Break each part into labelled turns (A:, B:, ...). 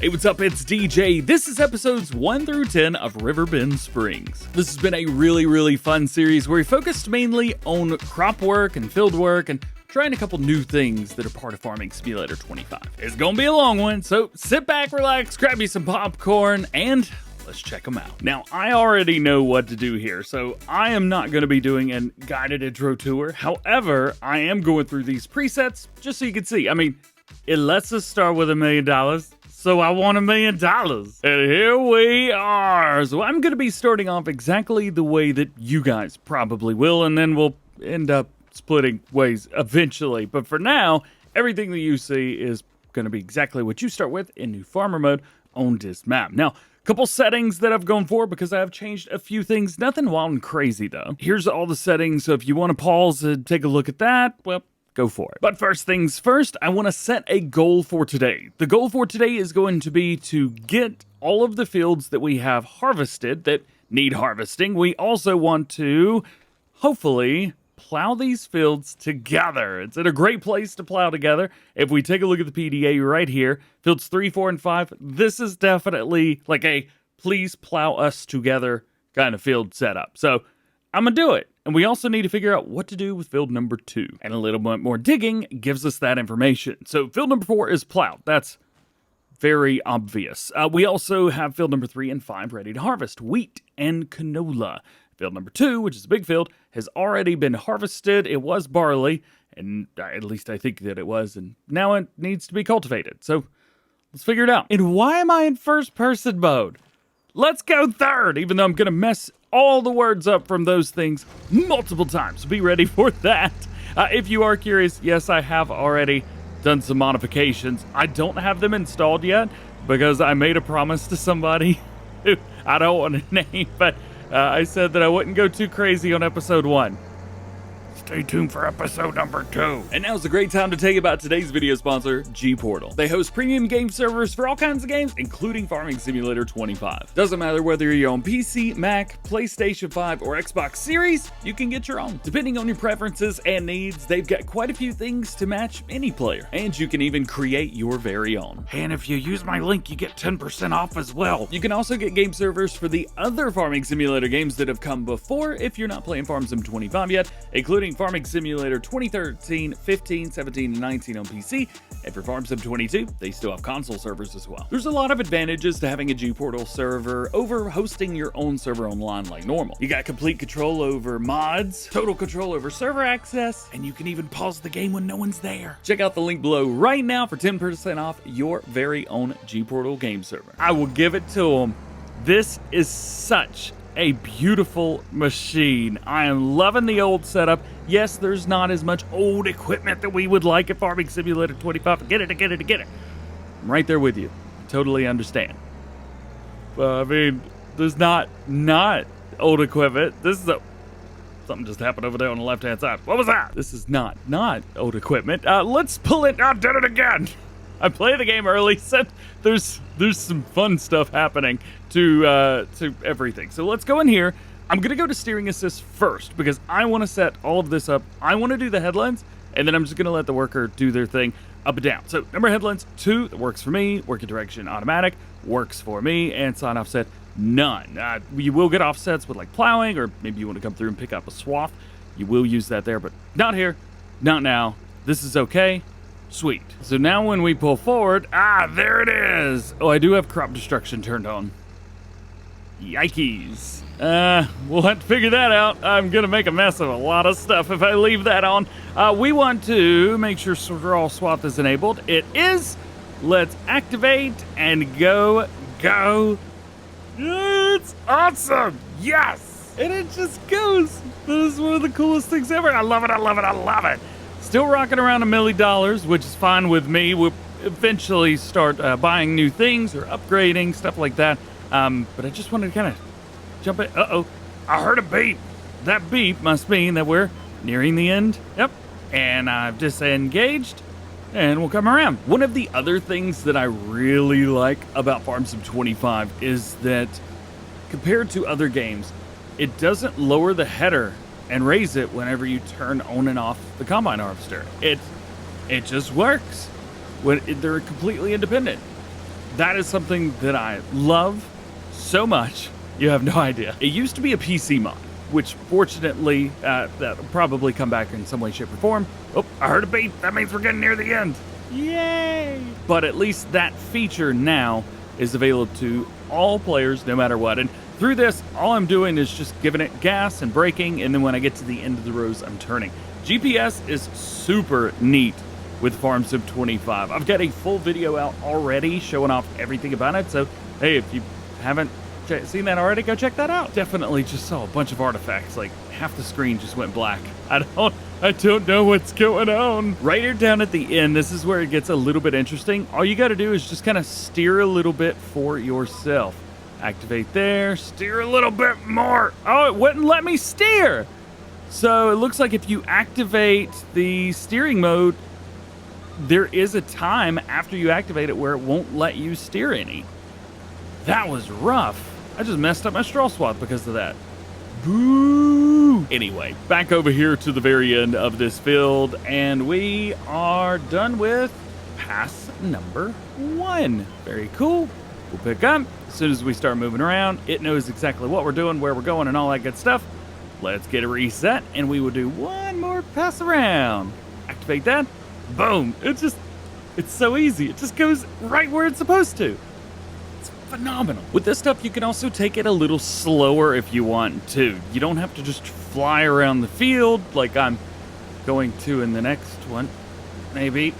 A: Hey, what's up? It's DJ. This is episodes 1 through 10 of Riverbend Springs. This has been a really fun series where we focused mainly on crop work and field work and trying a couple new things that are part of Farming Simulator 25. It's gonna be a long one, so sit back, relax, grab you some popcorn, and let's check them out. Now, I already know what to do here, so I am not going to be doing a guided intro tour. However, I am going through these presets just so you can see. I mean, it lets us start with $1 million. So I want $1 million. And here we are. So I'm going to be starting off exactly the way that you guys probably will, and then we'll end up splitting ways eventually. But for now, everything that you see is going to be exactly what you start with in new farmer mode on this map. Now, a couple settings that I've gone for because I have changed a few things. Nothing wild and crazy though. Here's all the settings. So if you want to pause and take a look at that, well, go for it. But first things first, I want to set a goal for today. The goal for today is going to be to get all of the fields that we have harvested that need harvesting. We also want to, hopefully, plow these fields together. It's in a great place to plow together. If we take a look at the PDA right here, fields 3, 4, and 5, this is definitely like a please plow us together kind of field setup. So I'm going to do it. And we also need to figure out what to do with field number 2. And a little bit more digging gives us that information. So field number 4 is plowed. That's very obvious. We also have field number 3 and 5 ready to harvest wheat and canola. Field number 2, which is a big field, has already been harvested. It was barley, and at least I think that it was, and now it needs to be cultivated. So let's figure it out. And why am I in first person mode? Let's go third, even though I'm going to mess all the words up from those things multiple times. Be ready for that. If you are curious, yes, I have already done some modifications. I don't have them installed yet because I made a promise to somebody who I don't want to name, but I said that I wouldn't go too crazy on episode 1. Stay tuned for episode number 2. And now's a great time to tell you about today's video sponsor, G-Portal. They host premium game servers for all kinds of games, including Farming Simulator 25. Doesn't matter whether you're on PC, Mac, PlayStation 5, or Xbox Series, you can get your own. Depending on your preferences and needs, they've got quite a few things to match any player. And you can even create your very own. And if you use my link, you get 10% off as well. You can also get game servers for the other Farming Simulator games that have come before if you're not playing Farm Sim 25 yet, including Farming Simulator 2013, 15, 17, and 19 on PC, and for Farm Sim 22, they still have console servers as well. There's a lot of advantages to having a G-Portal server over hosting your own server online like normal. You got complete control over mods, total control over server access, and you can even pause the game when no one's there. Check out the link below right now for 10% off your very own G-Portal game server. I will give it to them. This is such a beautiful machine. I am loving the old setup. Yes, there's not as much old equipment that we would like at Farming Simulator 25. Get it. I'm right there with you. I totally understand. I mean, there's not old equipment. This is something just happened over there on the left-hand side. What was that? This is not old equipment. Let's pull it. I did it again. I play the game early, so there's some fun stuff happening to everything. So let's go in here. I'm going to go to steering assist first because I want to set all of this up. I want to do the headlands, and then I'm just going to let the worker do their thing up and down. So number of headlands, 2, that works for me. Working direction, automatic, works for me. And sign offset, none. You will get offsets with like plowing, or maybe you want to come through and pick up a swath. You will use that there, but not here, not now. This is okay. Sweet. So now when we pull forward, there it is. Oh, I do have crop destruction turned on. Yikes. We'll have to figure that out. I'm going to make a mess of a lot of stuff if I leave that on. We want to make sure straw swath is enabled. It is. Let's activate and go. It's awesome. Yes. And it just goes. This is one of the coolest things ever. I love it. Still rocking around $1 million, which is fine with me. We'll eventually start buying new things or upgrading, stuff like that. But I just wanted to kind of jump in. Uh-oh, I heard a beep. That beep must mean that we're nearing the end. Yep, and I've disengaged, and we'll come around. One of the other things that I really like about Farm Sim 25 is that compared to other games, it doesn't lower the header and raise it whenever you turn on and off the combine harvester. It just works when they're completely independent. That is something that I love so much. You have no idea. It used to be a PC mod, which fortunately, that'll probably come back in some way, shape, or form. Oh, I heard a beep. That means we're getting near the end. Yay! But at least that feature now is available to all players, no matter what. And through this, all I'm doing is just giving it gas and braking, and then when I get to the end of the rows, I'm turning. GPS is super neat with FS25. I've got a full video out already showing off everything about it, so hey, if you haven't seen that already, go check that out. Definitely just saw a bunch of artifacts, like half the screen just went black. I don't know what's going on. Right here down at the end, this is where it gets a little bit interesting. All you gotta do is just kind of steer a little bit for yourself. Activate there, steer a little bit more. Oh, it wouldn't let me steer. So it looks like if you activate the steering mode, there is a time after you activate it where it won't let you steer any. That was rough. I just messed up my straw swath because of that. Boo! Anyway, back over here to the very end of this field, and we are done with pass number 1. Very cool. We'll pick up. As soon as we start moving around, it knows exactly what we're doing, where we're going, and all that good stuff. Let's get a reset, and we will do one more pass around. Activate that. Boom. It's so easy. It just goes right where it's supposed to. It's phenomenal. With this stuff, you can also take it a little slower if you want to. You don't have to just fly around the field like I'm going to in the next one. Maybe.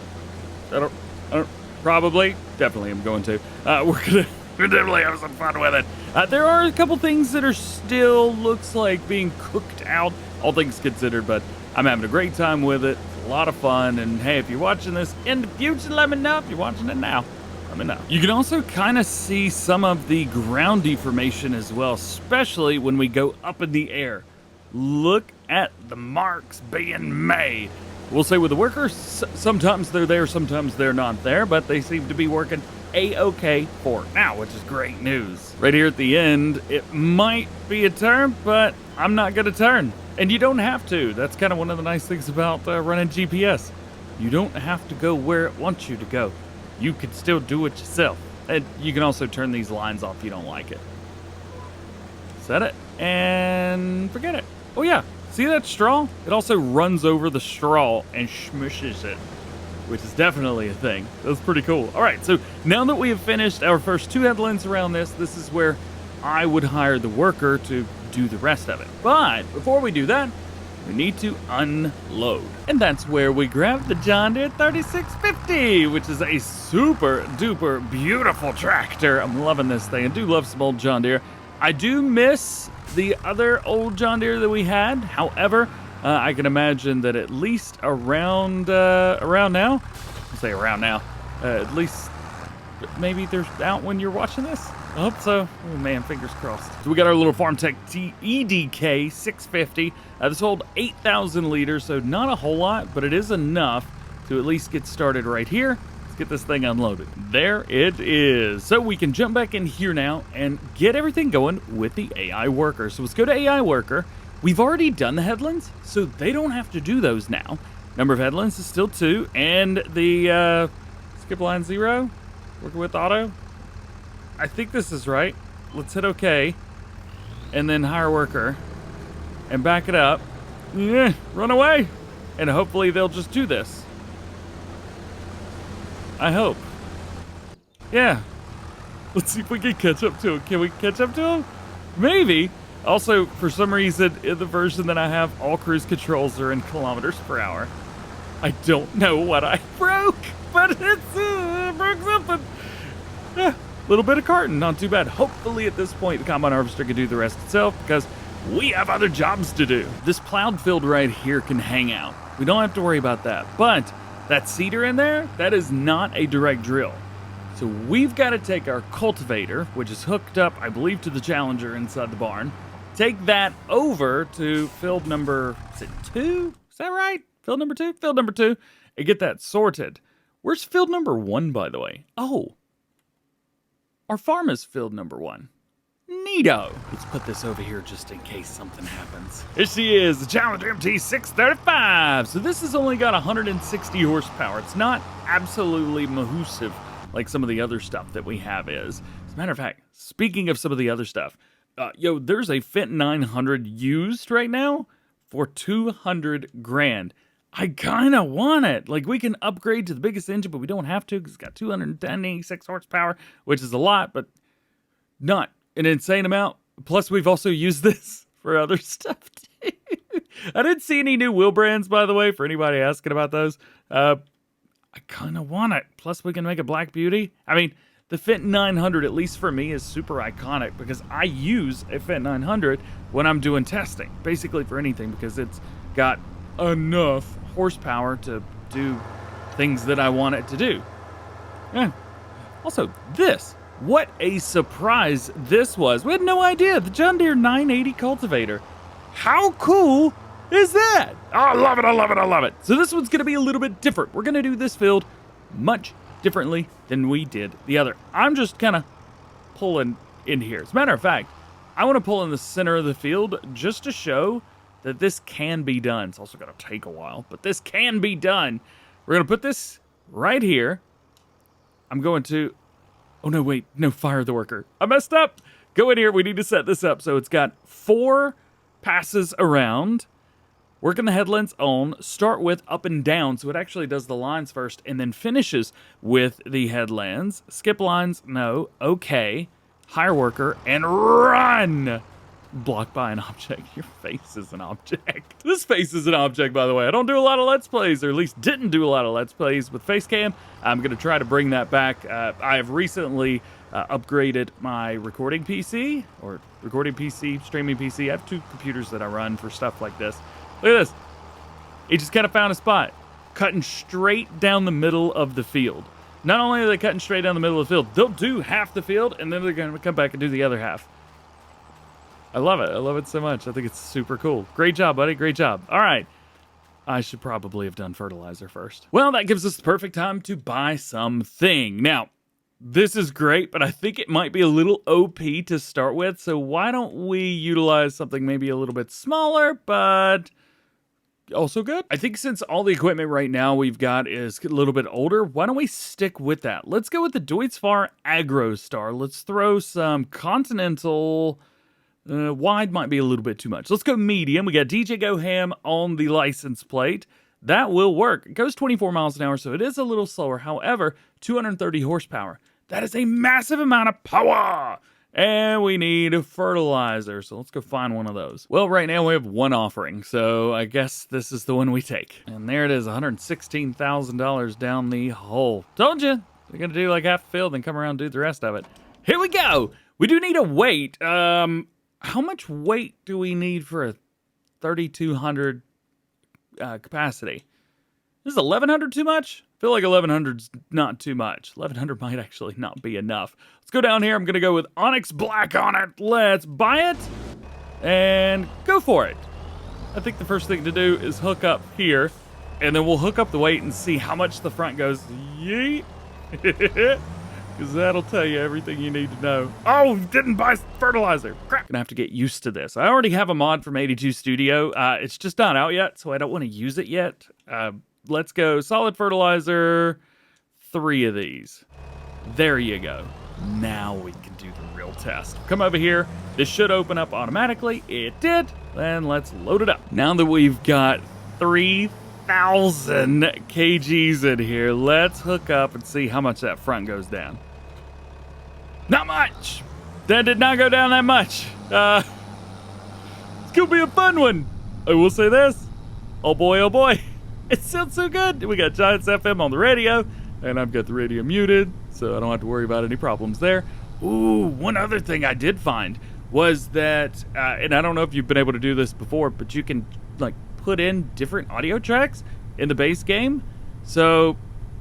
A: I don't probably. Definitely I'm going to. We're definitely having some fun with it. There are a couple things that are still looks like being cooked out, all things considered, but I'm having a great time with it. It's a lot of fun, and hey, if you're watching this in the future, let me know. If you're watching it now, let me know. You can also kind of see some of the ground deformation as well, especially when we go up in the air. Look at the marks being made. We'll say with the workers, sometimes they're there, sometimes they're not there, but they seem to be working A-OK for now, which is great news. Right here at the end, it might be a turn, but I'm not going to turn. And you don't have to. That's kind of one of the nice things about running GPS. You don't have to go where it wants you to go. You can still do it yourself. And you can also turn these lines off if you don't like it. Set it and forget it. Oh yeah, see that straw? It also runs over the straw and smushes it, which is definitely a thing. That's pretty cool. All right, so now that we have finished our first 2 headlands around this is where I would hire the worker to do the rest of it. But before we do that, we need to unload. And that's where we grab the John Deere 3650, which is a super duper beautiful tractor. I'm loving this thing. I do love some old John Deere. I do miss the other old John Deere that we had. However, I can imagine that at least around now, I'll say around now, at least maybe they're out when you're watching this. I hope so. Oh man, fingers crossed. So we got our little FarmTech EDK 650. This holds 8,000 liters, so not a whole lot, but it is enough to at least get started right here. Let's get this thing unloaded. There it is. So we can jump back in here now and get everything going with the AI worker. So let's go to AI worker. We've already done the headlands, so they don't have to do those now. Number of headlands is still 2, and the skip line 0, working with auto. I think this is right. Let's hit OK, and then hire worker, and back it up. Run away, and hopefully they'll just do this. I hope. Yeah. Let's see if we can catch up to him. Can we catch up to him? Maybe. Also, for some reason, in the version that I have, all cruise controls are in kilometers per hour. I don't know what I broke, but it's broke something. Yeah, little bit of carton, not too bad. Hopefully, at this point, the combine harvester can do the rest itself because we have other jobs to do. This plowed field right here can hang out. We don't have to worry about that. But that seeder in there, that is not a direct drill. So we've got to take our cultivator, which is hooked up, I believe, to the Challenger inside the barn. Take that over to field number, is it 2? Is that right? Field number 2? Field number 2. And get that sorted. Where's field number 1, by the way? Oh. Our farm is field number 1. Neato. Let's put this over here just in case something happens. Here she is, the Challenger MT635. So this has only got 160 horsepower. It's not absolutely massive like some of the other stuff that we have is. As a matter of fact, speaking of some of the other stuff, there's a Fendt 900 used right now for 200 grand. I kind of want it. Like, we can upgrade to the biggest engine, but we don't have to because it's got 296 horsepower, which is a lot, but not an insane amount. Plus, we've also used this for other stuff, too. I didn't see any new wheel brands, by the way, for anybody asking about those. I kind of want it. Plus, we can make a Black Beauty. I mean, the Fendt 900, at least for me, is super iconic because I use a Fendt 900 when I'm doing testing, basically for anything, because it's got enough horsepower to do things that I want it to do. Yeah. Also, this. What a surprise this was. We had no idea. The John Deere 980 cultivator. How cool is that? Oh, I love it, I love it, I love it. So this one's going to be a little bit different. We're going to do this field much differently than we did the other. I'm just kind of pulling in here. As a matter of fact, I want to pull in the center of the field just to show that this can be done. It's also going to take a while, but this can be done. We're going to put this right here. I'm going to... Oh, no, wait. No, fire the worker. I messed up. Go in here. We need to set this up. So it's got 4 passes around. Working the headlands on. Start with up and down. So it actually does the lines first and then finishes with the headlands. Skip lines. No. Okay. Hire worker and run. Blocked by an object. Your face is an object. This face is an object, by the way. I don't do a lot of Let's Plays, or at least didn't do a lot of Let's Plays with face cam. I'm going to try to bring that back. I have recently upgraded my recording PC, or recording PC, streaming PC. I have 2 computers that I run for stuff like this. Look at this. He just kind of found a spot. Cutting straight down the middle of the field. Not only are they cutting straight down the middle of the field, they'll do half the field, and then they're going to come back and do the other half. I love it. I love it so much. I think it's super cool. Great job, buddy. Great job. All right. I should probably have done fertilizer first. Well, that gives us the perfect time to buy something. Now, this is great, but I think it might be a little OP to start with. So why don't we utilize something maybe a little bit smaller, but also good? I think since all the equipment right now we've got is a little bit older, why don't we stick with that? Let's go with the Deutz-Fahr AgroStar. Let's throw some Continental... wide might be a little bit too much. Let's go medium. We got DjGoHam on the license plate. That will work. It goes 24 miles an hour, so it is a little slower. However, 230 horsepower. That is a massive amount of power. And we need a fertilizer, so let's go find one of those. Well, right now we have one offering, so I guess this is the one we take. And there it is, $116,000 down the hole. Told you. We're going to do like half the field and come around and do the rest of it. Here we go. We do need a weight. How much weight do we need for a 3,200 capacity? Is 1,100 too much? I feel like 1,100's not too much. 1,100 might actually not be enough. Let's go down here. I'm going to go with Onyx Black on it. Let's buy it and go for it. I think the first thing to do is hook up here, and then we'll hook up the weight and see how much the front goes. Yeet. Because that'll tell you everything you need to know. Oh, didn't buy fertilizer. Crap. Gonna have to get used to this. I already have a mod from 82 Studio. It's just not out yet, so I don't want to use it yet. Let's go solid fertilizer, 3 of these. There you go. Now we can do the real test. Come over here. This should open up automatically. It did. Then let's load it up. Now that we've got 3,000 kgs in here, let's hook up and see how much that front goes down. Not much. That did not go down that much. It's gonna be a fun one. I will say this. Oh boy, oh boy. It sounds so good. We got Giants FM on the radio, and I've got the radio muted, so I don't have to worry about any problems there. Ooh, one other thing I did find was that, and I don't know if you've been able to do this before, but you can like put in different audio tracks in the base game. So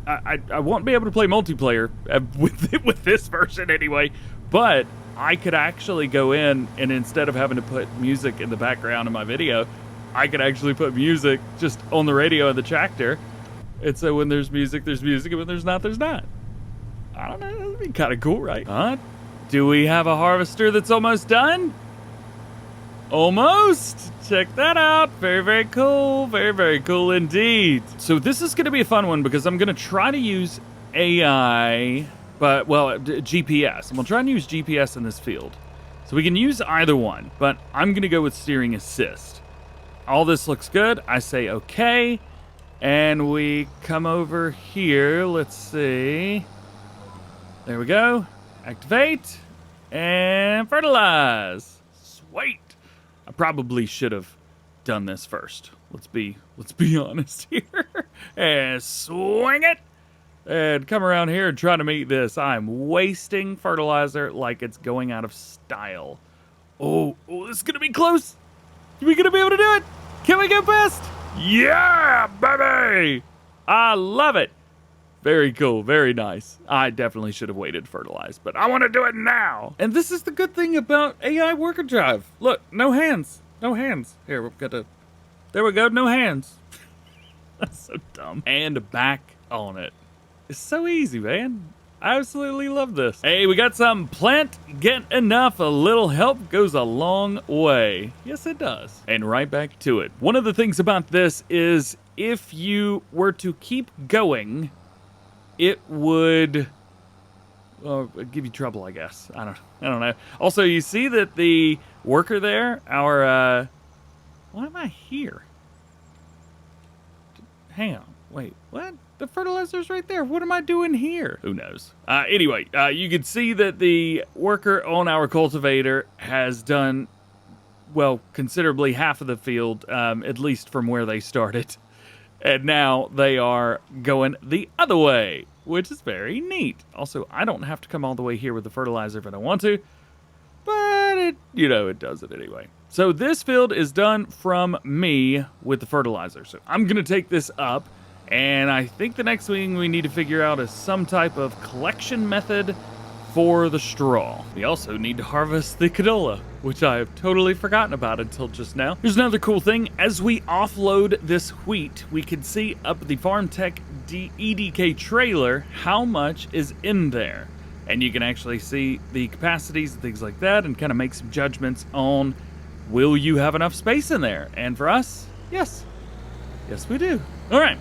A: I won't be able to play multiplayer with this version anyway, but I could actually go in and instead of having to put music in the background of my video, I could actually put music just on the radio of the tractor. And so when there's music, and when there's not, there's not. I don't know, that'd be kind of cool, right? Do we have a harvester that's almost done? Almost. Check that out. Very, very cool. Very, very cool indeed. So this is going to be a fun one because I'm going to try to use AI but, well, GPS. I'm going to try and use GPS in this field. So we can use either one, but I'm going to go with steering assist. All this looks good. I say okay. And we come over here. Let's see. There we go. Activate. And fertilize. Sweet. I probably should have done this first. Let's be honest here. And swing it. And come around here and try to meet this. I'm wasting fertilizer like it's going out of style. Oh, this is going to be close. Are we going to be able to do it? Can we go fast? Yeah, baby. I love it. Very cool. Very nice. I definitely should have waited to fertilize, but I want to do it now. And this is the good thing about AI worker drive. Look, no hands. No hands. Here, we've got to... There we go. No hands. That's so dumb. And back on it. It's so easy, man. I absolutely love this. Hey, we got some plant. Get enough. A little help goes a long way. Yes, it does. And right back to it. One of the things about this is if you were to keep going, it would give you trouble, I guess. I don't know. Also, you see that the worker there, our, why am I here? Hang on. Wait, what? The fertilizer's right there. What am I doing here? Who knows? Anyway, you can see that the worker on our cultivator has done, well, considerably half of the field, at least from where they started. And now they are going the other way, which is very neat. Also, I don't have to come all the way here with the fertilizer if I don't want to, but it does it anyway. So this field is done from me with the fertilizer. So I'm going to take this up. And I think the next thing we need to figure out is some type of collection method for the straw. We also need to harvest the canola, which I have totally forgotten about until just now. Here's another cool thing. As we offload this wheat, we can see up the FarmTech EDK trailer how much is in there. And you can actually see the capacities and things like that and kind of make some judgments on, will you have enough space in there? And for us, yes. Yes, we do. All right.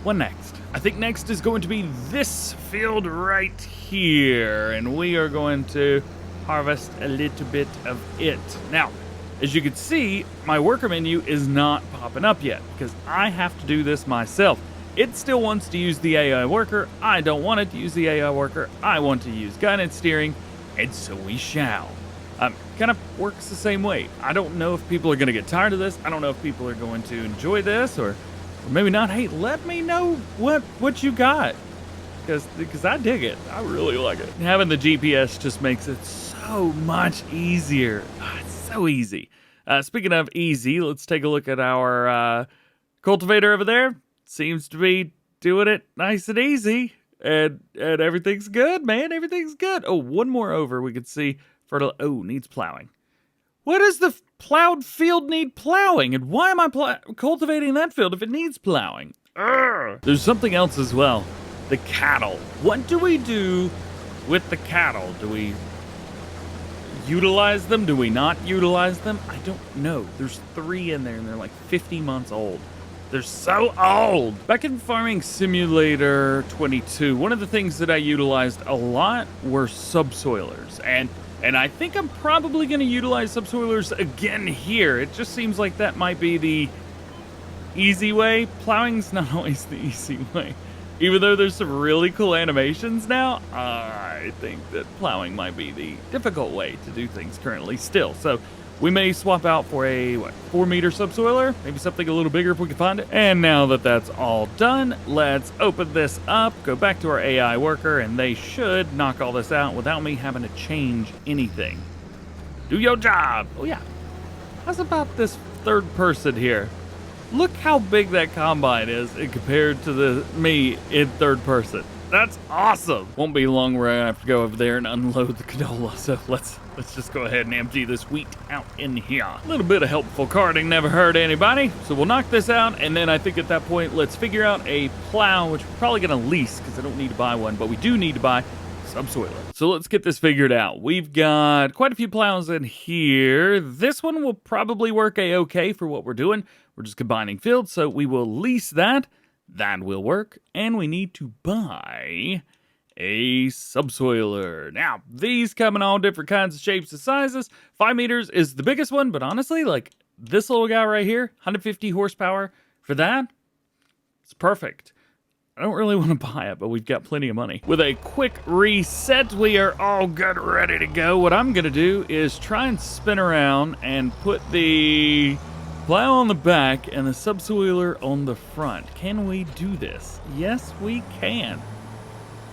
A: What next? I think next is going to be this field right here, and we are going to harvest a little bit of it. Now, as you can see, my worker menu is not popping up yet because I have to do this myself. It still wants to use the AI worker. I don't want it to use the AI worker. I want to use guided steering, and so we shall. Kind of works the same way. I don't know if people are going to get tired of this. I don't know if people are going to enjoy this or maybe not. Hey, let me know what you got, because I dig it. I really like it. Having the GPS just makes it so much easier. It's so easy. Speaking of easy, let's take a look at our cultivator over there. Seems to be doing it nice and easy, and everything's good, man. Everything's good. Oh, one more over. We could see needs plowing. What does the plowed field need plowing? And why am I cultivating that field if it needs plowing? Urgh. There's something else as well. The cattle. What do we do with the cattle? Do we utilize them? Do we not utilize them? I don't know. There's 3 in there and they're like 50 months old. They're so old. Back in Farming Simulator 22, one of the things that I utilized a lot were subsoilers. And I think I'm probably going to utilize subsoilers again here. It just seems like that might be the easy way. Plowing's not always the easy way. Even though there's some really cool animations now, I think that plowing might be the difficult way to do things currently still. So we may swap out for a, 4-meter subsoiler? Maybe something a little bigger if we can find it. And now that that's all done, let's open this up, go back to our AI worker, and they should knock all this out without me having to change anything. Do your job! Oh yeah. How's about this third person here? Look how big that combine is compared to me in third person. That's awesome. Won't be long where I have to go over there and unload the canola. So let's just go ahead and empty this wheat out in here. A little bit of helpful carting never hurt anybody. So we'll knock this out, and then I think at that point, let's figure out a plow, which we're probably gonna lease because I don't need to buy one, but we do need to buy subsoiler. So let's get this figured out. We've got quite a few plows in here. This one will probably work a-okay for what we're doing. We're just combining fields, so we will lease that. That will work. And we need to buy a subsoiler. Now, these come in all different kinds of shapes and sizes. 5 meters is the biggest one, but honestly, like this little guy right here, 150 horsepower for that, it's perfect. I don't really want to buy it, but we've got plenty of money. With a quick reset, we are all good, ready to go. What I'm gonna do is try and spin around and put the plow on the back and the subsoiler on the front. Can we do this? Yes, we can.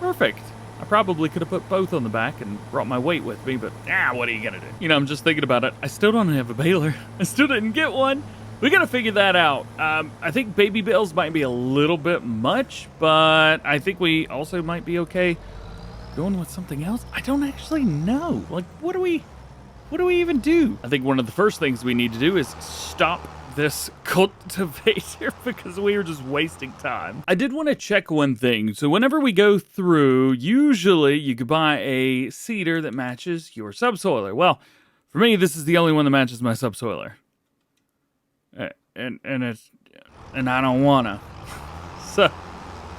A: Perfect. I probably could have put both on the back and brought my weight with me, but what are you gonna do? You know, I'm just thinking about it. I still don't have a baler. I still didn't get one. We gotta figure that out. I think baby bales might be a little bit much, but I think we also might be okay going with something else. I don't actually know. Like, what do we even do? I think one of the first things we need to do is stop this cultivator because we were just wasting time. I did want to check one thing. So whenever we go through, usually you could buy a seeder that matches your subsoiler. Well, for me, this is the only one that matches my subsoiler. And I don't wanna. So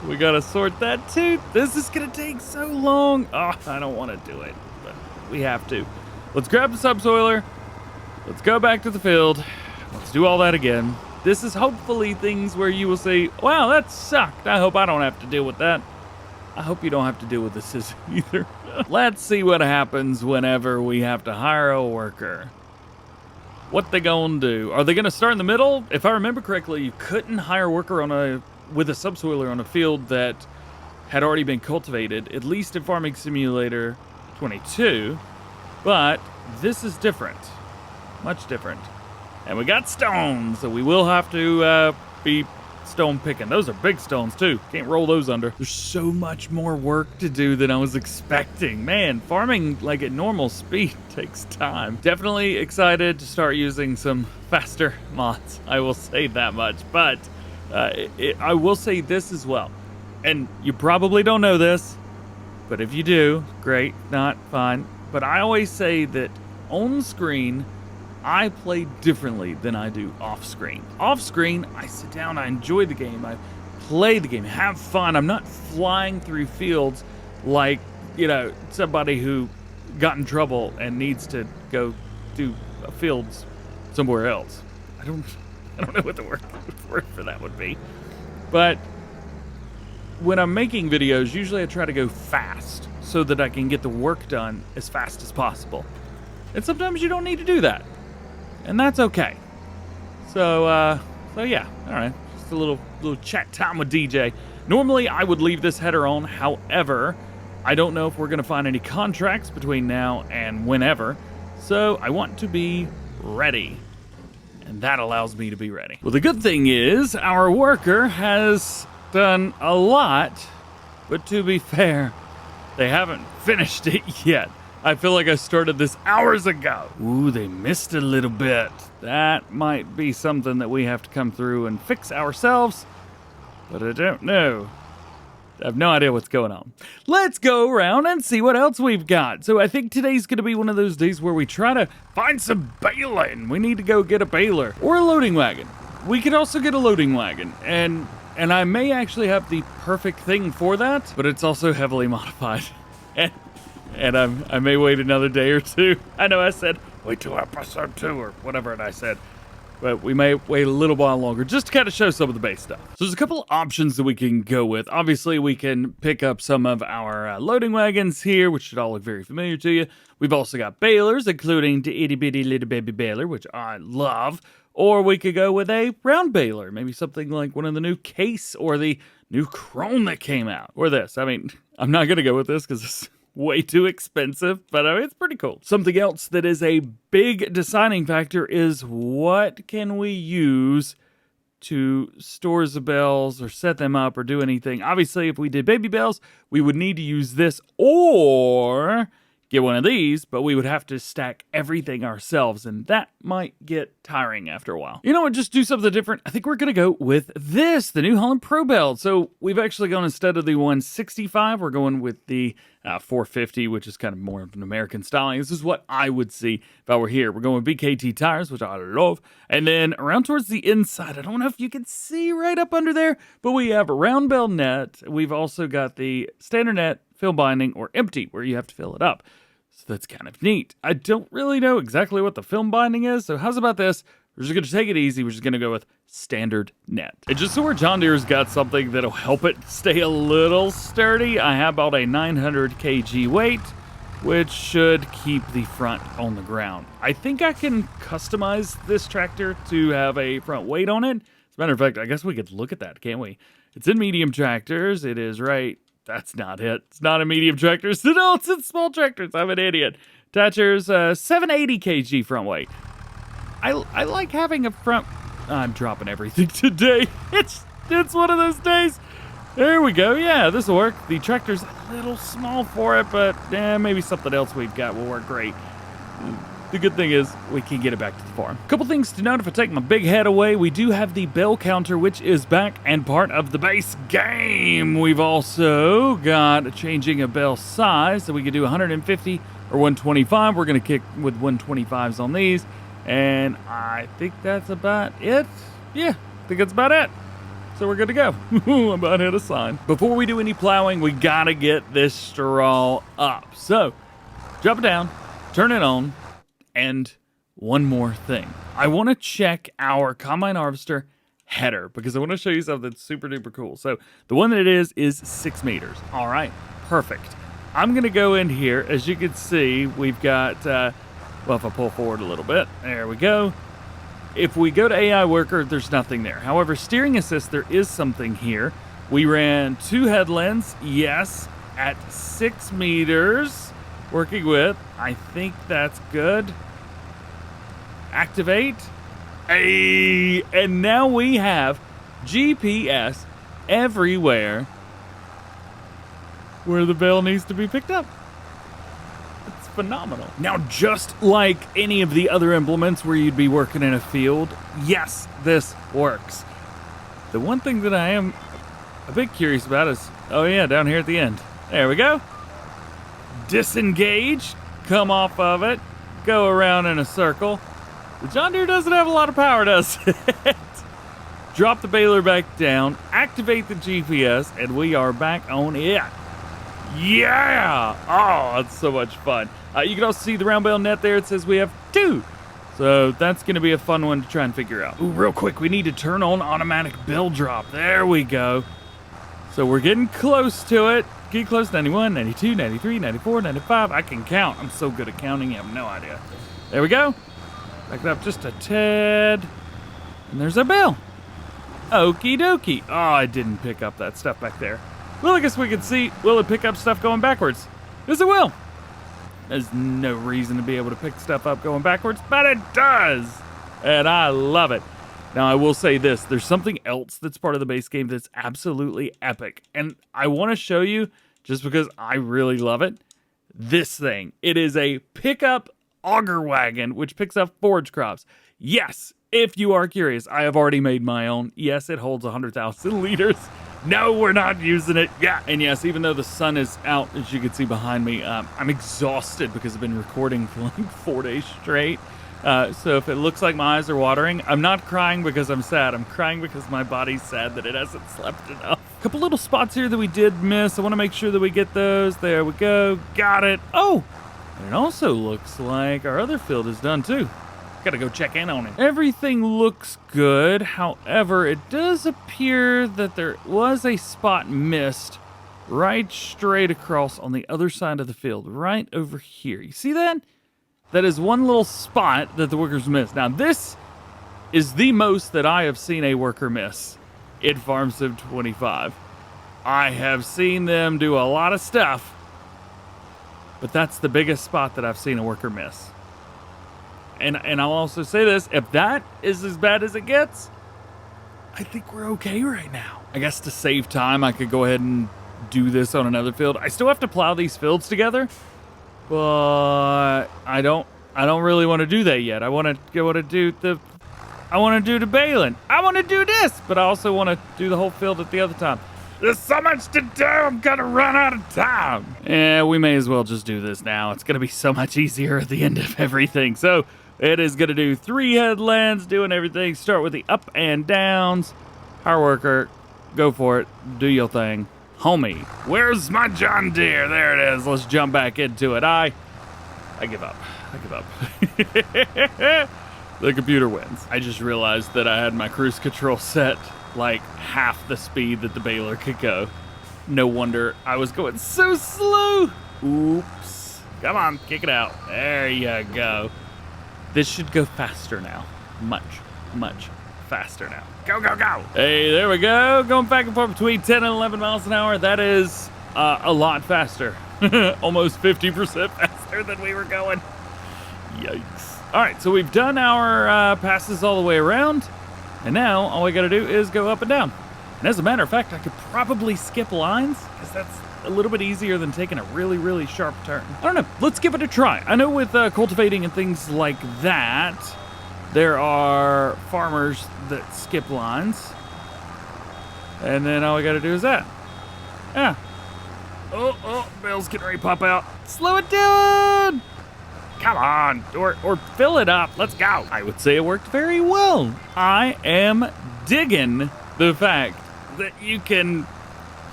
A: we gotta sort that too. This is gonna take so long. Oh, I don't want to do it, but we have to. Let's grab the subsoiler. Let's go back to the field. Let's do all that again. This is hopefully things where you will say, wow, that sucked. I hope I don't have to deal with that. I hope you don't have to deal with this either. Let's see what happens whenever we have to hire a worker. What they gonna do? Are they gonna start in the middle? If I remember correctly, you couldn't hire a worker with a subsoiler on a field that had already been cultivated, at least in Farming Simulator 22. But this is different, much different. And we got stones, so we will have to be stone picking. Those are big stones too. Can't roll those under. There's so much more work to do than I was expecting. Man, farming like at normal speed takes time. Definitely excited to start using some faster mods. I will say that much. But I will say this as well. And you probably don't know this, but if you do, great, not fine. But I always say that on screen, I play differently than I do off screen. Off screen, I sit down, I enjoy the game, I play the game, have fun. I'm not flying through fields like, you know, somebody who got in trouble and needs to go do fields somewhere else. I don't know what the word for that would be. But when I'm making videos, usually I try to go fast so that I can get the work done as fast as possible. And sometimes you don't need to do that. And that's okay. So yeah, all right. Just a little chat time with DJ. Normally, I would leave this header on. However, I don't know if we're going to find any contracts between now and whenever. So I want to be ready. And that allows me to be ready. Well, the good thing is our worker has done a lot. But to be fair, they haven't finished it yet. I feel like I started this hours ago. Ooh, they missed a little bit. That might be something that we have to come through and fix ourselves, but I don't know. I have no idea what's going on. Let's go around and see what else we've got. So I think today's gonna be one of those days where we try to find some baling. We need to go get a baler or a loading wagon. We could also get a loading wagon, and I may actually have the perfect thing for that, but it's also heavily modified. And I may wait another day or two. I know I said, wait till episode 2 or whatever and I said. But we may wait a little while longer just to kind of show some of the base stuff. So there's a couple of options that we can go with. Obviously, we can pick up some of our loading wagons here, which should all look very familiar to you. We've also got balers, including the itty-bitty little baby baler, which I love. Or we could go with a round baler, maybe something like one of the new Case or the new Chrome that came out. Or this. I mean, I'm not going to go with this because it's way too expensive, but I mean, it's pretty cool. Something else that is a big deciding factor is what can we use to store the bales or set them up or do anything. Obviously, if we did baby bales, we would need to use this or get one of these, but we would have to stack everything ourselves, and that might get tiring after a while. You know what, just do something different. I think we're gonna go with this, the New Holland Pro Bale. So we've actually gone, instead of the 165, we're going with the 450, which is kind of more of an American styling. This is what I would see if I were here. We're going with BKT tires, which I love. And then around towards the inside, I don't know if you can see right up under there, but we have a round bale net. We've also got the standard net fill binding, or empty, where you have to fill it up. So that's kind of neat. I don't really know exactly what the film binding is, so how's about this? We're just going to take it easy. We're just going to go with standard net. And just so our John Deere's got something that'll help it stay a little sturdy, I have about a 900 kg weight, which should keep the front on the ground. I think I can customize this tractor to have a front weight on it. As a matter of fact, I guess we could look at that, can't we? It's in medium tractors. It is right. That's not it. It's not a medium tractor. No, it's in small tractors. I'm an idiot. Thatcher's 780 kg front weight. I like having a front... I'm dropping everything today. It's one of those days. There we go. Yeah, this will work. The tractor's a little small for it, but maybe something else we've got will work great. The good thing is we can get it back to the farm. Couple things to note if I take my big head away. We do have the Bale counter, which is back and part of the base game. We've also got changing a Bale size, so we can do 150 or 125. We're going to kick with 125s on these. And I think that's about it. Yeah, I think that's about it. So we're good to go. I'm about hit a sign. Before we do any plowing, we gotta get this straw up. So, drop it down, turn it on, and one more thing. I wanna check our combine harvester header because I wanna show you something super duper cool. So, the one that it is 6 meters. All right, perfect. I'm gonna go in here. As you can see, we've got, well, if I pull forward a little bit, there we go. If we go to AI Worker, there's nothing there. However, Steering Assist, there is something here. We ran 2 headlands, yes, at 6 meters, working with, I think that's good. Activate. Hey, and now we have GPS everywhere where the bale needs to be picked up. Phenomenal. Now, just like any of the other implements where you'd be working in a field, yes, this works. The one thing that I am a bit curious about is, oh yeah, down here at the end. There we go. Disengage, come off of it, go around in a circle. The John Deere doesn't have a lot of power, does it? Drop the baler back down, activate the GPS, and we are back on it. Yeah! Oh, that's so much fun. You can also see the round bale net there. It says we have 2. So that's going to be a fun one to try and figure out. Ooh, real quick, we need to turn on automatic bill drop. There we go. So we're getting close to it. Get close. 91, 92, 93, 94, 95. I can count. I'm so good at counting. You have no idea. There we go. Back it up just a tad. And there's our bale. Okie dokie. Oh, I didn't pick up that stuff back there. Well, I guess we can see, will it pick up stuff going backwards? Yes, it will. There's no reason to be able to pick stuff up going backwards, but it does. And I love it. Now, I will say this. There's something else that's part of the base game that's absolutely epic. And I want to show you, just because I really love it, this thing. It is a pickup auger wagon, which picks up forage crops. Yes, if you are curious, I have already made my own. Yes, it holds 100,000 liters. No, we're not using it. Yeah, and yes, even though the sun is out, as you can see behind me, I'm exhausted because I've been recording for like 4 days straight. So if it looks like my eyes are watering, I'm not crying because I'm sad. I'm crying because my body's sad that it hasn't slept enough. A couple little spots here that we did miss. I want to make sure that we get those. There we go. Got it. Oh, and it also looks like our other field is done too. Gotta go check in on it. Everything looks good. However, it does appear that there was a spot missed right straight across on the other side of the field, right over here. You see that? That is one little spot that the workers missed. Now, this is the most that I have seen a worker miss in Farm Sim 25. I have seen them do a lot of stuff, but that's the biggest spot that I've seen a worker miss. And I'll also say this, if that is as bad as it gets, I think we're okay right now. I guess to save time, I could go ahead and do this on another field. I still have to plow these fields together, but I don't really want to do that yet. I want to do the baling. I want to do this, but I also want to do the whole field at the other time. There's so much to do, I'm gonna run out of time. Yeah, we may as well just do this now. It's gonna be so much easier at the end of everything. So it is gonna do 3 headlands, doing everything. Start with the up and downs. Hard worker, go for it, do your thing. homie. Where's my John Deere? There it is. Let's jump back into it. I give up. I give up. The computer wins. I just realized that I had my cruise control set like half the speed that the baler could go. No wonder I was going so slow. Oops. Come on, kick it out. There you go. This should go faster now. Much, much faster now. Go, go, go. Hey, there we go. Going back and forth between 10 and 11 miles an hour. That is a lot faster. Almost 50% faster than we were going. Yikes. All right, so we've done our passes all the way around. And now all we got to do is go up and down. And as a matter of fact, I could probably skip lines because that's a little bit easier than taking a really, really sharp turn. I don't know. Let's give it a try. I know with cultivating and things like that, there are farmers that skip lines. And then all we got to do is that. Yeah. Oh, Bale's getting ready to pop out. Slow it down. Come on, or fill it up. Let's go. I would say it worked very well. I am digging the fact that you can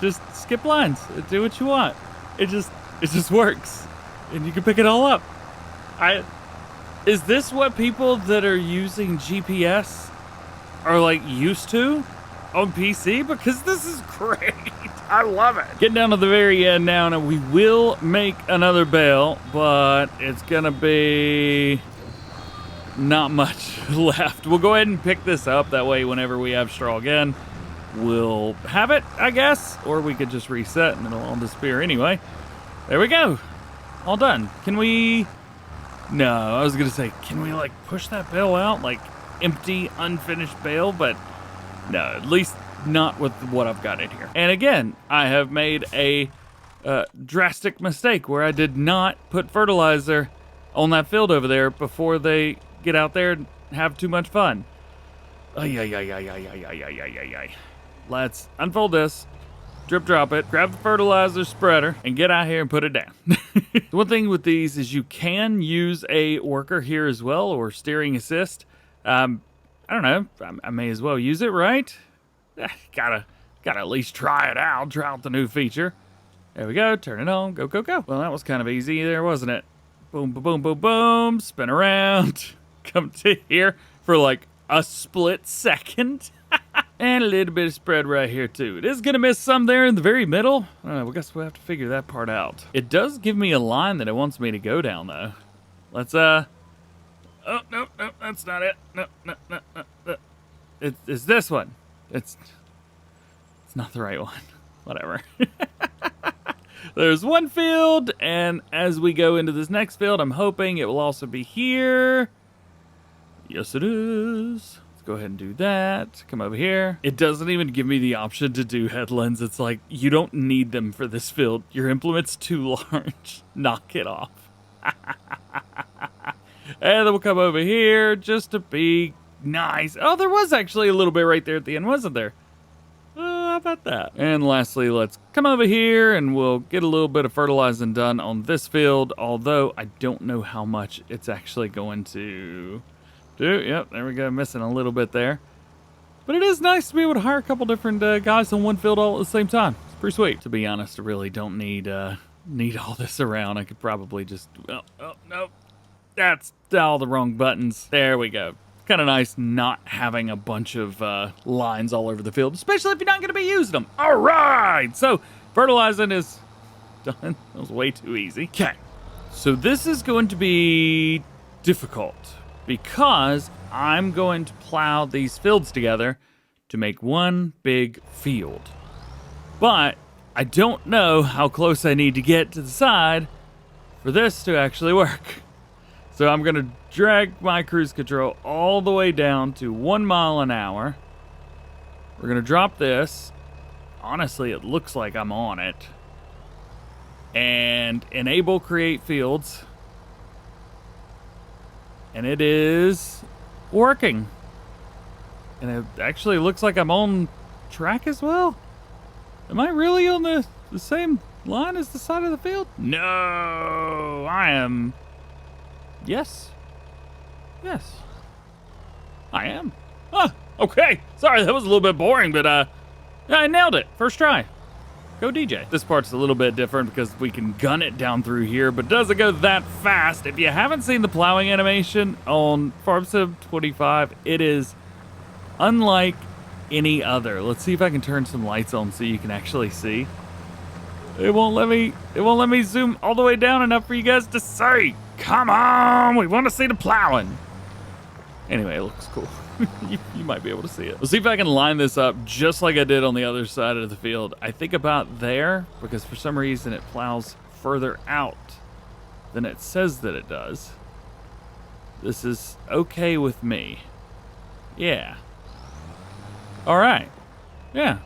A: just skip lines, do what you want. It just works, and you can pick it all up. Is this what people that are using GPS are like used to on PC? Because this is great. I love it. Getting down to the very end now, and we will make another bale, but it's gonna be not much left. We'll go ahead and pick this up. That way, whenever we have straw again, we'll have it, I guess. Or we could just reset and it'll all disappear anyway. There we go. All done. Can we... No, I was gonna say, can we like push that bale out? Like empty, unfinished bale? But no, at least not with what I've got in here. And again, I have made a drastic mistake where I did not put fertilizer on that field over there before they get out there and have too much fun. Let's unfold this, drip drop it, grab the fertilizer spreader, and get out here and put it down. The one thing with these is you can use a worker here as well, or steering assist. I don't know, I may as well use it, right? Gotta at least try it out, try out the new feature. There we go, turn it on, go, go, go. Well, that was kind of easy there, wasn't it? Boom, boom, boom, boom, boom, spin around, come to here for like a split second. And a little bit of spread right here too. It is gonna miss some there in the very middle. I guess we'll have to figure that part out. It does give me a line that it wants me to go down though. Let's oh, no, that's not it. No. It's this one. It's not the right one. Whatever. There's one field, and as we go into this next field, I'm hoping it will also be here. Yes, it is. Let's go ahead and do that. Come over here. It doesn't even give me the option to do headlands. It's like, you don't need them for this field. Your implement's too large. Knock it off. And then we'll come over here just to be nice. Oh, there was actually a little bit right there at the end, wasn't there? How about that? And lastly, let's come over here and we'll get a little bit of fertilizing done on this field, although I don't know how much it's actually going to do. Yep, there we go, missing a little bit there. But it is nice to be able to hire a couple different guys on one field all at the same time. It's pretty sweet. To be honest, I really don't need all this around. I could probably just, oh, no. That's all the wrong buttons. There we go. Kind of nice not having a bunch of lines all over the field, especially if you're not going to be using them. All right, so fertilizing is done. That was way too easy. Okay, so this is going to be difficult because I'm going to plow these fields together to make one big field. But I don't know how close I need to get to the side for this to actually work. So I'm gonna drag my cruise control all the way down to 1 mile an hour. We're gonna drop this. Honestly, it looks like I'm on it. And enable create fields. And it is working. And it actually looks like I'm on track as well. Am I really on the same line as the side of the field? No, I am. Yes. Yes. I am. Okay. Sorry, that was a little bit boring, but I nailed it. First try. Go DJ. This part's a little bit different because we can gun it down through here, but it doesn't go that fast. If you haven't seen the plowing animation on FS25, it is unlike any other. Let's see if I can turn some lights on so you can actually see. It won't let me zoom all the way down enough for you guys to see. Come on, we want to see the plowing. Anyway, it looks cool. you might be able to see it. Let's see if I can line this up just like I did on the other side of the field. I think about there, because for some reason it plows further out than it says that it does. This is okay with me. Yeah. All right. Yeah.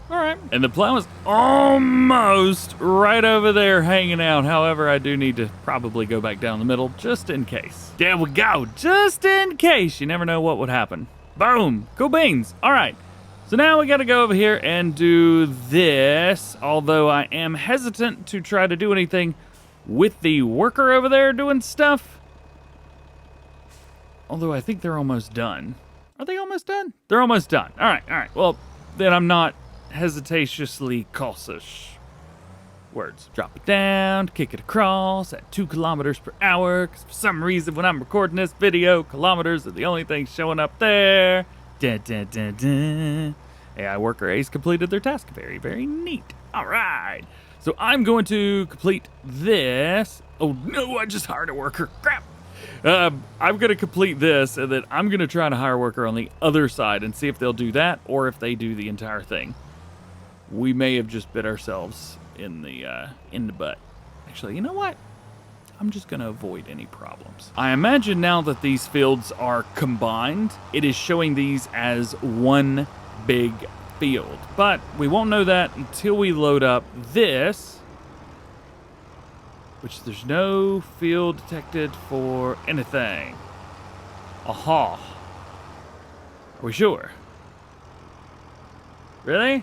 A: All right. And the plow is almost right over there hanging out. However, I do need to probably go back down the middle just in case. There we go. Just in case. You never know what would happen. Boom. Cool beans. All right. So now we got to go over here and do this. Although I am hesitant to try to do anything with the worker over there doing stuff. Although I think they're almost done. Are they almost done? They're almost done. All right. All right. Well, then I'm not hesitatiously cautious. Words. Drop it down, kick it across at 2 kilometers per hour. Because for some reason, when I'm recording this video, kilometers are the only thing showing up there. Dun, dun, dun, dun. AI worker A's completed their task. Very, very neat. All right. So I'm going to complete this. Oh no, I just hired a worker. Crap. I'm going to complete this, and then I'm going to try to hire a worker on the other side and see if they'll do that or if they do the entire thing. We may have just bit ourselves in the butt. Actually, you know what? I'm just going to avoid any problems. I imagine now that these fields are combined, it is showing these as one big field. But we won't know that until we load up this, which there's no field detected for anything. Aha. Are we sure? Really?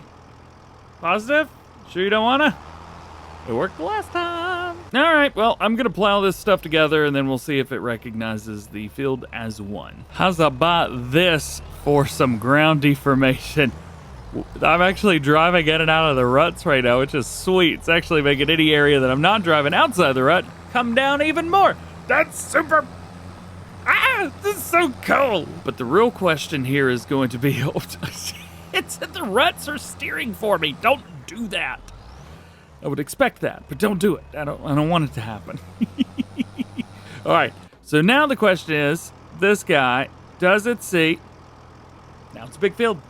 A: Positive? Sure you don't wanna? It worked the last time. All right, well, I'm gonna plow this stuff together and then we'll see if it recognizes the field as one. How's about this for some ground deformation? I'm actually driving in and out of the ruts right now, which is sweet. It's actually making any area that I'm not driving outside the rut come down even more. That's super. Ah, this is so cool. But the real question here is going to be, it's that the ruts are steering for me. Don't do that. I would expect that, but don't do it. I don't want it to happen. All right, so now the question is, this guy, does it see? Now it's a big field.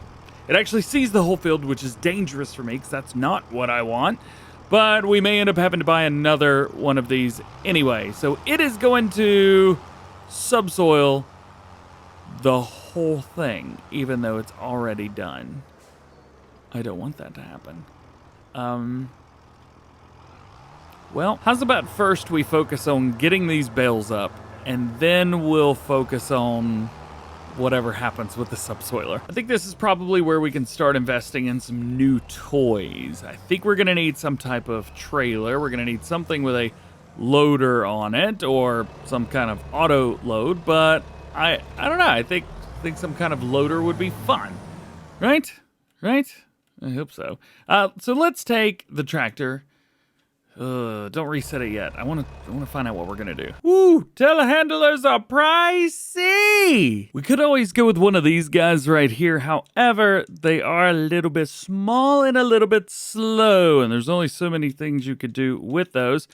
A: It actually sees the whole field, which is dangerous for me because that's not what I want. But we may end up having to buy another one of these anyway. So it is going to subsoil the whole thing, even though it's already done. I don't want that to happen. Well, how's about first we focus on getting these bales up, and then we'll focus on whatever happens with the subsoiler. I think this is probably where we can start investing in some new toys. I think we're gonna need some type of trailer. We're gonna need something with a loader on it or some kind of auto load, but I don't know. I think some kind of loader would be fun. Right? Right? I hope so. So let's take the tractor. Don't reset it yet. I want to find out what we're gonna do. Woo! Telehandlers are pricey! We could always go with one of these guys right here. However, they are a little bit small and a little bit slow, and there's only so many things you could do with those.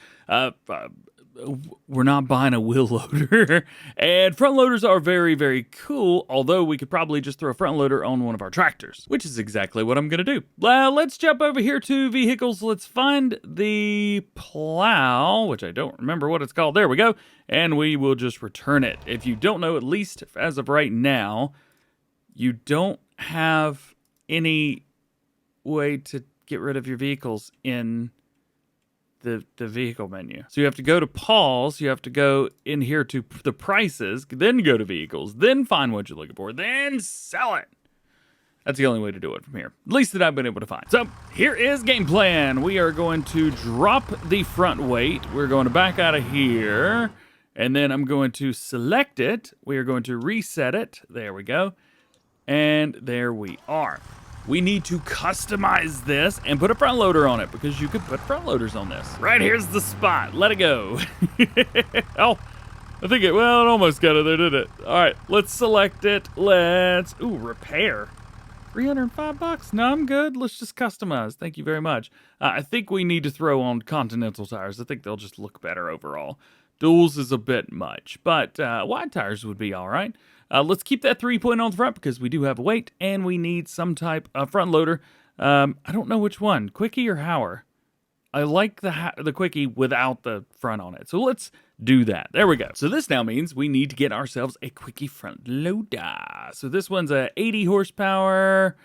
A: We're not buying a wheel loader. And front loaders are very, very cool, although we could probably just throw a front loader on one of our tractors, which is exactly what I'm going to do. Well, let's jump over here to vehicles. Let's find the plow, which I don't remember what it's called. There we go. And we will just return it. If you don't know, at least as of right now, you don't have any way to get rid of your vehicles in the vehicle menu. So you have to go to pause, you have to go in here to the prices, then go to vehicles, then find what you're looking for, then sell it. That's the only way to do it from here, at least that I've been able to find. So here is game plan. We are going to drop the front weight. We're going to back out of here, and then I'm going to select it. We are going to reset it. There we go. And there we are. we need to customize this and put a front loader on it, because you could put front loaders on this. Right here's the spot. Let it go. Oh, I think it almost got it there, did it? All right, let's select it. Ooh, repair. 305 bucks? No, I'm good. Let's just customize. Thank you very much. I think we need to throw on Continental tires. I think they'll just look better overall. Duals is a bit much, but wide tires would be all right. Let's keep that 3-point on the front because we do have a weight, and we need some type of front loader. I don't know which one, Quickie or Hauer. I like the Quickie without the front on it, so let's do that. There we go. So this now means we need to get ourselves a Quickie front loader. So this one's a 80 horsepower.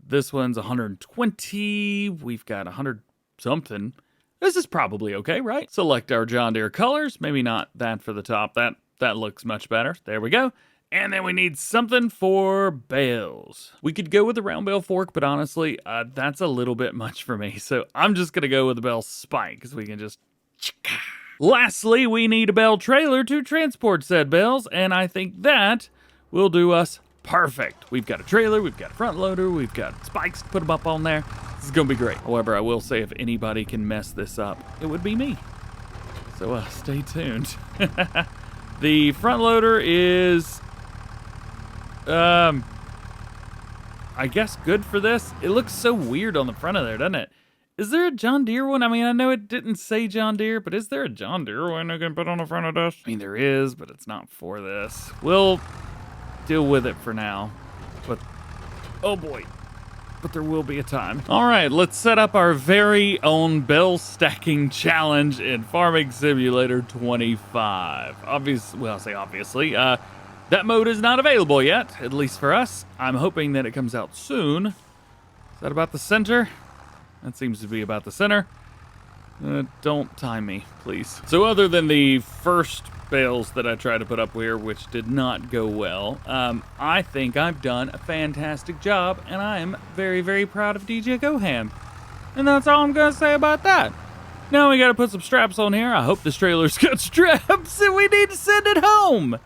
A: This one's 120. We've got 100 something. This is probably okay, right? Select our John Deere colors. Maybe not that for the top. That looks much better. There we go. And then we need something for bales. We could go with the round bale fork, but honestly, that's a little bit much for me. So I'm just gonna go with the bale spike, because we can just... Lastly, we need a bale trailer to transport said bales, and I think that will do us perfect. We've got a trailer, we've got a front loader, we've got spikes to put them up on there. This is gonna be great. However, I will say if anybody can mess this up, it would be me. So stay tuned. The front loader is... I guess good for this. It looks so weird on the front of there, doesn't it? Is there a John Deere one? I mean, I know it didn't say John Deere, but is there a John Deere one I can put on the front of this? I mean, there is, but it's not for this. We'll deal with it for now. But, oh boy. But there will be a time. All right, let's set up our very own bale stacking challenge in Farming Simulator 25. Obviously. That mode is not available yet, at least for us. I'm hoping that it comes out soon. Is that about the center? That seems to be about the center. Don't time me, please. So other than the first bales that I tried to put up here, which did not go well, I think I've done a fantastic job, and I am very, very proud of DjGoHam. And that's all I'm going to say about that. Now we got to put some straps on here. I hope this trailer's got straps, and we need to send it home.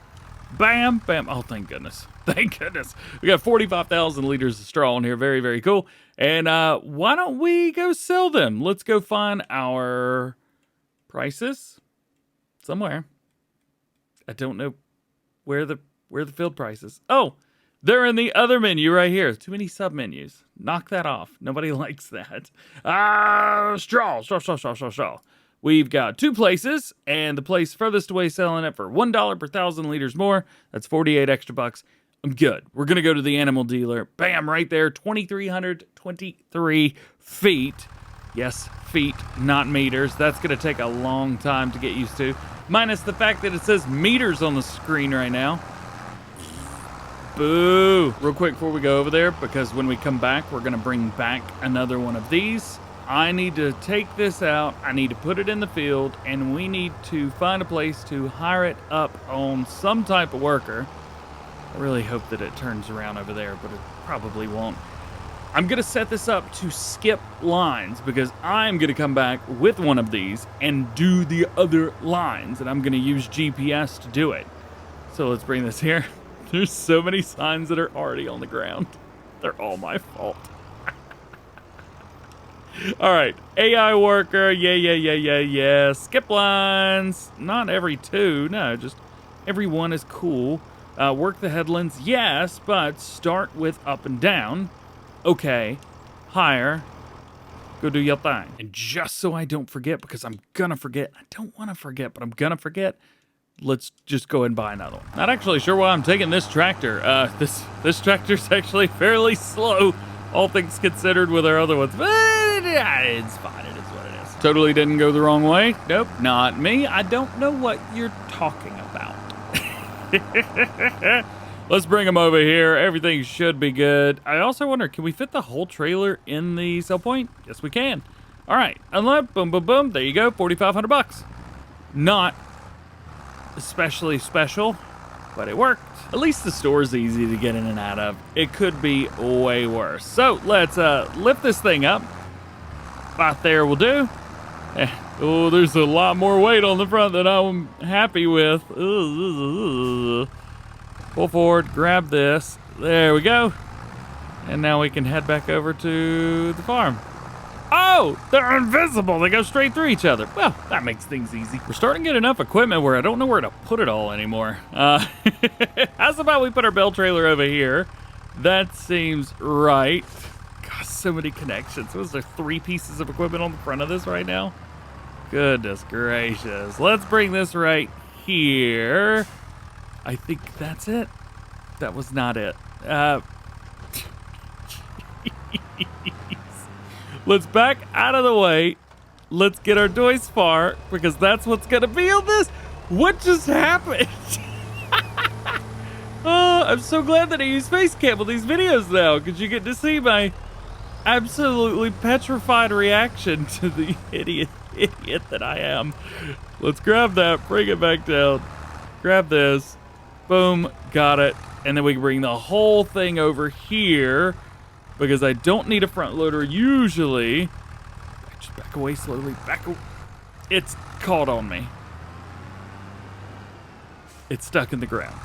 A: Bam, bam. Oh, thank goodness. Thank goodness. We got 45,000 liters of straw in here. Very, very cool. And why don't we go sell them? Let's go find our prices somewhere. I don't know where the field prices. Oh, they're in the other menu right here. Too many sub-menus. Knock that off. Nobody likes that. Straw. We've got 2 places, and the place furthest away selling it for $1 per 1,000 liters more. That's 48 extra bucks. I'm good. We're going to go to the animal dealer. Bam, right there, 2,323 feet. Yes, feet, not meters. That's going to take a long time to get used to. Minus the fact that it says meters on the screen right now. Boo. Real quick before we go over there, because when we come back, we're going to bring back another one of these. I need to take this out, I need to put it in the field, and we need to find a place to hire it up on some type of worker. I really hope that it turns around over there, but it probably won't. I'm going to set this up to skip lines, because I'm going to come back with one of these and do the other lines, and I'm going to use GPS to do it. So let's bring this here. There's so many signs that are already on the ground. They're all my fault. All right, AI worker, yeah. Skip lines, not every 2, no, just every 1 is cool. Work the headlands, yes, but start with up and down. Okay, higher, go do your thing. And just so I don't forget, because I'm gonna forget, I don't want to forget, but I'm gonna forget, let's just go ahead and buy another one. Not actually sure why I'm taking this tractor. This tractor's actually fairly slow, all things considered, with our other ones, but it's fine, it is what it is. Totally didn't go the wrong way. Nope, not me. I don't know what you're talking about. Let's bring them over here. Everything should be good. I also wonder, can we fit the whole trailer in the sell point? Yes, we can. All right, unload, boom, boom, boom. There you go, 4,500 bucks. Not especially special, but it worked. At least the store's easy to get in and out of. It could be way worse. So let's lift this thing up. About there will do. Oh, there's a lot more weight on the front than I'm happy with. Pull forward, grab this. There we go. And now we can head back over to the farm. Oh, they're invisible. They go straight through each other. Well, that makes things easy. We're starting to get enough equipment where I don't know where to put it all anymore. How's about we put our bale trailer over here? That seems right. Gosh, so many connections. Was there 3 pieces of equipment on the front of this right now? Goodness gracious. Let's bring this right here. I think that's it. That was not it. Let's back out of the way. Let's get our Dois far, because that's what's gonna be on this. What just happened? Oh, I'm so glad that I use Facecam on these videos now, because you get to see my absolutely petrified reaction to the idiot that I am. Let's grab that, bring it back down. Grab this. Boom, got it. And then we can bring the whole thing over here, because I don't need a front loader usually. Just back away slowly. It's caught on me. It's stuck in the ground.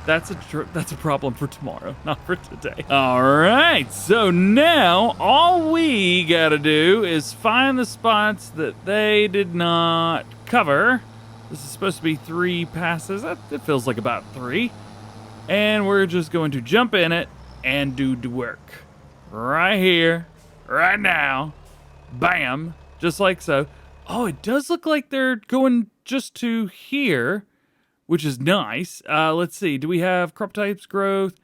A: That's a problem for tomorrow, not for today. All right, so now all we gotta do is find the spots that they did not cover. This is supposed to be 3 passes. It feels like about 3. And we're just going to jump in it and do the work. Right here, right now. Bam, just like so. Oh, it does look like they're going just to here, which is nice. Let's see, do we have crop types, growth?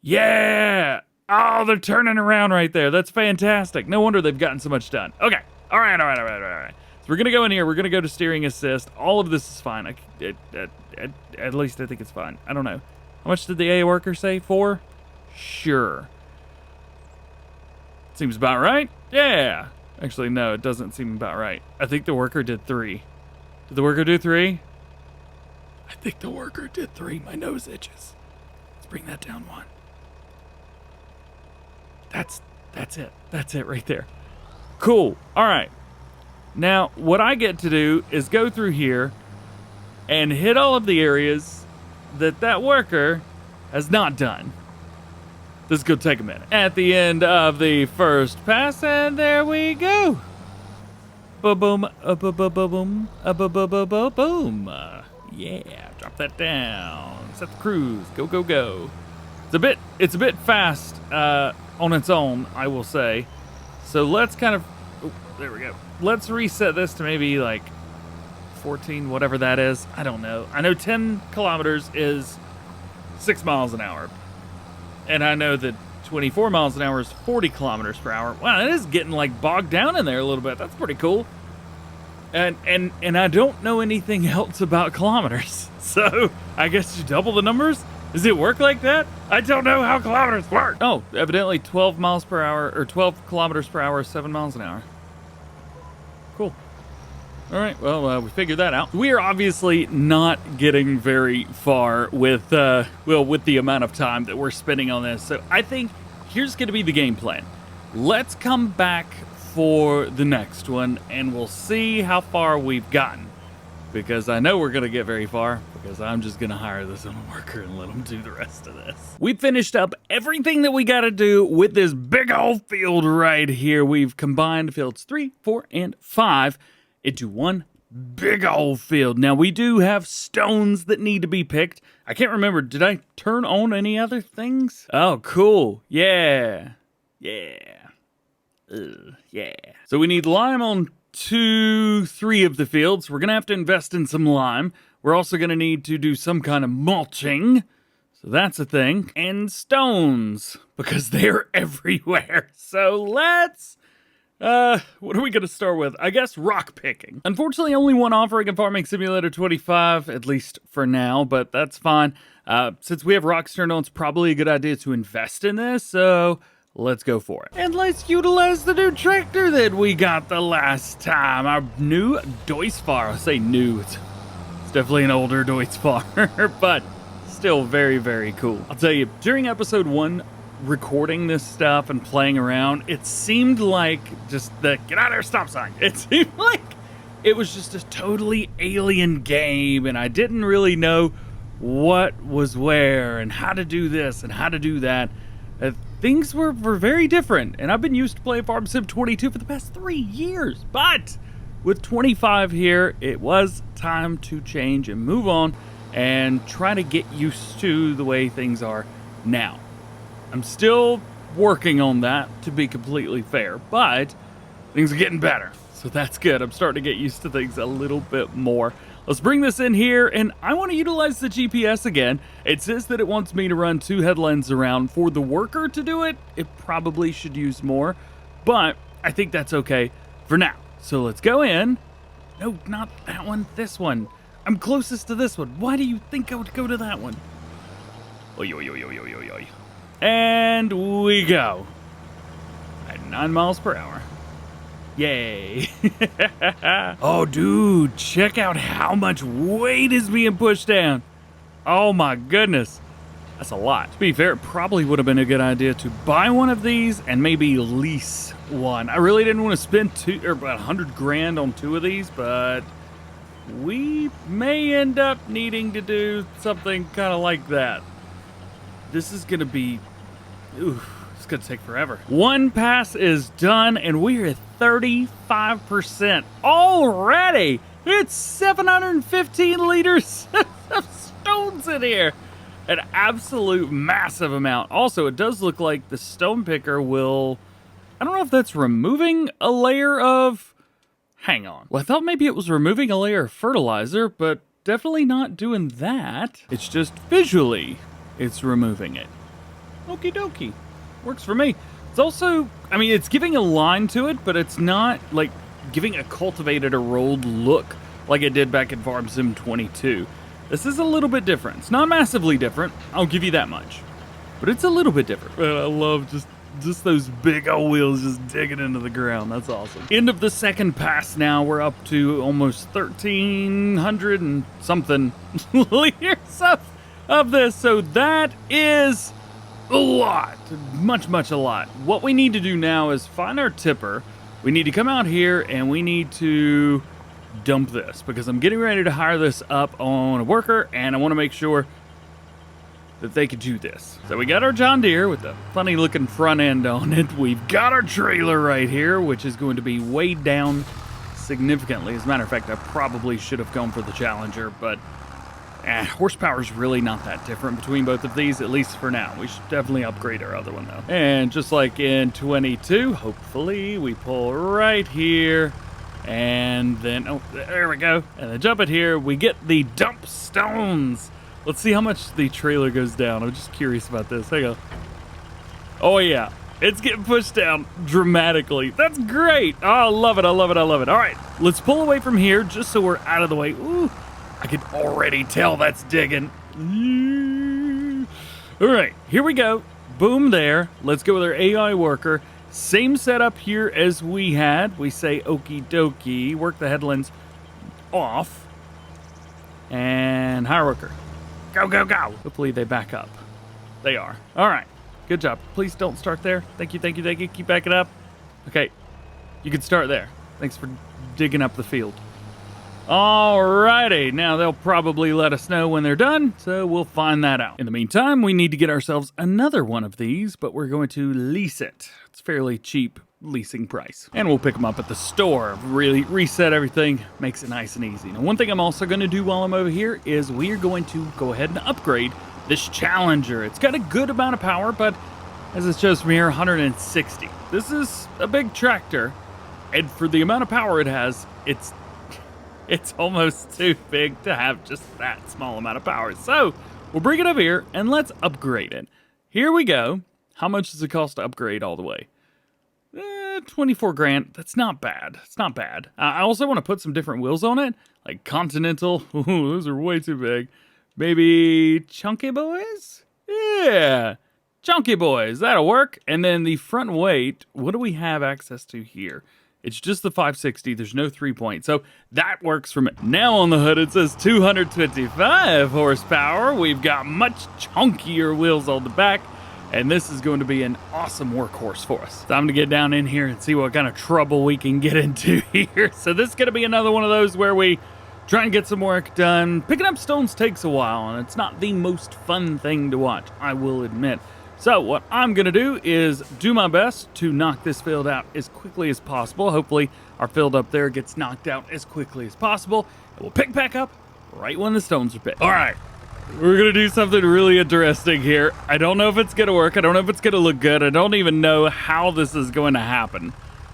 A: Yeah! Oh, they're turning around right there. That's fantastic. No wonder they've gotten so much done. Okay, all right. So we're gonna go in here, we're gonna go to steering assist. All of this is fine. At least I think it's fine. I don't know. How much did the A worker say? 4? Sure. Seems about right. Yeah. Actually, no, it doesn't seem about right. I think the worker did 3. Did the worker do 3? I think the worker did 3. My nose itches. Let's bring that down 1. That's it. That's it right there. Cool. All right. Now, what I get to do is go through here and hit all of the areas that worker has not done. This is going to take a minute. At the end of the first pass, and there we go. Boom, boom, boom. Yeah, drop that down. Set the cruise. Go, go, go. It's a bit fast on its own, I will say. So let's kind of, oh, there we go. Let's reset this to maybe like 14, whatever that is. I don't know. I know 10 kilometers is 6 miles an hour. And I know that 24 miles an hour is 40 kilometers per hour. Wow, it is getting like bogged down in there a little bit. That's pretty cool. And I don't know anything else about kilometers. So I guess you double the numbers? Does it work like that? I don't know how kilometers work. Oh, evidently 12 miles per hour, or 12 kilometers per hour is 7 miles an hour. Cool. All right, well, we figured that out. We are obviously not getting very far with the amount of time that we're spending on this. So I think here's going to be the game plan. Let's come back for the next one, and we'll see how far we've gotten. Because I know we're going to get very far, because I'm just going to hire this little worker and let him do the rest of this. We finished up everything that we got to do with this big old field right here. We've combined fields 3, 4, and 5 into one big old field. Now, we do have stones that need to be picked. I can't remember. Did I turn on any other things? Oh, cool. Yeah. Yeah. Yeah. So we need lime on 2, 3 of the fields. We're going to have to invest in some lime. We're also going to need to do some kind of mulching. So that's a thing. And stones, because they're everywhere. So let's... what are we going to start with? I guess rock picking. Unfortunately, only one offering in Farming Simulator 25, at least for now, but that's fine. Since we have rocks turned on, it's probably a good idea to invest in this, so let's go for it. And let's utilize the new tractor that we got the last time. Our new Doisfar. I say new, it's definitely an older Doisfar, but still very, very cool. I'll tell you, during episode 1, recording this stuff and playing around, it seemed like just the get out of there stop sign. It seemed like it was just a totally alien game, and I didn't really know what was where and how to do this and how to do that. Things were very different, and I've been used to playing Farm Sim 22 for the past 3 years, but with 25 here, it was time to change and move on and try to get used to the way things are now. I'm still working on that, to be completely fair, but things are getting better, so that's good. I'm starting to get used to things a little bit more. Let's bring this in here, and I want to utilize the GPS again. It says that it wants me to run 2 headlands around. For the worker to do it, it probably should use more, but I think that's okay for now. So let's go in. No, not that one, this one. I'm closest to this one. Why do you think I would go to that one? Oy, oy, oy, oy, oy, oy. And we go. At 9 miles per hour. Yay. Oh, dude, check out how much weight is being pushed down. Oh my goodness. That's a lot. To be fair, it probably would have been a good idea to buy one of these and maybe lease one. I really didn't want to spend about 100 grand on 2 of these, but we may end up needing to do something kind of like that. This is going to be... Oof. It's gonna take forever. One pass is done, and we're at 35% already. It's 715 liters of stones in here. An absolute massive amount. Also, it does look like the stone picker will... I don't know if that's removing a layer of... Hang on. Well, I thought maybe it was removing a layer of fertilizer, but definitely not doing that. It's just visually, it's removing it. Okie dokie. Works for me. It's also, I mean, it's giving a line to it, but it's not like giving a cultivated or rolled look like it did back in Farm Sim 22. This is a little bit different. It's not massively different, I'll give you that much, but it's a little bit different. Man, I love just those big old wheels just digging into the ground. That's awesome. End of the second pass now. We're up to almost 1,300 and something liters of this, so that is a lot. Much a lot. What we need to do now is find our tipper. We need to come out here and we need to dump this because I'm getting ready to hire this up on a worker and I want to make sure that they could do this. So we got our John Deere with the funny looking front end on it. We've got our trailer right here, which is going to be weighed down significantly. As a matter of fact, I probably should have gone for the Challenger, but horsepower is really not that different between both of these, at least for now. We should definitely upgrade our other one, though. And just like in 22, hopefully we pull right here, and then, oh, there we go. And then jump it here. We get the dump stones. Let's see how much the trailer goes down. I'm just curious about this. There you go. Oh, yeah. It's getting pushed down dramatically. That's great. Oh, I love it. I love it. I love it. All right, let's pull away from here just so we're out of the way. Ooh. I can already tell that's digging. All right, here we go. Boom there. Let's go with our AI worker. Same setup here as we had. We say okie dokie. Work the headlands off. And hire worker. Go, go, go. Hopefully they back up. They are. All right. Good job. Please don't start there. Thank you, thank you, thank you. Keep backing up. Okay. You can start there. Thanks for digging up the field. Alrighty, now they'll probably let us know when they're done, so we'll find that out. In the meantime, we need to get ourselves another one of these, but we're going to lease it. It's fairly cheap leasing price. And we'll pick them up at the store, really reset everything, makes it nice and easy. Now, one thing I'm also going to do while I'm over here is we are going to go ahead and upgrade this Challenger. It's got a good amount of power, but as it shows from here, 160. This is a big tractor, and for the amount of power it has, it's almost too big to have just that small amount of power. So we'll bring it up here and let's upgrade it. Here we go. How much does it cost to upgrade all the way? 24 grand. That's not bad. It's not bad. I also want to put some different wheels on it, like Continental. Ooh, those are way too big. Maybe Chunky Boys? Yeah, Chunky Boys. That'll work. And then the front weight, what do we have access to here? It's just the 560. There's no 3-point. So that works for me. Now on the hood, it says 225 horsepower. We've got much chunkier wheels on the back. And this is going to be an awesome workhorse for us. Time to get down in here and see what kind of trouble we can get into here. So this is going to be another one of those where we try and get some work done. Picking up stones takes a while, and it's not the most fun thing to watch, I will admit. So what I'm going to do is do my best to knock this field out as quickly as possible. Hopefully our field up there gets knocked out as quickly as possible. And we'll pick back up right when the stones are picked. All right, we're going to do something really interesting here. I don't know if it's going to work. I don't know if it's going to look good. I don't even know how this is going to happen,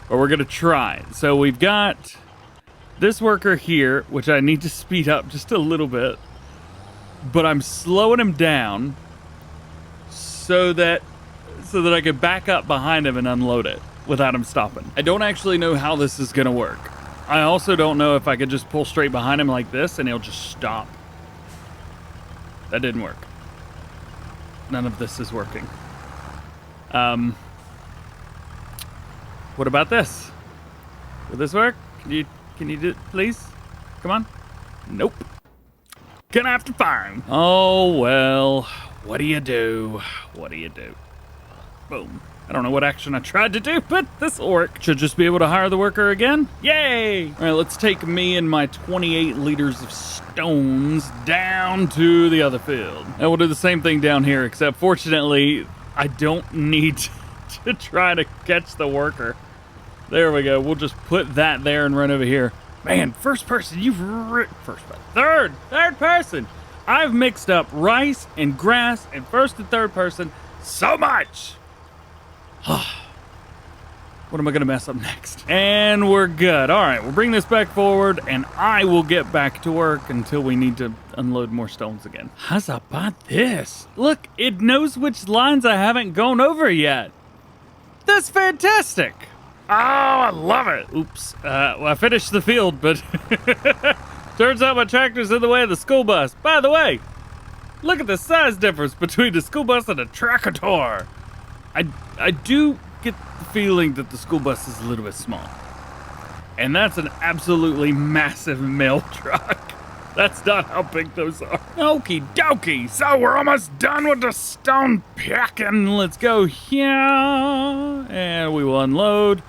A: but we're going to try. So we've got this worker here, which I need to speed up just a little bit, but I'm slowing him down so that I could back up behind him and unload it without him stopping. I don't actually know how this is gonna work. I also don't know if I could just pull straight behind him like this and he'll just stop. That didn't work. None of this is working. What about this? Will this work? Can you do it, please? Come on. Nope. Gonna have to fire him. Oh, well. What do you do? What do you do? Boom. I don't know what action I tried to do, but this'll work. Should just be able to hire the worker again. Yay! All right, let's take me and my 28 liters of stones down to the other field. And we'll do the same thing down here, except fortunately, I don't need to try to catch the worker. There we go. We'll just put that there and run over here. Man, first person, third person. I've mixed up rice and grass and first and third person so much. What am I going to mess up next? And we're good. All right, we'll bring this back forward, and I will get back to work until we need to unload more stones again. How's about this? Look, it knows which lines I haven't gone over yet. That's fantastic. Oh, I love it. Oops. Well, I finished the field, but turns out my tractor's in the way of the school bus. By the way, look at the size difference between the school bus and a tractor. I do get the feeling that the school bus is a little bit small. And that's an absolutely massive mail truck. That's not how big those are. Okie dokie. So we're almost done with the stone picking. Let's go here. And we will unload.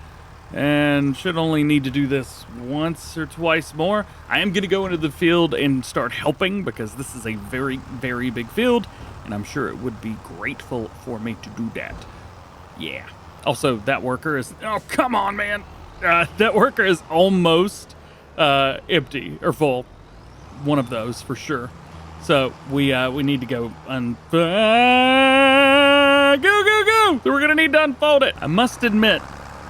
A: And should only need to do this once or twice more. I am going to go into the field and start helping because this is a very, very big field. And I'm sure it would be grateful for me to do that. Yeah. Also, that worker is... Oh, come on, man. That worker is almost empty or full. One of those for sure. So we need to go go. So we're gonna need to unfold it. I must admit,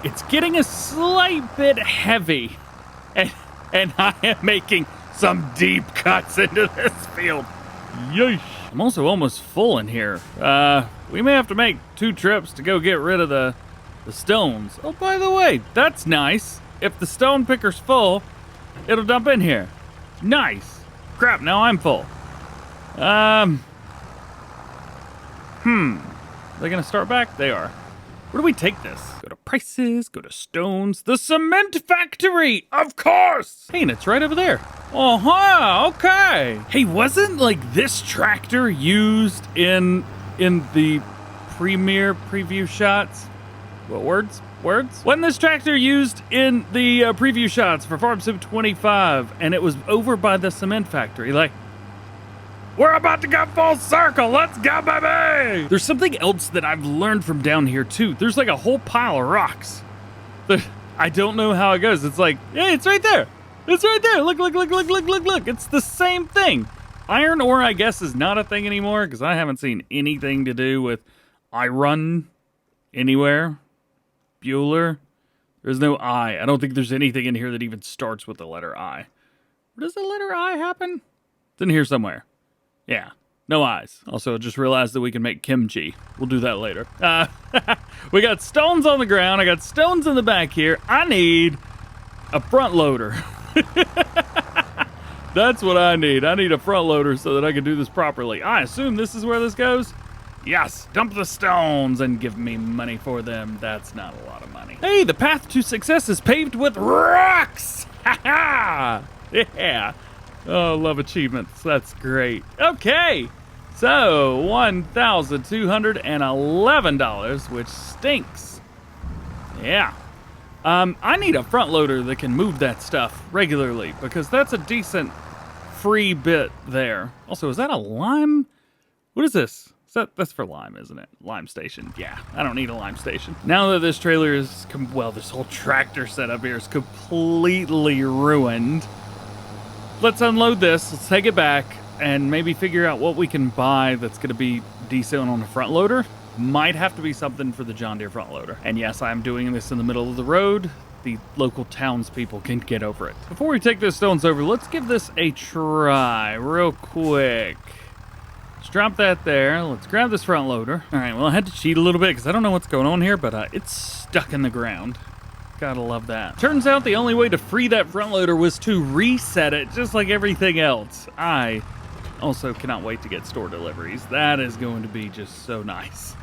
A: it's getting a slight bit heavy, and I am making some deep cuts into this field. Yeesh. I'm also almost full in here. We may have to make 2 trips to go get rid of the stones. Oh, by the way, that's nice. If the stone picker's full, it'll dump in here. Nice. Crap, now I'm full. Are they gonna start back? They are. Where do we take this? Go to prices, go to stones. The cement factory, of course! Hey, and it's right over there. Uh-huh, okay. Hey, wasn't like this tractor used in the premiere preview shots? What words? Wasn't this tractor used in the preview shots for Farm Sim 25, and it was over by the cement factory? Like, we're about to go full circle. Let's go, baby! There's something else that I've learned from down here, too. There's like a whole pile of rocks. I don't know how it goes. It's like, hey, it's right there. It's right there. Look. It's the same thing. Iron ore, I guess, is not a thing anymore because I haven't seen anything to do with iron anywhere. Bueller. There's no I. I don't think there's anything in here that even starts with the letter I. Where does the letter I happen? It's in here somewhere. Yeah. No I's. Also, I just realized that we can make kimchi. We'll do that later. We got stones on the ground. I got stones in the back here. I need a front loader. That's what I need. I need a front loader so that I can do this properly. I assume this is where this goes. Yes, dump the stones and give me money for them. That's not a lot of money. Hey, the path to success is paved with rocks! Ha ha! Yeah. Oh, love achievements. That's great. Okay. So, $1,211, which stinks. Yeah. I need a front loader that can move that stuff regularly because that's a decent free bit there. Also, is that a lime? What is this? That's for lime, isn't it? Lime station. Yeah, I don't need a lime station. Now that this trailer is, well, this whole tractor setup here is completely ruined. Let's unload this, let's take it back, and maybe figure out what we can buy that's gonna be decent on a front loader. Might have to be something for the John Deere front loader. And yes, I'm doing this in the middle of the road. The local townspeople can get over it. Before we take those stones over, let's give this a try real quick. Let's drop that there. Let's grab this front loader. All right, well, I had to cheat a little bit because I don't know what's going on here, but it's stuck in the ground. Gotta love that. Turns out the only way to free that front loader was to reset it, just like everything else. I also cannot wait to get store deliveries. That is going to be just so nice.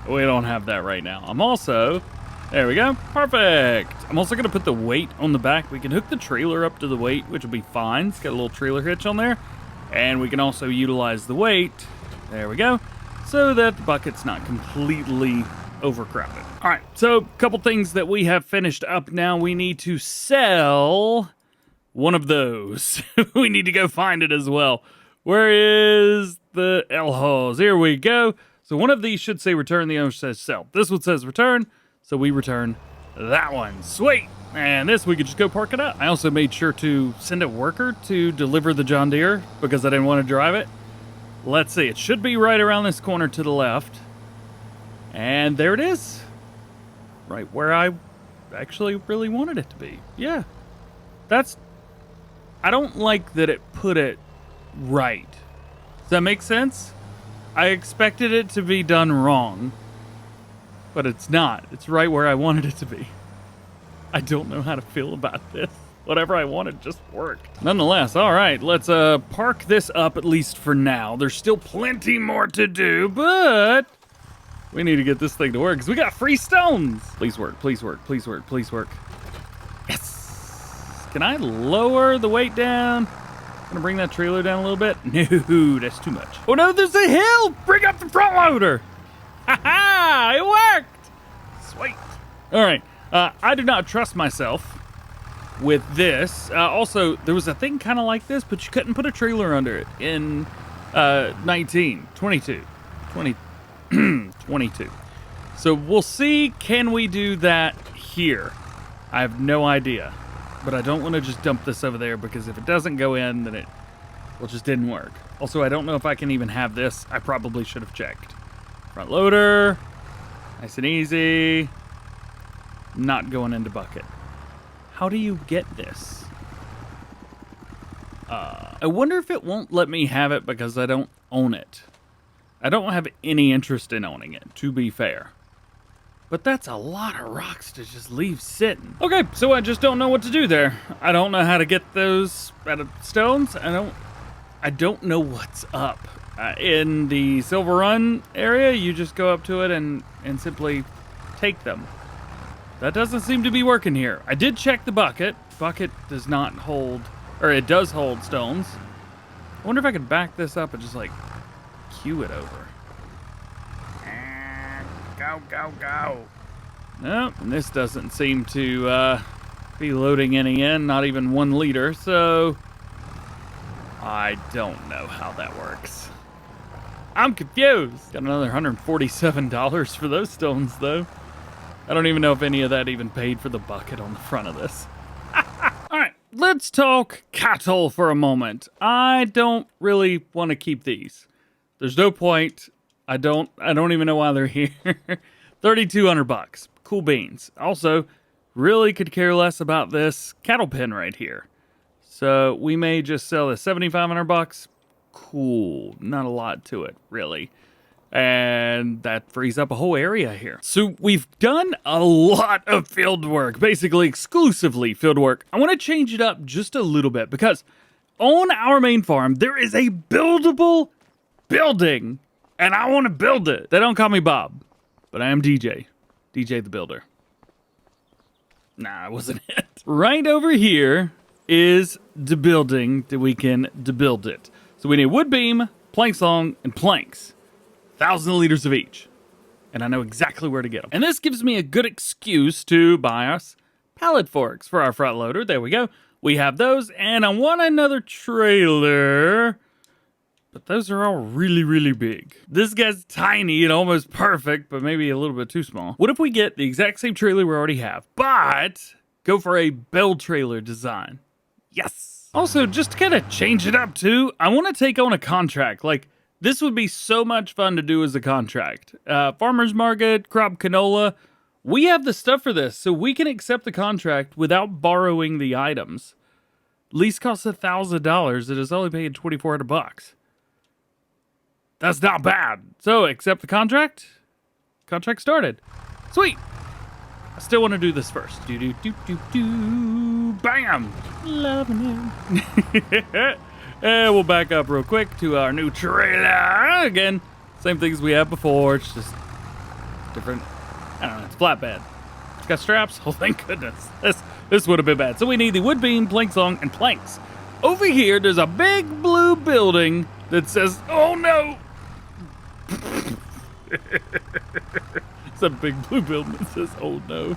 A: We don't have that right now. I'm also, there we go, perfect. I'm also gonna put the weight on the back. We can hook the trailer up to the weight, which will be fine. It's got a little trailer hitch on there. And we can also utilize the weight, there we go, so that the bucket's not completely overcrowded. All right, so a couple things that we have finished up now. We need to sell one of those. We need to go find it as well. Where is the L-hose? Here we go. So one of these should say return, the other says sell. This one says return, so we return that one. Sweet. And this, we could just go park it up. I also made sure to send a worker to deliver the John Deere because I didn't want to drive it. Let's see, it should be right around this corner to the left. And there it is. Right where I actually really wanted it to be. Yeah. I don't like that it put it right. Does that make sense? I expected it to be done wrong, but it's not. It's right where I wanted it to be. I don't know how to feel about this. Whatever I wanted just worked. Nonetheless, all right, let's park this up at least for now. There's still plenty more to do, but we need to get this thing to work because we got free stones. Please work, please work, please work, please work. Yes. Can I lower the weight down? I'm gonna bring that trailer down a little bit. No, that's too much. Oh no, there's a hill. Bring up the front loader. Ha ha, it worked. Sweet. All right. I do not trust myself with this. Also, there was a thing kind of like this, but you couldn't put a trailer under it in 22. So we'll see, can we do that here? I have no idea, but I don't want to just dump this over there because if it doesn't go in, then it just didn't work. Also, I don't know if I can even have this. I probably should have checked. Front loader, nice and easy. Not going into bucket. How do you get this? I wonder if it won't let me have it because I don't own it. I don't have any interest in owning it, to be fair. But that's a lot of rocks to just leave sitting. Okay, so I just don't know what to do there. I don't know how to get those out of stones. I don't know what's up. In the Silver Run area, you just go up to it and simply take them. That doesn't seem to be working here. I did check the bucket. Bucket does not hold, or it does hold stones. I wonder if I could back this up and just like cue it over. Go, go, go. Nope, and this doesn't seem to be loading any in, not even 1 liter, so I don't know how that works. I'm confused. Got another $147 for those stones, though. I don't even know if any of that even paid for the bucket on the front of this. All right, let's talk cattle for a moment. I don't really want to keep these. There's no point. I don't even know why they're here. $3,200. Cool beans. Also, really could care less about this cattle pen right here. So we may just sell this $7,500. Cool. Not a lot to it, really. And that frees up a whole area here. So we've done a lot of field work, basically exclusively field work. I want to change it up just a little bit because on our main farm, there is a buildable building and I want to build it. They don't call me Bob, but I am DJ. DJ the Builder. Nah, it wasn't it. Right over here is the building that we can build it. So we need wood beam, planks long, and planks. 1,000 liters of each. and I know exactly where to get them. And this gives me a good excuse to buy us pallet forks for our front loader. There we go. We have those, and I want another trailer, but those are all really, really big. This guy's tiny and almost perfect, but maybe a little bit too small. What if we get the exact same trailer we already have, but go for a Bale trailer design? Yes. Also, just to kind of change it up too, I want to take on a contract. Like, this would be so much fun to do as a contract. Farmer's market, crop canola. We have the stuff for this, so we can accept the contract without borrowing the items. Lease costs $1,000. It is only paying $2,400. That's not bad. So, accept the contract. Contract started. Sweet. I still want to do this first. Bam! Loving it. And we'll back up real quick to our new trailer. Again, same things we have before. It's just different. I don't know. It's flatbed. It's got straps. Oh, thank goodness. This would have been bad. So we need the wood beam, plank song, and planks. Over here, there's a big blue building that says, oh no! It's a big blue building that says, oh no.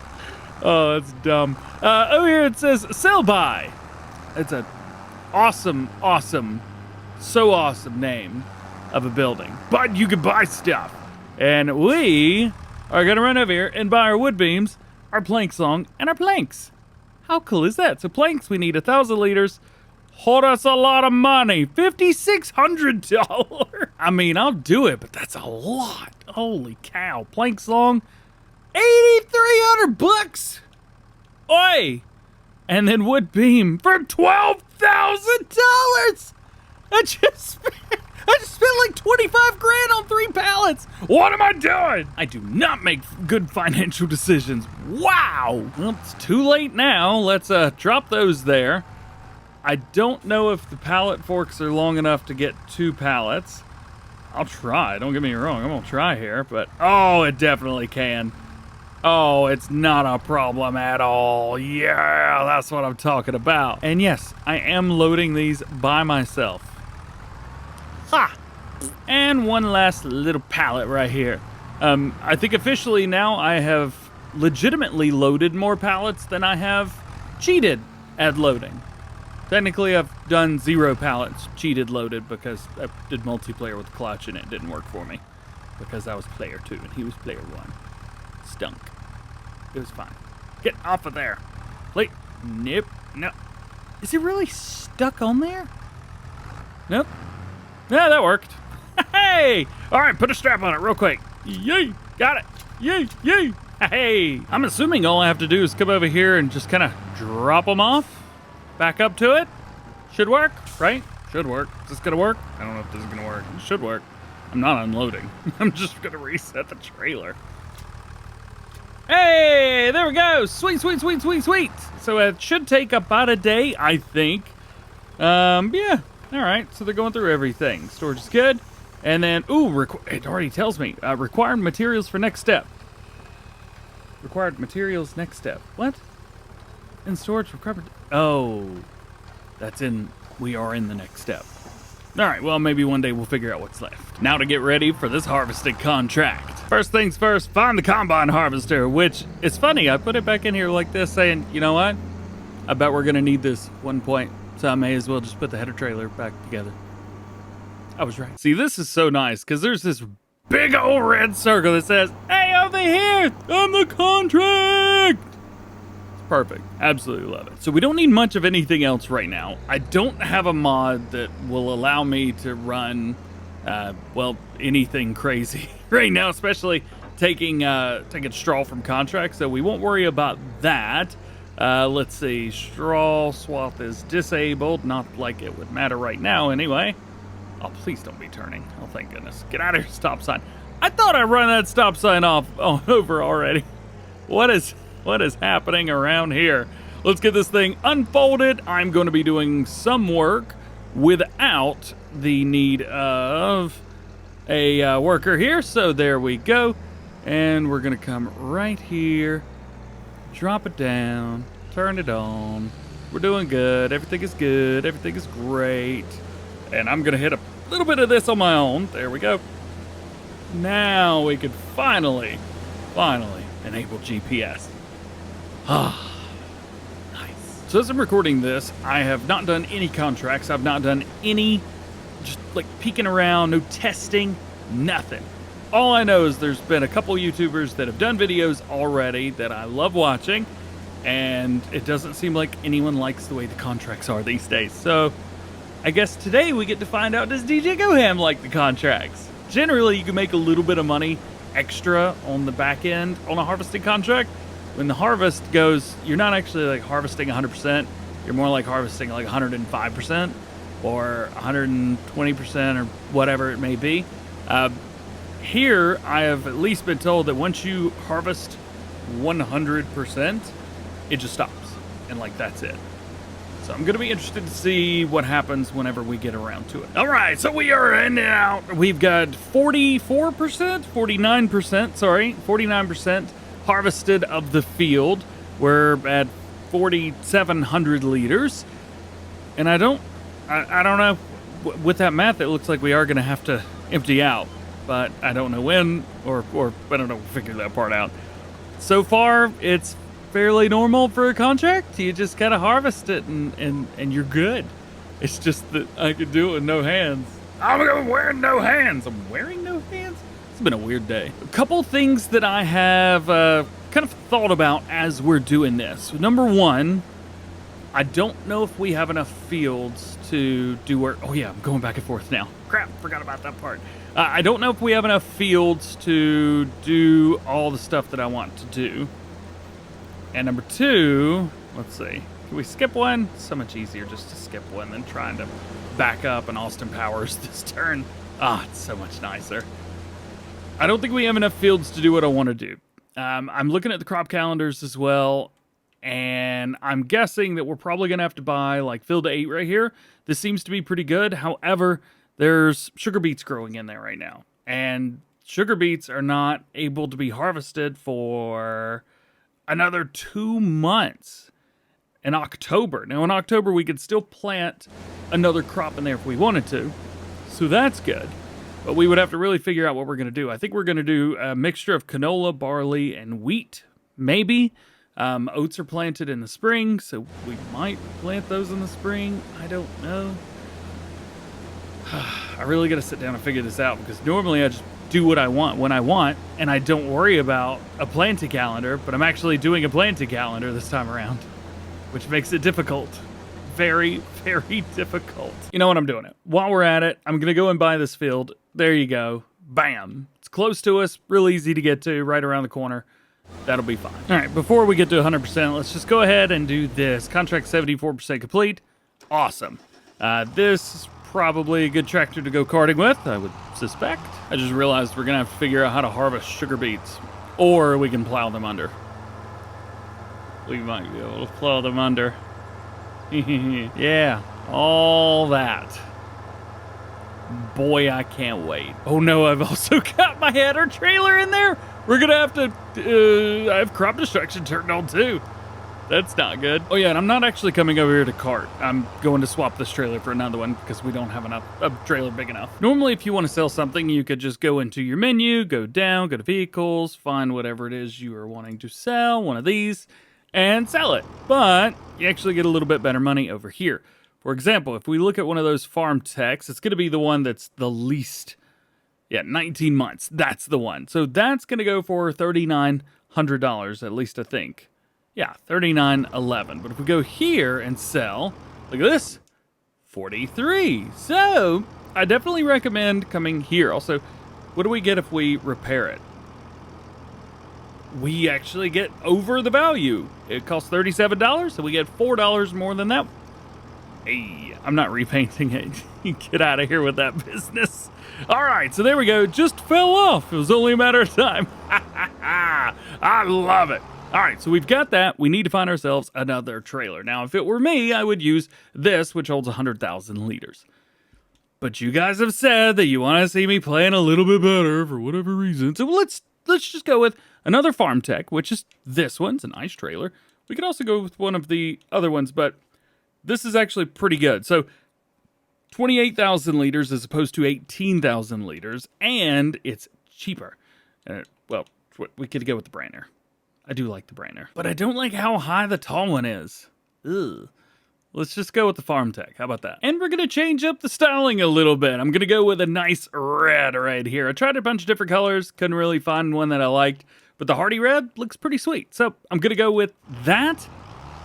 A: Oh, that's dumb. Over here it says, sell by. It's a awesome, so awesome name of a building. But you can buy stuff. And we are going to run over here and buy our wood beams, our plank song, and our planks. How cool is that? So planks, we need 1,000 liters. Hold us a lot of money. $5,600. I mean, I'll do it, but that's a lot. Holy cow. Plank song, $8,300. Oi! And then wood beam for $12,000. I just spent like 25 grand on 3 pallets. What am I doing? I do not make good financial decisions. Wow. Well, it's too late now. Let's drop those there. I don't know if the pallet forks are long enough to get 2 pallets. I'll try. Don't get me wrong. I'm gonna try here, but oh, it definitely can. Oh, it's not a problem at all. Yeah, that's what I'm talking about. And yes, I am loading these by myself. Ha! And one last little pallet right here. I think officially now I have legitimately loaded more pallets than I have cheated at loading. Technically, I've done 0 pallets cheated loaded because I did multiplayer with clutch and it didn't work for me. Because I was player 2 and he was player 1. Stunk. It was fine. Get off of there. Wait. Nope. No. Is it really stuck on there? Nope. Yeah, that worked. Hey! Alright, put a strap on it real quick. Yay! Got it. Yay! Yay! Hey! I'm assuming all I have to do is come over here and just kind of drop them off. Back up to it. Should work, right? Should work. Is this gonna work? I don't know if this is gonna work. It should work. I'm not unloading. I'm just gonna reset the trailer. Hey, there we go. Sweet, sweet, sweet, sweet, sweet. So it should take about a day, I think. Yeah. All right. So they're going through everything. Storage is good. And then, ooh, it already tells me required materials for next step. Required materials next step. What? In storage required. Oh, that's in. We are in the next step. All right, well, maybe one day we'll figure out what's left. Now to get ready for this harvesting contract. First things first, find the combine harvester, which is funny. I put it back in here like this saying, you know what? I bet we're going to need this one point, so I may as well just put the header trailer back together. I was right. See, this is so nice because there's this big old red circle that says, hey, over here, I'm the contract. Perfect. Absolutely love it. So we don't need much of anything else right now. I don't have a mod that will allow me to run, well, anything crazy right now, especially taking straw from contracts. So we won't worry about that. Let's see. Straw swath is disabled. Not like it would matter right now anyway. Oh, please don't be turning. Oh, thank goodness. Get out of here, stop sign. I thought I run that stop sign off over already. What is happening around here? Let's get this thing unfolded. I'm going to be doing some work without the need of a worker here. So there we go. And we're going to come right here, drop it down, turn it on. We're doing good. Everything is good. Everything is great. And I'm going to hit a little bit of this on my own. There we go. Now we could finally enable GPS. Ah. So as I'm recording this, I have not done any contracts. I've not done any, just like peeking around, no testing, nothing. All I know is there's been a couple YouTubers that have done videos already that I love watching, and it doesn't seem like anyone likes the way the contracts are these days. So I guess today we get to find out, does DjGoHam like the contracts? Generally, you can make a little bit of money extra on the back end on a harvesting contract. When the harvest goes, you're not actually like harvesting 100%. You're more like harvesting like 105% or 120% or whatever it may be. Here, I have at least been told that once you harvest 100%, it just stops. And like, that's it. So I'm going to be interested to see what happens whenever we get around to it. All right, so we are in and out. We've got 49% harvested of the field. We're at 4,700 liters. And I don't know. With that math, it looks like we are going to have to empty out. But I don't know when, or I don't know, we'll figure that part out. So far, it's fairly normal for a contract. You just kind of harvest it and you're good. It's just that I could do it with no hands. I'm wearing no hands. I'm wearing no hands? It's been a weird day. A couple things that I have kind of thought about as we're doing this. Number one, I don't know if we have enough fields to do work. Oh yeah, I'm going back and forth now. Crap, forgot about that part. I don't know if we have enough fields to do all the stuff that I want to do. And number two, let's see. Can we skip one? It's so much easier just to skip one than trying to back up and Austin Powers this turn. Ah, it's so much nicer. I don't think we have enough fields to do what I want to do. I'm looking at the crop calendars as well, and I'm guessing that we're probably going to have to buy like field 8 right here. This seems to be pretty good. However, there's sugar beets growing in there right now, and sugar beets are not able to be harvested for another 2 months in October. Now in October, we could still plant another crop in there if we wanted to, so that's good. But we would have to really figure out what we're going to do. I think we're going to do a mixture of canola, barley, and wheat, maybe. Oats are planted in the spring, so we might plant those in the spring. I don't know. I really got to sit down and figure this out, because normally I just do what I want when I want, and I don't worry about a planting calendar, but I'm actually doing a planting calendar this time around, which makes it difficult. Very, very difficult. You know what, I'm doing it. While we're at it, I'm going to go and buy this field. There you go. Bam. It's close to us, real easy to get to, right around the corner. That'll be fine. All right, before we get to 100%, let's just go ahead and do this. Contract 74% complete. Awesome. This is probably a good tractor to go karting with, I would suspect. I just realized we're going to have to figure out how to harvest sugar beets, or we can plow them under. We might be able to plow them under. Yeah, all that. Boy, I can't wait. Oh no, I've also got my header trailer in there. We're gonna have to, I have crop destruction turned on too. That's not good. Oh yeah, and I'm not actually coming over here to cart. I'm going to swap this trailer for another one because we don't have a trailer big enough. Normally, if you want to sell something, you could just go into your menu, go down, go to vehicles, find whatever it is you are wanting to sell, one of these, and sell it. But you actually get a little bit better money over here. For example, if we look at one of those farm techs, it's going to be the one that's the least. Yeah, 19 months. That's the one. So that's going to go for $3,900, at least I think. Yeah, $3,911. But if we go here and sell, look at this, $43. So I definitely recommend coming here. Also, what do we get if we repair it? We actually get over the value. It costs $37, so we get $4 more than that. Hey, I'm not repainting it. Get out of here with that business. All right, so there we go. Just fell off. It was only a matter of time. I love it. All right, so we've got that. We need to find ourselves another trailer. Now, if it were me, I would use this, which holds 100,000 liters. But you guys have said that you want to see me playing a little bit better for whatever reason. So let's just go with another farm tech, which is this one. It's a nice trailer. We could also go with one of the other ones, but this is actually pretty good. So 28,000 liters as opposed to 18,000 liters, and it's cheaper. Well, we could go with the brainer. I do like the brainer. But I don't like how high the tall one is. Ugh. Let's just go with the farm tech. How about that? And we're gonna change up the styling a little bit. I'm gonna go with a nice red right here. I tried a bunch of different colors, couldn't really find one that I liked, but the hardy red looks pretty sweet. So I'm gonna go with that,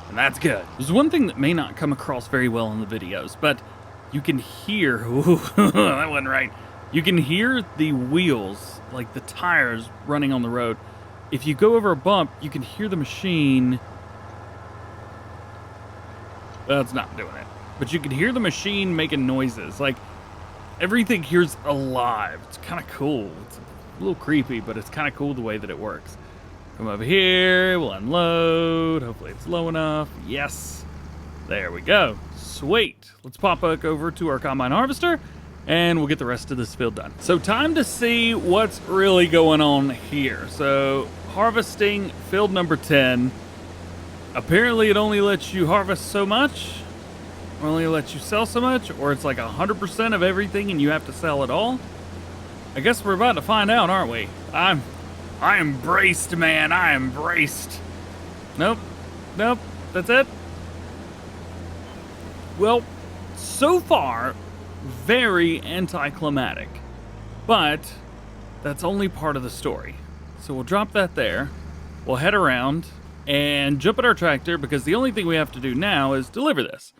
A: and that's good. There's one thing that may not come across very well in the videos, but you can hear, ooh, that wasn't right. You can hear the wheels, like the tires running on the road. If you go over a bump, you can hear the machine. Well, it's not doing it. But you can hear the machine making noises. Like, everything here's alive. It's kind of cool. It's a little creepy, but it's kind of cool the way that it works. Come over here. We'll unload. Hopefully it's low enough. Yes. There we go. Sweet. Let's pop back over to our combine harvester, and we'll get the rest of this field done. So time to see what's really going on here. So harvesting field number 10. Apparently it only lets you harvest so much, or only lets you sell so much, or it's like 100% of everything and you have to sell it all. I guess we're about to find out, aren't we? I am braced, man. I am braced. Nope. Nope. That's it. Well, so far, very anticlimactic, but that's only part of the story. So we'll drop that there. We'll head around and jump at our tractor, because the only thing we have to do now is deliver this.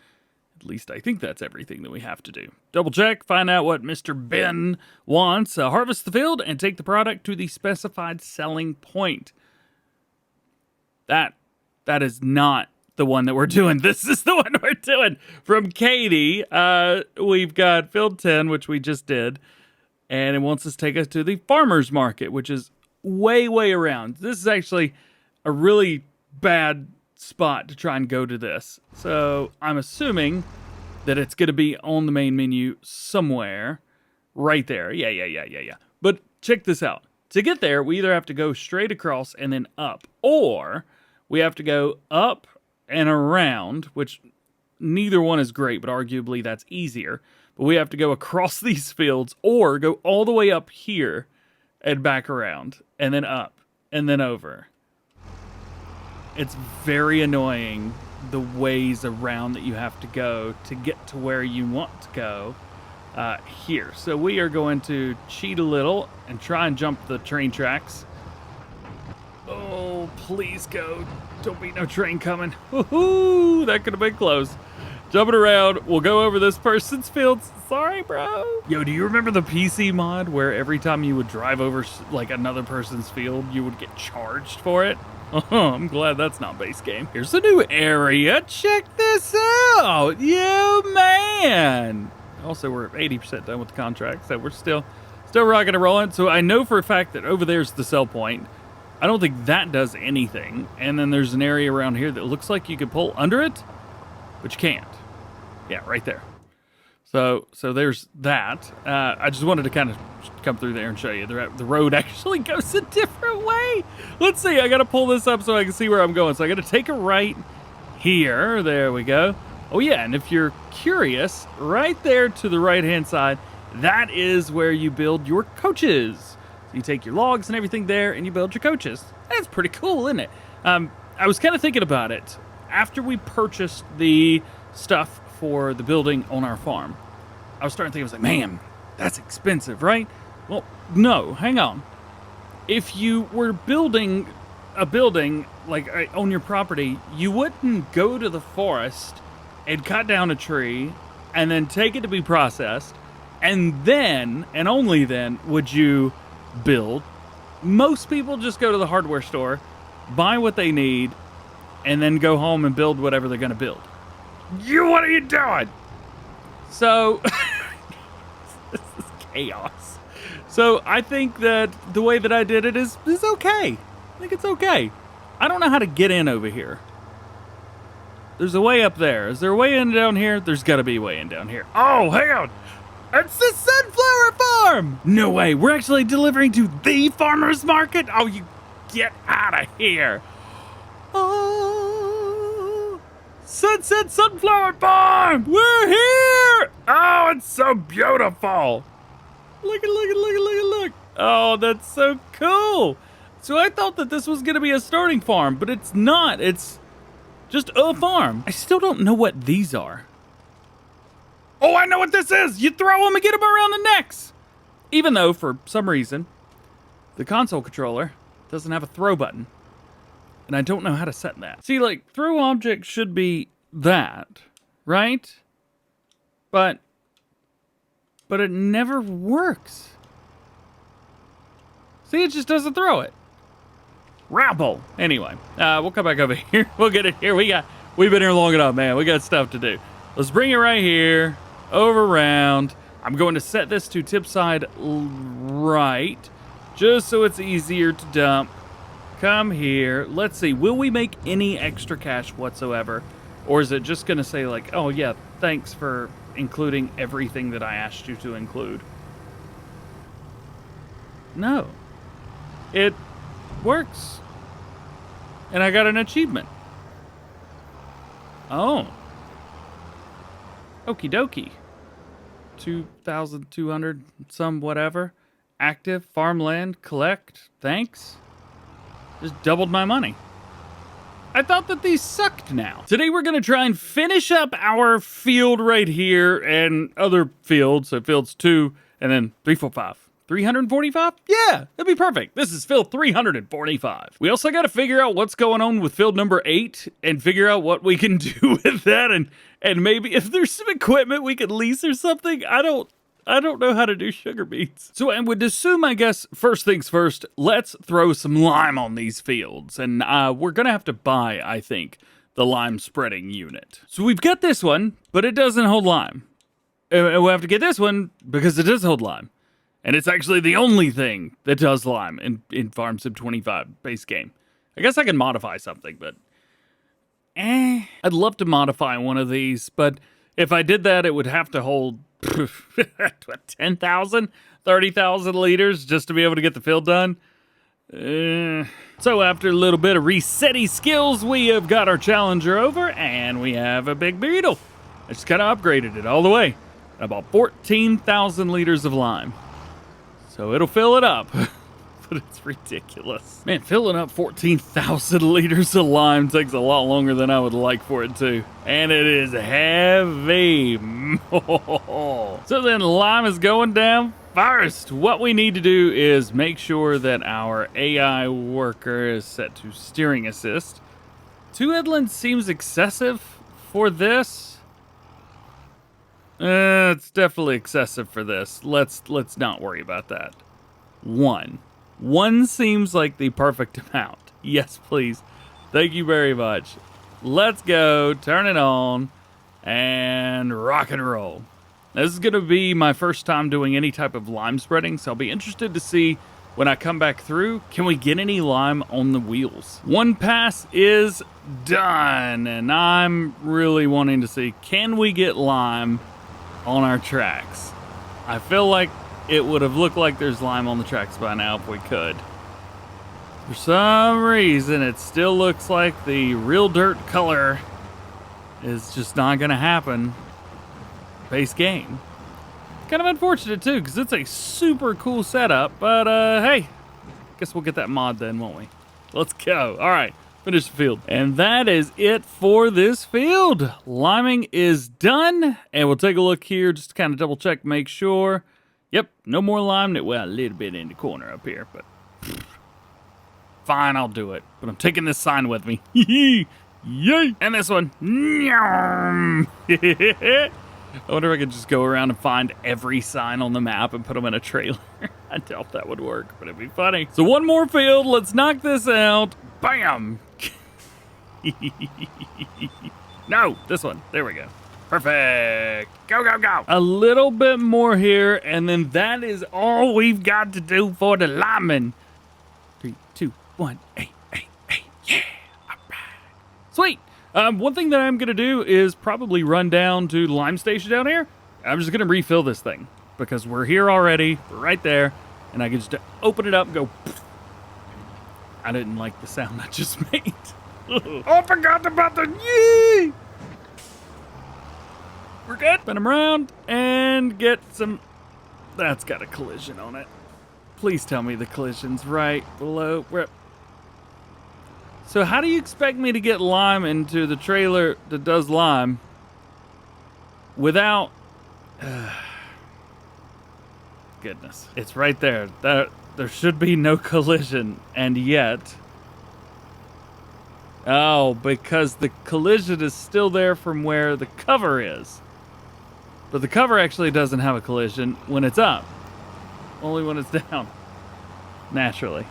A: At least I think that's everything that we have to do. Double check, find out what Mr. Ben wants, harvest the field, and take the product to the specified selling point. That is not the one that we're doing. This is the one we're doing. From Katie, we've got field 10, which we just did, and it wants us to take us to the farmer's market, which is way around. This is actually a really bad spot to try and go to this. So I'm assuming that it's going to be on the main menu somewhere right there. Yeah. But check this out. To get there, we either have to go straight across and then up, or we have to go up and around, which neither one is great, but arguably that's easier. But we have to go across these fields, or go all the way up here and back around, and then up, and then over. It's very annoying, the ways around that you have to go to get to where you want to go here. So we are going to cheat a little and try and jump the train tracks. Oh, please go. Don't be no train coming. Woohoo! That could have been close. Jumping around. We'll go over this person's fields. Sorry, bro. Yo, do you remember the PC mod where every time you would drive over like another person's field, you would get charged for it? Oh, I'm glad that's not base game. Here's a new area. Check this out. Yeah, man. Also, we're 80% done with the contract, so we're still rocking and rolling. So I know for a fact that over there's the sell point. I don't think that does anything. And then there's an area around here that looks like you could pull under it, but you can't. Yeah, right there. So there's that. I just wanted to kind of come through there and show you. The road actually goes a different way. Let's see. I got to pull this up so I can see where I'm going. So I got to take a right here. There we go. Oh, yeah. And if you're curious, right there to the right-hand side, that is where you build your coaches. So you take your logs and everything there, and you build your coaches. That's pretty cool, isn't it? I was kind of thinking about it. After we purchased the stuff for the building on our farm, I was starting to think, I was like, man, that's expensive, right? Well, no, hang on. If you were building a building like on your property, you wouldn't go to the forest and cut down a tree and then take it to be processed, and then, and only then, would you build. Most people just go to the hardware store, buy what they need, and then go home and build whatever they're going to build. What are you doing? So, this is chaos. So, I think that the way that I did it is okay. I think it's okay. I don't know how to get in over here. There's a way up there. Is there a way in down here? There's got to be a way in down here. Oh, hang on. It's the sunflower farm! No way. We're actually delivering to the farmer's market? Oh, you get out of here. Oh, Sunset Sunflower Farm! We're here! Oh, it's so beautiful. Look. Oh, that's so cool. So I thought that this was going to be a starting farm, but it's not. It's just a farm. I still don't know what these are. Oh, I know what this is. You throw them and get them around the necks. Even though, for some reason, the console controller doesn't have a throw button. And I don't know how to set that. See, like, throw object should be that, right? But it never works. See, it just doesn't throw it. Rabble. Anyway, we'll come back over here. We'll get it here. We've been here long enough, man. We got stuff to do. Let's bring it right here, over around. I'm going to set this to tip side right, just so it's easier to dump. Come here. Let's see. Will we make any extra cash whatsoever? Or is it just going to say like, oh yeah, thanks for including everything that I asked you to include? No. It works. And I got an achievement. Oh. Okie dokie. 2,200 some whatever. Active, farmland, collect, thanks. Just doubled my money. I thought that these sucked now. Today we're gonna try and finish up our field right here and other fields. So fields 2 and then 3, 4, 5. 345? Yeah, that'd be perfect. This is field 345. We also got to figure out what's going on with field number 8 and figure out what we can do with that, and maybe if there's some equipment we could lease or something. I don't know how to do sugar beets. So I would assume, I guess, first things first, let's throw some lime on these fields. And we're gonna have to buy, I think, the lime spreading unit. So we've got this one, but it doesn't hold lime. And we'll have to get this one because it does hold lime. And it's actually the only thing that does lime in Farm Sim 25 base game. I guess I can modify something, but I'd love to modify one of these, but if I did that, it would have to hold 10,000, 30,000 liters just to be able to get the field done. So after a little bit of resetting skills, we have got our Challenger over, and we have a big beetle. I just kind of upgraded it all the way. About 14,000 liters of lime. So it'll fill it up, but it's ridiculous. Man, filling up 14,000 liters of lime takes a lot longer than I would like for it to. And it is heavy. So then lime is going down first. What we need to do is make sure that our AI worker is set to steering assist. 2 headlands seems excessive for this. It's definitely excessive for this. Let's not worry about that. 1 seems like the perfect amount. Yes, please. Thank you very much. Let's go. Turn it on and rock and roll. This is going to be my first time doing any type of lime spreading, so I'll be interested to see when I come back through, can we get any lime on the wheels? 1 pass is done, and I'm really wanting to see, can we get lime on our tracks? I feel like it would have looked like there's lime on the tracks by now if we could. For some reason, it still looks like the real dirt color is just not going to happen. Base game. Kind of unfortunate too, because it's a super cool setup, but hey, guess we'll get that mod then, won't we? Let's go. All right. Finish the field. And that is it for this field. Liming is done. And we'll take a look here just to kind of double check, make sure. Yep, no more lime. Well, a little bit in the corner up here, but fine, I'll do it. But I'm taking this sign with me. Yay! And this one. I wonder if I could just go around and find every sign on the map and put them in a trailer. I doubt that would work, but it'd be funny. So 1 more field. Let's knock this out. Bam! No, this one. There we go. Perfect. Go, go, go. A little bit more here, and then that is all we've got to do for the lineman. 3, 2, 1. Hey, yeah. All right. Sweet. One thing that I'm going to do is probably run down to the lime station down here. I'm just going to refill this thing because we're here already. We're right there. And I can just open it up and go. I didn't like the sound I just made. Oh, I forgot about the yee. We're good. Spin them around and get some. That's got a collision on it. Please tell me the collision's right below. So how do you expect me to get lime into the trailer that does lime without... Goodness. It's right there. There should be no collision, and yet... Oh, because the collision is still there from where the cover is. But the cover actually doesn't have a collision when it's up. Only when it's down. Naturally.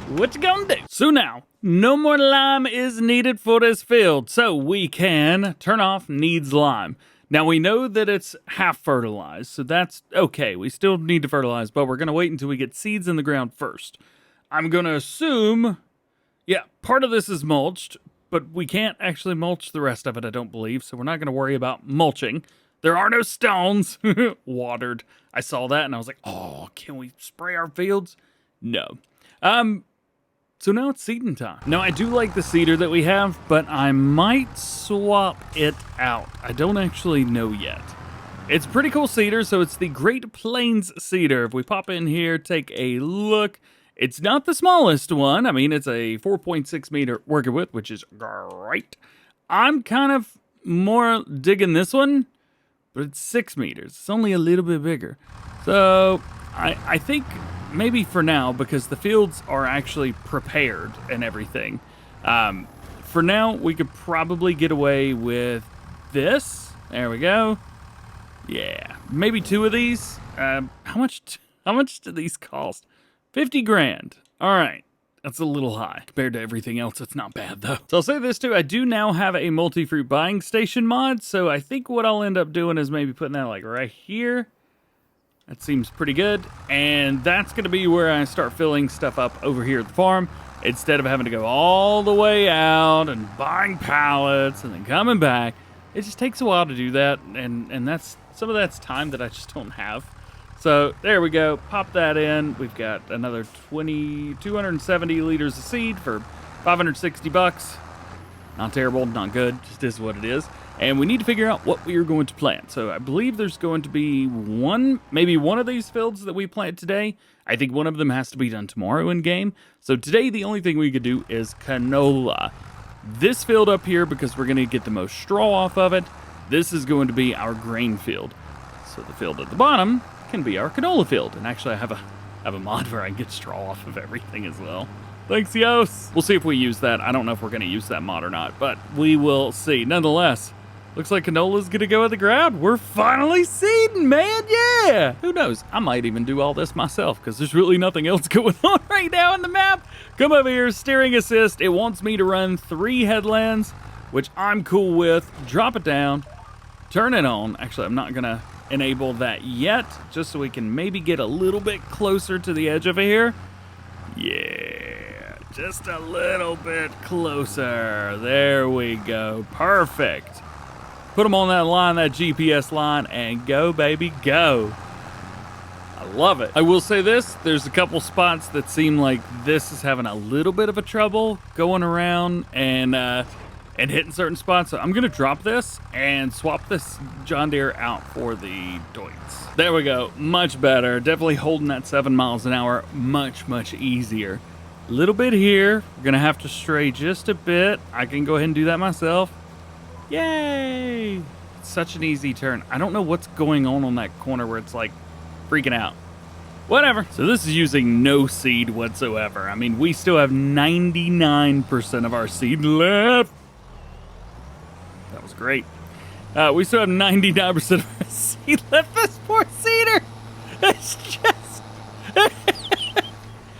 A: What you gonna do? So now, no more lime is needed for this field, so we can turn off needs lime. Now we know that it's half fertilized, so that's okay. We still need to fertilize, but we're gonna wait until we get seeds in the ground first. I'm gonna assume, yeah, part of this is mulched, but we can't actually mulch the rest of it, I don't believe, so we're not gonna worry about mulching. There are no stones. Watered. I saw that and I was like, oh, can we spray our fields? No. So now it's seeding time. Now, I do like the seeder that we have, but I might swap it out. I don't actually know yet. It's a pretty cool seeder, so it's the Great Plains seeder. If we pop in here, take a look. It's not the smallest one. I mean, it's a 4.6 meter working with, which is great. I'm kind of more digging this one, but it's 6 meters. It's only a little bit bigger. So I think maybe for now, because the fields are actually prepared and everything, for now we could probably get away with this. There we go. Yeah, maybe 2 of these. How much do these cost? 50 grand. All right. That's a little high. Compared to everything else, it's not bad, though. So I'll say this, too. I do now have a multi-fruit buying station mod, so I think what I'll end up doing is maybe putting that, like, right here. That seems pretty good. And that's going to be where I start filling stuff up over here at the farm, instead of having to go all the way out and buying pallets and then coming back. It just takes a while to do that, and that's some of that's time that I just don't have. So there we go, pop that in. We've got another 270 liters of seed for 560 bucks. Not terrible, not good, just is what it is. And we need to figure out what we are going to plant. So I believe there's going to be maybe one of these fields that we plant today. I think one of them has to be done tomorrow in game. So today the only thing we could do is canola. This field up here, because we're gonna get the most straw off of it, this is going to be our grain field. So the field at the bottom can be our canola field. And actually I have a mod where I can get straw off of everything as well. Thanks, Yos. We'll see if we use that. I don't know if we're going to use that mod or not, but we will see. Nonetheless, looks like canola's going to go in the ground. We're finally seeding, man. Yeah. Who knows? I might even do all this myself because there's really nothing else going on right now on the map. Come over here, steering assist. It wants me to run 3 headlands, which I'm cool with. Drop it down, turn it on. Actually, I'm not going to enable that yet, just so we can maybe get a little bit closer to the edge over here. Yeah, just a little bit closer. There we go. Perfect. Put them on that line, that GPS line, and go, baby, go. I love it. I will say this, there's a couple spots that seem like this is having a little bit of a trouble going around and hitting certain spots. So I'm going to drop this and swap this John Deere out for the Deutz. There we go. Much better. Definitely holding that 7 miles an hour much, much easier. A little bit here. We're going to have to stray just a bit. I can go ahead and do that myself. Yay! It's such an easy turn. I don't know what's going on that corner where it's like freaking out. Whatever. So this is using no seed whatsoever. I mean, we still have 99% of our seed left. That was great. We still have 99% of our seed left. This poor seeder. It's just...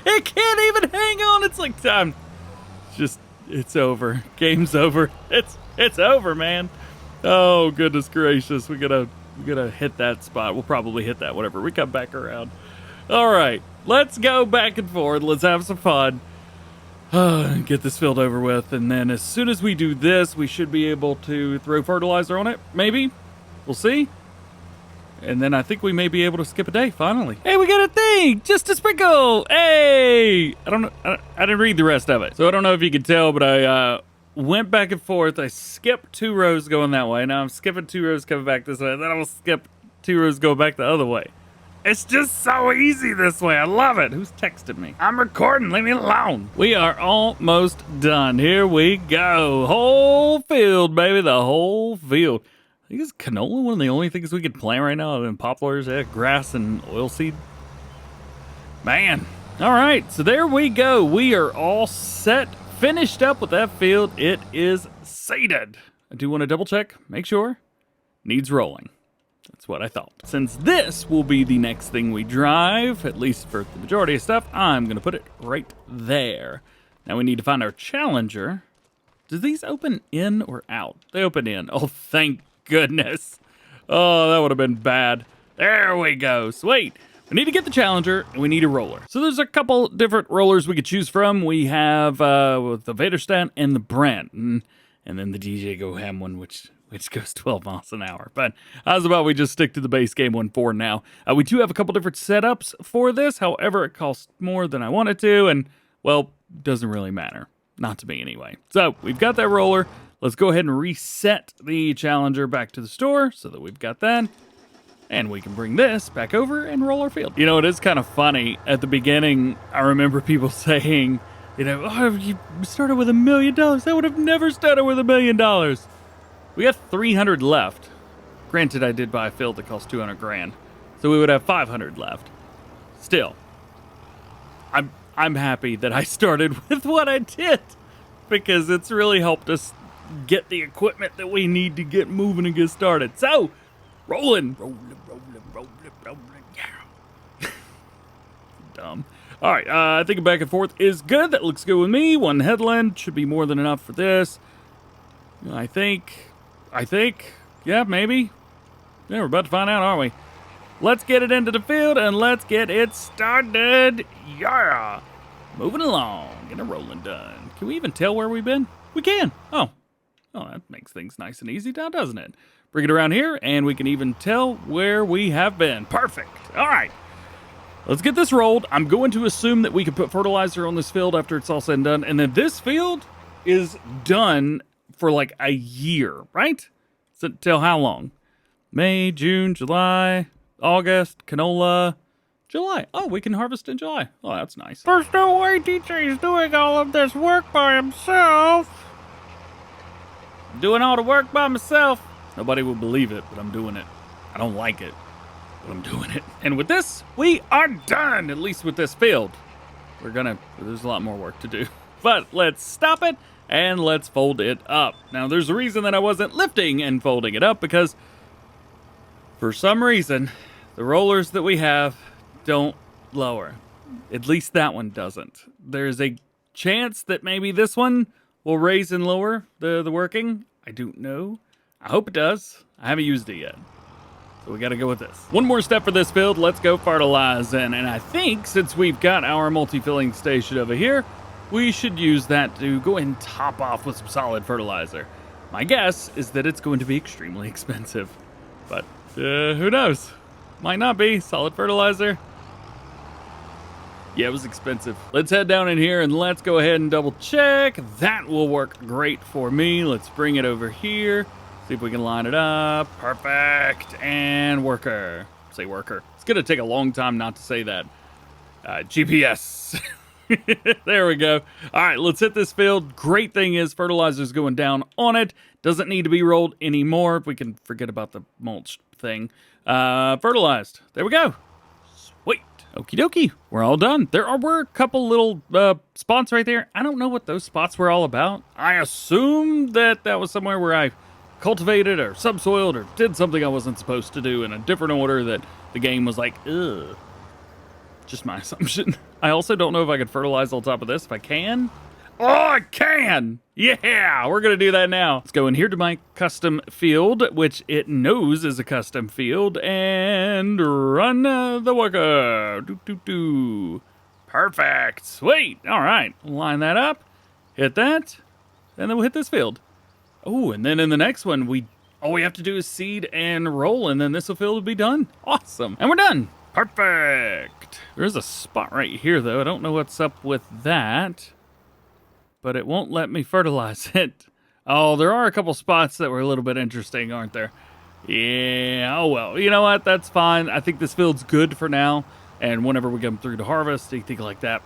A: it can't even hang on. It's like time. It's over. Game's over. It's over, man. Oh, goodness gracious. We gotta hit that spot. We'll probably hit that whenever we come back around. All right. Let's go back and forth. Let's have some fun. Get this field over with, and then as soon as we do this, we should be able to throw fertilizer on it, maybe. We'll see. And then I think we may be able to skip a day, finally. Hey, we got a thing! Just a sprinkle! Hey! I don't know, I didn't read the rest of it. So I don't know if you can tell, but I went back and forth. I skipped 2 rows going that way. Now I'm skipping 2 rows coming back this way. Then I'll skip 2 rows going back the other way. It's just so easy this way. I love it. Who's texted me? I'm recording. Leave me alone. We are almost done. Here we go. Whole field, baby. The whole field. I think is canola one of the only things we could plant right now other than poplars, grass, and oilseed. Man. All right. So there we go. We are all set. Finished up with that field. It is seeded. I do want to double check. Make sure. Needs rolling. That's what I thought. Since this will be the next thing we drive, at least for the majority of stuff, I'm going to put it right there. Now we need to find our Challenger. Do these open in or out? They open in. Oh, thank goodness. Oh, that would have been bad. There we go. Sweet. We need to get the Challenger, and we need a roller. So there's a couple different rollers we could choose from. We have the Vaderstand and the Brent, and then the DjGoHam one, which goes 12 miles an hour. But how's about we just stick to the base game one for now? We do have a couple different setups for this. However, it costs more than I wanted to, and, well, doesn't really matter. Not to me, anyway. So, we've got that roller. Let's go ahead and reset the Challenger back to the store so that we've got that. And we can bring this back over and roll our field. You know, it is kind of funny. At the beginning, I remember people saying, you know, oh, you started with $1 million. I would have never started with $1 million. We got 300 left. Granted, I did buy a field that cost 200 grand, so we would have 500 left. Still, I'm happy that I started with what I did, because it's really helped us get the equipment that we need to get moving and get started. So, rolling, yeah. Dumb. All right, I think a back and forth is good. That looks good with me. One headland should be more than enough for this. I think, yeah, maybe. Yeah, we're about to find out, aren't we? Let's get it into the field and let's get it started. Yeah. Moving along, getting a rolling done. Can we even tell where we've been? We can. Oh, that makes things nice and easy now, doesn't it? Bring it around here and we can even tell where we have been. Perfect. All right. Let's get this rolled. I'm going to assume that we can put fertilizer on this field after it's all said and done. And then this field is done for like a year, right? So till how long? May, June, July, August, canola, July. Oh, we can harvest in July. Oh, that's nice. There's no way DJ's doing all of this work by himself. Doing all the work by myself. Nobody will believe it, but I'm doing it. I don't like it, but I'm doing it. And with this, we are done, at least with this field. There's a lot more work to do. But let's stop it. And let's fold it up. Now, there's a reason that I wasn't lifting and folding it up, because for some reason, the rollers that we have don't lower. At least that one doesn't. There's a chance that maybe this one will raise and lower the working. I don't know. I hope it does. I haven't used it yet. So we got to go with this. One more step for this field. Let's go fertilize. And I think since we've got our multi-filling station over here, we should use that to go ahead and top off with some solid fertilizer. My guess is that it's going to be extremely expensive, but who knows? Might not be. Solid fertilizer. Yeah, it was expensive. Let's head down in here and let's go ahead and double check. That will work great for me. Let's bring it over here. See if we can line it up. Perfect. And worker. Say worker. It's going to take a long time not to say that. GPS. There we go. All right, let's hit this field. Great thing is fertilizer's going down on it. Doesn't need to be rolled anymore. We can forget about the mulch thing. Fertilized. There we go. Sweet. Okie dokie. We're all done. There were a couple little spots right there. I don't know what those spots were all about. I assume that was somewhere where I cultivated or subsoiled or did something I wasn't supposed to do in a different order that the game was like, ugh. Just my assumption. I also don't know if I could fertilize on top of this. If I can. Oh, I can! Yeah, we're going to do that now. Let's go in here to my custom field, which it knows is a custom field, and run the worker. Perfect. Sweet. All right. Line that up. Hit that. And then we'll hit this field. Oh, and then in the next one, all we have to do is seed and roll, and then this field will be done. Awesome. And we're done. Perfect. There's a spot right here, though. I don't know what's up with that, but it won't let me fertilize it. Oh, there are a couple spots that were a little bit interesting, aren't there? Yeah, oh well. You know what? That's fine. I think this field's good for now. And whenever we come through to harvest, anything like that,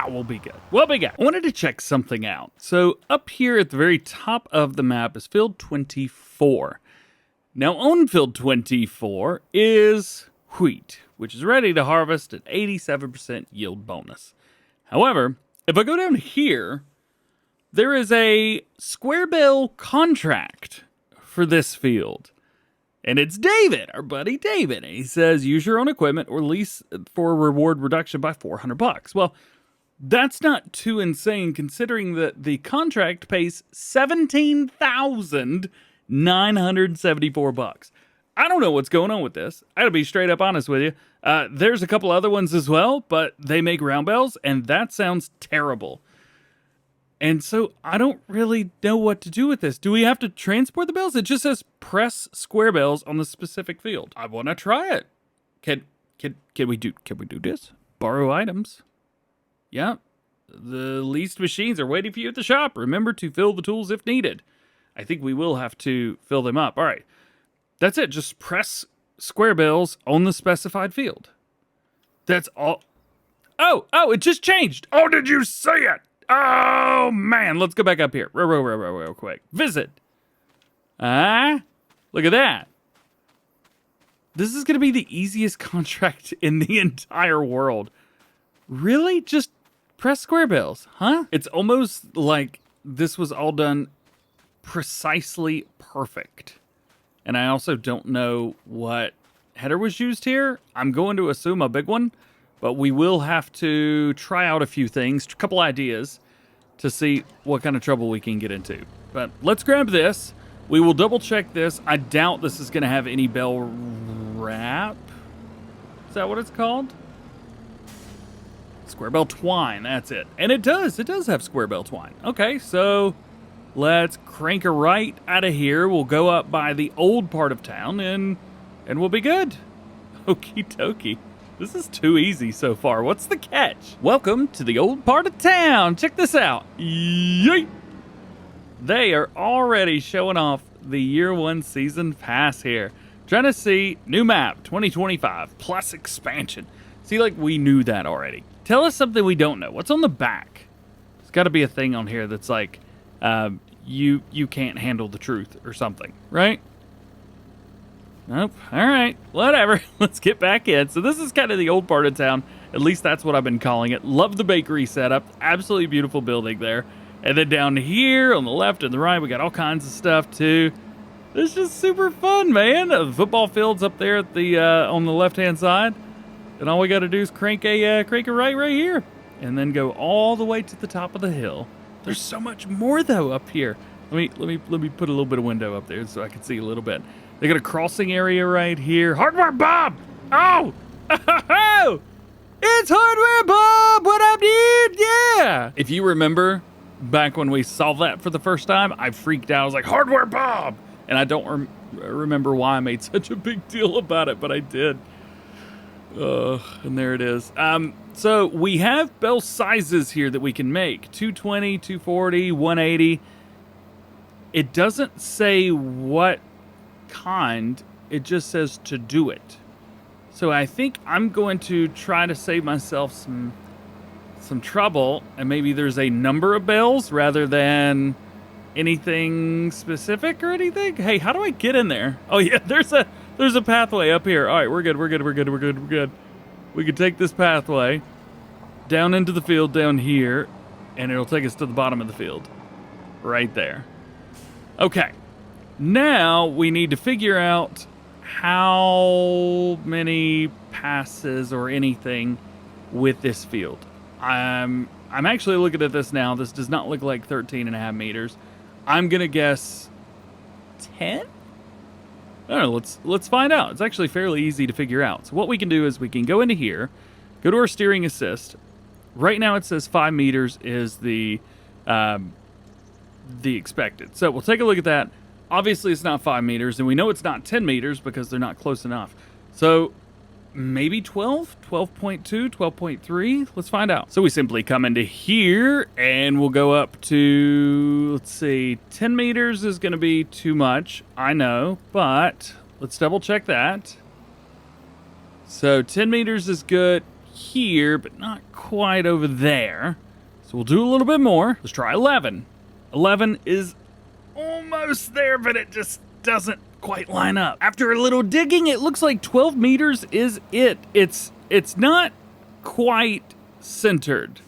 A: we'll be good. We'll be good. I wanted to check something out. So up here at the very top of the map is field 24. Now on field 24 is wheat, which is ready to harvest at 87% yield bonus. However, if I go down here, there is a square bale contract for this field. And it's David, our buddy David. And he says, use your own equipment or lease for a reward reduction by $400. Well, that's not too insane considering that the contract pays $17,974. I don't know what's going on with this. I gotta be straight up honest with you. There's a couple other ones as well, but they make round bales, and that sounds terrible. And so I don't really know what to do with this. Do we have to transport the bales? It just says press square bales on the specific field. I want to try it. Can we do this? Borrow items. Yeah. The leased machines are waiting for you at the shop. Remember to fill the tools if needed. I think we will have to fill them up. All right. That's it. Just press square bales on the specified field. That's all. Oh, it just changed. Oh, did you see it? Oh, man. Let's go back up here real quick. Visit. Look at that. This is going to be the easiest contract in the entire world. Really? Just press square bales, huh? It's almost like this was all done precisely perfect. And I also don't know what header was used here. I'm going to assume a big one. But we will have to try out a few things, a couple ideas, to see what kind of trouble we can get into. But let's grab this. We will double check this. I doubt this is going to have any bell wrap. Is that what it's called? Square bell twine, that's it. And it does have square bell twine. Okay, so let's crank her right out of here. We'll go up by the old part of town and we'll be good. Okie dokie. This is too easy so far. What's the catch? Welcome to the old part of town. Check this out. Yeet! They are already showing off the year 1 season pass here. Trying to see new map 2025 plus expansion. See, like we knew that already. Tell us something we don't know. What's on the back? There's got to be a thing on here that's like, you can't handle the truth or something, right? Nope. All right. Whatever. Let's get back in. So this is kind of the old part of town. At least that's what I've been calling it. Love the bakery setup. Absolutely beautiful building there. And then down here on the left and the right, we got all kinds of stuff too. It's just super fun, man. The football field's up there at the on the left-hand side. And all we got to do is crank a right here. And then go all the way to the top of the hill. There's so much more though up here. Let me put a little bit of window up there so I can see a little bit. They got a crossing area right here. Hardware Bob! Oh! It's Hardware Bob! What up, dude? Yeah! If you remember, back when we saw that for the first time, I freaked out. I was like, Hardware Bob! And I don't remember why I made such a big deal about it, but I did. And there it is. So we have bell sizes here that we can make. 220, 240, 180. It doesn't say what kind, it just says to do it. So I think I'm going to try to save myself some trouble, and maybe there's a number of bells rather than anything specific or anything. Hey, how do I get in there? Oh yeah, there's a pathway up here. All right, we're good. We can take this pathway down into the field down here, and it'll take us to the bottom of the field right there. Okay. Now we need to figure out how many passes or anything with this field. I'm actually looking at this now. This does not look like 13.5 meters. I'm gonna guess 10? I don't know. Let's find out. It's actually fairly easy to figure out. So what we can do is we can go into here, go to our steering assist. Right now it says 5 meters is the expected. So we'll take a look at that. Obviously, it's not 5 meters, and we know it's not 10 meters because they're not close enough. So maybe 12, 12.2, 12.3. Let's find out. So we simply come into here, and we'll go up to, let's see, 10 meters is going to be too much, I know, but Let's double check that. So 10 meters is good here, but not quite over there. So we'll do a little bit more. Let's try 11. 11 is almost there, but it just doesn't quite line up. After a little digging, it looks like 12 meters is it. It's not quite centered,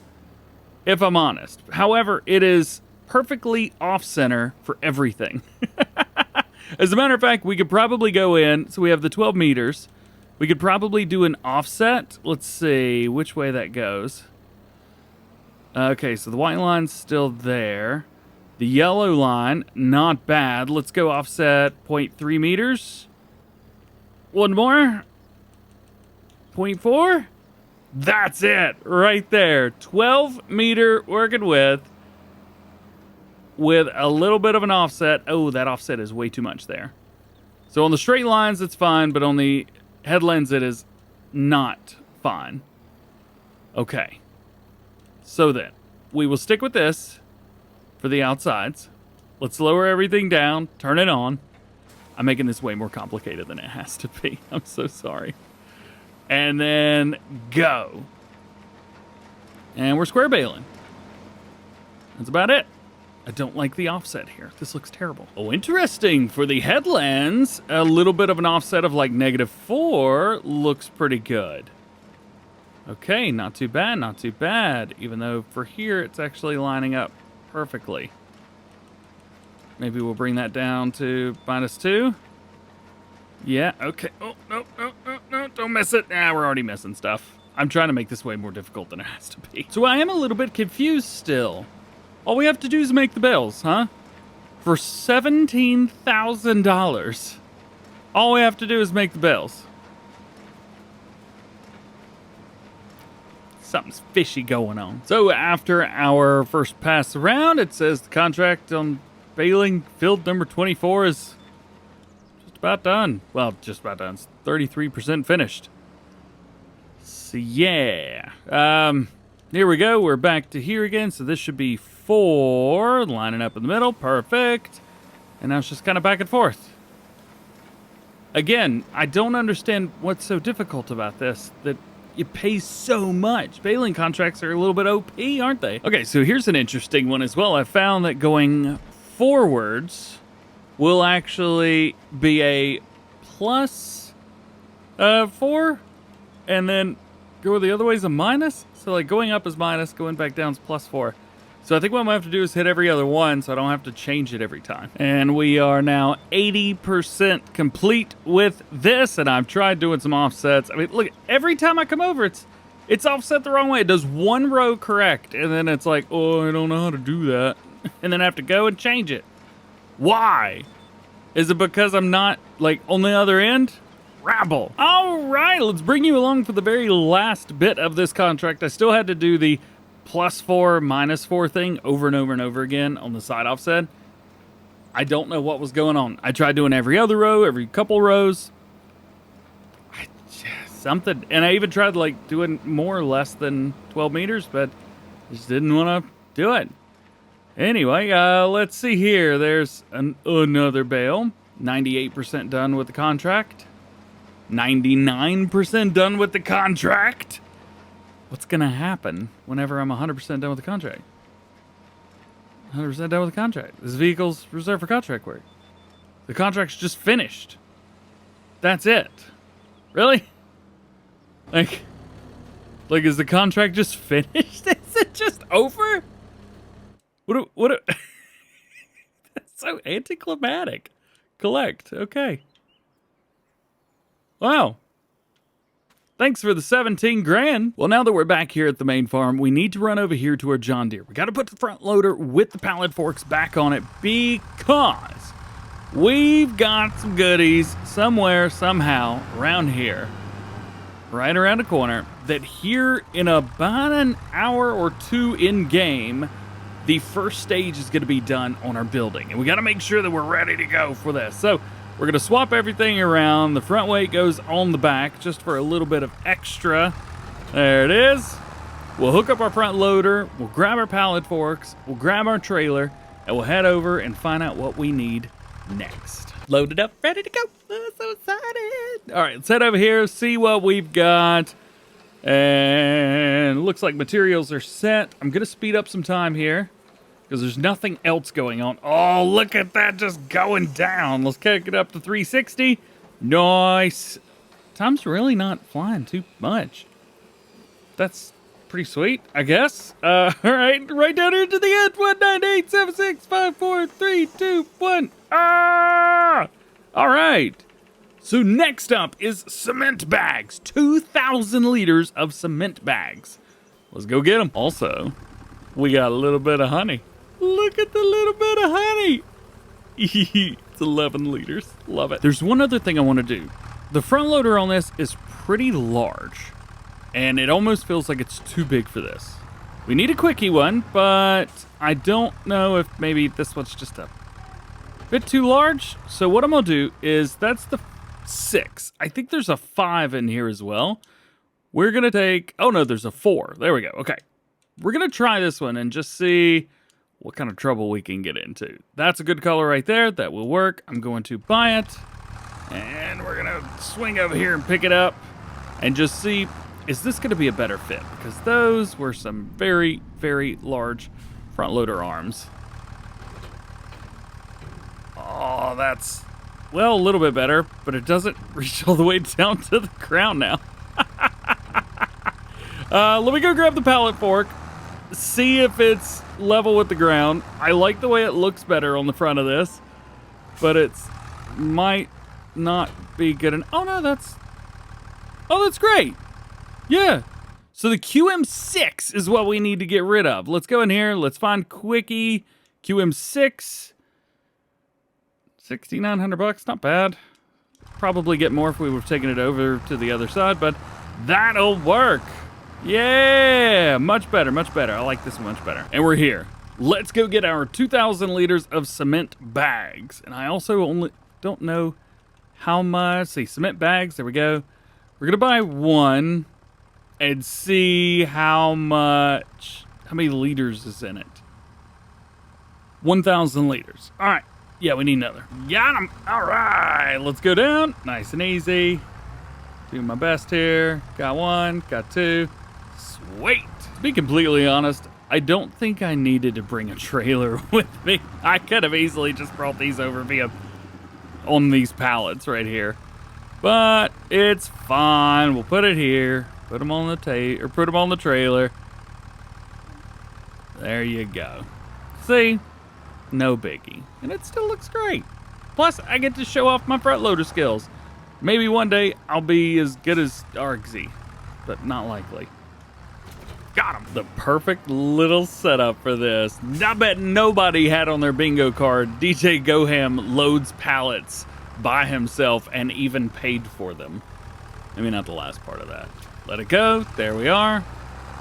A: if I'm honest. However, it is perfectly off-center for everything. As a matter of fact, we could probably go in, so we have the 12 meters. We could probably do an offset. Let's see which way that goes. Okay, so the white line's still there. The yellow line, not bad. Let's go offset 0.3 meters. One more. 0.4. That's it, right there. 12 meter working with a little bit of an offset. Oh, that offset is way too much there. So on the straight lines, it's fine, but on the headlands, it is not fine. Okay. So then, we will stick with this for the outsides. Let's lower everything down, turn it on. I'm making this way more complicated than it has to be. I'm so sorry. And then go. And we're square baling. That's about it. I don't like the offset here. This looks terrible. Oh, interesting. For the headlands, a little bit of an offset of like -4 looks pretty good. Okay, not too bad, not too bad. Even though for here, it's actually lining up perfectly. Maybe we'll bring that down to -2. Yeah, okay. Oh, no, don't miss it. Nah, we're already missing stuff. I'm trying to make this way more difficult than it has to be. So I am a little bit confused still. All we have to do is make the bales, huh? For $17,000. All we have to do is make the bales. Something's fishy going on. So after our first pass around, it says the contract on Baling field number 24 is just about done. Well, just about done. It's 33% finished. So yeah. Here we go. We're back to here again. So this should be 4 lining up in the middle. Perfect. And now it's just kind of back and forth. Again, I don't understand what's so difficult about this. That you pay so much. Baling contracts are a little bit OP, aren't they? Okay, so here's an interesting one as well. I found that going forwards will actually be a +4, and then go the other way is a minus. So like going up is minus, going back down is +4. So I think what I'm going to have to do is hit every other one so I don't have to change it every time. And we are now 80% complete with this, and I've tried doing some offsets. I mean, look, every time I come over, it's offset the wrong way. It does one row correct, and then it's like, oh, I don't know how to do that. And then I have to go and change it. Why? Is it because I'm not, like, on the other end? Rabble. All right, let's bring you along for the very last bit of this contract. I still had to do the +4, -4 thing over and over and over again on the side offset. I don't know what was going on. I tried doing every other row, every couple rows. Something. And I even tried like doing more or less than 12 meters, but just didn't want to do it. Anyway, let's see here. There's another bale. 98% done with the contract. 99% done with the contract. What's going to happen whenever I'm 100% done with the contract? 100% done with the contract. This vehicle's reserved for contract work. The contract's just finished. That's it. Really? Like, is the contract just finished? Is it just over? What that's so anticlimactic. Collect. Okay. Wow. Thanks for the 17 grand. Well, now that we're back here at the main farm, we need to run over here to our John Deere. We got to put the front loader with the pallet forks back on it because we've got some goodies somewhere, somehow, around here, right around the corner, that here in about an hour or two in game, the first stage is going to be done on our building. And we got to make sure that we're ready to go for this. So we're going to swap everything around. The front weight goes on the back just for a little bit of extra. There it is. We'll hook up our front loader. We'll grab our pallet forks. We'll grab our trailer. And we'll head over and find out what we need next. Loaded up, ready to go. Oh, so excited. All right, let's head over here, see what we've got. And it looks like materials are set. I'm going to speed up some time here because there's nothing else going on. Oh, look at that just going down. Let's kick it up to 360. Nice. Time's really not flying too much. That's pretty sweet, I guess. All right, right down here to the end. 198765432 Ah! All right. So next up is cement bags. 2,000 liters of cement bags. Let's go get them. Also, we got a little bit of honey. Look at the little bit of honey. It's 11 liters. Love it. There's one other thing I want to do. The front loader on this is pretty large, and it almost feels like it's too big for this. We need a quickie one, but I don't know if maybe this one's just a bit too large. So what I'm gonna do is, that's the 6. I think there's a 5 in here as well. We're gonna take, oh no, there's a 4. There we go. Okay. We're gonna try this one and just see what kind of trouble we can get into. That's a good color right there. That will work. I'm going to buy it. And we're gonna swing over here and pick it up and just see, is this gonna be a better fit? Because those were some very, very large front loader arms. Oh, that's, well, a little bit better, but it doesn't reach all the way down to the ground now. Let me go grab the pallet fork, see if it's level with the ground. I like the way it looks better on the front of this, but it's might not be good enough. Oh no, that's great. Yeah. So the QM6 is what we need to get rid of. Let's go in here. Let's find Quickie QM6. 6,900 bucks, not bad. Probably get more if we would have taken it over to the other side, but that'll work. Yeah, much better, much better. I like this much better. And we're here. Let's go get our 2,000 liters of cement bags. And I also only don't know how much. See, cement bags, there we go. We're gonna buy one and see how many liters is in it. 1,000 liters. All right. Yeah, we need another. Got him. All right, let's go down. Nice and easy. Doing my best here. Got one, got two. Sweet. To be completely honest, I don't think I needed to bring a trailer with me. I could have easily just brought these over on these pallets right here. But it's fine. We'll put it here. Put them on the put them on the trailer. There you go. See? No biggie. And it still looks great. Plus, I get to show off my front loader skills. Maybe one day I'll be as good as RXZ, but not likely. Got him. The perfect little setup for this. I bet nobody had on their bingo card, DjGoHam loads pallets by himself and even paid for them. Maybe not the last part of that. Let it go. There we are.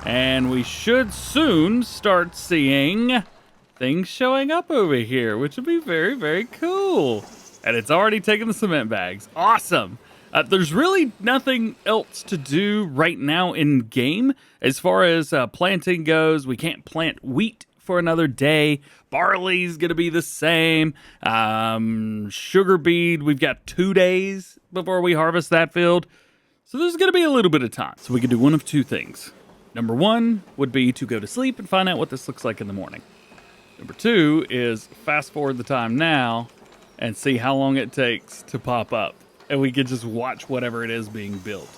A: And we should soon start seeing things showing up over here, which would be very, very cool. And it's already taken the cement bags. Awesome. There's really nothing else to do right now in game as far as planting goes. We can't plant wheat for another day. Barley's going to be the same. Sugar beet, we've got 2 days before we harvest that field. So there's going to be a little bit of time. So we could do one of two things. Number one would be to go to sleep and find out what this looks like in the morning. Number two is fast forward the time now and see how long it takes to pop up. And we could just watch whatever it is being built.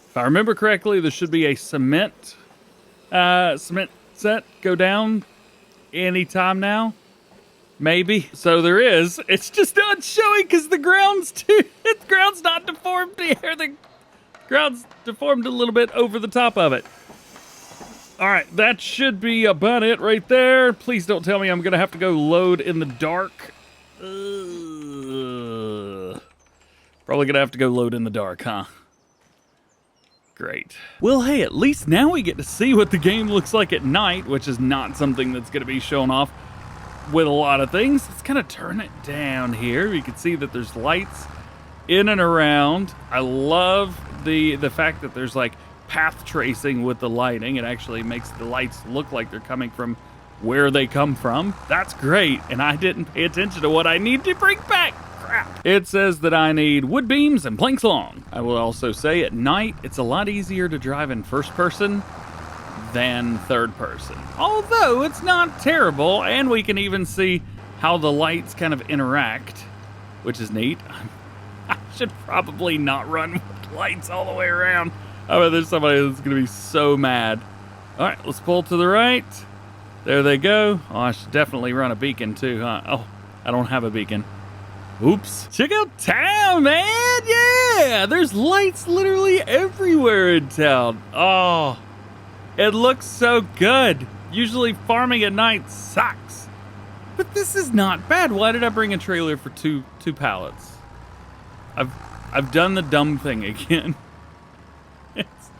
A: If I remember correctly, there should be a cement set go down anytime now. Maybe. So there is. It's just not showing because the ground's not deformed here. The ground's deformed a little bit over the top of it. All right, that should be about it right there. Please don't tell me I'm going to have to go load in the dark. Probably going to have to go load in the dark, huh? Great. Well, hey, at least now we get to see what the game looks like at night, which is not something that's going to be shown off with a lot of things. Let's kind of turn it down here. You can see that there's lights in and around. I love the fact that there's like path tracing with the lighting. It actually makes the lights look like they're coming from where they come from. That's great. And I didn't pay attention to what I need to bring back. crap. It says that I need wood beams and planks long. I will also say at night, it's a lot easier to drive in first person than third person. Although it's not terrible, and we can even see how the lights kind of interact, which is neat. I should probably not run with lights all the way around. I bet there's somebody that's gonna be so mad. All right, let's pull to the right. There they go. Oh, I should definitely run a beacon too, huh? Oh, I don't have a beacon. Oops. Check out town, man. Yeah, there's lights literally everywhere in town. Oh, it looks so good. Usually farming at night sucks. But this is not bad. Why did I bring a trailer for two pallets? I've done the dumb thing again. It's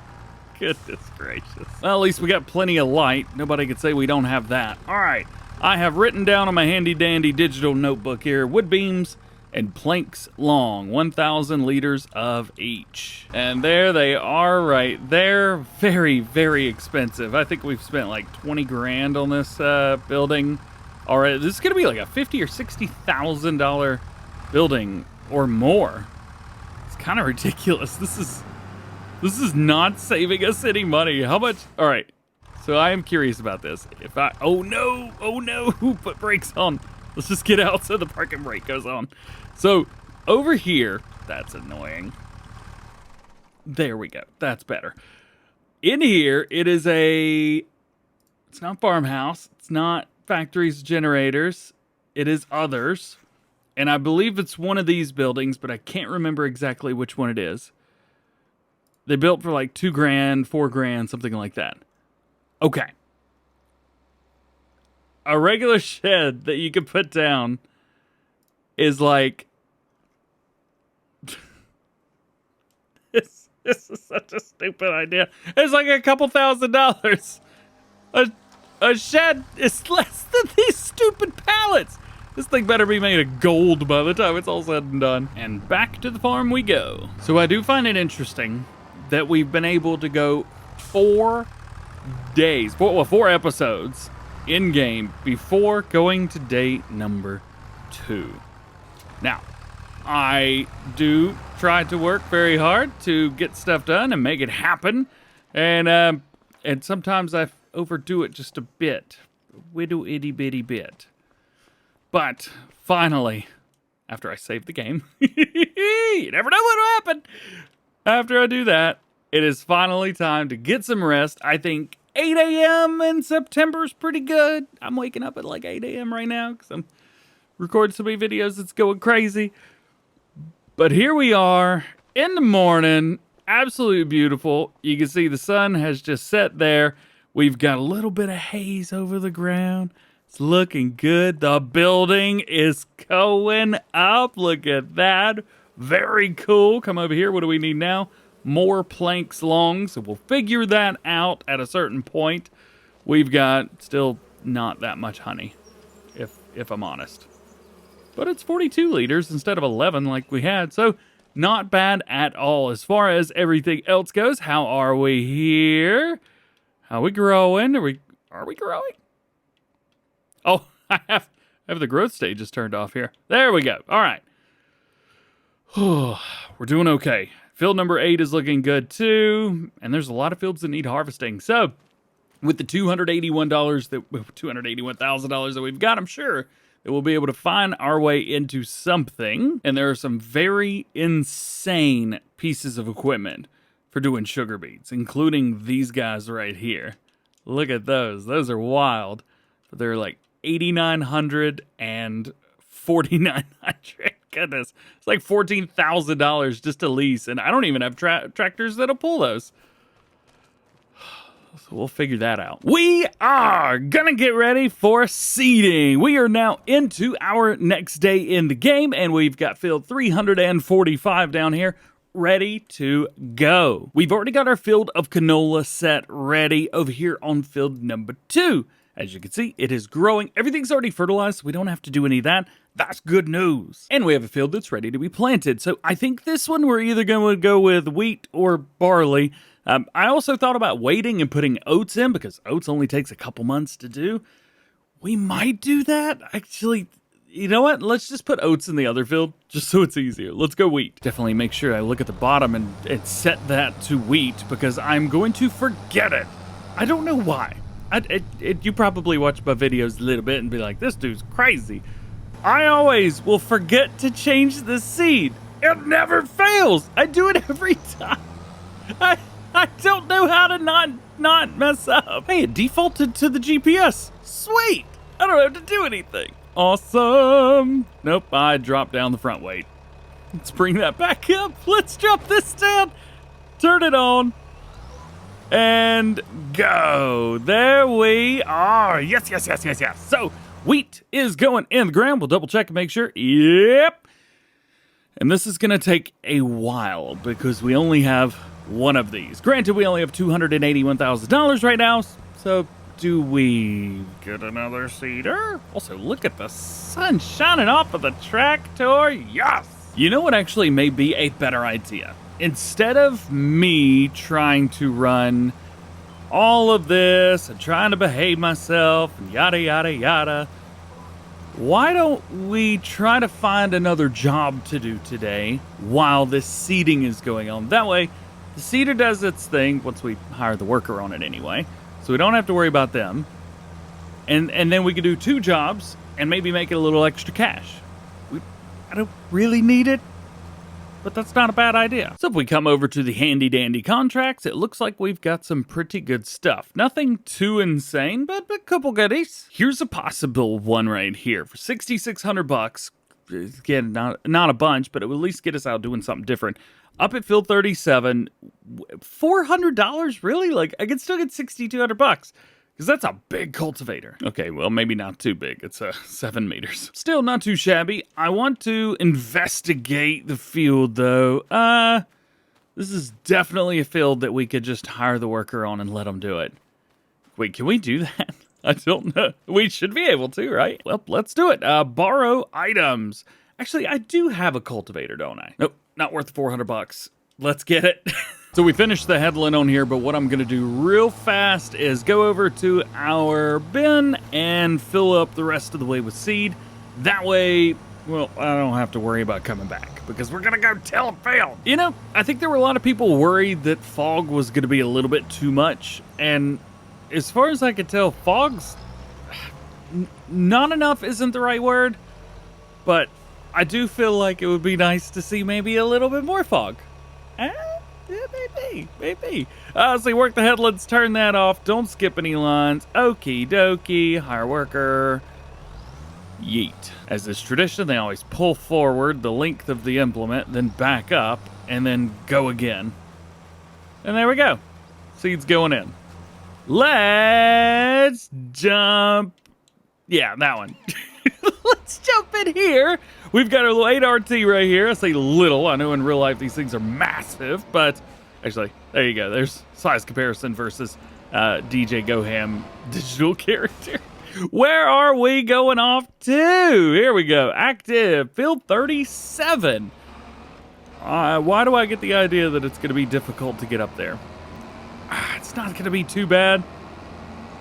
A: goodness gracious. Well, at least we got plenty of light. Nobody could say we don't have that. All right. I have written down on my handy dandy digital notebook here, wood beams and planks long, 1,000 liters of each. And there they are right there. Very, very expensive. I think we've spent like 20 grand on this building. All right, this is gonna be like a $50,000 or $60,000 building or more. It's kind of ridiculous. This is not saving us any money. How much? All right. So I am curious about this. If I, oh no, put brakes on. Let's just get out so the parking brake goes on. So over here, that's annoying. There we go, that's better. In here, it's not farmhouse, it's not factories, generators, it is others. And I believe it's one of these buildings, but I can't remember exactly which one it is. They built for like 2 grand, 4 grand, something like that. Okay. A regular shed that you could put down is like... this is such a stupid idea. It's like a couple $1,000s. A shed is less than these stupid pallets. This thing better be made of gold by the time it's all said and done. And back to the farm we go. So I do find it interesting that we've been able to go 4 days, 4 episodes in game before going to day number 2. Now, I do try to work very hard to get stuff done and make it happen, and sometimes I overdo it just a bit, little itty bitty bit. But finally, after I save the game, you never know what'll happen. After I do that, it is finally time to get some rest. I think 8 a.m. in September is pretty good. I'm waking up at like 8 a.m. right now because I'm recording so many videos. It's going crazy. But here we are in the morning. Absolutely beautiful. You can see the sun has just set there. We've got a little bit of haze over the ground. It's looking good. The building is going up. Look at that. Very cool. Come over here. What do we need now? More planks long, so we'll figure that out at a certain point. We've got still not that much honey, if I'm honest. But it's 42 liters instead of 11 like we had, so not bad at all. As far as everything else goes, how are we here? How are we growing? Are we growing? Oh, I have the growth stages turned off here. There we go. All right. We're doing okay. Field number 8 is looking good too, and there's a lot of fields that need harvesting. So, with the $281,000 that we've got, I'm sure that we'll be able to find our way into something. And there are some very insane pieces of equipment for doing sugar beets, including these guys right here. Look at those. Those are wild. But they're like $8,900 and $4,900. Goodness, it's like $14,000 just to lease, and I don't even have tractors that'll pull those. So we'll figure that out. We are gonna get ready for seeding. We are now into our next day in the game, and we've got field 345 down here ready to go. We've already got our field of canola set ready over here on field number 2. As you can see, it is growing. Everything's already fertilized, so we don't have to do any of that. That's good news. And we have a field that's ready to be planted. So I think this one we're either going to go with wheat or barley. I also thought about waiting and putting oats in because oats only takes a couple months to do. We might do that. Actually, You know what? Let's just put oats in the other field, just so it's easier. Let's go wheat. Definitely make sure I look at the bottom and set that to wheat, because I'm going to forget it. I don't know why. You probably watch my videos a little bit and be like, this dude's crazy. I always will forget to change the seed. It never fails. I do it every time. I don't know how to not mess up. Hey, it defaulted to the GPS. Sweet. I don't have to do anything. Awesome. Nope, I dropped down the front weight. Let's bring that back up. Let's drop this down. Turn it on. And go. There we are. Yes. So, wheat is going in the ground. We'll double check and make sure. Yep. And this is going to take a while because we only have one of these. Granted, we only have $281,000 right now. So, do we get another seeder? Also, look at the sun shining off of the tractor. Yes! You know what actually may be a better idea? Instead of me trying to run all of this and trying to behave myself and yada, yada, yada, why don't we try to find another job to do today while this seeding is going on? That way, the seeder does its thing once we hire the worker on it anyway. So we don't have to worry about them. And then we can do 2 jobs and maybe make it a little extra cash. I don't really need it, but that's not a bad idea. So if we come over to the handy dandy contracts, it looks like we've got some pretty good stuff. Nothing too insane, but a couple goodies. Here's a possible one right here for $6,600. Again, not a bunch, but it will at least get us out doing something different. Up at field 37, $400? Really? Like, I could still get $6,200 because that's a big cultivator. Okay, well, maybe not too big. It's 7 meters. Still not too shabby. I want to investigate the field, though. This is definitely a field that we could just hire the worker on and let them do it. Wait, can we do that? I don't know. We should be able to, right? Well, let's do it. Borrow items. Actually, I do have a cultivator, don't I? Nope. Not worth $400. Let's get it. So we finished the headland on here, but what I'm going to do real fast is go over to our bin and fill up the rest of the way with seed. That way, well, I don't have to worry about coming back because we're going to go till it failed. You know, I think there were a lot of people worried that fog was going to be a little bit too much. And as far as I could tell, fog's not enough isn't the right word, but I do feel like it would be nice to see maybe a little bit more fog. Yeah, maybe. So you work the headlands, turn that off, don't skip any lines. Okie dokie, hire worker, yeet. As is tradition, they always pull forward the length of the implement, then back up, and then go again. And there we go. Seeds going in. Let's jump. Yeah, that one. Let's jump in here. We've got our little 8RT right here. I say little. I know in real life these things are massive, but actually, there you go. There's size comparison versus DjGoHam digital character. Where are we going off to? Here we go. Active. Field 37. Why do I get the idea that it's going to be difficult to get up there? It's not going to be too bad.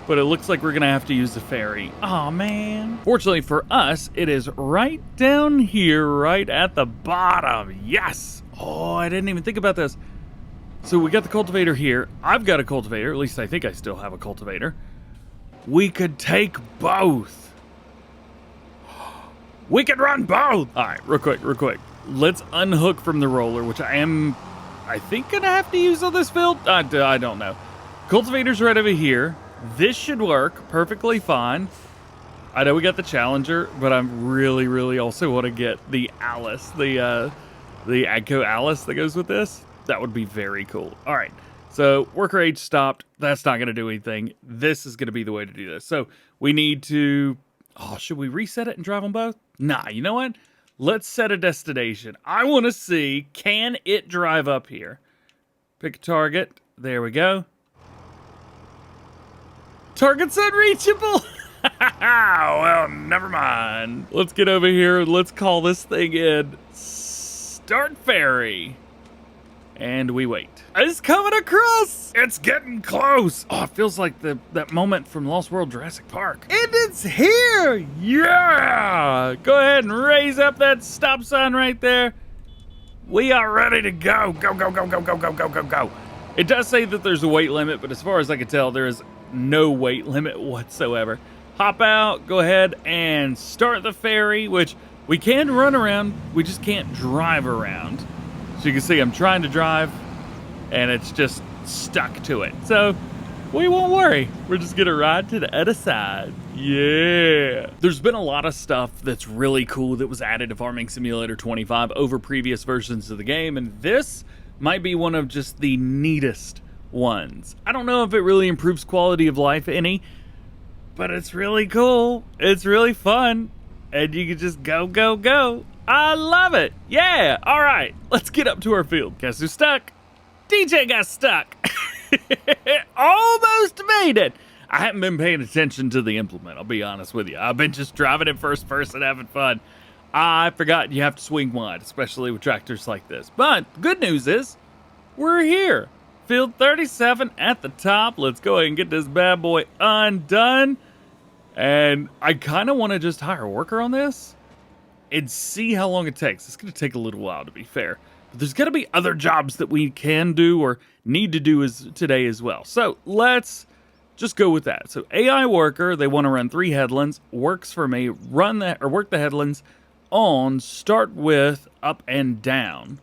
A: But it looks like we're going to have to use the ferry. Aw, man. Fortunately for us, it is right down here, right at the bottom. Yes. Oh, I didn't even think about this. So we got the cultivator here. I've got a cultivator. At least I think I still have a cultivator. We could take both. We could run both. All right, real quick. Let's unhook from the roller, which I think, going to have to use on this field. I don't know. Cultivator's right over here. This should work perfectly fine. I know we got the Challenger, but I'm really also want to get the Alice, the Agco Alice that goes with this. That would be very cool. All right, so worker age stopped. That's not going to do anything. This is going to be the way to do this. So we need to, should we reset it and drive them both? Nah, you know what? Let's set a destination. I want to see, can it drive up here? Pick a target. There we go. Target's unreachable. Well, never mind. Let's get over here. Let's call this thing in. Start ferry. And we wait. It's coming across! It's getting close! Oh, it feels like that moment from Lost World Jurassic Park. And it's here! Yeah! Go ahead and raise up that stop sign right there. We are ready to go. Go, go, go, go, go, go, go, go, go. It does say that there's a weight limit, but as far as I can tell, there is no weight limit whatsoever. Hop out, go ahead and start the ferry, which we can run around. We just can't drive around. So you can see I'm trying to drive, and it's just stuck to it. So we won't worry. We're just gonna ride to the other side. Yeah. There's been a lot of stuff that's really cool that was added to Farming Simulator 25 over previous versions of the game, and this might be one of just the neatest ones. I don't know if it really improves quality of life any, but it's really cool. It's really fun, and you can just go, go, go. I love it. Yeah. All right. Let's get up to our field. Guess who's stuck? DJ got stuck. Almost made it. I haven't been paying attention to the implement, I'll be honest with you. I've been just driving it first person, having fun. I forgot you have to swing wide, especially with tractors like this. But the good news is, we're here. Field 37 at the top. Let's go ahead and get this bad boy undone. And I kind of want to just hire a worker on this and see how long it takes. It's going to take a little while, to be fair. But there's got to be other jobs that we can do or need to do today as well. So let's just go with that. So AI worker, they want to run 3 headlands. Works for me. Run that or work the headlands on. Start with up and down.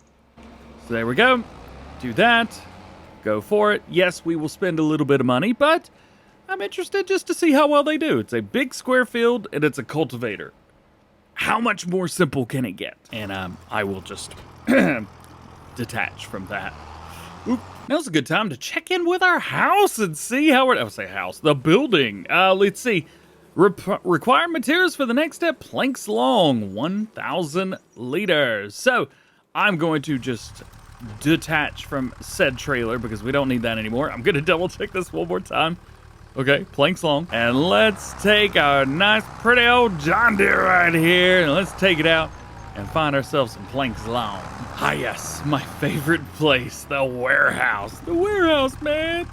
A: So there we go. Do that. Go for it. Yes, we will spend a little bit of money, but I'm interested just to see how well they do. It's a big square field and it's a cultivator. How much more simple can it get? And I will just detach from that. Oop. Now's a good time to check in with our house and see how we're... I would say house. The building. Let's see. Required materials for the next step. Planks long. 1,000 liters. So I'm going to just detach from said trailer because we don't need that anymore. I'm going to double check this one more time. Okay, planks long. And let's take our nice, pretty old John Deere right here, and let's take it out and find ourselves some planks long. Ah, yes, my favorite place, the warehouse. The warehouse, man.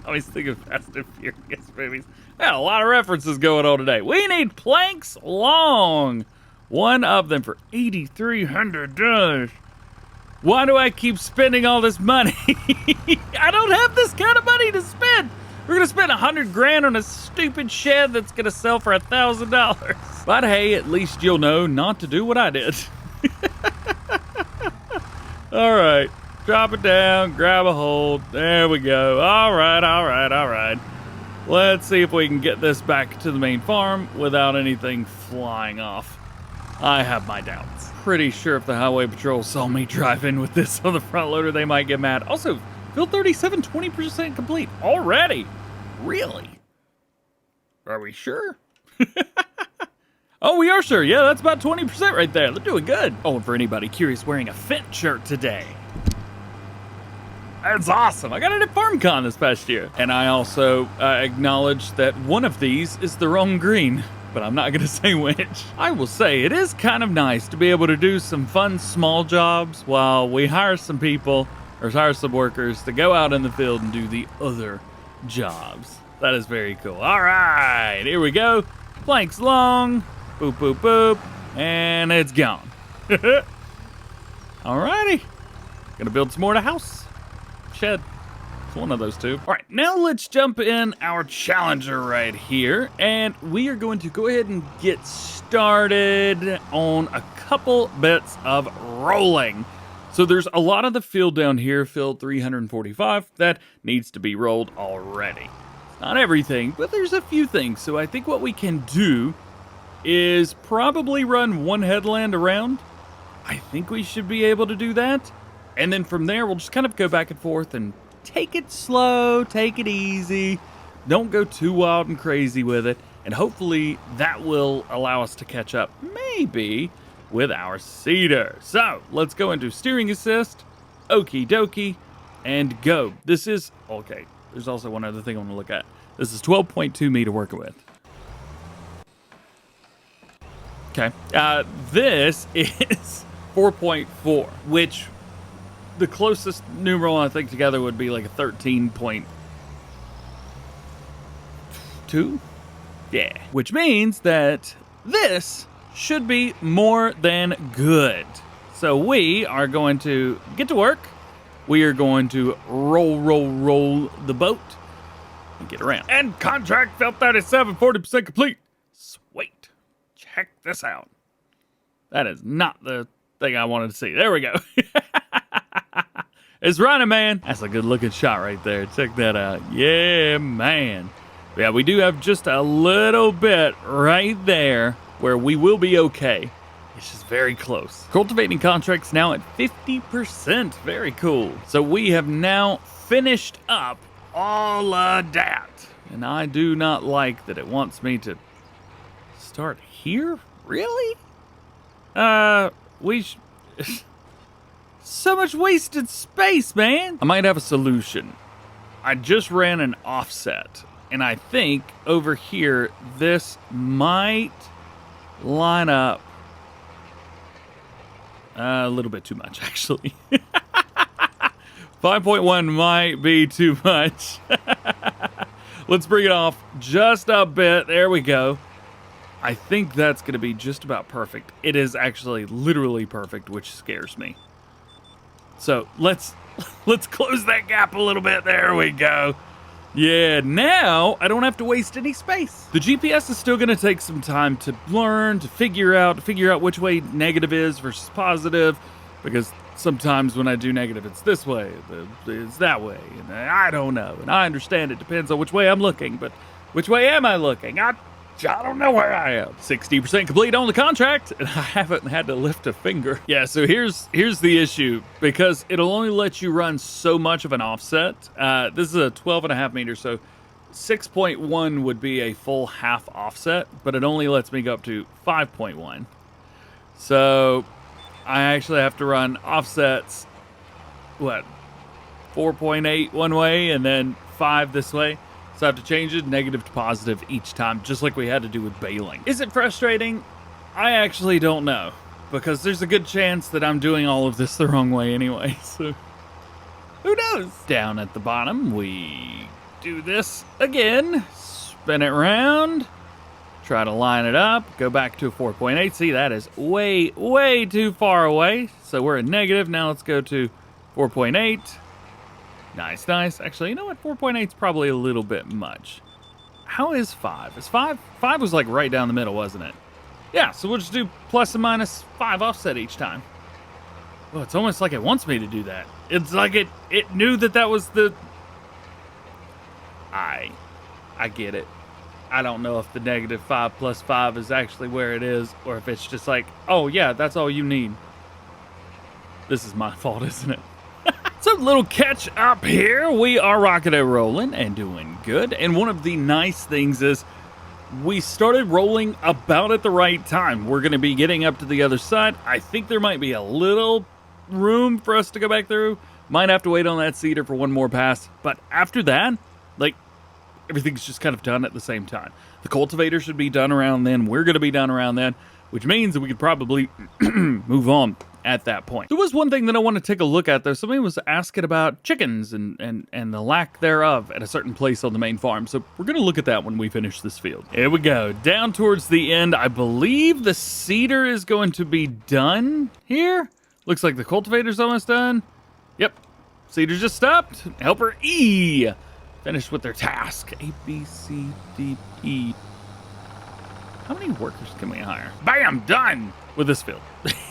A: I always think of Fast and Furious movies. Got a lot of references going on today. We need planks long. One of them for $8,300. Why do I keep spending all this money? I don't have this kind of money to spend. We're gonna spend $100 on a stupid shed that's gonna sell for $1,000. But hey, at least you'll know not to do what I did. All right, drop it down, grab a hold. There we go. All right, all right, all right. Let's see if we can get this back to the main farm without anything flying off. I have my doubts. Pretty sure if the highway patrol saw me drive in with this on the front loader, they might get mad. Also, Field 37, 20% complete already. Really? Are we sure? Oh, we are sure. Yeah, that's about 20% right there. They're doing good. Oh, and for anybody curious, wearing a Fent shirt today. That's awesome. I got it at FarmCon this past year. And I also acknowledge that one of these is the wrong green, but I'm not going to say which. I will say it is kind of nice to be able to do some fun small jobs while we hire some people or hire some workers to go out in the field and do the other jobs. That is very cool. All right, here we go. Planks long. Boop, boop, boop. And it's gone. All righty. Gonna build some more to house. Shed. It's one of those two. All right, now let's jump in our Challenger right here. And we are going to go ahead and get started on a couple bits of rolling. So there's a lot of the field down here, field 345, that needs to be rolled already. Not everything, but there's a few things. So I think what we can do is probably run one headland around. I think we should be able to do that. And then from there, we'll just kind of go back and forth and take it slow, take it easy. Don't go too wild and crazy with it. And hopefully that will allow us to catch up, maybe, with our seeder. So let's go into steering assist, okie dokie, and go. This is, okay, there's also one other thing I want to look at. This is 12.2 me to work with. Okay, this is 4.4, which the closest numeral I think together would be like a 13.2. Yeah, which means that this should be more than good. So we are going to get to work. We are going to roll the boat and get around. And contract felt 37, 40% complete. Sweet. Check this out. That is not the thing I wanted to see. There we go. It's running, man. That's a good looking shot right there. Check that out. Yeah, man. Yeah, we do have just a little bit right there where we will be okay. It's just very close. Cultivating contract's now at 50%. Very cool. So we have now finished up all of that. And I do not like that it wants me to start here? Really? So much wasted space, man. I might have a solution. I just ran an offset. And I think over here, this might line up a little bit too much, actually. 5.1 might be too much. Let's bring it off just a bit. There we go. I think that's going to be just about perfect. It is actually literally perfect, which scares me. So let's close that gap a little bit. There we go. Yeah, now I don't have to waste any space. The GPS is still going to take some time to learn, to figure out which way negative is versus positive, because sometimes when I do negative, it's this way, it's that way, and I don't know. And I understand it depends on which way I'm looking, but which way am I looking? I don't know where I am. 60% complete on the contract, and I haven't had to lift a finger. Yeah, so here's the issue. Because it'll only let you run so much of an offset. This is a 12.5 meter, so 6.1 would be a full half offset, but it only lets me go up to 5.1. So I actually have to run offsets, what, 4.8 one way and then 5 this way. So I have to change it negative to positive each time, just like we had to do with baling. Is it frustrating? I actually don't know, because there's a good chance that I'm doing all of this the wrong way anyway, so who knows? Down at the bottom, we do this again, spin it around, try to line it up, go back to a 4.8. See, that is way, way too far away. So we're in negative. Now let's go to 4.8. Nice, nice. Actually, you know what? 4.8 is probably a little bit much. How is 5? Is 5? 5 was like right down the middle, wasn't it? Yeah, so we'll just do plus and minus 5 offset each time. Well, it's almost like it wants me to do that. It's like it knew that was the... I get it. I don't know if the negative 5 plus 5 is actually where it is, or if it's just like, oh yeah, that's all you need. This is my fault, isn't it? So, little catch up here. We are rocking and rolling and doing good. And one of the nice things is we started rolling about at the right time. We're going to be getting up to the other side. I think there might be a little room for us to go back through. Might have to wait on that cedar for one more pass. But after that, like, everything's just kind of done at the same time. The cultivator should be done around then. We're going to be done around then, which means that we could probably move on at that point. There was one thing that I want to take a look at, though. Somebody was asking about chickens and the lack thereof at a certain place on the main farm. So we're going to look at that when we finish this field. Here we go. Down towards the end, I believe the cedar is going to be done here. Looks like the cultivator's almost done. Yep. Cedar just stopped. Helper E finished with their task. A, B, C, D, E. How many workers can we hire? Bam! Done with this field.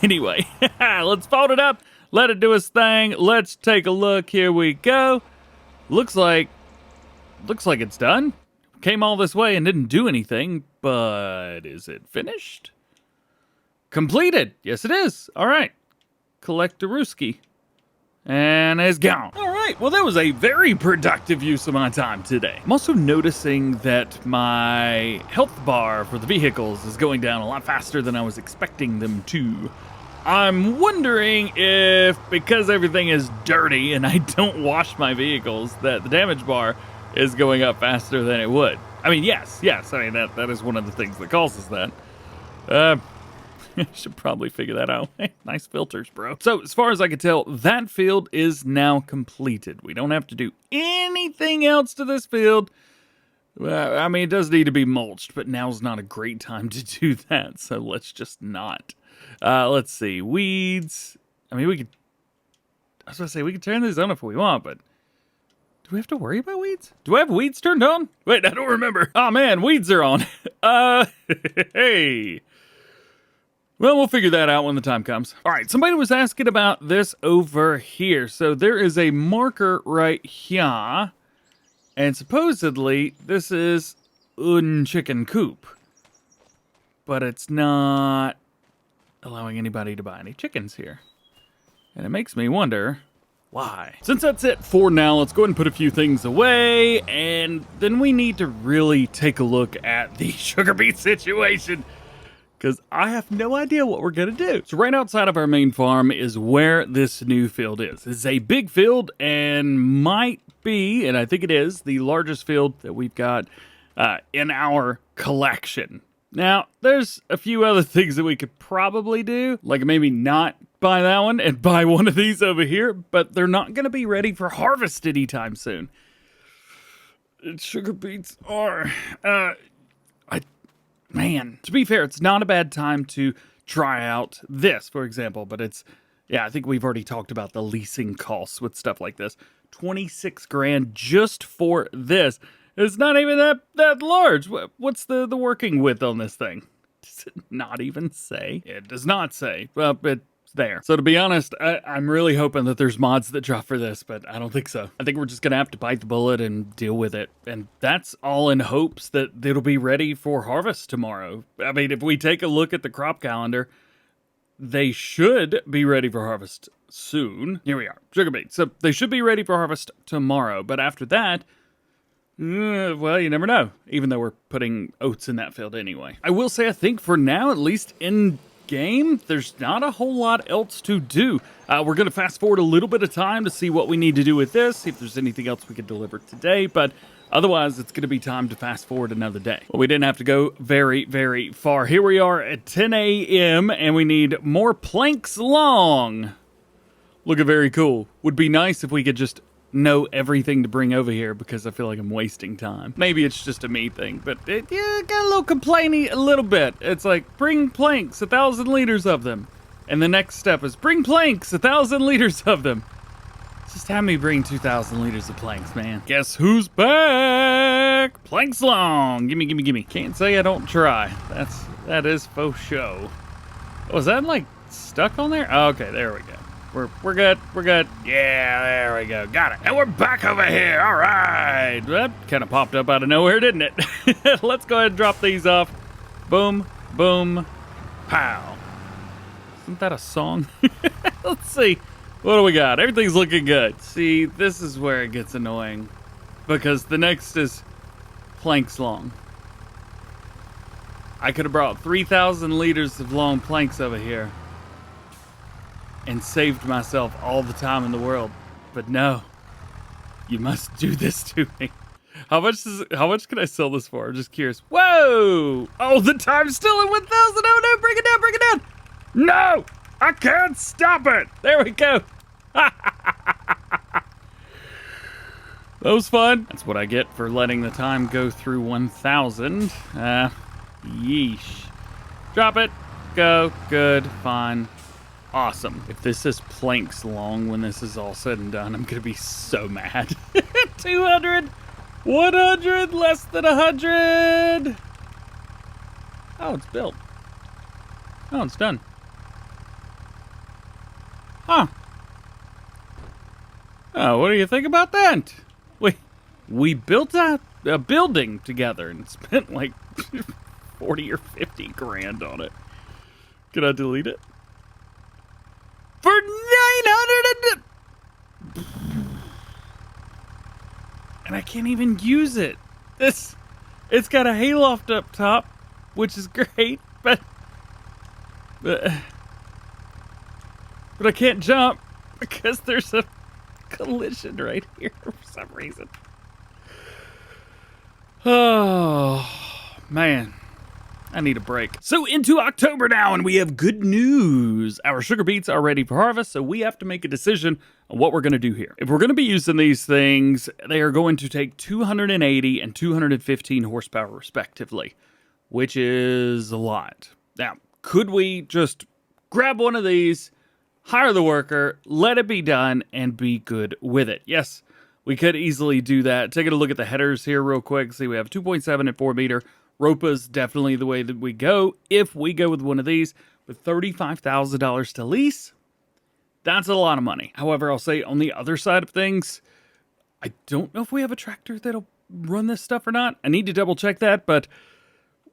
A: Anyway, let's fold it up. Let it do its thing. Let's take a look. Here we go. Looks like it's done. Came all this way and didn't do anything, but is it finished? Completed. Yes, it is. All right. Collect a Ruski. And it's gone. All right, well, that was a very productive use of my time today. I'm also noticing that my health bar for the vehicles is going down a lot faster than I was expecting them to. I'm wondering if, because everything is dirty and I don't wash my vehicles, that the damage bar is going up faster than it would. I mean, yes, I mean, that is one of the things that causes that. Should probably figure that out. Nice filters, bro. So, as far as I can tell, that field is now completed. We don't have to do anything else to this field. Well, I mean, it does need to be mulched, but now's not a great time to do that, so let's just not. Let's see. Weeds. I mean, I was going to say, we can turn these on if we want, but do we have to worry about weeds? Do I have weeds turned on? Wait, I don't remember. Oh, man, weeds are on. Hey. Well, we'll figure that out when the time comes. All right, somebody was asking about this over here. So there is a marker right here. And supposedly, this is un chicken coop. But it's not allowing anybody to buy any chickens here. And it makes me wonder why. Since that's it for now, let's go ahead and put a few things away. And then we need to really take a look at the sugar beet situation, because I have no idea what we're going to do. So right outside of our main farm is where this new field is. It's a big field and might be, and I think it is, the largest field that we've got in our collection. Now, there's a few other things that we could probably do, like maybe not buy that one and buy one of these over here, but they're not going to be ready for harvest anytime soon. Sugar beets are... Man, to be fair, it's not a bad time to try out this, for example, but it's, yeah, I think we've already talked about the leasing costs with stuff like this. 26 grand just for this. It's not even that large. What's the working width on this thing? Does it not even say? It does not say. Well, it's there. So to be honest, I'm really hoping that there's mods that drop for this, but I don't think so. I think we're just going to have to bite the bullet and deal with it. And that's all in hopes that it'll be ready for harvest tomorrow. I mean, if we take a look at the crop calendar, they should be ready for harvest soon. Here we are, sugar beets. So they should be ready for harvest tomorrow. But after that, well, you never know, even though we're putting oats in that field anyway. I will say, I think for now, at least in game, there's not a whole lot else to do. We're going to fast forward a little bit of time to see what we need to do with this, see if there's anything else we could deliver today, but otherwise it's going to be time to fast forward another day. Well, we didn't have to go very, very far. Here we are at 10 a.m. and we need more planks long. Looking very cool. Would be nice if we could just know everything to bring over here, because I feel like I'm wasting time. Maybe it's just a me thing, but yeah, got a little complainy a little bit. It's like, bring planks, 1,000 liters of them. And the next step is bring planks, 1,000 liters of them. Just have me bring 2,000 liters of planks, man. Guess who's back? Planks long. Gimme, gimme, gimme. Can't say I don't try. That is faux show. Oh, is that like stuck on there? Oh, okay, there we go. We're good. We're good. Yeah, there we go. Got it. And we're back over here. All right. That kind of popped up out of nowhere, didn't it? Let's go ahead and drop these off. Boom, boom, pow. Isn't that a song? Let's see. What do we got? Everything's looking good. See, this is where it gets annoying, because the next is planks long. I could have brought 3,000 liters of long planks over here and saved myself all the time in the world. But no, you must do this to me. How much can I sell this for? I'm just curious. Whoa! Oh, the time's still at 1,000. Oh no, bring it down, bring it down. No, I can't stop it. There we go. That was fun. That's what I get for letting the time go through 1,000. Yeesh. Drop it. Go. Good. Fine. Awesome. If this is planks long when this is all said and done, I'm going to be so mad. 200, 100, less than 100. Oh, it's built. Oh, it's done. Huh. Oh, what do you think about that? We built a building together and spent like 40 or 50 grand on it. Can I delete it? For 900 and I can't even use it. It's got a hayloft up top, which is great, but I can't jump because there's a collision right here for some reason. Oh man, I need a break. So into October now, and we have good news. Our sugar beets are ready for harvest, so we have to make a decision on what we're going to do here. If we're going to be using these things, they are going to take 280 and 215 horsepower respectively, which is a lot. Now, could we just grab one of these, hire the worker, let it be done, and be good with it? Yes, we could easily do that. Taking a look at the headers here real quick. See, we have 2.7 and 4 meter. Ropa's definitely the way that we go. If we go with one of these with $35,000 to lease, that's a lot of money. However, I'll say on the other side of things, I don't know if we have a tractor that'll run this stuff or not. I need to double check that, but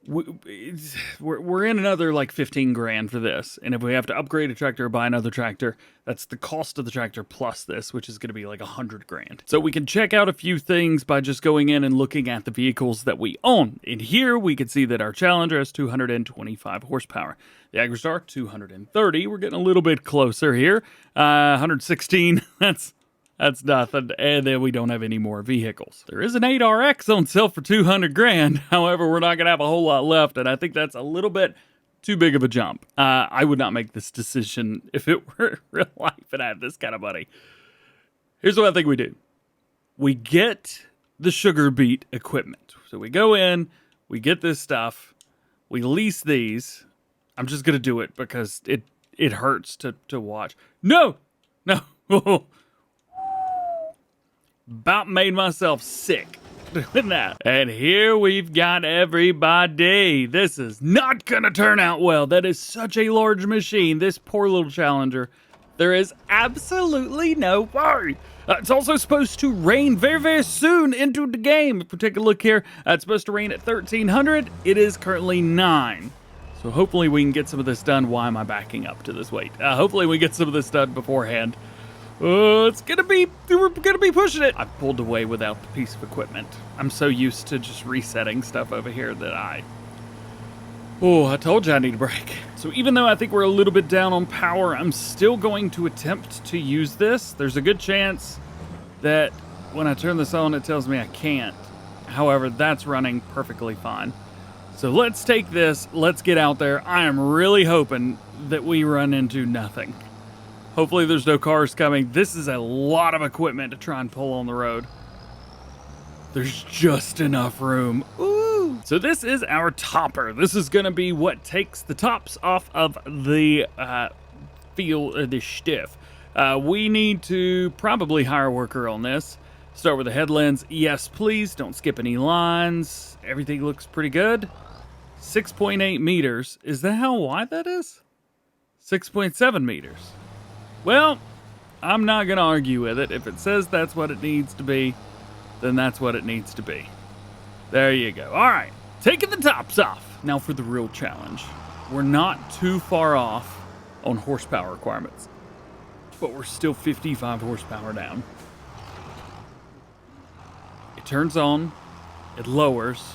A: we're in another like 15 grand for this. And if we have to upgrade a tractor or buy another tractor, that's the cost of the tractor plus this, which is going to be like 100 grand. So we can check out a few things by just going in and looking at the vehicles that we own. In here, we can see that our Challenger has 225 horsepower. The Agristar, 230. We're getting a little bit closer here. 116, that's nothing, and then we don't have any more vehicles. There is an 8RX on sale for 200 grand. However, we're not going to have a whole lot left, and I think that's a little bit too big of a jump. I would not make this decision if it were real life and I had this kind of money. Here's what I think we do. We get the sugar beet equipment. So we go in, we get this stuff, we lease these. I'm just going to do it because it hurts to watch. No! About made myself sick doing that. And here we've got everybody. This is not gonna turn out well. That is such a large machine. This poor little Challenger. There is absolutely no worry. It's also supposed to rain very, very soon into the game. If we take a look here, it's supposed to rain at 1300. It is currently 9. So hopefully we can get some of this done. Why am I backing up to this weight? Hopefully we get some of this done beforehand. We're gonna be pushing it. I pulled away without the piece of equipment. I'm so used to just resetting stuff over here that I told you I need a break. So even though I think we're a little bit down on power, I'm still going to attempt to use this. There's a good chance that when I turn this on, it tells me I can't. However, that's running perfectly fine. So let's take this, let's get out there. I am really hoping that we run into nothing. Hopefully there's no cars coming. This is a lot of equipment to try and pull on the road. There's just enough room. Ooh. So this is our topper. This is going to be what takes the tops off of the the stiff. We need to probably hire a worker on this. Start with the headlands. Yes, please. Don't skip any lines. Everything looks pretty good. 6.8 meters. Is that how wide that is? 6.7 meters. Well, I'm not going to argue with it. If it says that's what it needs to be, then that's what it needs to be. There you go. All right, taking the tops off. Now for the real challenge. We're not too far off on horsepower requirements, but we're still 55 horsepower down. It turns on, it lowers,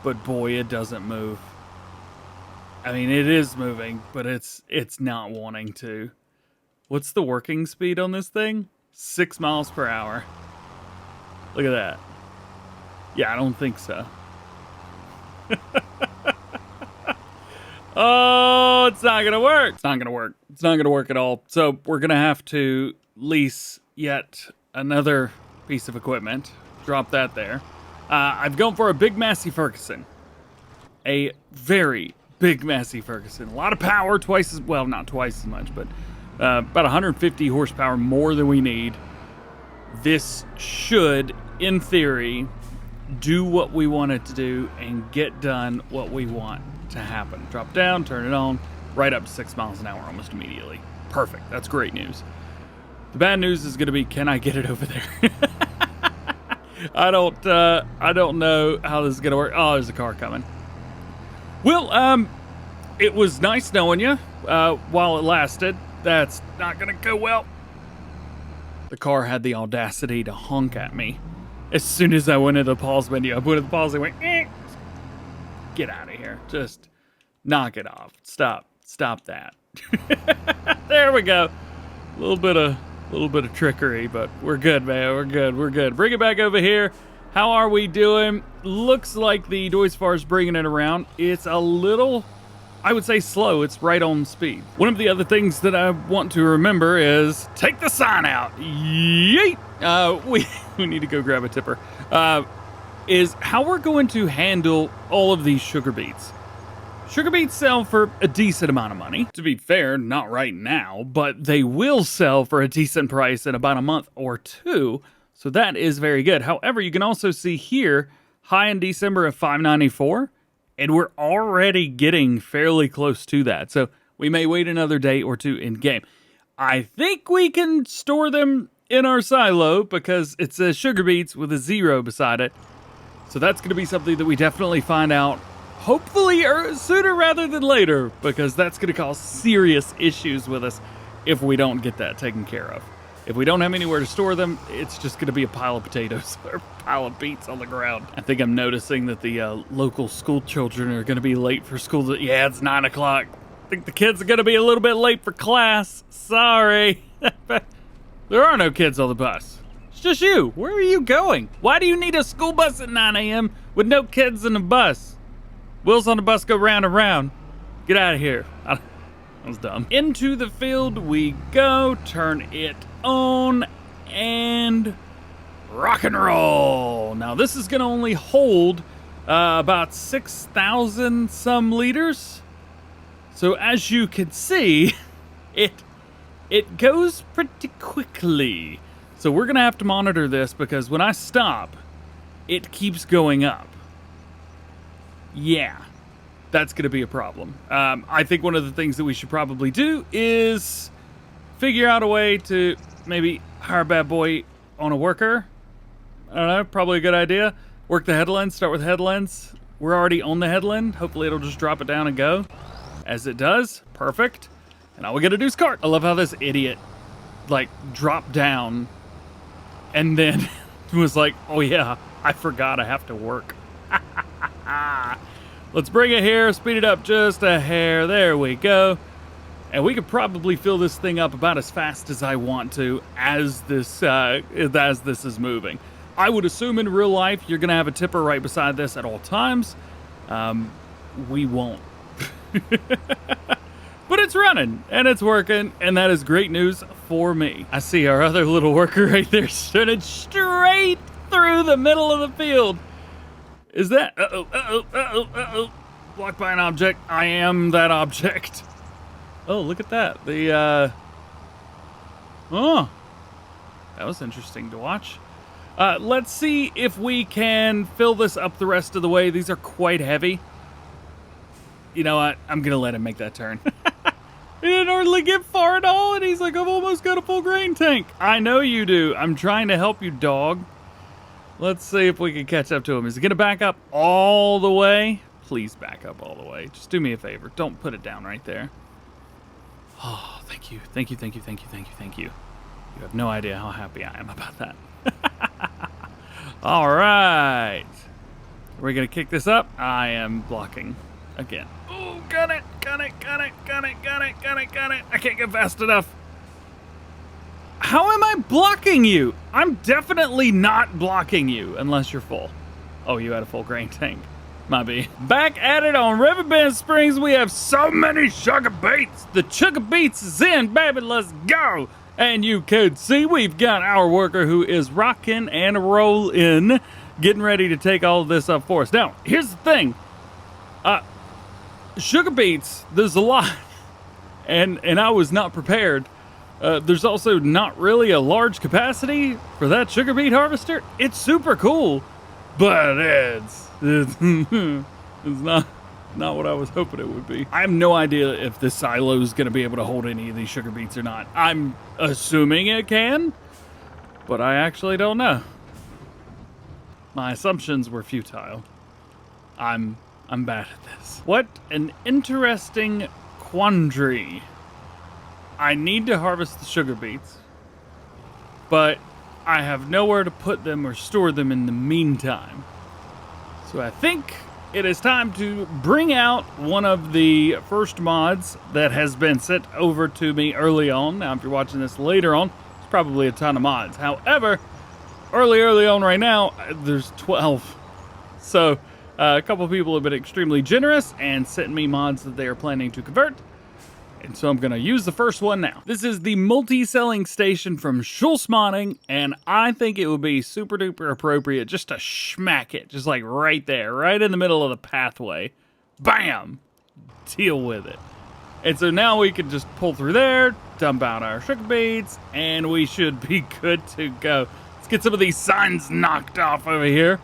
A: but boy, it doesn't move. I mean, it is moving, but it's not wanting to. What's the working speed on this thing? 6 miles per hour. Look at that. Yeah, I don't think so. Oh, it's not going to work. It's not going to work. It's not going to work at all. So we're going to have to lease yet another piece of equipment. Drop that there. I've gone for a big Massey Ferguson. A very big Massey Ferguson. A lot of power, twice as, well, not twice as much, but about 150 horsepower more than we need. This should, in theory, do what we want it to do and get done what we want to happen. Drop down, turn it on, right up to 6 miles an hour almost immediately. Perfect. That's great news. The bad news is going to be, can I get it over there? I don't know how this is going to work. Oh, there's a car coming. Well, it was nice knowing you while it lasted. That's not going to go well. The car had the audacity to honk at me as soon as I went into the pause menu. I went into the pause and went, eh. Get out of here. Just knock it off. Stop that. There we go. A little bit of trickery, but we're good, man. We're good. Bring it back over here. How are we doing? Looks like the Deutz is bringing it around. It's a little, I would say, slow. It's right on speed. One of the other things that I want to remember is take the sign out. Yeet! We need to go grab a tipper. Is how we're going to handle all of these sugar beets. Sugar beets sell for a decent amount of money. To be fair, not right now, but they will sell for a decent price in about a month or two. So that is very good. However, you can also see here, high in December of $5.94, and we're already getting fairly close to that. So we may wait another day or two in game. I think we can store them in our silo because it says sugar beets with a 0 beside it. So that's going to be something that we definitely find out, hopefully sooner rather than later, because that's going to cause serious issues with us if we don't get that taken care of. If we don't have anywhere to store them, it's just going to be a pile of potatoes or a pile of beets on the ground. I think I'm noticing that the local school children are going to be late for school. Yeah, it's 9 o'clock. I think the kids are going to be a little bit late for class. Sorry. There are no kids on the bus. It's just you. Where are you going? Why do you need a school bus at 9 a.m. with no kids in the bus? Wheels on the bus go round and round. Get out of here. That was dumb. Into the field we go. Turn it on and rock and roll. Now this is going to only hold about 6,000 some liters. So as you can see, it goes pretty quickly. So we're going to have to monitor this because when I stop, it keeps going up. Yeah, that's going to be a problem. I think one of the things that we should probably do is figure out a way to maybe hire a bad boy on a worker. I don't know, probably a good idea. Work the headlands, start with headlands. We're already on the headland. Hopefully it'll just drop it down and go. As it does, perfect. And all we gotta do is cart. I love how this idiot, like, dropped down and then was like, oh yeah, I forgot I have to work. Let's bring it here, speed it up just a hair. There we go. And we could probably fill this thing up about as fast as I want to as this is moving. I would assume in real life you're gonna have a tipper right beside this at all times. We won't. But it's running and it's working, and that is great news for me. I see our other little worker right there running straight through the middle of the field. Is that? Blocked by an object. I am that object. Oh, look at that. Oh, that was interesting to watch. Let's see if we can fill this up the rest of the way. These are quite heavy. You know what? I'm going to let him make that turn. He didn't hardly get far at all, and he's like, I've almost got a full grain tank. I know you do. I'm trying to help you, dog. Let's see if we can catch up to him. Is he going to back up all the way? Please back up all the way. Just do me a favor. Don't put it down right there. Oh, thank you. Thank you, thank you, thank you, thank you, thank you. You have no idea how happy I am about that. All right. We're going to kick this up. I am blocking again. Oh, got it, got it, got it, got it, got it, got it, got it. I can't get fast enough. How am I blocking you? I'm definitely not blocking you unless you're full. Oh, you had a full grain tank. Might be. Back at it on Riverbend Springs. We have so many sugar beets. The sugar beets is in, baby. Let's go. And you can see we've got our worker who is rocking and rolling, getting ready to take all of this up for us. Now, here's the thing. Sugar beets, there's a lot. And I was not prepared. There's also not really a large capacity for that sugar beet harvester. It's super cool, but it's not what I was hoping it would be. I have no idea if this silo is going to be able to hold any of these sugar beets or not. I'm assuming it can, but I actually don't know. My assumptions were futile. I'm bad at this. What an interesting quandary. I need to harvest the sugar beets, but I have nowhere to put them or store them in the meantime. So I think it is time to bring out one of the first mods that has been sent over to me early on. Now, if you're watching this later on, it's probably a ton of mods. However, early on right now, there's 12. So a couple people have been extremely generous and sent me mods that they are planning to convert. And so I'm going to use the first one now. This is the multi-selling station from Schultz Modding, and I think it would be super duper appropriate just to smack it, just like right there, right in the middle of the pathway. Bam! Deal with it. And so now we can just pull through there, dump out our sugar beets, and we should be good to go. Let's get some of these signs knocked off over here.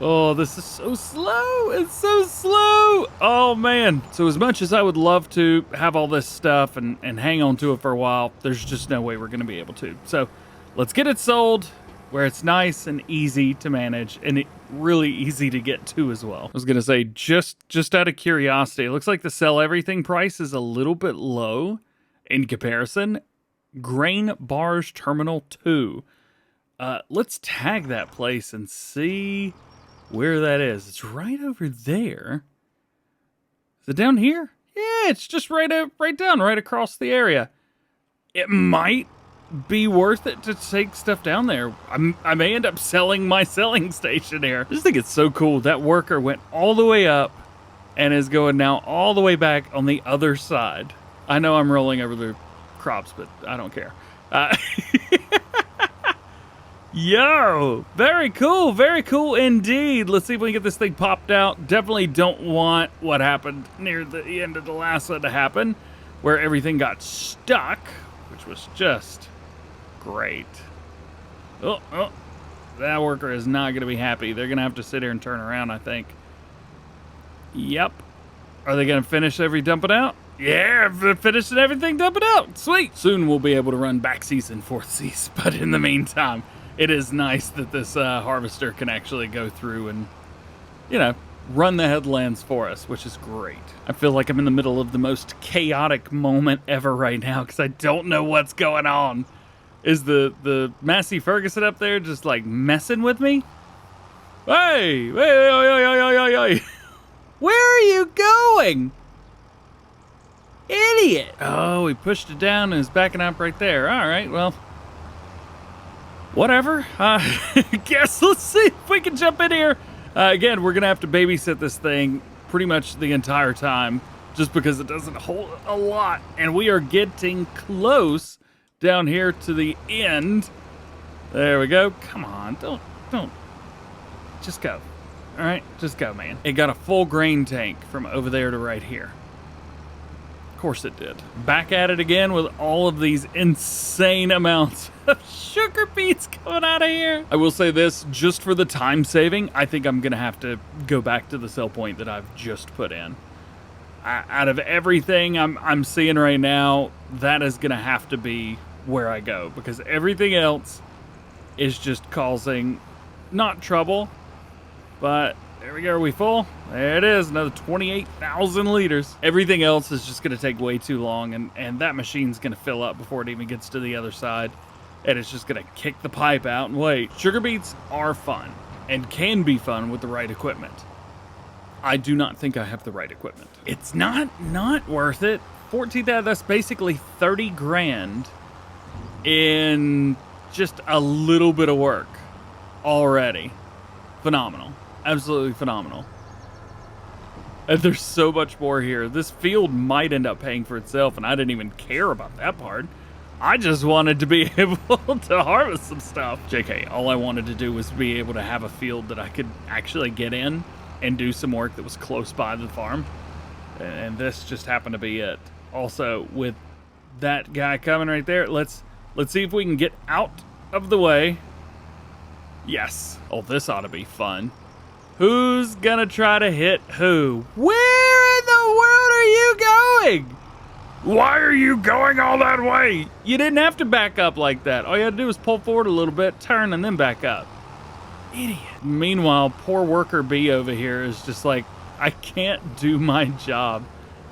A: Oh, this is so slow. It's so slow. Oh, man. So as much as I would love to have all this stuff and hang on to it for a while, there's just no way we're going to be able to. So let's get it sold where it's nice and easy to manage and really easy to get to as well. I was going to say, just out of curiosity, it looks like the sell everything price is a little bit low in comparison. Grain Bars Terminal 2. Let's tag that place and see where that is. It's right over there. Is it down here? Yeah, it's just right down, right across the area. It might be worth it to take stuff down there. I may end up selling my selling station here. I just think it's so cool. That worker went all the way up and is going now all the way back on the other side. I know I'm rolling over the crops, but I don't care. Yo, very cool indeed. Let's see if we can get this thing popped out. Definitely don't want what happened near the end of the last one to happen, where everything got stuck, which was just great. Oh, that worker is not going to be happy. They're going to have to sit here and turn around, I think. Yep. Are they going to finish every dump it out? Yeah, finishing everything, dump it out. Sweet. Soon we'll be able to run back season, fourth season, but in the meantime, it is nice that this harvester can actually go through and, you know, run the headlands for us, which is great. I feel like I'm in the middle of the most chaotic moment ever right now because I don't know what's going on. Is the Massey Ferguson up there just like messing with me? Hey! Where are you going? Idiot! Oh, he pushed it down and is backing up right there. All right, well, whatever. Guess let's see if we can jump in here. Again, we're going to have to babysit this thing pretty much the entire time just because it doesn't hold a lot. And we are getting close down here to the end. There we go. Come on. Don't. Just go. All right, just go, man. It got a full grain tank from over there to right here. Of course it did. Back at it again with all of these insane amounts of sugar beets coming out of here. I will say this, just for the time saving, I think I'm gonna have to go back to the sell point that I've just put in. Out of everything I'm seeing right now, that is gonna have to be where I go because everything else is just causing not trouble, but there we go. Are we full? There it is. Another 28,000 liters. Everything else is just going to take way too long, and that machine's going to fill up before it even gets to the other side. And it's just going to kick the pipe out and wait. Sugar beets are fun and can be fun with the right equipment. I do not think I have the right equipment. It's not worth it. 14,000, that's basically 30 grand in just a little bit of work already. Phenomenal. Absolutely phenomenal. And there's so much more here. This field might end up paying for itself, and I didn't even care about that part. I just wanted to be able to harvest some stuff. JK, all I wanted to do was be able to have a field that I could actually get in and do some work that was close by the farm. And this just happened to be it. Also, with that guy coming right there, let's see if we can get out of the way. Yes. Oh, this ought to be fun. Who's gonna try to hit who? Where in the world are you going? Why are you going all that way? You didn't have to back up like that. All you had to do was pull forward a little bit, turn, and then back up. Idiot. Meanwhile, poor worker B over here is just like, I can't do my job.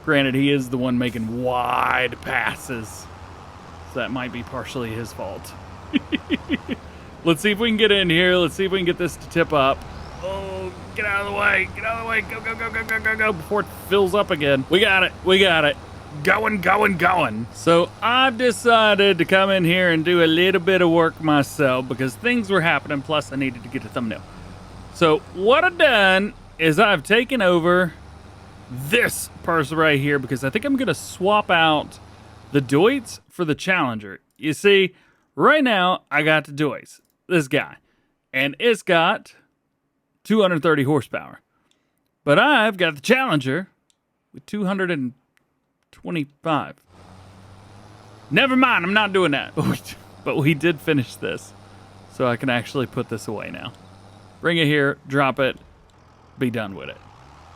A: Granted, he is the one making wide passes, so that might be partially his fault. Let's see if we can get in here. Let's see if we can get this to tip up. Oh, get out of the way. Get out of the way. Go, go, go, go, go, go, go before it fills up again. We got it. We got it. going. So I've decided to come in here and do a little bit of work myself because things were happening, plus I needed to get a thumbnail. So what I've done is I've taken over this person right here because I think I'm going to swap out the Deutz for the Challenger. You see, right now I got the Deutz, this guy, and it's got 230 horsepower. But I've got the Challenger with 225. Never mind, I'm not doing that. But we did finish this, so I can actually put this away now. Bring it here, drop it, be done with it.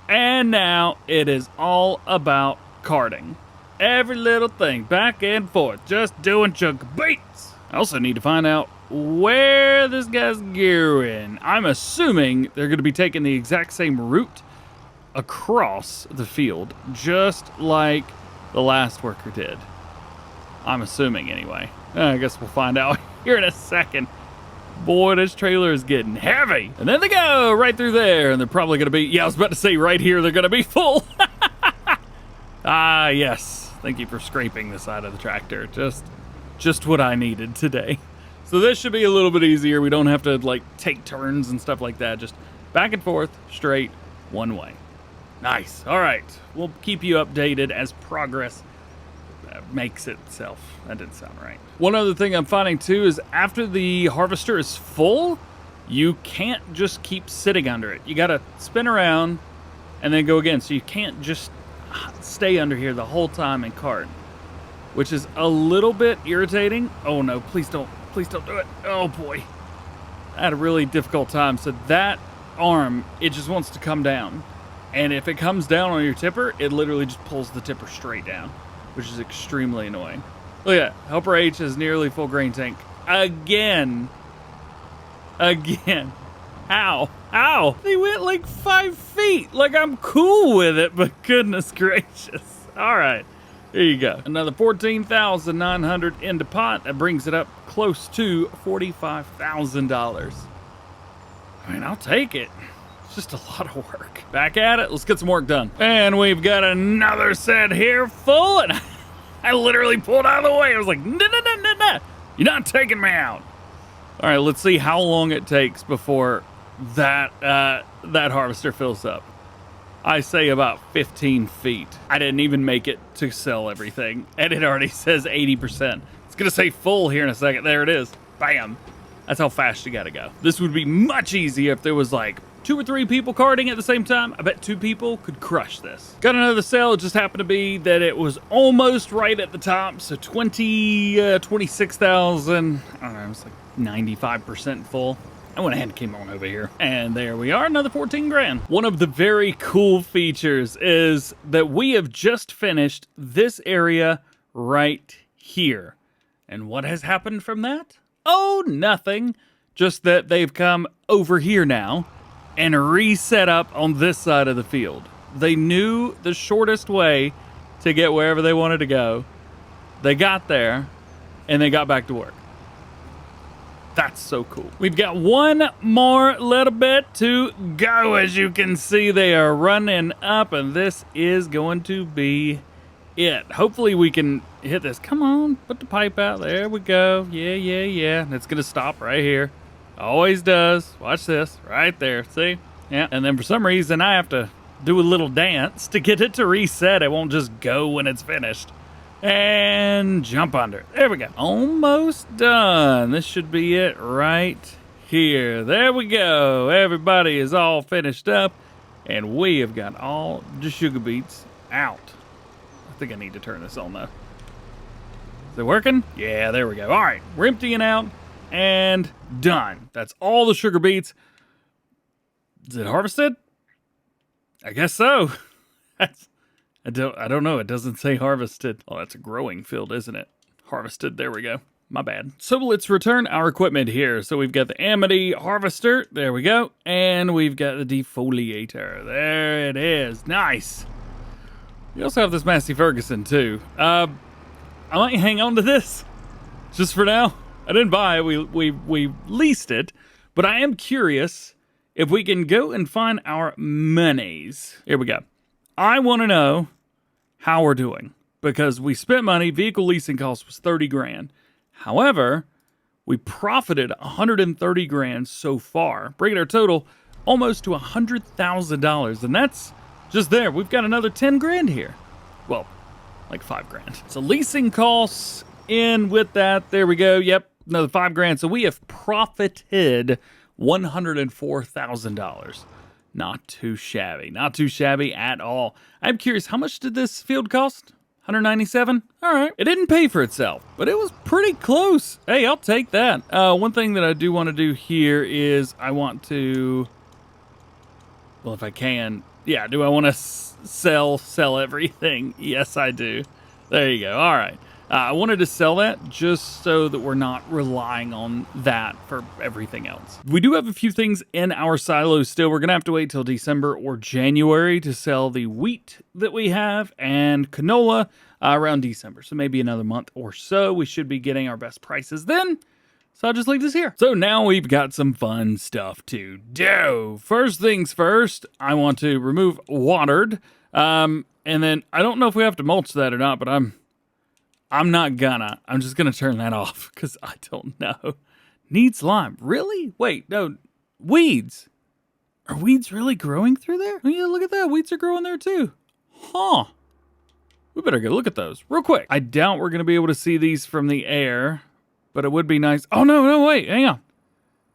A: And now it is all about carting. Every little thing, back and forth, just doing chunk beats. I also need to find out where this guy's gearing. I'm assuming they're going to be taking the exact same route across the field, just like the last worker did. I'm assuming anyway. I guess we'll find out here in a second. Boy, this trailer is getting heavy. And then they go right through there, and they're probably going to be, yeah, I was about to say right here, they're going to be full. Ah, yes. Thank you for scraping the side of the tractor. Just what I needed today. So this should be a little bit easier. We don't have to, like, take turns and stuff like that. Just back and forth, straight, one way. Nice. All right. We'll keep you updated as progress makes itself. That didn't sound right. One other thing I'm finding too is after the harvester is full, you can't just keep sitting under it. You got to spin around and then go again. So you can't just stay under here the whole time and cart, which is a little bit irritating. Oh no, please don't do it. Oh boy. I had a really difficult time. So that arm, it just wants to come down. And if it comes down on your tipper, it literally just pulls the tipper straight down, which is extremely annoying. Look at that. Helper H is nearly full grain tank. Again. How? They went like 5 feet. Like, I'm cool with it, but goodness gracious. All right. There you go. Another 14,900 into pot. That brings it up close to $45,000. I mean, I'll take it. It's just a lot of work. Back at it. Let's get some work done. And we've got another set here full. And I literally pulled out of the way. I was like, no. You're not taking me out. All right, let's see how long it takes before that harvester fills up. I say about 15 feet. I didn't even make it to sell everything, and it already says 80%. It's gonna say full here in a second. There it is. Bam. That's how fast you gotta go. This would be much easier if there was like 2 or 3 people carting at the same time. I bet 2 people could crush this. Got another sale. It just happened to be that it was almost right at the top. So 26,000. I don't know, it's like 95% full. I went ahead and came on over here. And there we are, another 14 grand. One of the very cool features is that we have just finished this area right here. And what has happened from that? Oh, nothing. Just that they've come over here now and reset up on this side of the field. They knew the shortest way to get wherever they wanted to go. They got there and they got back to work. That's so cool. We've got one more little bit to go. As you can see, they are running up, and this is going to be it. Hopefully we can hit this. Come on, put the pipe out. There we go. Yeah. It's going to stop right here. Always does. Watch this. Right there. See? Yeah. And then for some reason, I have to do a little dance to get it to reset. It won't just go when it's finished. And jump under it. There we go. Almost done. This should be it right here. There we go. Everybody is all finished up. And we have got all the sugar beets out. I think I need to turn this on though. Is it working? Yeah, there we go. All right. We're emptying out and done. That's all the sugar beets. Is it harvested? I guess so. I don't know. It doesn't say harvested. Oh, that's a growing field, isn't it? Harvested. There we go. My bad. So let's return our equipment here. So we've got the Amity harvester. There we go. And we've got the defoliator. There it is. Nice. We also have this Massey Ferguson too. I might hang on to this just for now. I didn't buy it. We leased it. But I am curious if we can go and find our monies. Here we go. I want to know how we're doing, because we spent money. Vehicle leasing cost was 30 grand. However, we profited 130 grand so far, bringing our total almost to $100,000. And that's just there. We've got another 10 grand here. Well, like 5 grand. So leasing costs in with that. There we go. Yep, another 5 grand. So we have profited $104,000. Not too shabby. Not too shabby at all. I'm curious, how much did this field cost? 197? All right. It didn't pay for itself, but it was pretty close. Hey, I'll take that. One thing that I do want to do here is I want to, well, if I can, yeah, do I want to sell everything? Yes, I do. There you go. All right. I wanted to sell that just so that we're not relying on that for everything else. We do have a few things in our silos still. We're going to have to wait till December or January to sell the wheat that we have and canola around December. So maybe another month or so. We should be getting our best prices then. So I'll just leave this here. So now we've got some fun stuff to do. First things first, I want to remove watered. And then I don't know if we have to mulch that or not, but I'm not gonna. I'm just gonna turn that off because I don't know. Needs lime. Really? Wait, no. Weeds. Are weeds really growing through there? Oh, yeah, look at that. Weeds are growing there too. Huh. We better go look at those real quick. I doubt we're gonna be able to see these from the air, but it would be nice. Oh, no, wait. Hang on.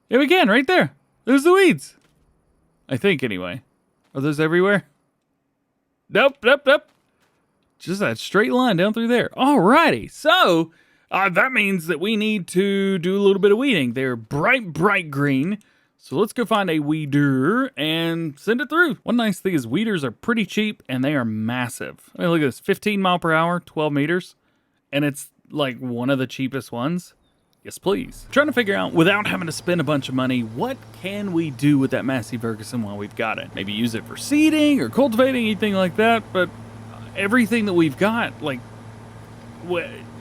A: Yeah, we can. Right there. There's the weeds. I think, anyway. Are those everywhere? Nope. Just that straight line down through there. Alrighty, so that means that we need to do a little bit of weeding. They're bright green. So let's go find a weeder and send it through. One nice thing is weeders are pretty cheap and they are massive. I mean, look at this, 15 mile per hour, 12 meters. And it's like one of the cheapest ones. Yes, please. Trying to figure out, without having to spend a bunch of money, what can we do with that Massey Ferguson while we've got it? Maybe use it for seeding or cultivating, anything like that, but everything that we've got, like,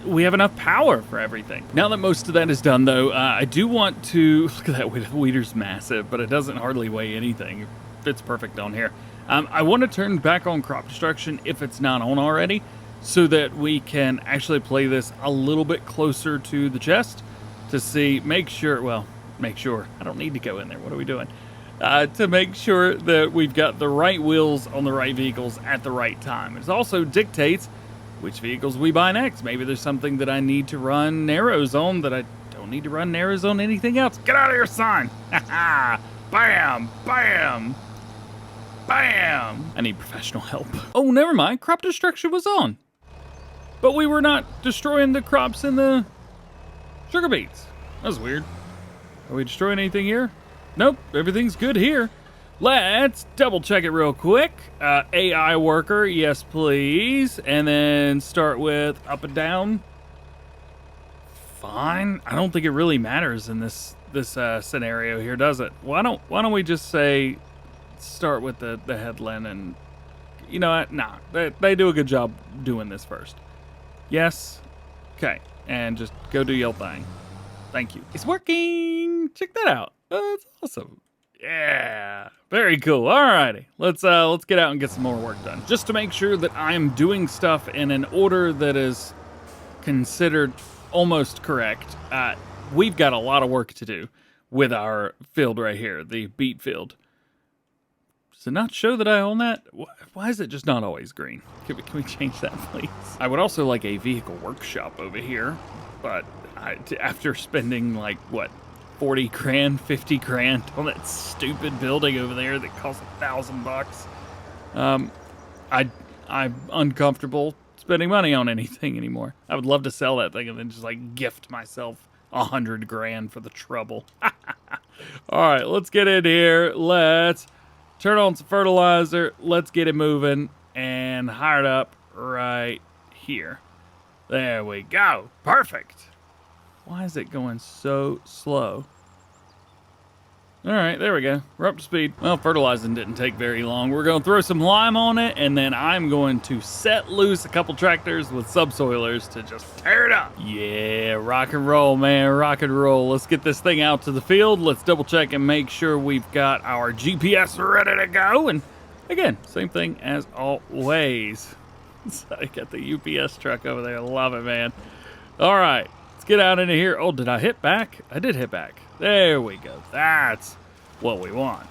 A: we have enough power for everything. Now that most of that is done, though, I do want to, look at that, weeder's massive, but it doesn't hardly weigh anything. It fits perfect on here. I want to turn back on crop destruction if it's not on already, so that we can actually play this a little bit closer to the chest to see, make sure, I don't need to go in there. What are we doing? To make sure that we've got the right wheels on the right vehicles at the right time. It also dictates which vehicles we buy next. Maybe there's something that I need to run narrows on that I don't need to run narrows on anything else. Get out of here, son! Bam! Bam! Bam! I need professional help. Oh, never mind. Crop destruction was on. But we were not destroying the crops in the sugar beets. That was weird. Are we destroying anything here? Nope, everything's good here. Let's double check it real quick. AI worker, yes please. And then start with up and down. Fine. I don't think it really matters in this scenario here, does it? Why don't we just say start with the headland, and you know what? Nah, they do a good job doing this first. Yes. Okay, and just go do your thing. Thank you. It's working. Check that out. That's awesome. Yeah, very cool. Alrighty, let's get out and get some more work done. Just to make sure that I am doing stuff in an order that is considered almost correct. We've got a lot of work to do with our field right here, the beet field. Does it not show that I own that? Why is it just not always green? Can we change that, please? I would also like a vehicle workshop over here, but after spending like, what, 40 grand, 50 grand on that stupid building over there that cost $1,000, I'm uncomfortable spending money on anything anymore. I would love to sell that thing and then just like gift myself 100 grand for the trouble. All right, let's get in here. Let's turn on some fertilizer. Let's get it moving and hire it up right here. There we go. Perfect. Why is it going so slow? All right, there we go. We're up to speed. Well, fertilizing didn't take very long. We're going to throw some lime on it, and then I'm going to set loose a couple tractors with subsoilers to just tear it up. Yeah, rock and roll, man, rock and roll. Let's get this thing out to the field. Let's double check and make sure we've got our GPS ready to go. And again, same thing as always. So I got the UPS truck over there. Love it, man. All right, let's get out into here. Oh, did I hit back? I did hit back. There we go. That's what we want.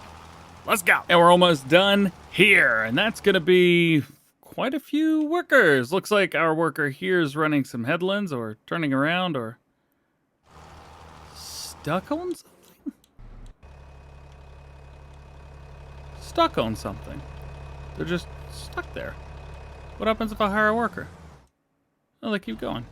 A: Let's go. And we're almost done here. And that's going to be quite a few workers. Looks like our worker here is running some headlands or turning around or stuck on something. Stuck on something. They're just stuck there. What happens if I hire a worker? Oh, they keep going.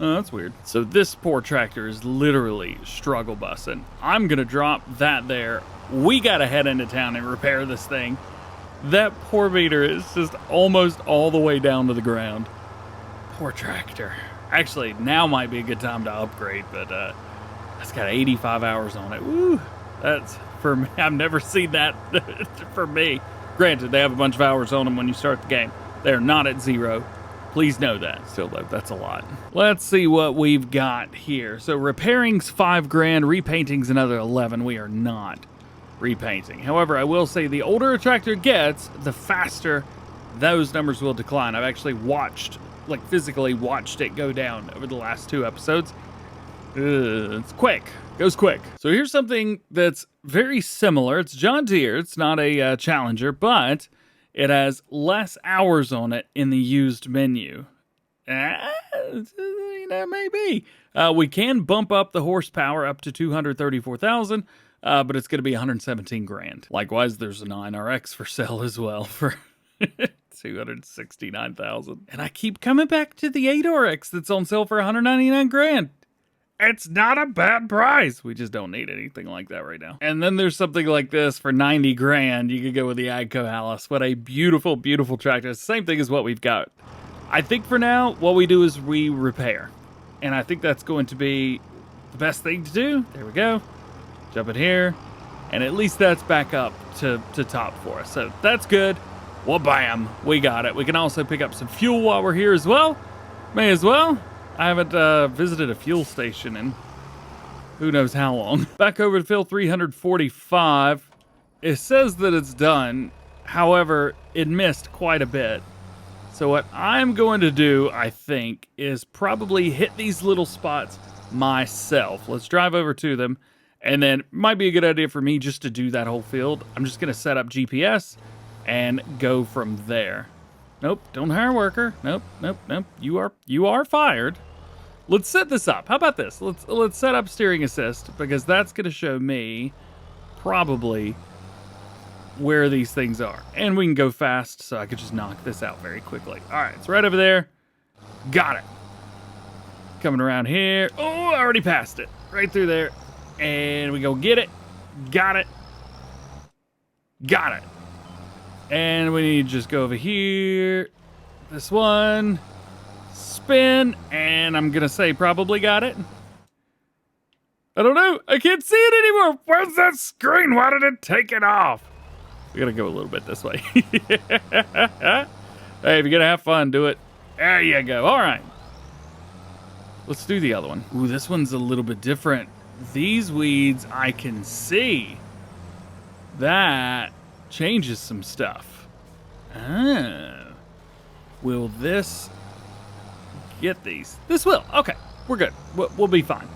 A: Oh, that's weird. So this poor tractor is literally struggle bussing. I'm gonna drop that there. We gotta head into town and repair this thing. That poor meter is just almost all the way down to the ground. Poor tractor. Actually, now might be a good time to upgrade, but it's got 85 hours on it. Woo! That's for me. I've never seen that for me. Granted, they have a bunch of hours on them when you start the game. They're not at 0. Please know that. Still though, that's a lot. Let's see what we've got here. So repairing's $5,000, repainting's another 11. We are not repainting. However, I will say the older a tractor gets, the faster those numbers will decline. I've actually watched, like physically watched it go down over the last 2 episodes. It's quick. Goes quick. So here's something that's very similar. It's John Deere. It's not a Challenger, but it has less hours on it in the used menu. Maybe. We can bump up the horsepower up to 234,000, but it's going to be 117 grand. Likewise, there's a 9RX for sale as well for 269,000. And I keep coming back to the 8RX that's on sale for 199 grand. It's not a bad price. We just don't need anything like that right now. And then there's something like this for 90 grand. You could go with the DjGoHam. What a beautiful, beautiful tractor. It's the same thing as what we've got. I think for now, what we do is we repair. And I think that's going to be the best thing to do. There we go. Jump in here. And at least that's back up to top for us. So that's good. Well, bam. We got it. We can also pick up some fuel while we're here as well. May as well. I haven't visited a fuel station in who knows how long. Back over to fill 345. It says that it's done. However, it missed quite a bit. So what I'm going to do, I think, is probably hit these little spots myself. Let's drive over to them. And then might be a good idea for me just to do that whole field. I'm just going to set up GPS and go from there. Nope, don't hire a worker. Nope, nope, nope. You are fired. Let's set this up. How about this? Let's set up steering assist because that's going to show me probably where these things are. And we can go fast so I could just knock this out very quickly. All right, it's right over there. Got it. Coming around here. Oh, I already passed it. Right through there. And we go get it. Got it. Got it. And we need to just go over here. This one. Spin. And I'm going to say probably got it. I don't know. I can't see it anymore. Where's that screen? Why did it take it off? We got to go a little bit this way. Hey, if you're going to have fun, do it. There you go. All right. Let's do the other one. Ooh, this one's a little bit different. These weeds I can see. That changes some stuff. Oh. Will this get these? This will. Okay, we're good. We'll be fine.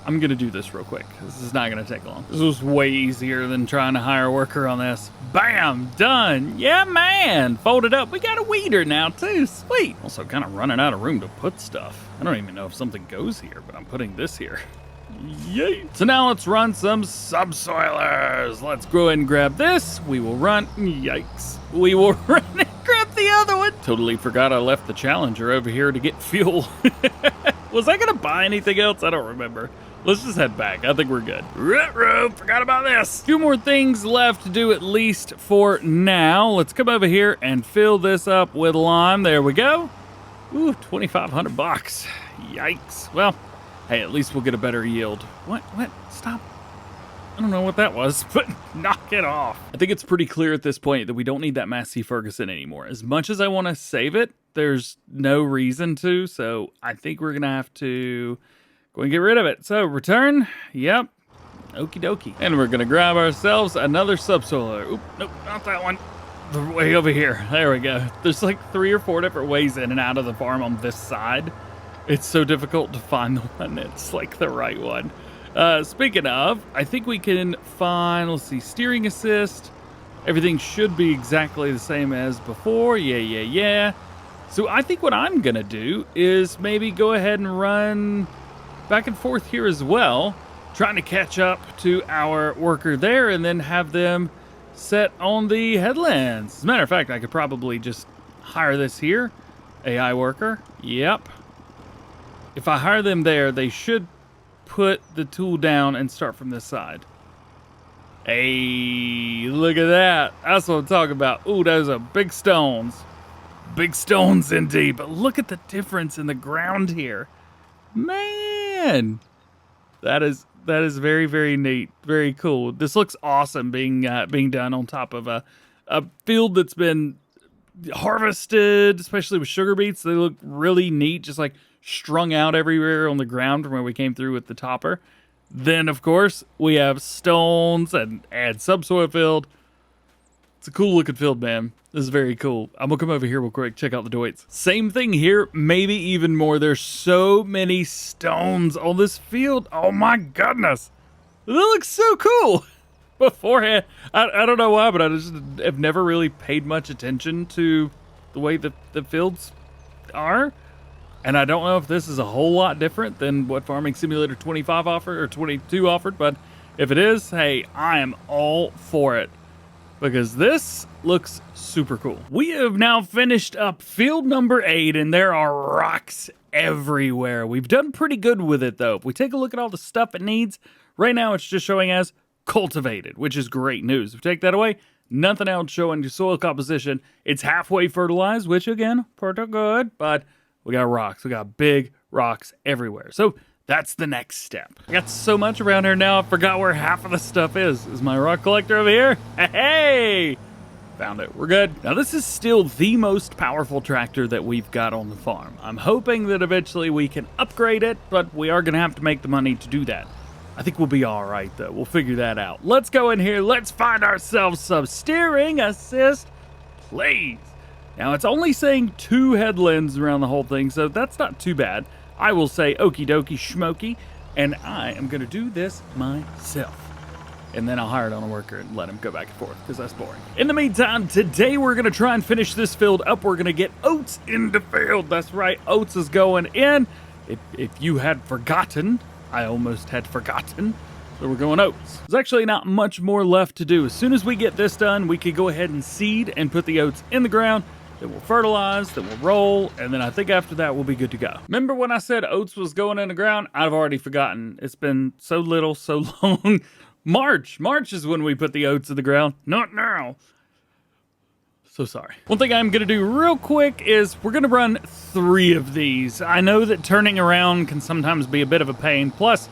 A: I'm going to do this real quick. This is not going to take long. This was way easier than trying to hire a worker on this. Bam! Done. Yeah, man. Fold it up. We got a weeder now, too. Sweet. Also kind of running out of room to put stuff. I don't even know if something goes here, but I'm putting this here. Yay. So now let's run some subsoilers. Let's go ahead and grab this. We will run. Yikes. We will run and grab the other one. Totally forgot I left the Challenger over here to get fuel. Was I going to buy anything else? I don't remember. Let's just head back. I think we're good. Ruh-roh, forgot about this. 2 more things left to do at least for now. Let's come over here and fill this up with lime. There we go. Ooh, 2,500 bucks. Yikes. Well, hey, at least we'll get a better yield. What? Stop. I don't know what that was, but knock it off. I think it's pretty clear at this point that we don't need that Massey Ferguson anymore. As much as I want to save it, there's no reason to, so I think we're going to have to go and get rid of it. So, return. Yep. Okie dokie. And we're going to grab ourselves another subsoiler. Oop, nope, not that one. they're way over here. There we go. There's like 3 or 4 different ways in and out of the farm on this side. It's so difficult to find the one that's like the right one. Speaking of, I think we can find, let's see, steering assist. Everything should be exactly the same as before. Yeah. So I think what I'm gonna do is maybe go ahead and run back and forth here as well, trying to catch up to our worker there and then have them set on the headlands. As a matter of fact, I could probably just hire this here. AI worker. Yep. If I hire them there, they should put the tool down and start from this side. Hey, look at that. That's what I'm talking about. Ooh, those are big stones. Big stones indeed. But look at the difference in the ground here. Man, that is very, very neat. Very cool. This looks awesome being done on top of a field that's been harvested, especially with sugar beets. They look really neat, just like strung out everywhere on the ground from where we came through with the topper. Then, of course, we have stones and subsoil field. It's a cool looking field, man. This is very cool. I'm gonna come over here real quick, check out the doits. Same thing here, maybe even more. There's so many stones on this field. Oh my goodness. That looks so cool. Beforehand, I don't know why, but I just have never really paid much attention to the way the fields are. And I don't know if this is a whole lot different than what Farming Simulator 25 offered, or 22 offered, but if it is, hey, I am all for it, because this looks super cool. We have now finished up field number 8, and there are rocks everywhere. We've done pretty good with it, though. If we take a look at all the stuff it needs, right now it's just showing as cultivated, which is great news. If we take that away, nothing else showing your soil composition. It's halfway fertilized, which, again, pretty good, but we got rocks. We got big rocks everywhere. So that's the next step. I got so much around here now, I forgot where half of the stuff is. Is my rock collector over here? Hey! Found it. We're good. Now, this is still the most powerful tractor that we've got on the farm. I'm hoping that eventually we can upgrade it, but we are going to have to make the money to do that. I think we'll be all right, though. We'll figure that out. Let's go in here. Let's find ourselves some steering assist, please. Now, it's only saying 2 headlands around the whole thing, so that's not too bad. I will say okie dokie schmokey, and I am going to do this myself. And then I'll hire it on a worker and let him go back and forth, because that's boring. In the meantime, today we're going to try and finish this field up. We're going to get oats in the field. That's right, oats is going in. If you had forgotten, I almost had forgotten. So we're going oats. There's actually not much more left to do. As soon as we get this done, we could go ahead and seed and put the oats in the ground. Then we'll fertilize, then we'll roll, and then I think after that we'll be good to go. Remember when I said oats was going in the ground? I've already forgotten. It's been so little, so long. March is when we put the oats in the ground, not now. So sorry. One thing I'm gonna do real quick is we're gonna run 3 of these. I know that turning around can sometimes be a bit of a pain. Plus,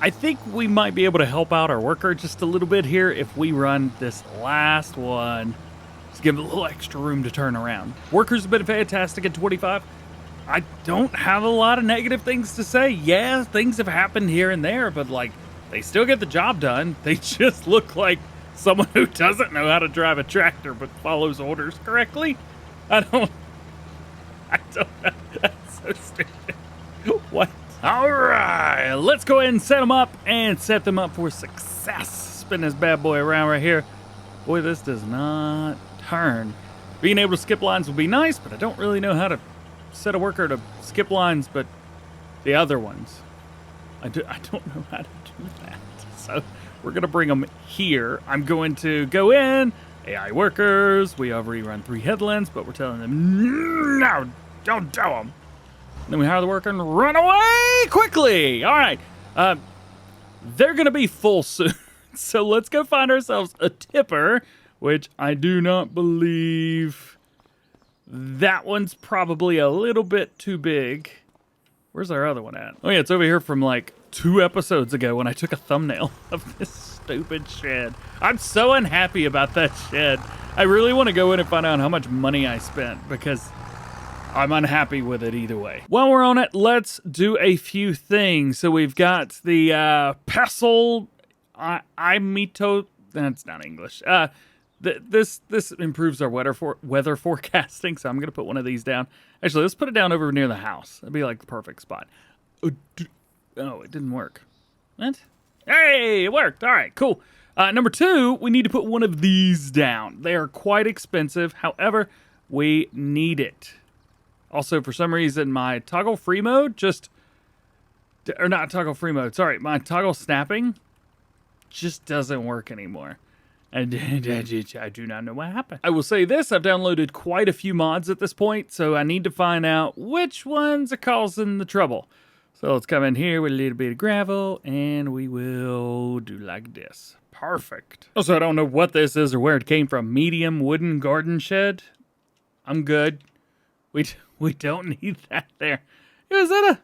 A: I think we might be able to help out our worker just a little bit here if we run this last one. Just give it a little extra room to turn around. Worker's have been fantastic at 25. I don't have a lot of negative things to say. Yeah, things have happened here and there, but like, they still get the job done. They just look like someone who doesn't know how to drive a tractor but follows orders correctly. I don't know. That's so stupid. What? All right, let's go ahead and set them up for success. Spin this bad boy around right here. Boy, this does not turn. Being able to skip lines would be nice, but I don't really know how to set a worker to skip lines, but the other ones, I don't know how to do that. So we're going to bring them here. I'm going to go in, AI workers. We already run 3 headlands, but we're telling them, no, don't do them. And then we hire the worker and run away quickly. All right. They're going to be full soon. So let's go find ourselves a tipper, which I do not believe. That one's probably a little bit too big. Where's our other one at? Oh yeah, it's over here from like 2 episodes ago when I took a thumbnail of this stupid shed. I'm so unhappy about that shed. I really want to go in and find out how much money I spent because I'm unhappy with it either way. While we're on it, let's do a few things. So we've got the pestle, imito, that's not English. This improves our weather forecasting, so I'm going to put one of these down. Actually, let's put it down over near the house. That'd be like the perfect spot. Oh, it didn't work. What? Hey, it worked. All right, cool. Number 2, we need to put one of these down. They are quite expensive. However, we need it. Also, for some reason, my toggle free mode my toggle snapping just doesn't work anymore. I do not know what happened. I will say this, I've downloaded quite a few mods at this point, so I need to find out which ones are causing the trouble. So let's come in here with a little bit of gravel, and we will do like this. Perfect. Also, I don't know what this is or where it came from. Medium wooden garden shed. I'm good. We don't need that there. Is that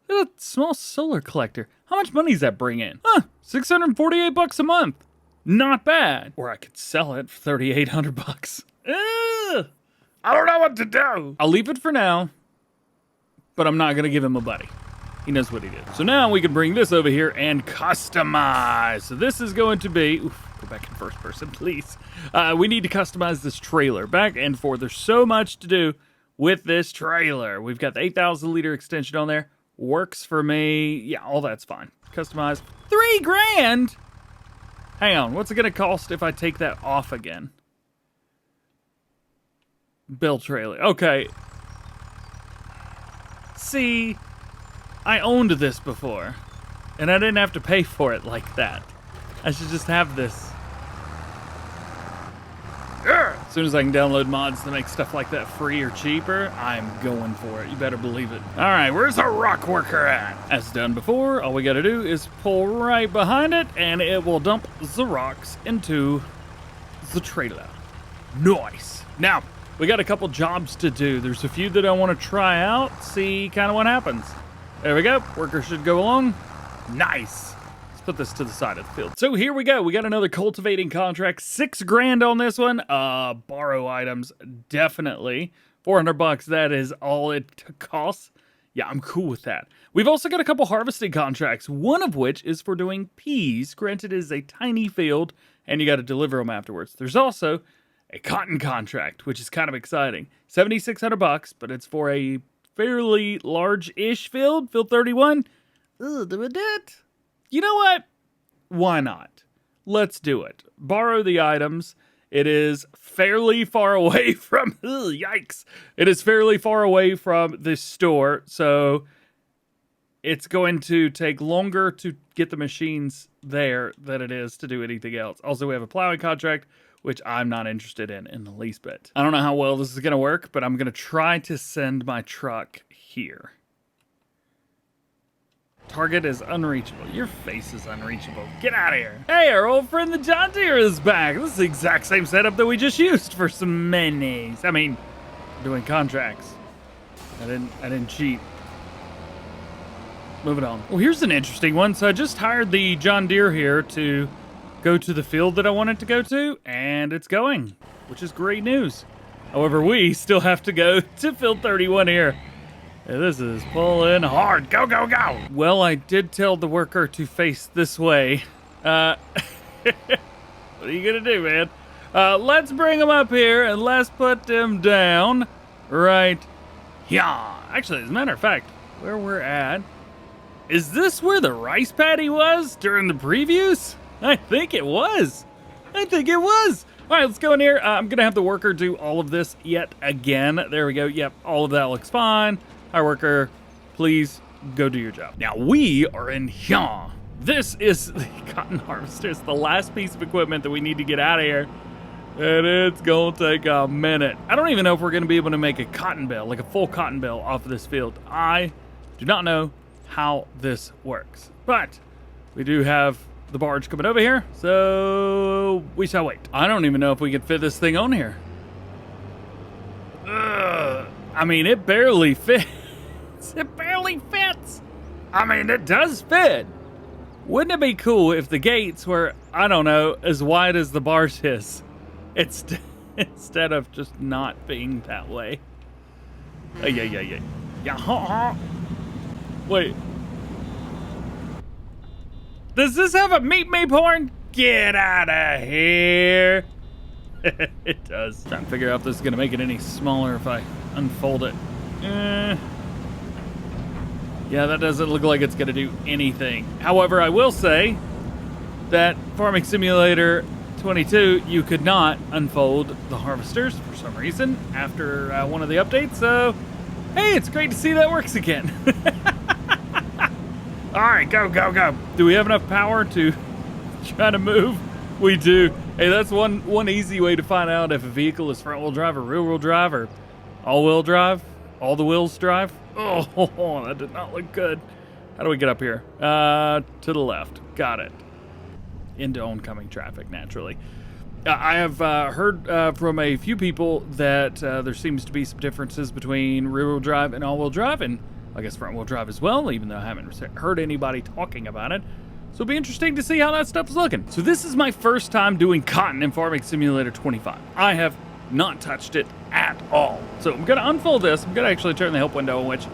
A: a small solar collector? How much money does that bring in? $648 a month. Not bad. Or I could sell it for $3,800. I don't know what to do. I'll leave it for now, but I'm not going to give him a buddy. He knows what he did. So now we can bring this over here and customize. So this is going to be... Oof, go back in first person, please. We need to customize this trailer back and forth. There's so much to do with this trailer. We've got the 8,000 liter extension on there. Works for me. Yeah, all that's fine. Customize. $3,000? Hang on, what's it gonna cost if I take that off again? Bill trailer, okay. See, I owned this before, and I didn't have to pay for it like that. I should just have this. As soon as I can download mods to make stuff like that free or cheaper, I'm going for it. You better believe it. All right, where's our rock worker at? As done before, all we gotta do is pull right behind it, and it will dump the rocks into the trailer. Nice. Now, we got a couple jobs to do. There's a few that I want to try out, see kind of what happens. There we go. Worker should go along. Nice. Put this to the side of the field. So here we go. We got another cultivating contract. $6,000 on this one. Borrow items, definitely. $400. That is all it costs. Yeah, I'm cool with that. We've also got a couple harvesting contracts. One of which is for doing peas. Granted, it is a tiny field, and you got to deliver them afterwards. There's also a cotton contract, which is kind of exciting. $7,600, but it's for a fairly large-ish field. Field 31. Ugh, do it. You know what? Why not? Let's do it. Borrow the items. It is fairly far away from... Ugh, yikes. It is fairly far away from the store, so it's going to take longer to get the machines there than it is to do anything else. Also, we have a plowing contract, which I'm not interested in the least bit. I don't know how well this is going to work, but I'm going to try to send my truck here. Target is unreachable. Your face is unreachable. Get out of here. Hey, our old friend the John Deere is back. This is the exact same setup that we just used for some minis. I mean, doing contracts. I didn't cheat. Moving on. Well, here's an interesting one. So I just hired the John Deere here to go to the field that I wanted to go to, and it's going, which is great news. However, we still have to go to field 31 here. This is pulling hard. Go, go, go. Well, I did tell the worker to face this way. What are you going to do, man? Let's bring him up here and let's put him down right here. Actually, as a matter of fact, where we're at, is this where the rice paddy was during the previews? I think it was. All right, let's go in here. I'm going to have the worker do all of this yet again. There we go. Yep, all of that looks fine. Hi, worker, please go do your job. Now, we are in here. This is the cotton harvester. It's the last piece of equipment that we need to get out of here. And it's going to take a minute. I don't even know if we're going to be able to make a cotton bale, like a full cotton bale off of this field. I do not know how this works. But we do have the barge coming over here, so we shall wait. I don't even know if we can fit this thing on here. I mean, it barely fits. It barely fits. I mean, it does fit. Wouldn't it be cool if the gates were, I don't know, as wide as the barge is? Instead of just not being that way. Yeah. Wait. Does this have a meet me porn? Get out of here. It does. Trying to figure out if this is going to make it any smaller if I unfold it. Yeah, that doesn't look like it's going to do anything. However, I will say that Farming Simulator 22, you could not unfold the harvesters for some reason after one of the updates. So, hey, it's great to see that works again. All right, go, go, go. Do we have enough power to try to move? We do. Hey, that's one easy way to find out if a vehicle is front-wheel drive or rear-wheel drive or all-wheel drive, all the wheels drive. Oh, that did not look good. How do we get up here? To the left. Got it. Into oncoming traffic, naturally. I have heard from a few people that there seems to be some differences between rear-wheel drive and all-wheel drive, and I guess front-wheel drive as well, even though I haven't heard anybody talking about it. So it'll be interesting to see how that stuff's looking. So this is my first time doing cotton in Farming Simulator 25. I have not touched it at all. So I'm gonna unfold this. I'm gonna actually turn the help window in which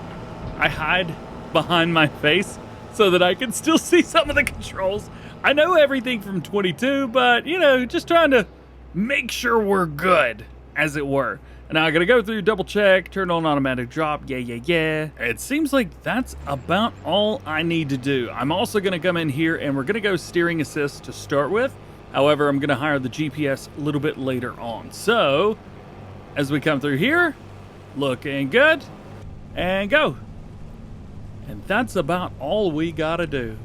A: I hide behind my face so that I can still see some of the controls. I know everything from 22, but you know, just trying to make sure we're good, as it were. And now I gotta go through, double check, turn on automatic drop, yeah. It seems like that's about all I need to do. I'm also gonna come in here and we're gonna go steering assist to start with. However, I'm gonna hire the GPS a little bit later on. So, as we come through here, looking good, and go. And that's about all we gotta do.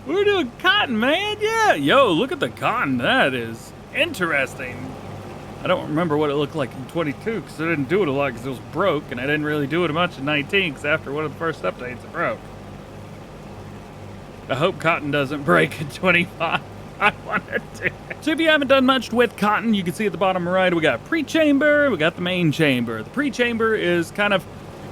A: We're doing cotton, man, yeah. Yo, look at the cotton, that is interesting. I don't remember what it looked like in 22 because I didn't do it a lot because it was broke, and I didn't really do it much in 19 because after one of the first updates it broke. I hope cotton doesn't break in 25. I want it to. So if you haven't done much with cotton, you can see at the bottom right, we got a pre-chamber, we got the main chamber. The pre-chamber is kind of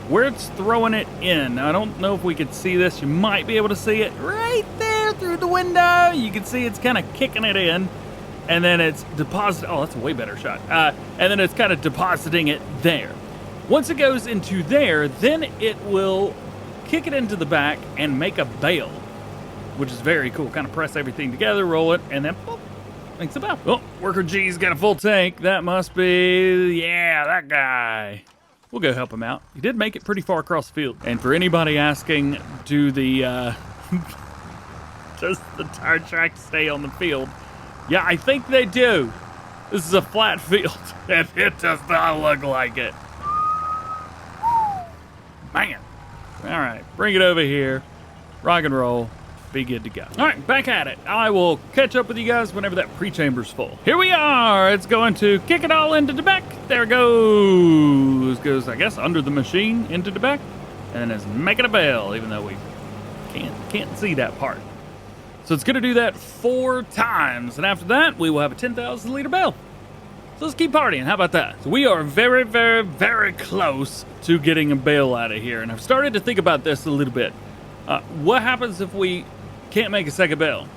A: where it's throwing it in. Now, I don't know if we could see this. You might be able to see it right there through the window. You can see it's kind of kicking it in. And then it's depositing, oh, that's a way better shot. And then it's kind of depositing it there. Once it goes into there, then it will kick it into the back and make a bale, which is very cool. Kind of press everything together, roll it, and then boop, makes a bale. Oh, Worker G's got a full tank. That must be, yeah, that guy. We'll go help him out. He did make it pretty far across the field. And for anybody asking, do the, does the tire track stay on the field? Yeah, I think they do. This is a flat field, and it does not look like it. Man. All right, bring it over here. Rock and roll. Be good to go. All right, back at it. I will catch up with you guys whenever that pre-chamber's full. Here we are. It's going to kick it all into the back. There it goes. Goes, I guess, under the machine into the back. And then it's making a bale, even though we can't see that part. So it's going to do that 4 times, and after that, we will have a 10,000 liter bale. So let's keep partying. How about that? So we are very, very, very close to getting a bale out of here, and I've started to think about this a little bit. What happens if we can't make a second bale?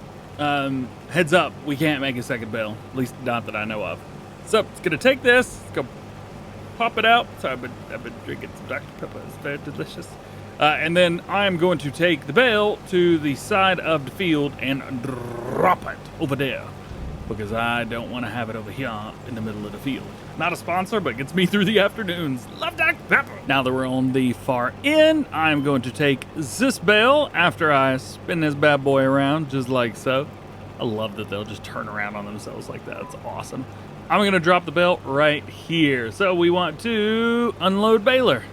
A: Heads up, we can't make a second bale, at least not that I know of. So it's going to take this, go pop it out. Sorry, I've been drinking some Dr. Pepper. It's very delicious. And then I'm going to take the bale to the side of the field and drop it over there because I don't want to have it over here in the middle of the field. Not a sponsor, but gets me through the afternoons. Love Dr. Pepper. Now that we're on the far end, I'm going to take this bale after I spin this bad boy around just like so. I love that they'll just turn around on themselves like that. It's awesome. I'm going to drop the bale right here. So we want to unload baler.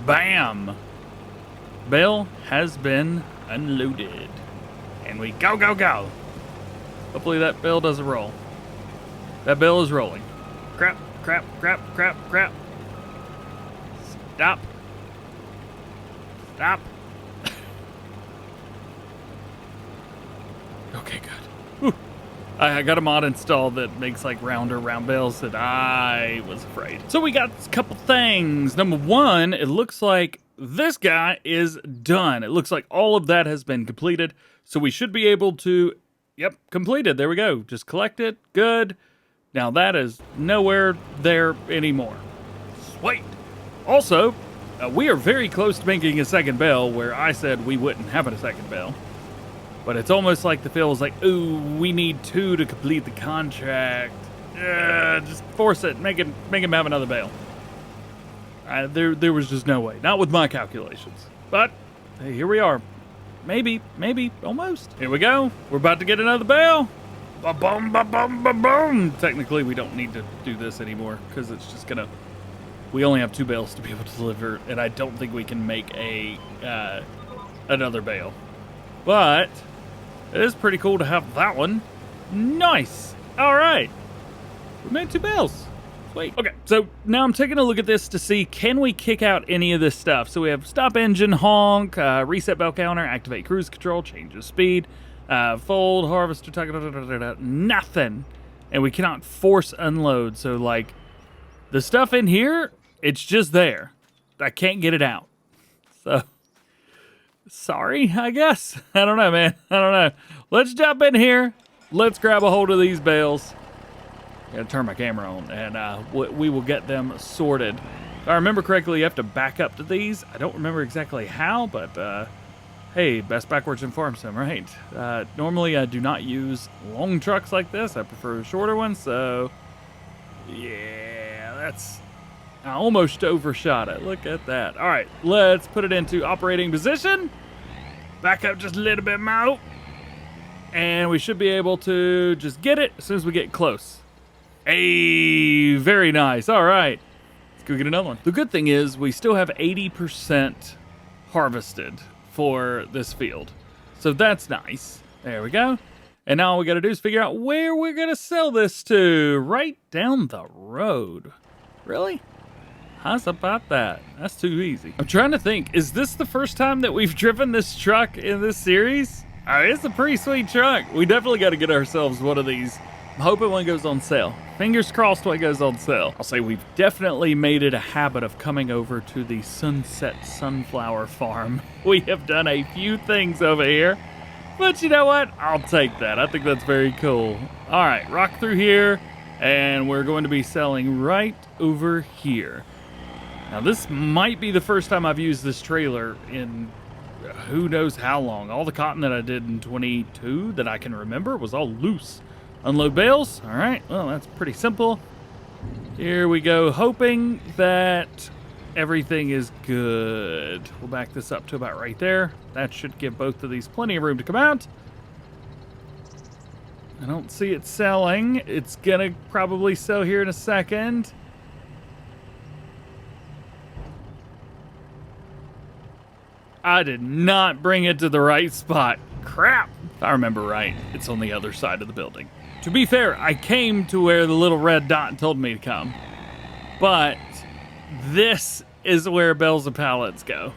A: Bam. Bale has been unloaded. And we go, go, go. Hopefully that bale doesn't roll. That bale is rolling. Crap, crap, crap, crap, crap. Stop. Stop. Okay, good. Whew. I got a mod installed that makes like round bales that I was afraid. So we got a couple things. Number one, it looks like this guy is done. It looks like all of that has been completed. So we should be able to, yep, completed. There we go. Just collect it. Good. Now that is nowhere there anymore. Sweet. Also, we are very close to making a second bale where I said we wouldn't have a second bale. But it's almost like the field is like, ooh, we need 2 to complete the contract. Just force it. Make him have another bale. There was just no way. Not with my calculations. But hey, here we are. Maybe, almost. Here we go. We're about to get another bale. Ba-boom, ba-boom, ba-boom. Technically, we don't need to do this anymore because it's just gonna... We only have 2 bales to be able to deliver, and I don't think we can make another bale. But it is pretty cool to have that one. Nice. All right. We made 2 bales. Sweet. Okay, so now I'm taking a look at this to see, can we kick out any of this stuff? So we have stop engine, honk, reset bell counter, activate cruise control, change of speed, fold, harvester, nothing. And we cannot force unload. So like the stuff in here, it's just there. I can't get it out. So sorry, I guess. I don't know, man. I don't know. Let's jump in here. Let's grab a hold of these bales. Gotta turn my camera on, and we will get them sorted. If I remember correctly, you have to back up to these. I don't remember exactly how, but hey, best backwards in farm sim, right? Normally, I do not use long trucks like this. I prefer shorter ones, so yeah, that's... I almost overshot it. Look at that. All right, let's put it into operating position. Back up just a little bit more. And we should be able to just get it as soon as we get close. Hey, very nice. All right, let's go get another one. The good thing is we still have 80% harvested for this field. So that's nice. There we go. And now all we got to do is figure out where we're going to sell this to. Right down the road. Really? How's about that? That's too easy. I'm trying to think, is this the first time that we've driven this truck in this series? It's a pretty sweet truck. We definitely got to get ourselves one of these. I'm hoping one goes on sale. Fingers crossed one goes on sale. I'll say we've definitely made it a habit of coming over to the Sunset Sunflower Farm. We have done a few things over here, but you know what? I'll take that. I think that's very cool. All right, rock through here, and we're going to be selling right over here. Now, this might be the first time I've used this trailer in who knows how long. All the cotton that I did in 22 that I can remember was all loose. Unload bales. All right, well, that's pretty simple. Here we go, hoping that everything is good. We'll back this up to about right there. That should give both of these plenty of room to come out. I don't see it selling. It's gonna probably sell here in a second. I did not bring it to the right spot. Crap. If I remember right, it's on the other side of the building. To be fair, I came to where the little red dot told me to come. But this is where bales and pallets go.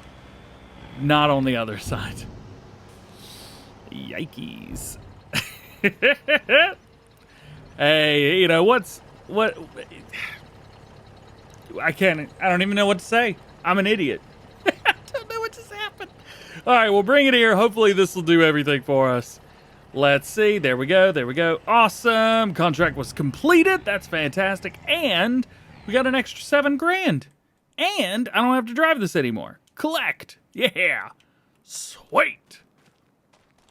A: Not on the other side. Yikes. Hey, you know, what? I don't even know what to say. I'm an idiot. I don't know what just happened. All right, we'll bring it here. Hopefully this will do everything for us. Let's see. There we go. There we go. Awesome. Contract was completed. That's fantastic. And we got an extra $7 grand. And I don't have to drive this anymore. Collect. Yeah. Sweet.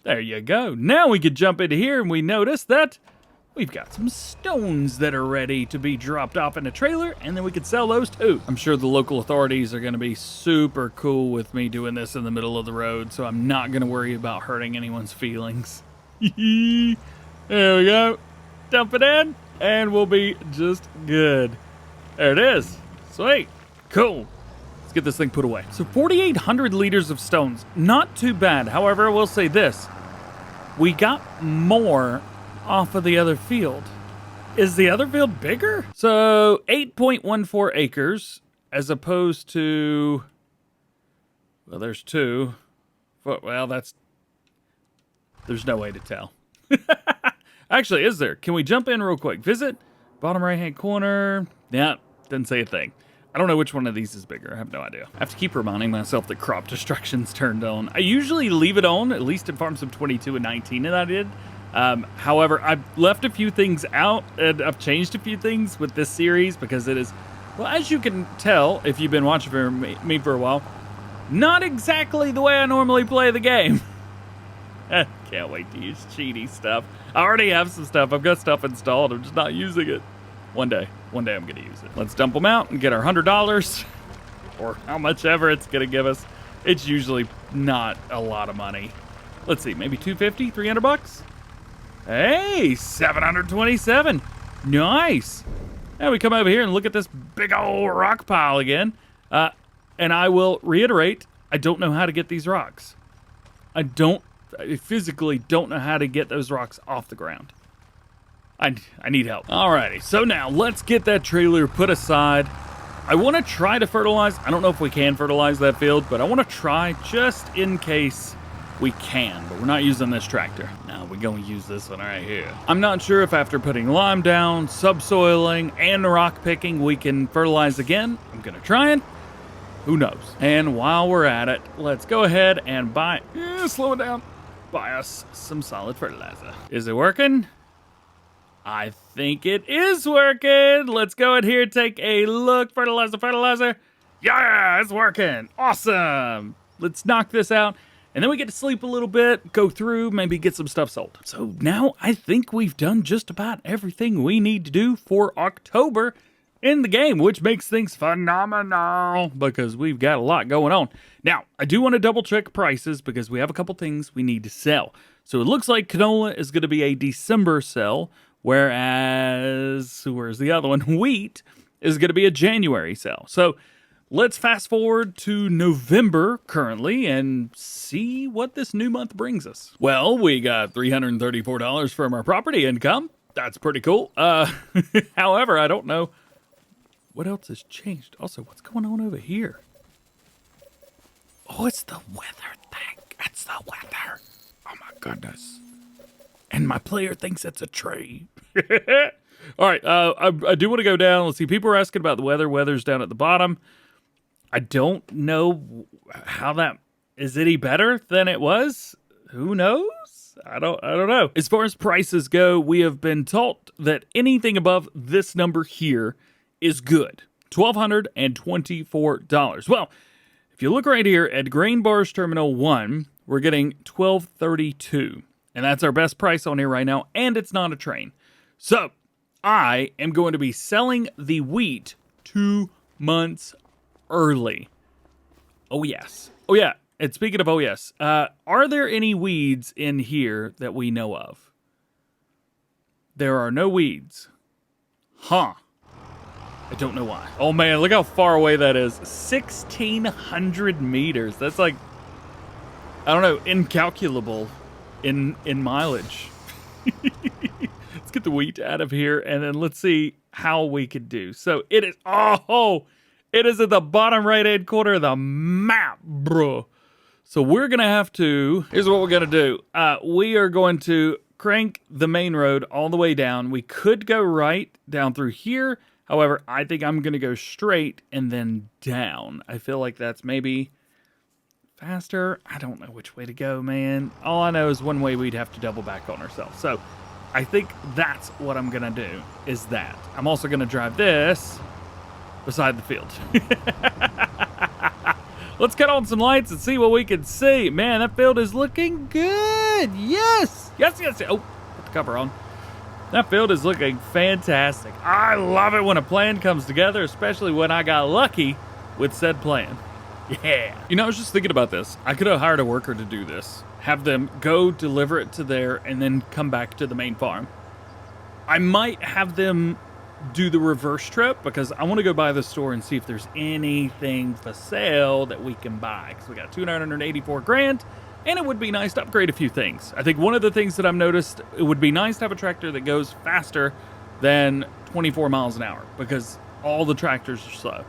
A: There you go. Now we could jump into here and we notice that we've got some stones that are ready to be dropped off in a trailer, and then we could sell those too. I'm sure the local authorities are going to be super cool with me doing this in the middle of the road, so I'm not going to worry about hurting anyone's feelings. There we go. Dump it in, and we'll be just good. There it is. Sweet. Cool. Let's get this thing put away. So 4,800 liters of stones. Not too bad. However, I will say this. We got more off of the other field. Is the other field bigger? So 8.14 acres as opposed to, well, there's 2. Well, there's no way to tell. Actually, is there? Can we jump in real quick? Visit, bottom right-hand corner. Yeah, didn't say a thing. I don't know which one of these is bigger. I have no idea. I have to keep reminding myself that crop destruction's turned on. I usually leave it on, at least in Farm Sim 22 and 19 that I did. However, I've left a few things out, and I've changed a few things with this series because it is, well, as you can tell, if you've been watching me for a while, not exactly the way I normally play the game. Can't wait to use cheaty stuff. I already have some stuff. I've got stuff installed. I'm just not using it. One day I'm gonna use it. Let's dump them out and get our $100 or how much ever it's gonna give us. It's usually not a lot of money. Let's see, maybe 250, 300 bucks. Hey, 727. Nice. Now we come over here and look at this big old rock pile again. And I will reiterate, I don't know how to get these rocks. I physically don't know how to get those rocks off the ground. I need help. Alrighty, so now let's get that trailer put aside. I want to try to fertilize. I don't know if we can fertilize that field, but I want to try just in case we can. But we're not using this tractor. No, we're going to use this one right here. I'm not sure if after putting lime down, subsoiling, and rock picking, we can fertilize again. I'm going to try it. Who knows? And while we're at it, let's go ahead and buy, slow it down, buy us some solid fertilizer. Is it working? I think it is working. Let's go in here, take a look. Fertilizer. Yeah, it's working. Awesome. Let's knock this out. And then we get to sleep a little bit, go through, maybe get some stuff sold. So now I think we've done just about everything we need to do for October in the game, which makes things phenomenal because we've got a lot going on. Now, I do want to double check prices because we have a couple things we need to sell. So it looks like canola is going to be a December sell, whereas, where's the other one? Wheat is going to be a January sell. So let's fast forward to November currently and see what this new month brings us. Well, we got $334 from our property income. That's pretty cool. However, I don't know what else has changed. Also, what's going on over here? Oh, it's the weather thing. It's the weather. Oh my goodness. And my player thinks it's a tree. All right, I do want to go down. Let's see. People are asking about the weather. Weather's down at the bottom. I don't know how that is any better than it was. Who knows? I don't know. As far as prices go, we have been taught that anything above this number here is good. $1,224. Well, if you look right here at Grain Bars Terminal 1, we're getting $1,232. And that's our best price on here right now, and it's not a train. So, I am going to be selling the wheat 2 months early. Oh, yes. Oh, yeah. And speaking of oh, yes, are there any weeds in here that we know of? There are no weeds. Huh. I don't know why. Oh, man, look how far away that is. 1,600 meters. That's like, I don't know, incalculable in mileage. Let's get the wheat out of here, and then let's see how we could do. So it is, it is at the bottom right-hand corner of the map, bro. So we're going to have to, here's what we're going to do. We are going to crank the main road all the way down. We could go right down through here. However, I think I'm going to go straight and then down. I feel like that's maybe faster. I don't know which way to go, man. All I know is one way we'd have to double back on ourselves. So I think that's what I'm going to do, is that. I'm also going to drive this beside the field. Let's cut on some lights and see what we can see. Man, that field is looking good. Yes. Yes. Oh, put the cover on. That field is looking fantastic. I love it when a plan comes together, especially when I got lucky with said plan. Yeah. You know, I was just thinking about this. I could have hired a worker to do this. Have them go deliver it to there and then come back to the main farm. I might have them do the reverse trip because I want to go by the store and see if there's anything for sale that we can buy. Because we got 284 grand. And it would be nice to upgrade a few things. I think one of the things that I've noticed, it would be nice to have a tractor that goes faster than 24 miles an hour because all the tractors are slow.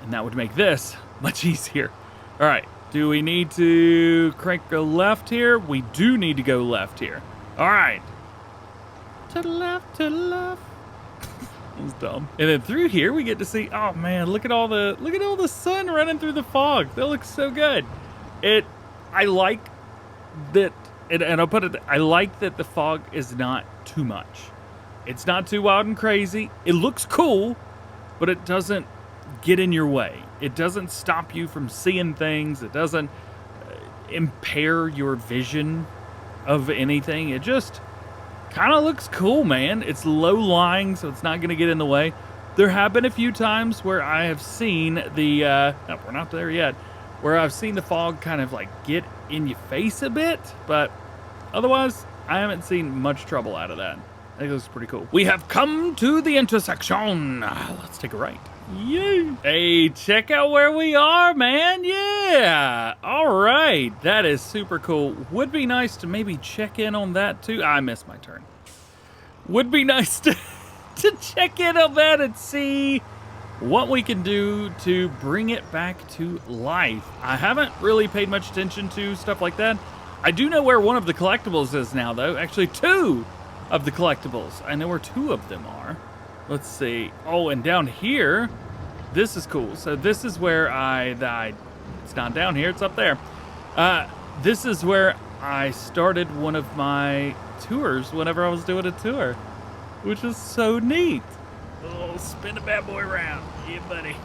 A: And that would make this much easier. All right, do we need to crank go left here? We do need to go left here. All right. To the left, to the left. That was dumb. And then through here we get to see, oh man, look at all the sun running through the fog. That looks so good. I like that, and I'll put it, I like that the fog is not too much. It's not too wild and crazy. It looks cool, but it doesn't get in your way. It doesn't stop you from seeing things. It doesn't impair your vision of anything. It just Kind of looks cool, man. It's low lying, so it's not going to get in the way. There have been a few times where I have seen the, no, we're not there yet, where I've seen the fog kind of like get in your face a bit, but otherwise, I haven't seen much trouble out of that. I think it looks pretty cool. We have come to the intersection. Let's take a right. Yay. Hey, check out where we are, man. Yeah. All right. That is super cool. Would be nice to maybe check in on that too. I missed my turn. Would be nice to check in on that and see what we can do to bring it back to life. I haven't really paid much attention to stuff like that. I do know where one of the collectibles is now, though. Actually, two of the collectibles. I know where two of them are. Let's see. Oh, and down here, this is cool. So this is where it's not down here, it's up there. This is where I started one of my tours whenever I was doing a tour, which is so neat. Oh, spin the bad boy around. Yeah, buddy.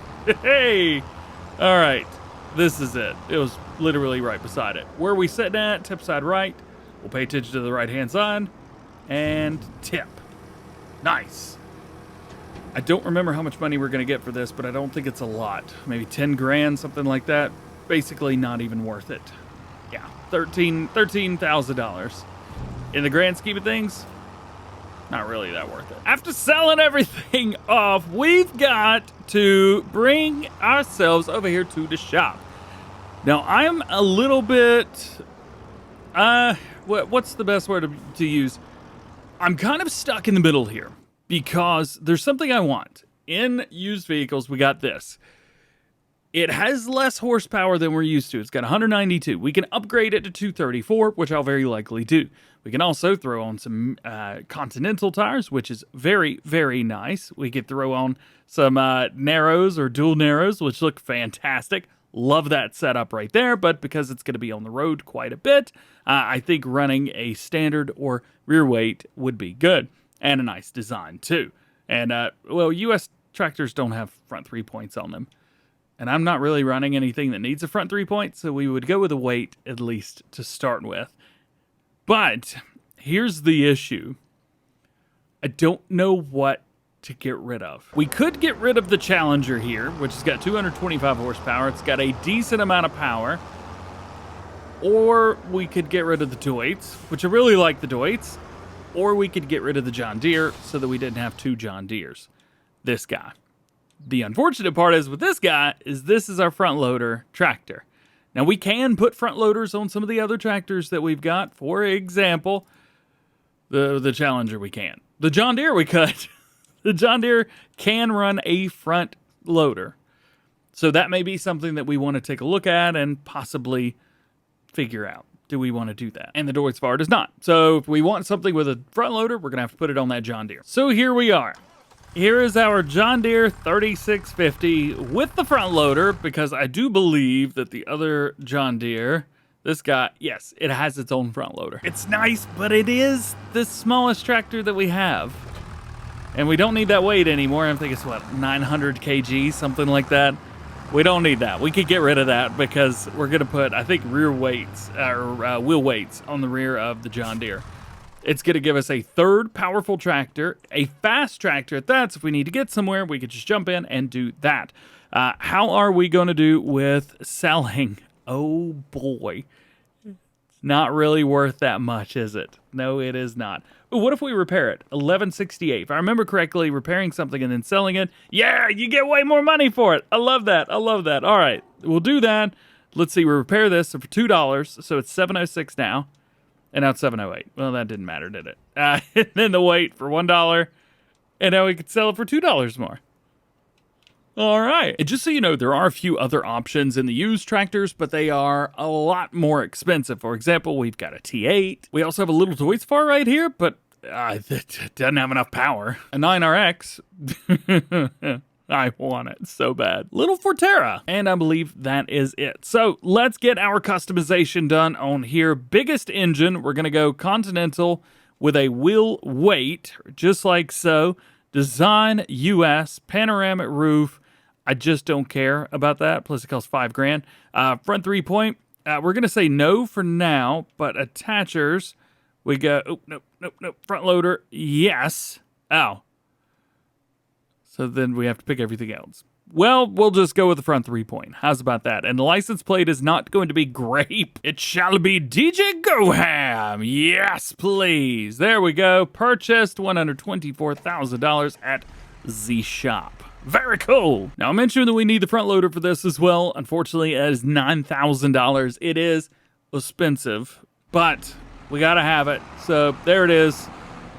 A: Hey. All right. This is it. It was literally right beside it. Where are we sitting at? Tip side right. We'll pay attention to the right-hand side. And tip. Nice. I don't remember how much money we're going to get for this, but I don't think it's a lot. Maybe 10 grand, something like that. Basically not even worth it. Yeah, $13,000. In the grand scheme of things, not really that worth it. After selling everything off, we've got to bring ourselves over here to the shop. Now, I'm a little bit, what's the best word to use? I'm kind of stuck in the middle here because there's something I want. In used vehicles, we got this. It has less horsepower than we're used to. It's got 192. We can upgrade it to 234, which I'll very likely do. We can also throw on some Continental tires, which is very, very nice. We could throw on some Narrows or dual Narrows, which look fantastic. Love that setup right there, but because it's going to be on the road quite a bit, I think running a standard or rear weight would be good, and a nice design too. And, well, U.S. tractors don't have front 3 points on them. And I'm not really running anything that needs a front 3 point, so we would go with a weight at least to start with. But here's the issue. I don't know what to get rid of. We could get rid of the Challenger here, which has got 225 horsepower. It's got a decent amount of power. Or we could get rid of the Deutz, which I really like the Deutz. Or we could get rid of the John Deere so that we didn't have two John Deeres. This guy. The unfortunate part is with this guy is this is our front loader tractor. Now we can put front loaders on some of the other tractors that we've got. For example, the Challenger we can. The John Deere we could. The John Deere can run a front loader. So that may be something that we want to take a look at and possibly figure out. Do we want to do that? And the Deutz does not. So if we want something with a front loader, we're going to have to put it on that John Deere. So here we are. Here is our John Deere 3650 with the front loader, because I do believe that the other John Deere, this guy, yes, it has its own front loader. It's nice, but it is the smallest tractor that we have. And we don't need that weight anymore. I think it's, what, 900 kg, something like that. We don't need that. We could get rid of that because we're going to put, I think, rear weights, or wheel weights on the rear of the John Deere. It's going to give us a third powerful tractor, a fast tractor at that, so if we need to get somewhere, we could just jump in and do that. How are we going to do with selling? Oh, boy. It's not really worth that much, is it? No, it is not. Ooh, what if we repair it? $11.68. If I remember correctly, repairing something and then selling it, yeah, you get way more money for it. I love that. I love that. All right, we'll do that. Let's see, we repair this for $2, so it's $7.06 now. And now it's $7.08. Well, that didn't matter, did it? And then the weight for $1, and now we could sell it for $2 more. All right. And just so you know, there are a few other options in the used tractors, but they are a lot more expensive. For example, we've got a T8. We also have a little Deutz right here, but it doesn't have enough power. A 9RX. I want it so bad. Little Forterra. And I believe that is it. So let's get our customization done on here. Biggest engine, we're going to go Continental with a wheel weight, just like so. Design US, panoramic roof. I just don't care about that. Plus it costs $5 grand. Front 3 point, we're going to say no for now, but attachers, We go, oh, nope, front loader, yes. Oh. So then we have to pick everything else. Well, we'll just go with the front 3-point. How's about that? And the license plate is not going to be grape. It shall be DjGoHam. Yes, please. There we go. Purchased $124,000 at the shop. Very cool. Now, I mentioned that we need the front loader for this as well. Unfortunately, it is $9,000. It is expensive, but we got to have it. So there it is.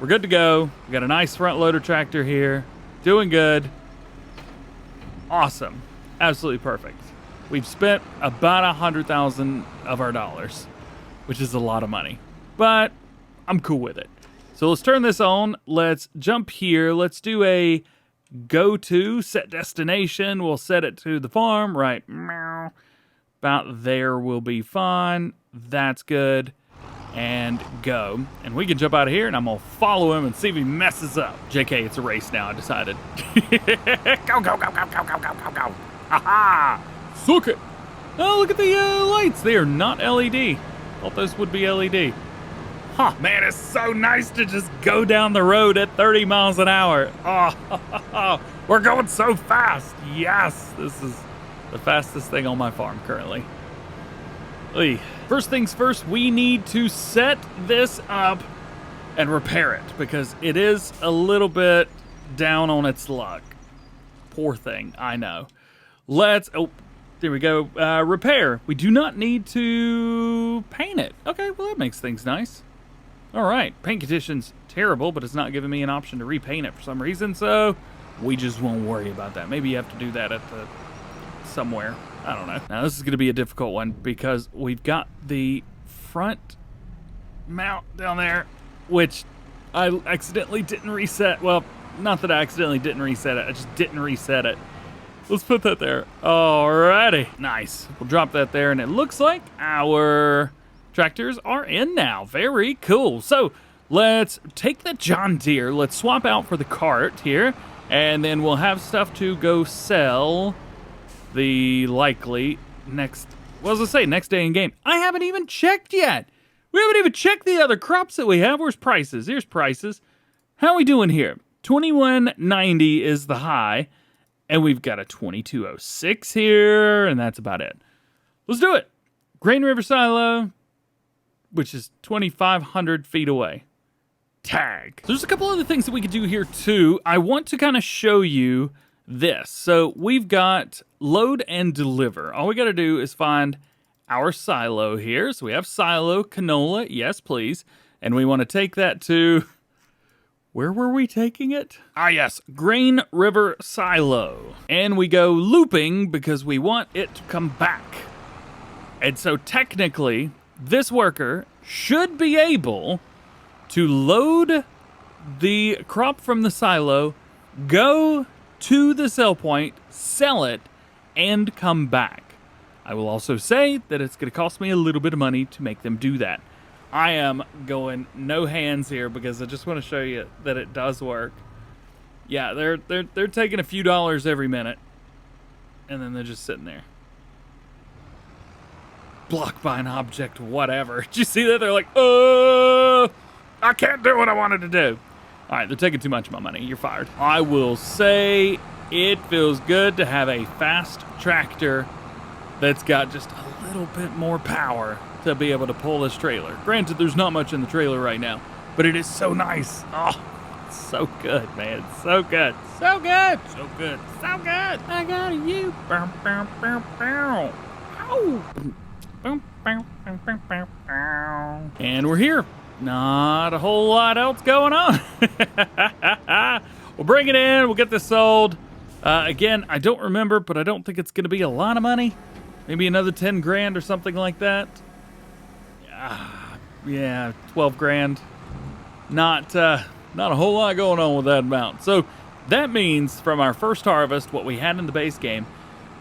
A: We're good to go. We got a nice front loader tractor here. Doing good. Awesome. Absolutely perfect. We've spent about 100,000 of our dollars, which is a lot of money, but I'm cool with it. So let's turn this on. Let's jump here. Let's do a go to set destination. We'll set it to the farm, right? About there will be fine. That's good. And go. And we can jump out of here, and I'm going to follow him and see if he messes up. JK, it's a race now, I decided. Go, go, go, go, go, go, go, go, go. Aha! Suck it. Oh, look at the lights. They are not LED. Thought those would be LED. Huh, man, it's so nice to just go down the road at 30 miles an hour. Oh, we're going so fast. Yes, this is the fastest thing on my farm currently. Oy. First things first, we need to set this up and repair it because it is a little bit down on its luck. Poor thing, I know. Oh, there we go. Repair. We do not need to paint it. Okay, well, that makes things nice. All right, paint condition's terrible, but it's not giving me an option to repaint it for some reason, so we just won't worry about that. Maybe you have to do that at somewhere. I don't know. Now, this is going to be a difficult one because we've got the front mount down there, which I accidentally didn't reset. Well, not that I accidentally didn't reset it. I just didn't reset it. Let's put that there. Alrighty. Nice. We'll drop that there, and it looks like our tractors are in now. Very cool. So let's take the John Deere. Let's swap out for the cart here, and then we'll have stuff to go sell the likely next day in game. I haven't even checked yet. We haven't even checked the other crops that we have. Where's prices? Here's prices. How are we doing here? 2190 is the high, and we've got a 2206 here, and that's about it. Let's do it. Grain River Silo, which is 2,500 feet away. Tag. So there's a couple other things that we could do here too. I want to kind of show you this. So we've got load and deliver. All we got to do is find our silo here. So we have silo, canola, yes please. And we want to take that to, where were we taking it? Ah yes, Grain River Silo. And we go looping because we want it to come back. And so technically, this worker should be able to load the crop from the silo, go to the sell point, sell it, and come back. I will also say that it's going to cost me a little bit of money to make them do that. I am going no hands here because I just want to show you that it does work. Yeah, they're taking a few dollars every minute, and then they're just sitting there. Blocked by an object, whatever. Did you see that? They're like, I can't do what I wanted to do. All right, they're taking too much of my money. You're fired. I will say it feels good to have a fast tractor that's got just a little bit more power to be able to pull this trailer. Granted, there's not much in the trailer right now, but it is so nice. Oh, it's so good, man. It's so good. So good. So good. So good. I got you. Bow, bow, bow, bow. Ow. Bow, bow, bow, bow, bow, bow. And we're here. Not a whole lot else going on. We'll bring it in. We'll get this sold. Again, I don't remember, but I don't think it's going to be a lot of money. Maybe another 10 grand or something like that. Yeah, 12 grand. Not a whole lot going on with that amount. So that means from our first harvest, what we had in the base game,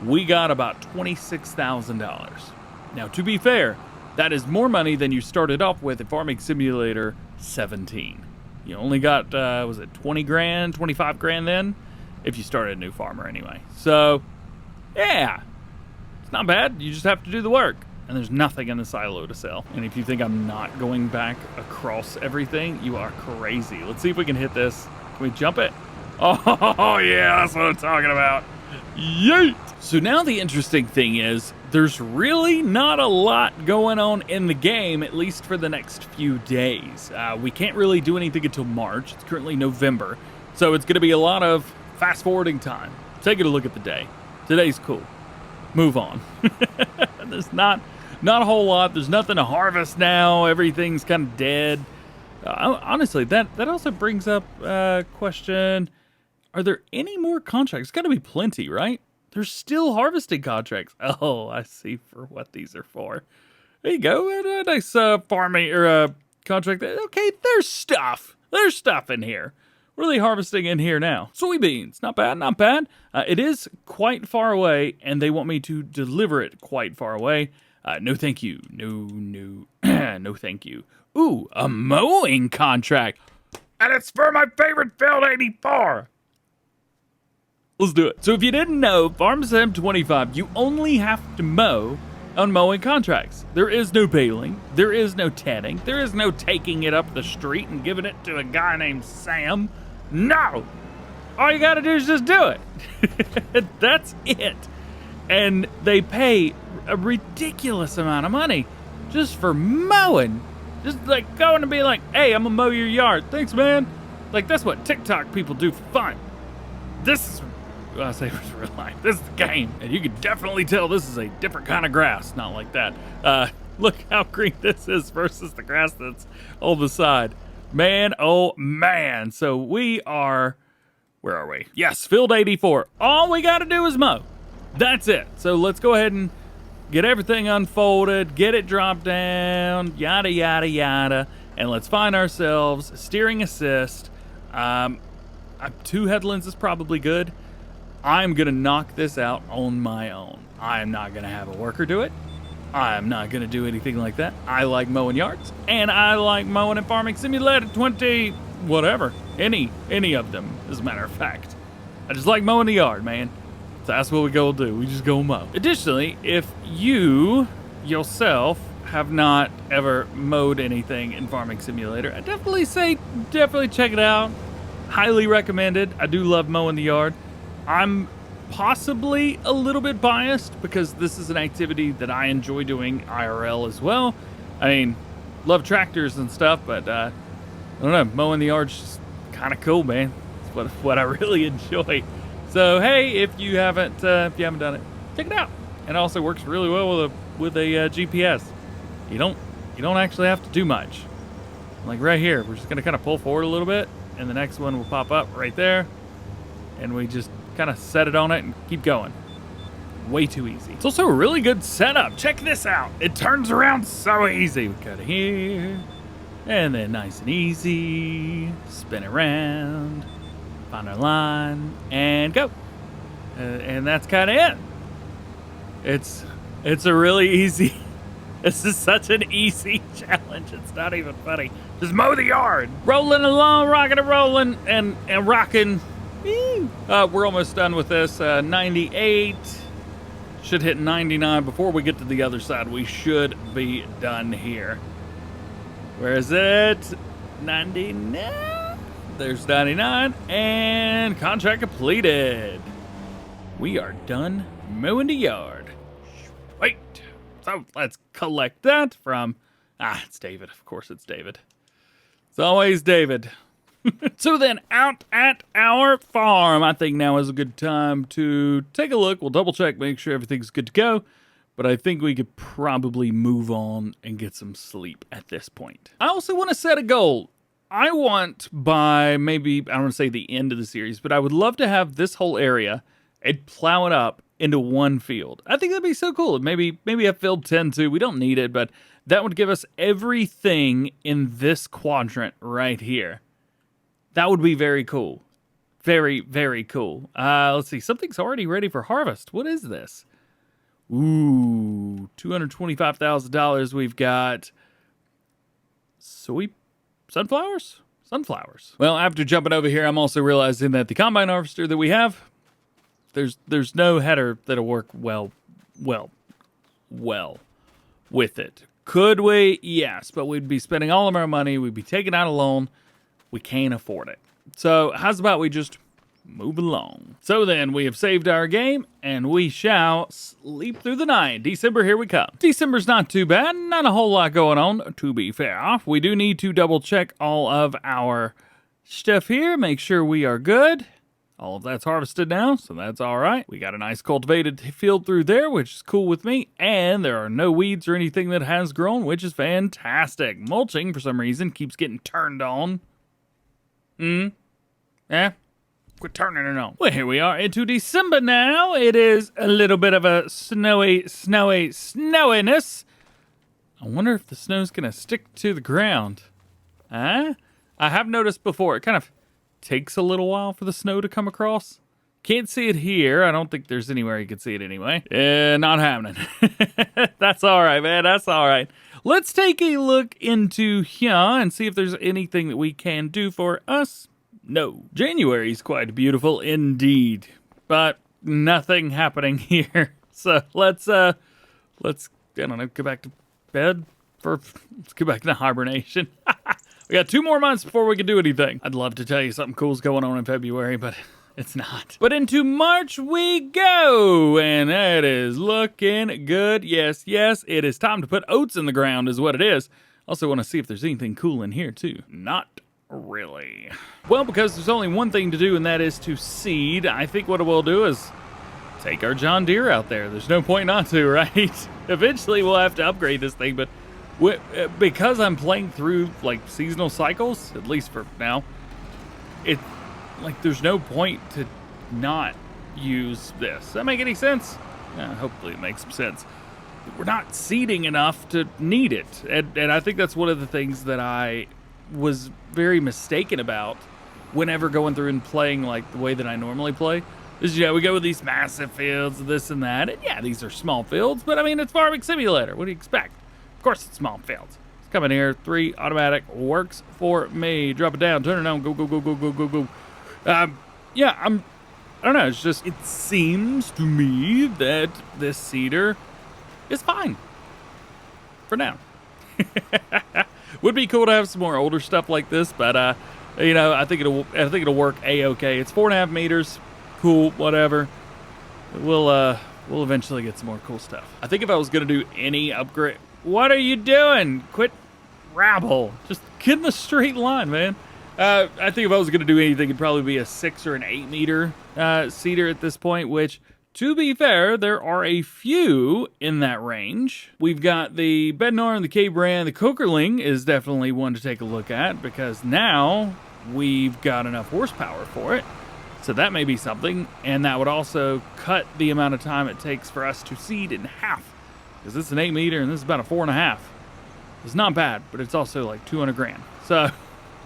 A: we got about $26,000. Now, to be fair, that is more money than you started off with in Farming Simulator 17. You only got, was it 20 grand, 25 grand then? If you started a new farmer anyway. So, yeah, it's not bad. You just have to do the work. and there's nothing in the silo to sell. And if you think I'm not going back across everything, you are crazy. Let's see if we can hit this. Can we jump it? Oh, yeah, that's what I'm talking about. Yeet! So now the interesting thing is, there's really not a lot going on in the game, at least for the next few days. We can't really do anything until March. It's currently November, so it's going to be a lot of fast-forwarding time. Take a look at the day. Today's cool. Move on. There's not a whole lot. There's nothing to harvest now. Everything's kind of dead. Honestly, that also brings up a question. Are there any more contracts? Got to be plenty, right? There's still harvesting contracts. Oh, I see for what these are for. There you go. A nice farming or contract. Okay, there's stuff. There's stuff in here. What are they harvesting in here now? Soybeans. Not bad, not bad. It is quite far away, and they want me to deliver it quite far away. No thank you. No, no thank you. Ooh, a mowing contract. And it's for my favorite field 84. Let's do it. So if you didn't know, FS25, you only have to mow on mowing contracts. There is no baling. There is no tedding. There is no taking it up the street and giving it to a guy named Sam. No! All you gotta do is just do it. That's it. And they pay a ridiculous amount of money just for mowing. Just like going to be like, hey, I'm gonna mow your yard. Thanks, man. Like, that's what TikTok people do for fun. This is, well, I say it's real life. This is the game. And you can definitely tell this is a different kind of grass. Not like that. Look how green this is versus the grass that's on the side. Man, oh man. So we are, where are we? Yes, field 84. All we got to do is mow. That's it. So let's go ahead and get everything unfolded, get it dropped down, yada, yada, yada. And let's find ourselves steering assist. 2 headlands is probably good. I'm going to knock this out on my own. I'm not going to have a worker do it. I'm not going to do anything like that. I like mowing yards, and I like mowing and farming simulator 20, whatever. Any of them, as a matter of fact. I just like mowing the yard, man. So that's what we go do. We just go mow. Additionally, if you yourself have not ever mowed anything in Farming Simulator, I definitely say check it out. Highly recommended. I do love mowing the yard. I'm possibly a little bit biased because this is an activity that I enjoy doing IRL as well. I mean, love tractors and stuff, but I don't know, mowing the yard's just kind of cool, man. It's what I really enjoy. So hey, if you haven't done it, check it out. It also works really well with a GPS. You don't actually have to do much. Like right here, we're just gonna kind of pull forward a little bit, and the next one will pop up right there, and we just kind of set it on it and keep going. Way too easy. It's also a really good setup. Check this out. It turns around so easy. We cut it here, and then nice and easy. Spin around, find our line, and go. And that's kind of it. It's a really easy. This is such an easy challenge. It's not even funny. Just mow the yard. Rolling along, rocking and rolling, and rocking. We're almost done with this. 98. Should hit 99 before we get to the other side. We should be done here. Where is it? 99. There's 99. And contract completed. We are done mowing the yard. Wait. So let's collect that from... it's David. Of course it's David. It's always David. So then, out at our farm, I think now is a good time to take a look. We'll double check, make sure everything's good to go. But I think we could probably move on and get some sleep at this point. I also want to set a goal. I want by maybe, I don't want to say the end of the series, but I would love to have this whole area and plow it up into one field. I think that'd be so cool. Maybe a field 10 too. We don't need it, but that would give us everything in this quadrant right here. That would be very cool. Very, very cool. Let's see. Something's already ready for harvest. What is this? Ooh, $225,000. We've got sunflowers? Sunflowers. Well, after jumping over here, I'm also realizing that the combine harvester that we have, there's no header that'll work well. with it. Could we? Yes, but we'd be spending all of our money. We'd be taking out a loan. We can't afford it. So how's about we just move along? So then we have saved our game and we shall sleep through the night. December, here we come. December's not too bad. Not a whole lot going on, to be fair. We do need to double check all of our stuff here. Make sure we are good. All of that's harvested now, so that's all right. We got a nice cultivated field through there, which is cool with me. And there are no weeds or anything that has grown, which is fantastic. Mulching, for some reason, keeps getting turned on. Yeah? Quit turning it on. Well, here we are into December now. It is a little bit of a snowiness. I wonder if the snow's gonna stick to the ground. Huh? I have noticed before, it kind of takes a little while for the snow to come across. Can't see it here. I don't think there's anywhere you can see it anyway. Not happening. That's all right, man. That's all right. Let's take a look into here and see if there's anything that we can do for us. No. January's quite beautiful indeed, but nothing happening here. So let's I don't know, go back to bed let's go back into hibernation. We got 2 more months before we can do anything. I'd love to tell you something cool's going on in February, but it's not. But into March we go, and it is looking good. Yes, it is time to put oats in the ground is what it is. Also want to see if there's anything cool in here too. Not really. Well, because there's only one thing to do, and that is to seed, I think what we'll do is take our John Deere out there. There's no point not to, right? Eventually we'll have to upgrade this thing, but because I'm playing through like seasonal cycles, at least for now, it like there's no point to not use this. Does that make any sense? Yeah, hopefully it makes some sense. We're not seeding enough to need it, and I think that's one of the things that I was very mistaken about whenever going through and playing like the way that I normally play. Is, we go with these massive fields, this and that, and yeah, these are small fields, but I mean, it's Farming Simulator. What do you expect? Of course it's small fields. Let's come in here. 3 automatic works for me. Drop it down, turn it on, go. Yeah, I don't know, it's just, it seems to me that this seeder is fine. For now. Would be cool to have some more older stuff like this, but I think it'll work a-okay. It's 4.5 meters. Cool, whatever. We'll eventually get some more cool stuff. I think if I was gonna do any upgrade, what are you doing? Quit rabble. Just get in the straight line, man. I think if I was gonna do anything, it'd probably be a 6 or an 8 meter seeder at this point, which, to be fair, there are a few in that range. We've got the Bednar, the K-Brand, the Cokerling is definitely one to take a look at, because now we've got enough horsepower for it. So that may be something, and that would also cut the amount of time it takes for us to seed in half. Because this is an 8 meter and this is about a 4.5. It's not bad, but it's also like 200 grand. So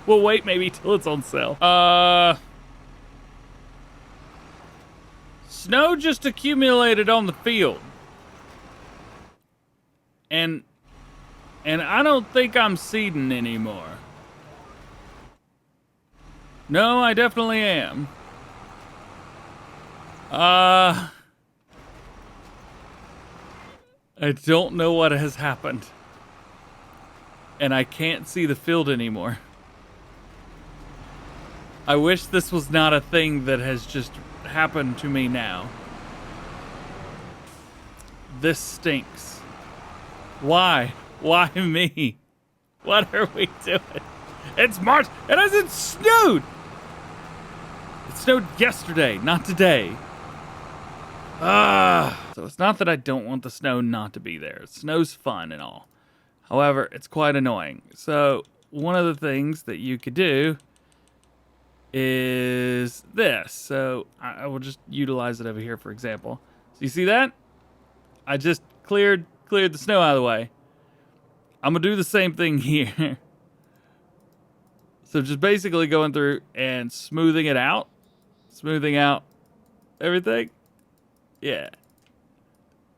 A: we'll wait maybe till it's on sale. Snow just accumulated on the field. And I don't think I'm seeding anymore. No, I definitely am. I don't know what has happened. And I can't see the field anymore. I wish this was not a thing that has just happened to me now. This stinks. Why? Why me? What are we doing? It's March. It hasn't snowed. It snowed yesterday, not today. So it's not that I don't want the snow not to be there. Snow's fun and all. However, it's quite annoying. So one of the things that you could do is this. So I will just utilize it over here, for example. So you see that? I just cleared the snow out of the way. I'm gonna do the same thing here. So just basically going through and smoothing it out. Smoothing out everything. Yeah.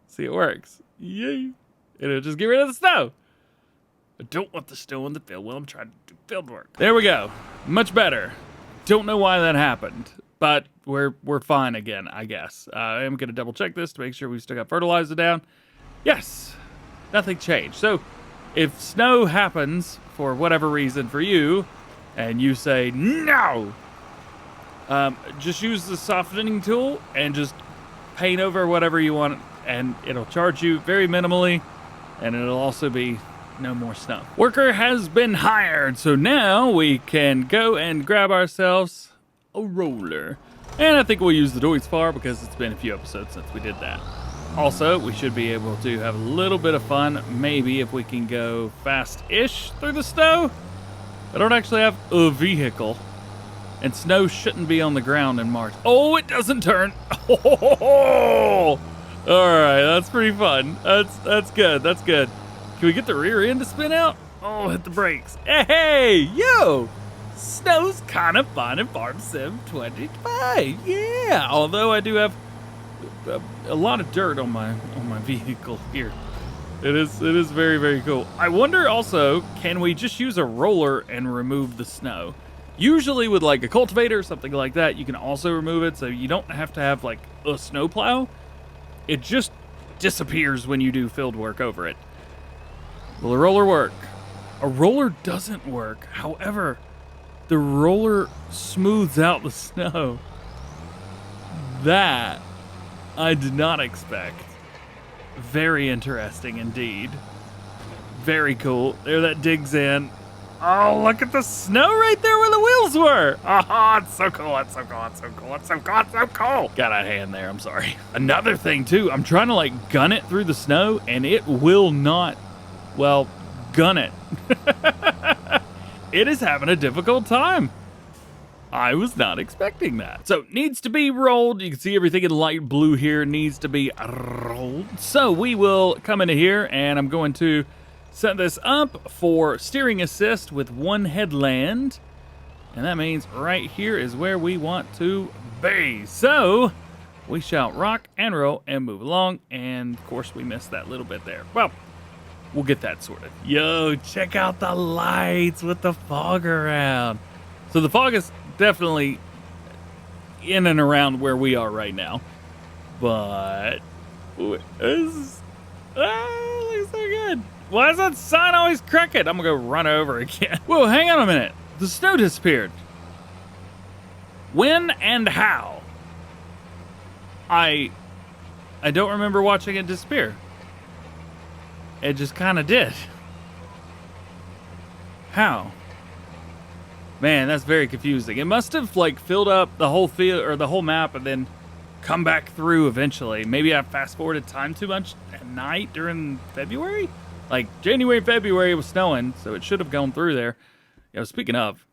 A: See, it works. Yay. It'll just get rid of the snow. I don't want the snow in the field while I'm trying to do field work. There we go. Much better. Don't know why that happened, but we're fine again, I guess. I am going to double check this to make sure we still got fertilizer down. Yes. Nothing changed. So if snow happens for whatever reason for you, and you say no, just use the softening tool and just paint over whatever you want, and it'll charge you very minimally, and it'll also be no more snow. Worker has been hired, so now we can go and grab ourselves a roller. And I think we'll use the Deutz Far because it's been a few episodes since we did that. Also, we should be able to have a little bit of fun, maybe if we can go fast-ish through the snow. I don't actually have a vehicle, and snow shouldn't be on the ground in March. Oh, it doesn't turn. Oh! All right, that's pretty fun. That's good. That's good. Can we get the rear end to spin out? Oh, hit the brakes. Hey, yo! Snow's kind of fun in Farm Sim 25. Yeah, although I do have a lot of dirt on my vehicle here. It is very, very cool. I wonder also, can we just use a roller and remove the snow? Usually with like a cultivator or something like that, you can also remove it, so you don't have to have like a snow plow. It just disappears when you do field work over it. Will a roller work? A roller doesn't work. However, the roller smooths out the snow. That I did not expect. Very interesting indeed. Very cool. There that digs in. Oh, look at the snow right there where the wheels were. Oh, it's so cool. It's so cool. It's so cool. It's so cool. It's so cool. Got out of hand there. I'm sorry. Another thing too, I'm trying to like gun it through the snow and it will not, well, gun it. It is having a difficult time. I was not expecting that. So needs to be rolled. You can see everything in light blue here needs to be rolled. So we will come into here and I'm going to set this up for steering assist with one headland. And that means right here is where we want to be. So we shall rock and roll and move along. And of course we missed that little bit there. Well, we'll get that sorted. Yo, check out the lights with the fog around. So the fog is definitely in and around where we are right now. But this looks so good. Why is that sign always crooked? I'm gonna go run over again. Whoa, hang on a minute. The snow disappeared. When and how? I don't remember watching it disappear. It just kind of did. How? Man, that's very confusing. It must have like filled up the whole field or the whole map and then come back through eventually. Maybe I fast forwarded time too much at night during February. Like January, February it was snowing, so it should have gone through there. You know, speaking of,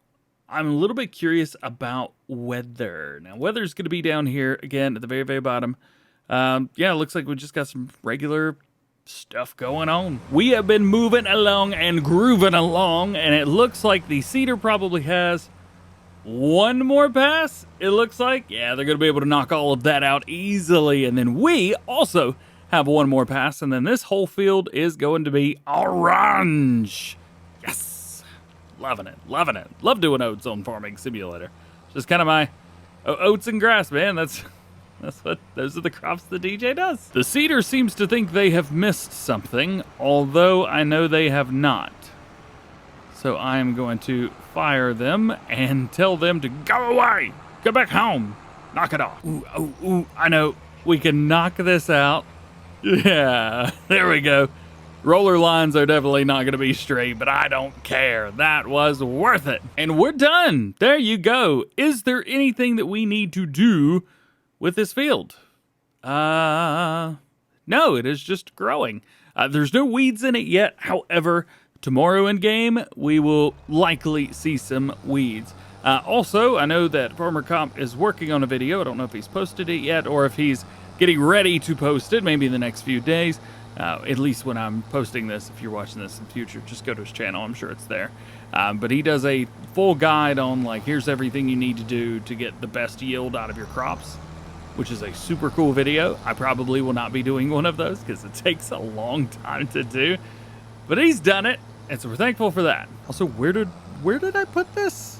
A: I'm a little bit curious about weather. Now, weather's going to be down here again at the very, very bottom. Yeah, it looks like we just got some regular stuff going on. We have been moving along and grooving along, and it looks like the cedar probably has one more pass. It looks like, yeah, they're going to be able to knock all of that out easily, and then we also have one more pass, and then this whole field is going to be orange. Yes, loving it, loving it. Love doing oats on Farming Simulator. Just kind of my oats and grass, man. Those are the crops the DJ does. The cedar seems to think they have missed something, although I know they have not. So I'm going to fire them and tell them to go away. Go back home. Knock it off. Ooh, oh, ooh, I know. We can knock this out. Yeah, there we go. Roller lines are definitely not going to be straight, but I don't care. That was worth it. And we're done. There you go. Is there anything that we need to do with this field? No, it is just growing. There's no weeds in it yet. However, tomorrow in game, we will likely see some weeds. Also, I know that Farmer Comp is working on a video. I don't know if he's posted it yet or if he's getting ready to post it, maybe in the next few days. At least when I'm posting this, if you're watching this in the future, just go to his channel. I'm sure it's there. But he does a full guide on, like, here's everything you need to do to get the best yield out of your crops, which is a super cool video. I probably will not be doing one of those because it takes a long time to do. But he's done it, and so we're thankful for that. Also, where did I put this?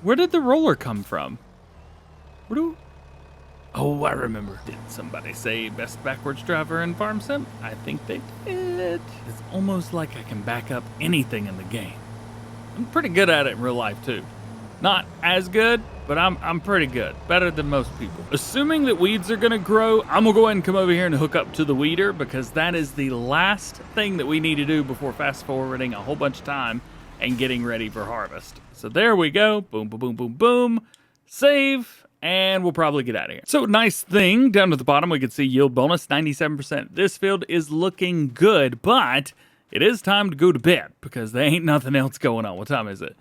A: Where did the roller come from? Oh, I remember. Did somebody say best backwards driver in Farm Sim? I think they did. It's almost like I can back up anything in the game. I'm pretty good at it in real life, too. Not as good, but I'm pretty good. Better than most people. Assuming that weeds are gonna grow, I'm gonna go ahead and come over here and hook up to the weeder, because that is the last thing that we need to do before fast forwarding a whole bunch of time and getting ready for harvest. So there we go. Boom, boom, boom, boom, boom. Save. And we'll probably get out of here. So nice thing, down at the bottom we can see yield bonus, 97%. This field is looking good, but it is time to go to bed because there ain't nothing else going on. What time is it?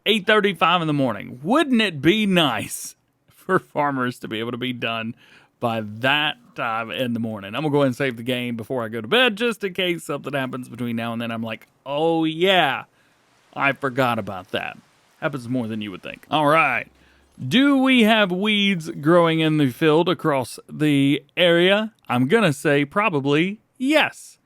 A: 8:35 in the morning. Wouldn't it be nice for farmers to be able to be done by that time in the morning? I'm gonna go ahead and save the game before I go to bed just in case something happens between now and then. I'm like, oh yeah, I forgot about that. Happens more than you would think. All right. Do we have weeds growing in the field across the area? I'm gonna say probably yes.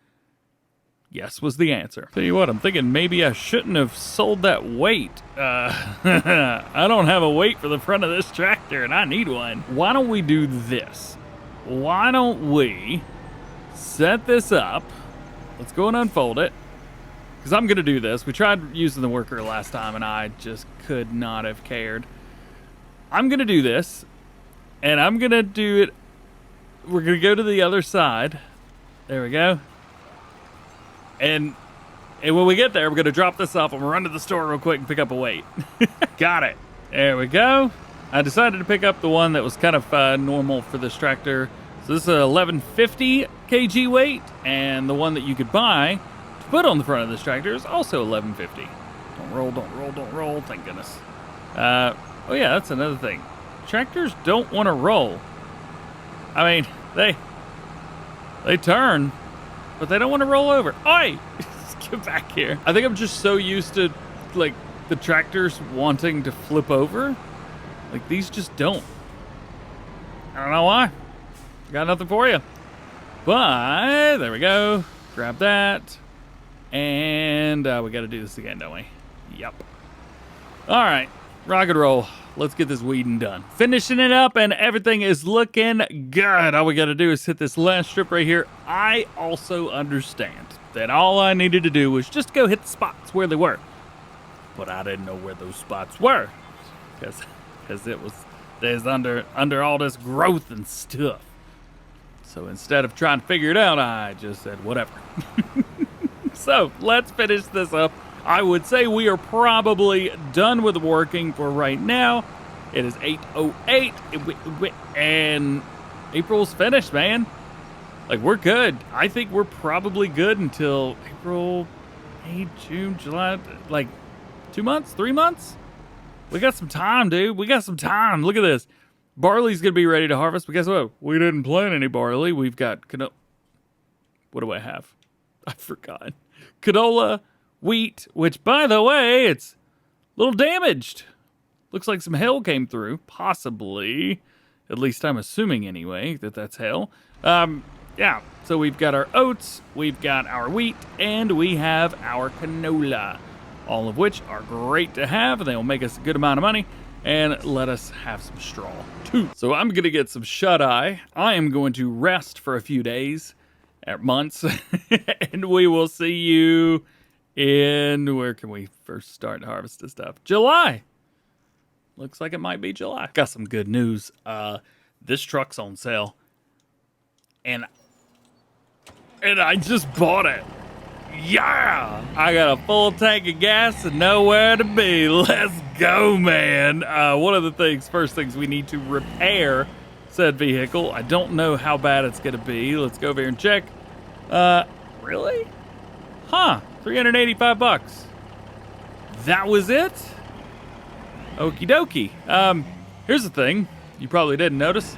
A: Yes was the answer. Tell you what, I'm thinking maybe I shouldn't have sold that weight. I don't have a weight for the front of this tractor and I need one. Why don't we do this? Why don't we set this up? Let's go and unfold it. Because I'm gonna do this. We tried using the worker last time and I just could not have cared. I'm going to do this, and I'm going to do it. We're going to go to the other side. There we go. And when we get there, we're going to drop this off. I'm going to run to the store real quick and pick up a weight. Got it. There we go. I decided to pick up the one that was kind of normal for this tractor. So this is a 1150 kg weight, and the one that you could buy to put on the front of this tractor is also 1150. Don't roll, don't roll, don't roll. Thank goodness. Oh yeah, that's another thing. Tractors don't want to roll. I mean, they turn, but they don't want to roll over. Oi! Just get back here. I think I'm just so used to, like, the tractors wanting to flip over. Like, these just don't. I don't know why. Got nothing for you. But, there we go. Grab that. And we got to do this again, don't we? Yep. All right. Rock and roll. Let's get this weeding done. Finishing it up and everything is looking good. All we got to do is hit this last strip right here. I also understand that all I needed to do was just go hit the spots where they were. But I didn't know where those spots were. Because there's under all this growth and stuff. So instead of trying to figure it out, I just said whatever. So let's finish this up. I would say we are probably done with working for right now. It is 8:08, and April's finished, man. Like, we're good. I think we're probably good until April, May, June, July, like 2 months, 3 months? We got some time, dude. We got some time. Look at this. Barley's going to be ready to harvest, but guess what? We didn't plant any barley. We've got canola. What do I have? I forgot. Canola. Wheat, which, by the way, it's a little damaged. Looks like some hail came through, possibly. At least I'm assuming, anyway, that that's hail. Yeah, so we've got our oats, we've got our wheat, and we have our canola. All of which are great to have. They'll make us a good amount of money and let us have some straw, too. So I'm going to get some shut-eye. I am going to rest for a few days, or months, and we will see you in, where can we first start to harvest this stuff? July. Looks like it might be July. Got some good news. This truck's on sale. And I just bought it. Yeah! I got a full tank of gas and nowhere to be. Let's go, man. One of the first things we need to repair said vehicle. I don't know how bad it's going to be. Let's go over here and check. Really? Huh. 385 bucks. That was it? Okie dokie. Here's the thing. You probably didn't notice.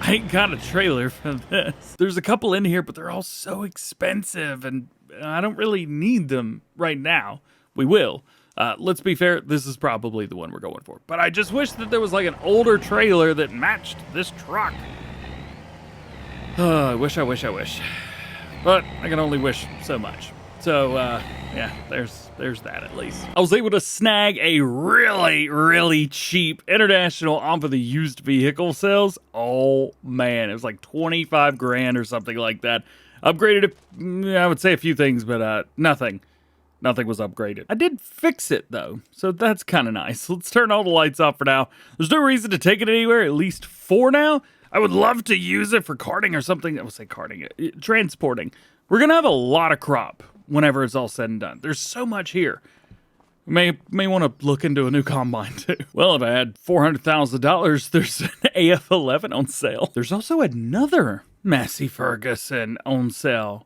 A: I ain't got a trailer for this. There's a couple in here, but they're all so expensive, and I don't really need them right now. We will. Let's be fair, this is probably the one we're going for. But I just wish that there was like an older trailer that matched this truck. I wish. But I can only wish so much. So, yeah, there's that at least. I was able to snag a really, really cheap international off of the used vehicle sales. Oh, man, it was like 25 grand or something like that. Upgraded it, I would say a few things, but nothing. Nothing was upgraded. I did fix it, though, so that's kind of nice. Let's turn all the lights off for now. There's no reason to take it anywhere, at least for now. I would love to use it for carting or something. I would say carting, transporting. We're going to have a lot of crop whenever it's all said and done. There's so much here. May want to look into a new combine, too. Well, if I had $400,000, there's an AF11 on sale. There's also another Massey Ferguson on sale.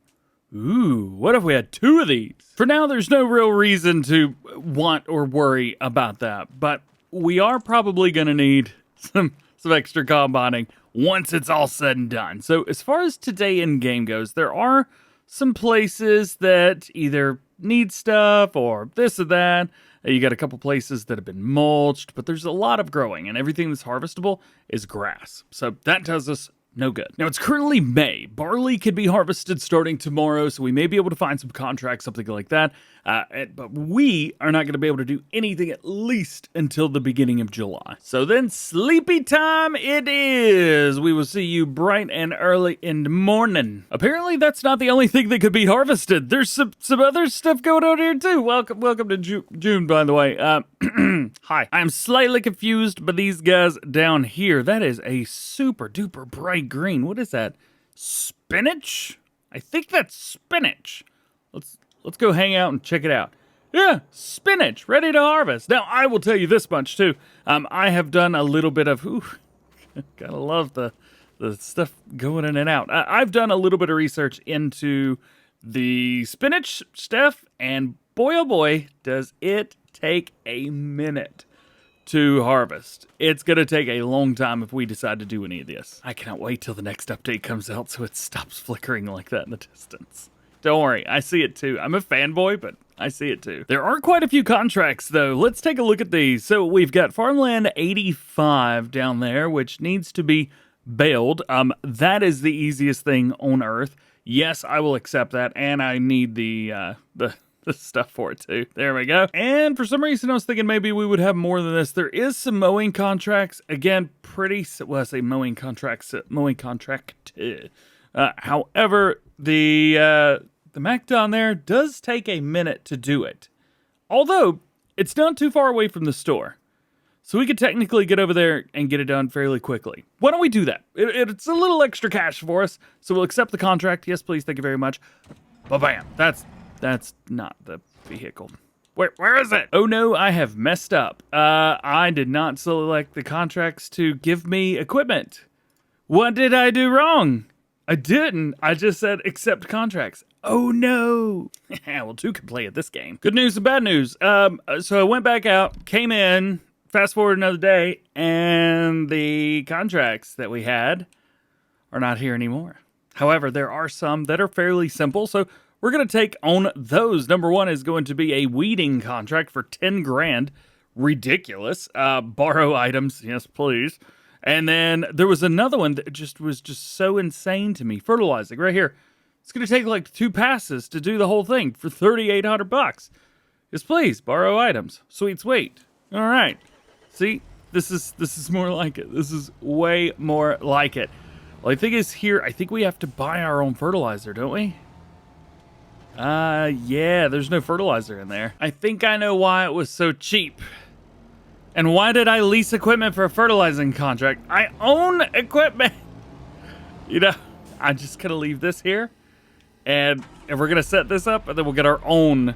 A: Ooh, what if we had 2 of these? For now, there's no real reason to want or worry about that, but we are probably going to need some extra combining once it's all said and done. So as far as today in game goes, there are some places that either need stuff or this or that. You got a couple places that have been mulched, but there's a lot of growing, and everything that's harvestable is grass. So that tells us no good. Now, it's currently May. Barley could be harvested starting tomorrow, so we may be able to find some contracts, something like that. But we are not going to be able to do anything at least until the beginning of July. So then sleepy time it is. We will see you bright and early in the morning. Apparently, that's not the only thing that could be harvested. There's some other stuff going on here, too. Welcome to June, by the way. Hi. I'm slightly confused by these guys down here. That is a super duper bright green. What is that? Spinach? I think that's spinach. Let's go hang out and check it out. Yeah, spinach, ready to harvest. Now, I will tell you this much, too. I have done a little bit of... Ooh, gotta love the stuff going in and out. I've done a little bit of research into the spinach stuff, and boy, oh boy, does it take a minute to harvest. It's gonna take a long time if we decide to do any of this. I cannot wait till the next update comes out so it stops flickering like that in the distance. Don't worry, I see it too. I'm a fanboy, but I see it too. There are quite a few contracts though. Let's take a look at these. So we've got Farmland 85 down there, which needs to be baled. That is the easiest thing on earth. Yes, I will accept that, and I need the stuff for it too. There we go. And for some reason, I was thinking maybe we would have more than this. There is some mowing contracts. Again, well, I say mowing contracts, mowing contract. However, the Mac down there does take a minute to do it. Although, it's not too far away from the store. So we could technically get over there and get it done fairly quickly. Why don't we do that? It's a little extra cash for us, so we'll accept the contract. Yes, please, thank you very much. Ba-bam. That's not the vehicle. Where is it? Oh no, I have messed up. I did not select the contracts to give me equipment. What did I do wrong? I didn't. I just said accept contracts. Oh no. Well, 2 can play at this game. Good news and bad news. So I went back out, came in, fast forward another day, and the contracts that we had are not here anymore. However, there are some that are fairly simple, so we're going to take on those. Number 1 is going to be a weeding contract for 10 grand. Ridiculous. Borrow items. Yes, please. And then there was another one that was just so insane to me. Fertilizing, right here. It's going to take like 2 passes to do the whole thing for $3,800. Yes, please. Borrow items. Sweet, sweet. All right. See, this is more like it. This is way more like it. Well, the thing is here, I think we have to buy our own fertilizer, don't we? Yeah, there's no fertilizer in there. I think I know why it was so cheap. And why did I lease equipment for a fertilizing contract? I own equipment. You know, I'm just going to leave this here. And we're going to set this up, and then we'll get our own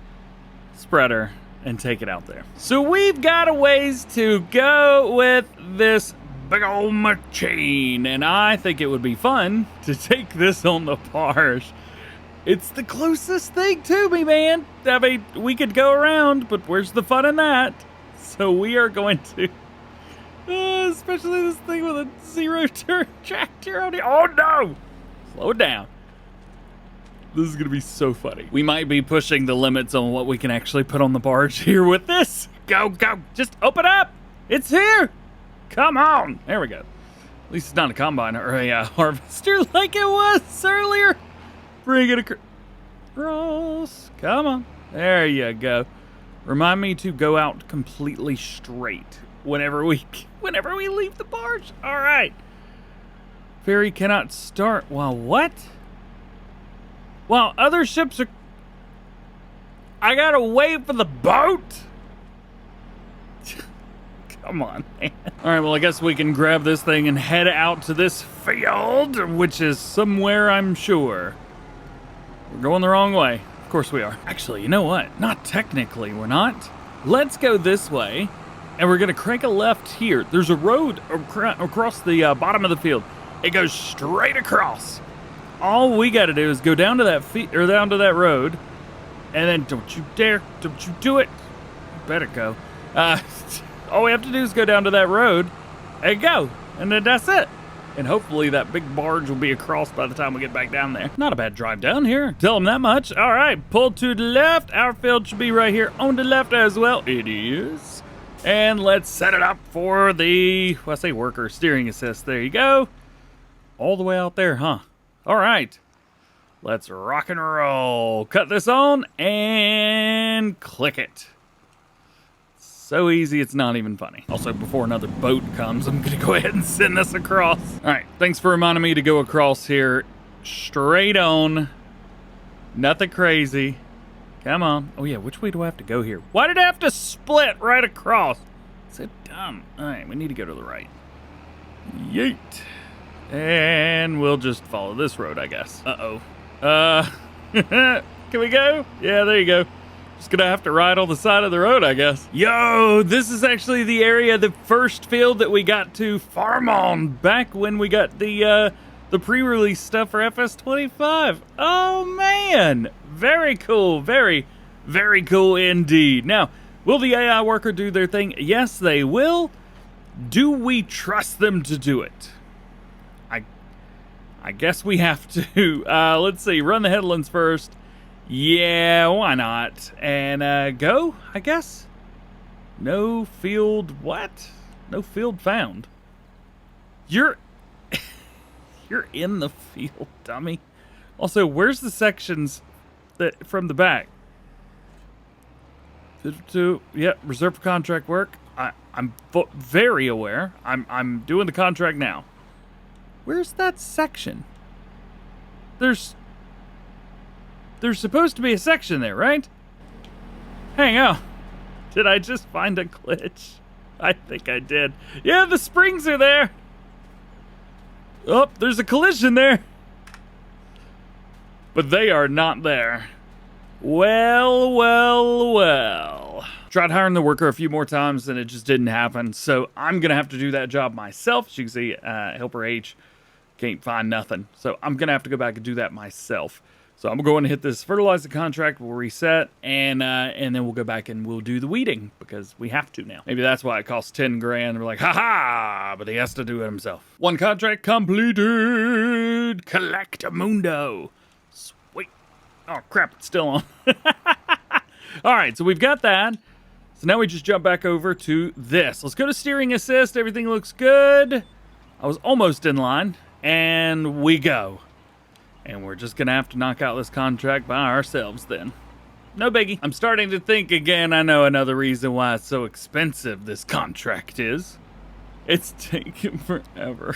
A: spreader and take it out there. So we've got a ways to go with this big old machine. And I think it would be fun to take this on the barge. It's the closest thing to me, man. I mean, we could go around, but where's the fun in that? So we are going to, especially this thing with a 0-turn tractor on it. Oh no! Slow it down. This is going to be so funny. We might be pushing the limits on what we can actually put on the barge here with this. Go, go. Just open up. It's here. Come on. There we go. At least it's not a combine or a harvester like it was earlier. Bring it across. Cross. Come on. There you go. Remind me to go out completely straight whenever we leave the barge. All right. Ferry cannot start. Well, what? Well, other ships are... I gotta wait for the boat? Come on, man. All right, well, I guess we can grab this thing and head out to this field, which is somewhere, I'm sure. We're going the wrong way. Of course we are. Actually, you know what? Not technically, we're not. Let's go this way, and we're gonna crank a left here. There's a road across the bottom of the field. It goes straight across. All we gotta do is go down to that down to that road, and then don't you dare, don't you do it. You better go. All we have to do is go down to that road and go, and then that's it. And hopefully that big barge will be across by the time we get back down there. Not a bad drive down here, tell them that much. All right, pull to the left. Our field should be right here on the left as well. It is. And let's set it up for the, well, I say worker, steering assist. There you go. All the way out there, huh? All right. Let's rock and roll. Cut this on and click it. So easy, it's not even funny. Also, before another boat comes, I'm gonna go ahead and send this across. All right, thanks for reminding me to go across here. Straight on. Nothing crazy. Come on. Oh yeah, which way do I have to go here? Why did I have to split right across? So dumb. All right, we need to go to the right. Yeet. And we'll just follow this road, I guess. Uh-oh. Can we go? Yeah, there you go. Just gonna have to ride on the side of the road, I guess. Yo, this is actually the area, the first field that we got to farm on back when we got the pre-release stuff for FS25. Oh man, very cool, very, very cool indeed. Now, will the AI worker do their thing? Yes, they will. Do we trust them to do it? I guess we have to. Let's see, run the headlands first. Yeah, why not? And go, I guess. No field, what? No field found. You're in the field, dummy. Also, where's the sections that from the back? Yeah, reserve for contract work. I'm very aware. I'm doing the contract now. Where's that section? There's supposed to be a section there, right? Hang on. Did I just find a glitch? I think I did. Yeah, the springs are there. Oh, there's a collision there. But they are not there. Well, well, well. Tried hiring the worker a few more times and it just didn't happen. So I'm going to have to do that job myself. As you can see, Helper H can't find nothing. So I'm going to have to go back and do that myself. So I'm going to hit this fertilizer contract. We'll reset and then we'll go back and we'll do the weeding because we have to now. Maybe that's why it costs 10 grand. We're like, haha, but he has to do it himself. One contract completed. Collectamundo. Sweet. Oh crap, it's still on. All right, so we've got that. So now we just jump back over to this. Let's go to steering assist. Everything looks good. I was almost in line and we go. And we're just going to have to knock out this contract by ourselves then. No biggie. I'm starting to think again, I know another reason why it's so expensive this contract is. It's taking forever.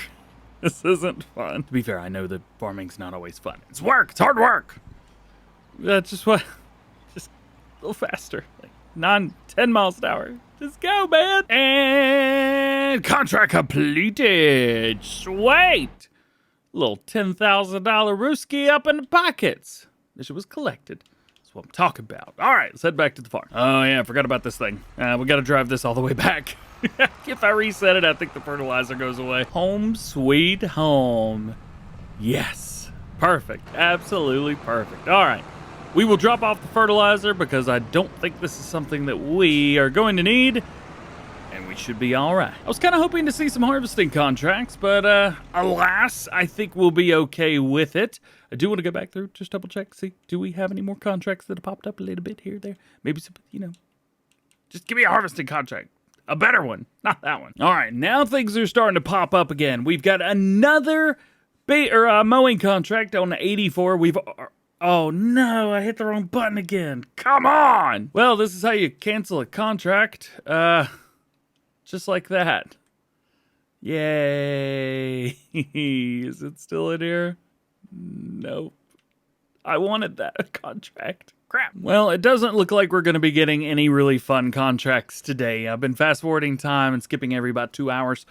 A: This isn't fun. To be fair, I know that farming's not always fun. It's work. It's hard work. That's just what... Just a little faster. Like 10 miles an hour. Just go, man. And contract completed. Sweet. Little $10,000 Rooski up in the pockets. This was collected. That's what I'm talking about. All right, let's head back to the farm. Oh, yeah, I forgot about this thing. We got to drive this all the way back. If I reset it, I think the fertilizer goes away. Home sweet home. Yes. Perfect. Absolutely perfect. All right. We will drop off the fertilizer because I don't think this is something that we are going to need. And we should be all right. I was kind of hoping to see some harvesting contracts, but alas, I think we'll be okay with it. I do want to go back through, just double check, see, do we have any more contracts that have popped up a little bit here, there? Maybe some, you know, just give me a harvesting contract. A better one, not that one. All right, now things are starting to pop up again. We've got another mowing contract on 84. We've Oh no, I hit the wrong button again. Come on! Well, this is how you cancel a contract. Just like that. Yay. Is it still in here? Nope. I wanted that contract. Crap. Well, it doesn't look like we're going to be getting any really fun contracts today. I've been fast forwarding time and skipping every about 2 hours.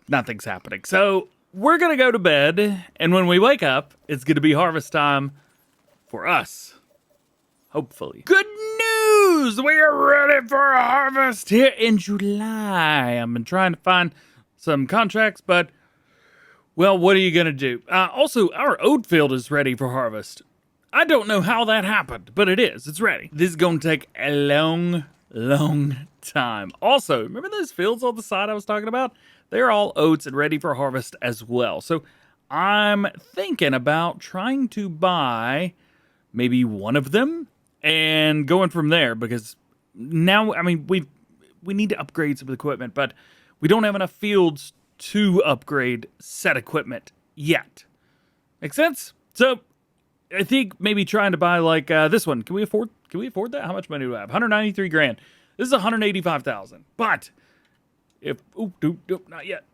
A: Nothing's happening. So we're going to go to bed, and when we wake up, it's going to be harvest time for us. Hopefully. Good news! We are ready for a harvest here in July. I've been trying to find some contracts, but, well, what are you going to do? Also, our oat field is ready for harvest. I don't know how that happened, but it is. It's ready. This is going to take a long, long time. Also, remember those fields on the side I was talking about? They're all oats and ready for harvest as well. So I'm thinking about trying to buy maybe one of them and going from there, because now, I mean, we need to upgrade some of the equipment, but we don't have enough fields to upgrade set equipment yet. Make sense? So I think maybe trying to buy like this one. Can we afford that? How much money do I have? 193 grand. This is 185,000. But if not yet.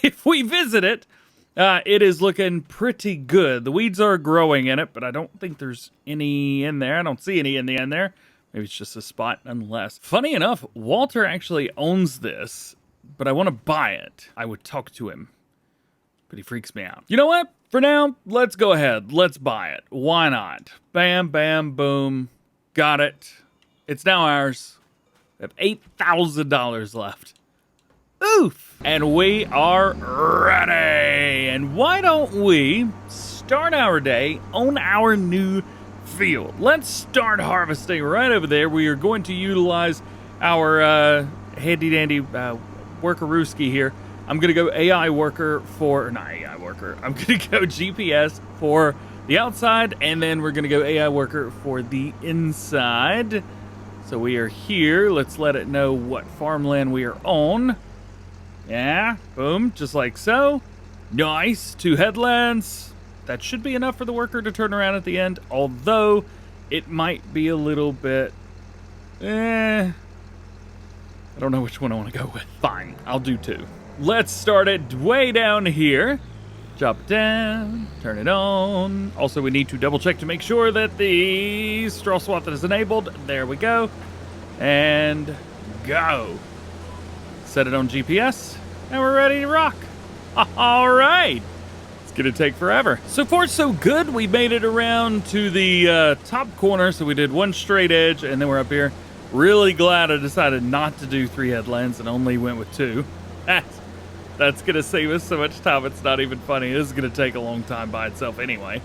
A: If we visit it, it is looking pretty good. The weeds are growing in it, but I don't think there's any in there. I don't see any in the end there. Maybe it's just a spot nonetheless. Funny enough, Walter actually owns this, but I want to buy it. I would talk to him, but he freaks me out. You know what? For now, let's go ahead. Let's buy it. Why not? Bam, bam, boom. Got it. It's now ours. We have $8,000 left. Oof! And we are ready! And why don't we start our day on our new field? Let's start harvesting right over there. We are going to utilize our handy-dandy workerooski here. I'm going to go AI worker for... Not AI worker. I'm going to go GPS for the outside, and then we're going to go AI worker for the inside. So we are here. Let's let it know what farmland we are on. Yeah, boom, just like so. Nice, 2 headlands. That should be enough for the worker to turn around at the end, although it might be a little bit, I don't know which one I want to go with. Fine, I'll do 2. Let's start it way down here. Drop it down, turn it on. Also, we need to double check to make sure that the straw swath is enabled. There we go. And go. Set it on GPS, and we're ready to rock. All right. It's going to take forever. So far, so good. We made it around to the top corner, so we did 1 straight edge, and then we're up here. Really glad I decided not to do 3 headlands and only went with 2. That's going to save us so much time, it's not even funny. This is going to take a long time by itself anyway.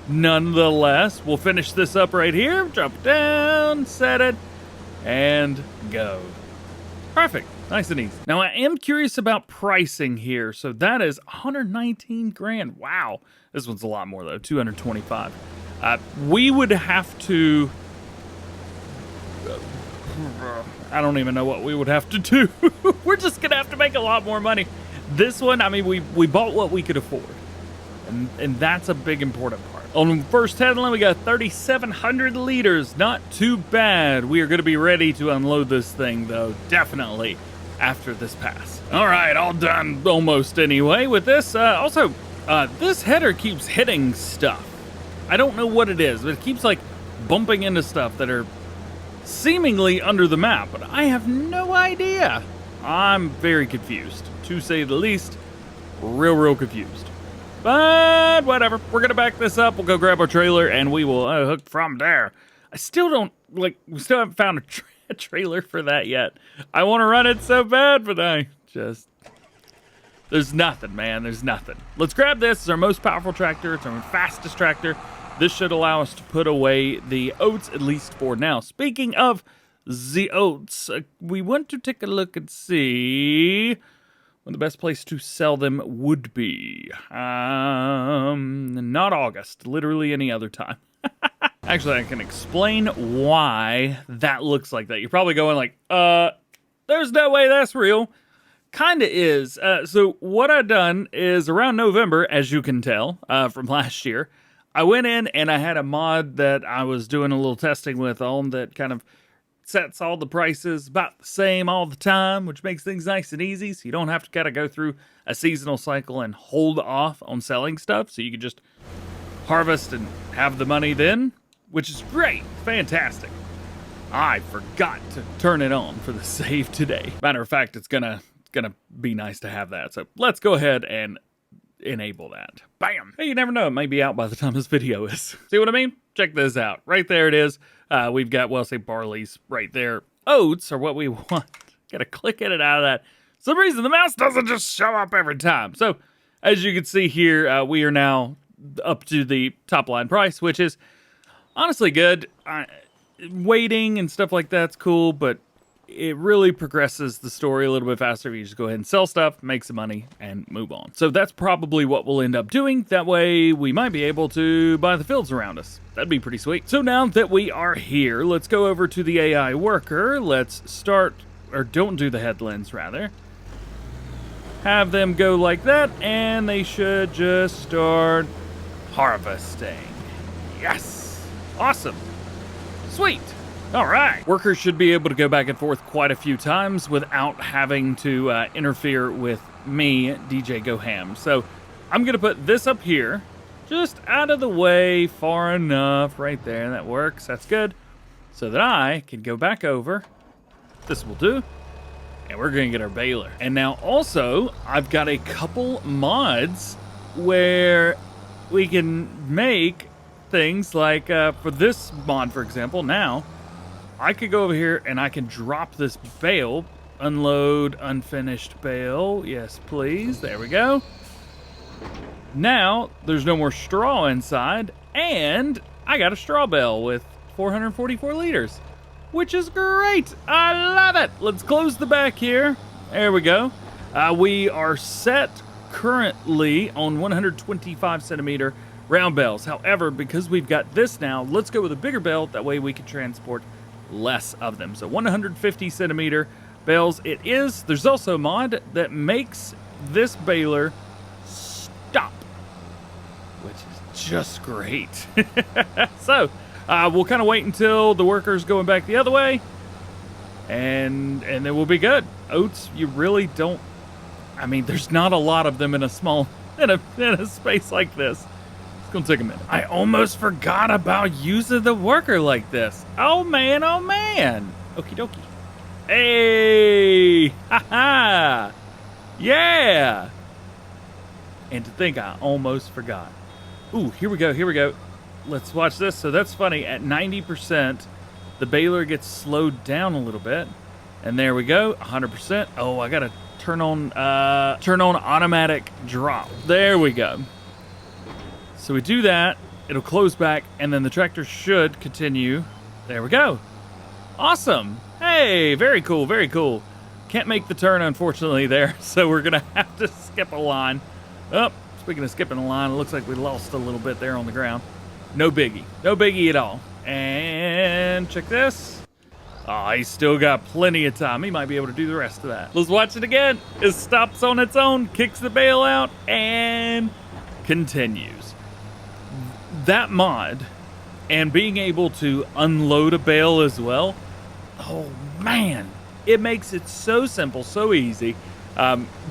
A: Nonetheless, we'll finish this up right here. Drop it down, set it, and go. Perfect. Nice and easy. Now, I am curious about pricing here. So that is 119 grand. Wow. This one's a lot more, though. 225. We would have to... I don't even know what we would have to do. We're just going to have to make a lot more money. This one, I mean, we bought what we could afford. And that's a big important part. On the first headline, we got 3,700 liters. Not too bad. We are going to be ready to unload this thing, though. Definitely after this pass. All right, all done almost anyway with this. Also, this header keeps hitting stuff. I don't know what it is, but it keeps like bumping into stuff that are seemingly under the map, but I have no idea. I'm very confused, to say the least. Real confused. But whatever, we're gonna back this up. We'll go grab our trailer and we will hook from there. I still don't, we still haven't found a trailer for that yet. I want to run it so bad, but there's nothing, man, there's nothing. Let's grab this. It's our most powerful tractor. It's our fastest tractor. This should allow us to put away the oats, at least for now. Speaking of the oats, we want to take a look and see when the best place to sell them would be. Not August, literally any other time. Actually, I can explain why that looks like that. You're probably going like, there's no way that's real. Kinda is. So what I've done is around November, as you can tell from last year, I went in and I had a mod that I was doing a little testing with on that kind of sets all the prices about the same all the time, which makes things nice and easy. So you don't have to kind of go through a seasonal cycle and hold off on selling stuff. So you can just harvest and have the money then, which is great. Fantastic. I forgot to turn it on for the save today. Matter of fact, it's gonna be nice to have that. So let's go ahead and enable that. Bam! Hey, you never know. It might be out by the time this video is. See what I mean? Check this out. Right there it is. We've got, well, say barley's right there. Oats are what we want. Gotta click in and out of that. For some reason, the mouse doesn't just show up every time. So, as you can see here, we are now up to the top line price, which is honestly good. Waiting and stuff like that's cool, but it really progresses the story a little bit faster if you just go ahead and sell stuff, make some money, and move on. So that's probably what we'll end up doing. That way we might be able to buy the fields around us. That'd be pretty sweet. So now that we are here, let's go over to the AI worker. Let's start, or don't do the headlands rather. Have them go like that, and they should just start harvesting. Yes! Awesome. Sweet. All right. Workers should be able to go back and forth quite a few times without having to interfere with me, DjGoHam. So I'm going to put this up here, just out of the way, far enough, right there. That works. That's good. So that I can go back over. This will do. And we're going to get our baler. And now also, I've got a couple mods where we can make things like, for this mod, for example, now, I could go over here and I can drop this bale, unload unfinished bale. Yes, please. There we go. Now, there's no more straw inside, and I got a straw bale with 444 liters, which is great. I love it. Let's close the back here. There we go. We are set currently on 125 centimeter round bales. However, because we've got this now, let's go with a bigger bale. That way we can transport less of them. So 150 centimeter bales it is. There's also a mod that makes this baler stop, which is just great. So we'll kind of wait until the worker's going back the other way, and then we'll be good. Oats, you really don't, I mean, there's not a lot of them in a small, in a space like this. It's gonna take a minute. I almost forgot about using the worker like this. Oh man, oh man. Okie dokie. Hey, haha. Yeah. And to think I almost forgot. Ooh, here we go, here we go. Let's watch this. So that's funny. At 90%, the baler gets slowed down a little bit. And there we go, 100%. Oh, I gotta turn on automatic drop. There we go. So we do that, it'll close back, and then the tractor should continue. There we go. Awesome. Hey, very cool, very cool. Can't make the turn, unfortunately, there, so we're gonna have to skip a line. Oh, speaking of skipping a line, it looks like we lost a little bit there on the ground. No biggie. No biggie at all. And check this. Oh, he's still got plenty of time. He might be able to do the rest of that. Let's watch it again. It stops on its own, kicks the bale out, and continues. That mod, and being able to unload a bale as well, oh man, it makes it so simple, so easy.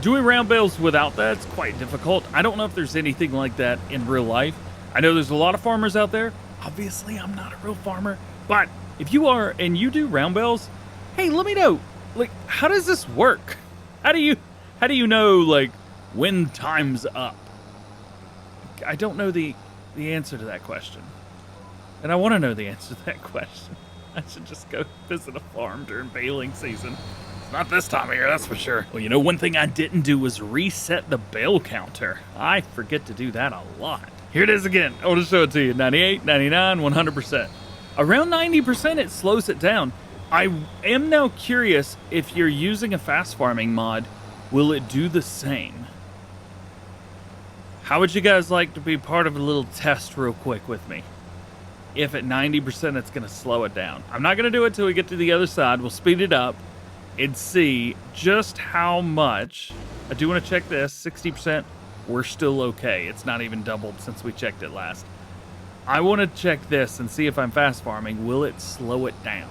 A: Doing round bales without that's quite difficult. I don't know if there's anything like that in real life. I know there's a lot of farmers out there. Obviously, I'm not a real farmer, but if you are and you do round bales, hey, let me know. Like, how does this work? How do you know, like, when time's up? I don't know the answer to that question. And I want to know the answer to that question. I should just go visit a farm during baling season. It's not this time of year, that's for sure. Well, you know, one thing I didn't do was reset the bale counter. I forget to do that a lot. Here it is again. I'll just show it to you. 98, 99, 100%. Around 90%, it slows it down. I am now curious if you're using a fast farming mod, will it do the same? How would you guys like to be part of a little test real quick with me? If at 90%, it's going to slow it down. I'm not going to do it till we get to the other side. We'll speed it up and see just how much. I do want to check this. 60%, we're still okay. It's not even doubled since we checked it last. I want to check this and see if I'm fast farming. Will it slow it down?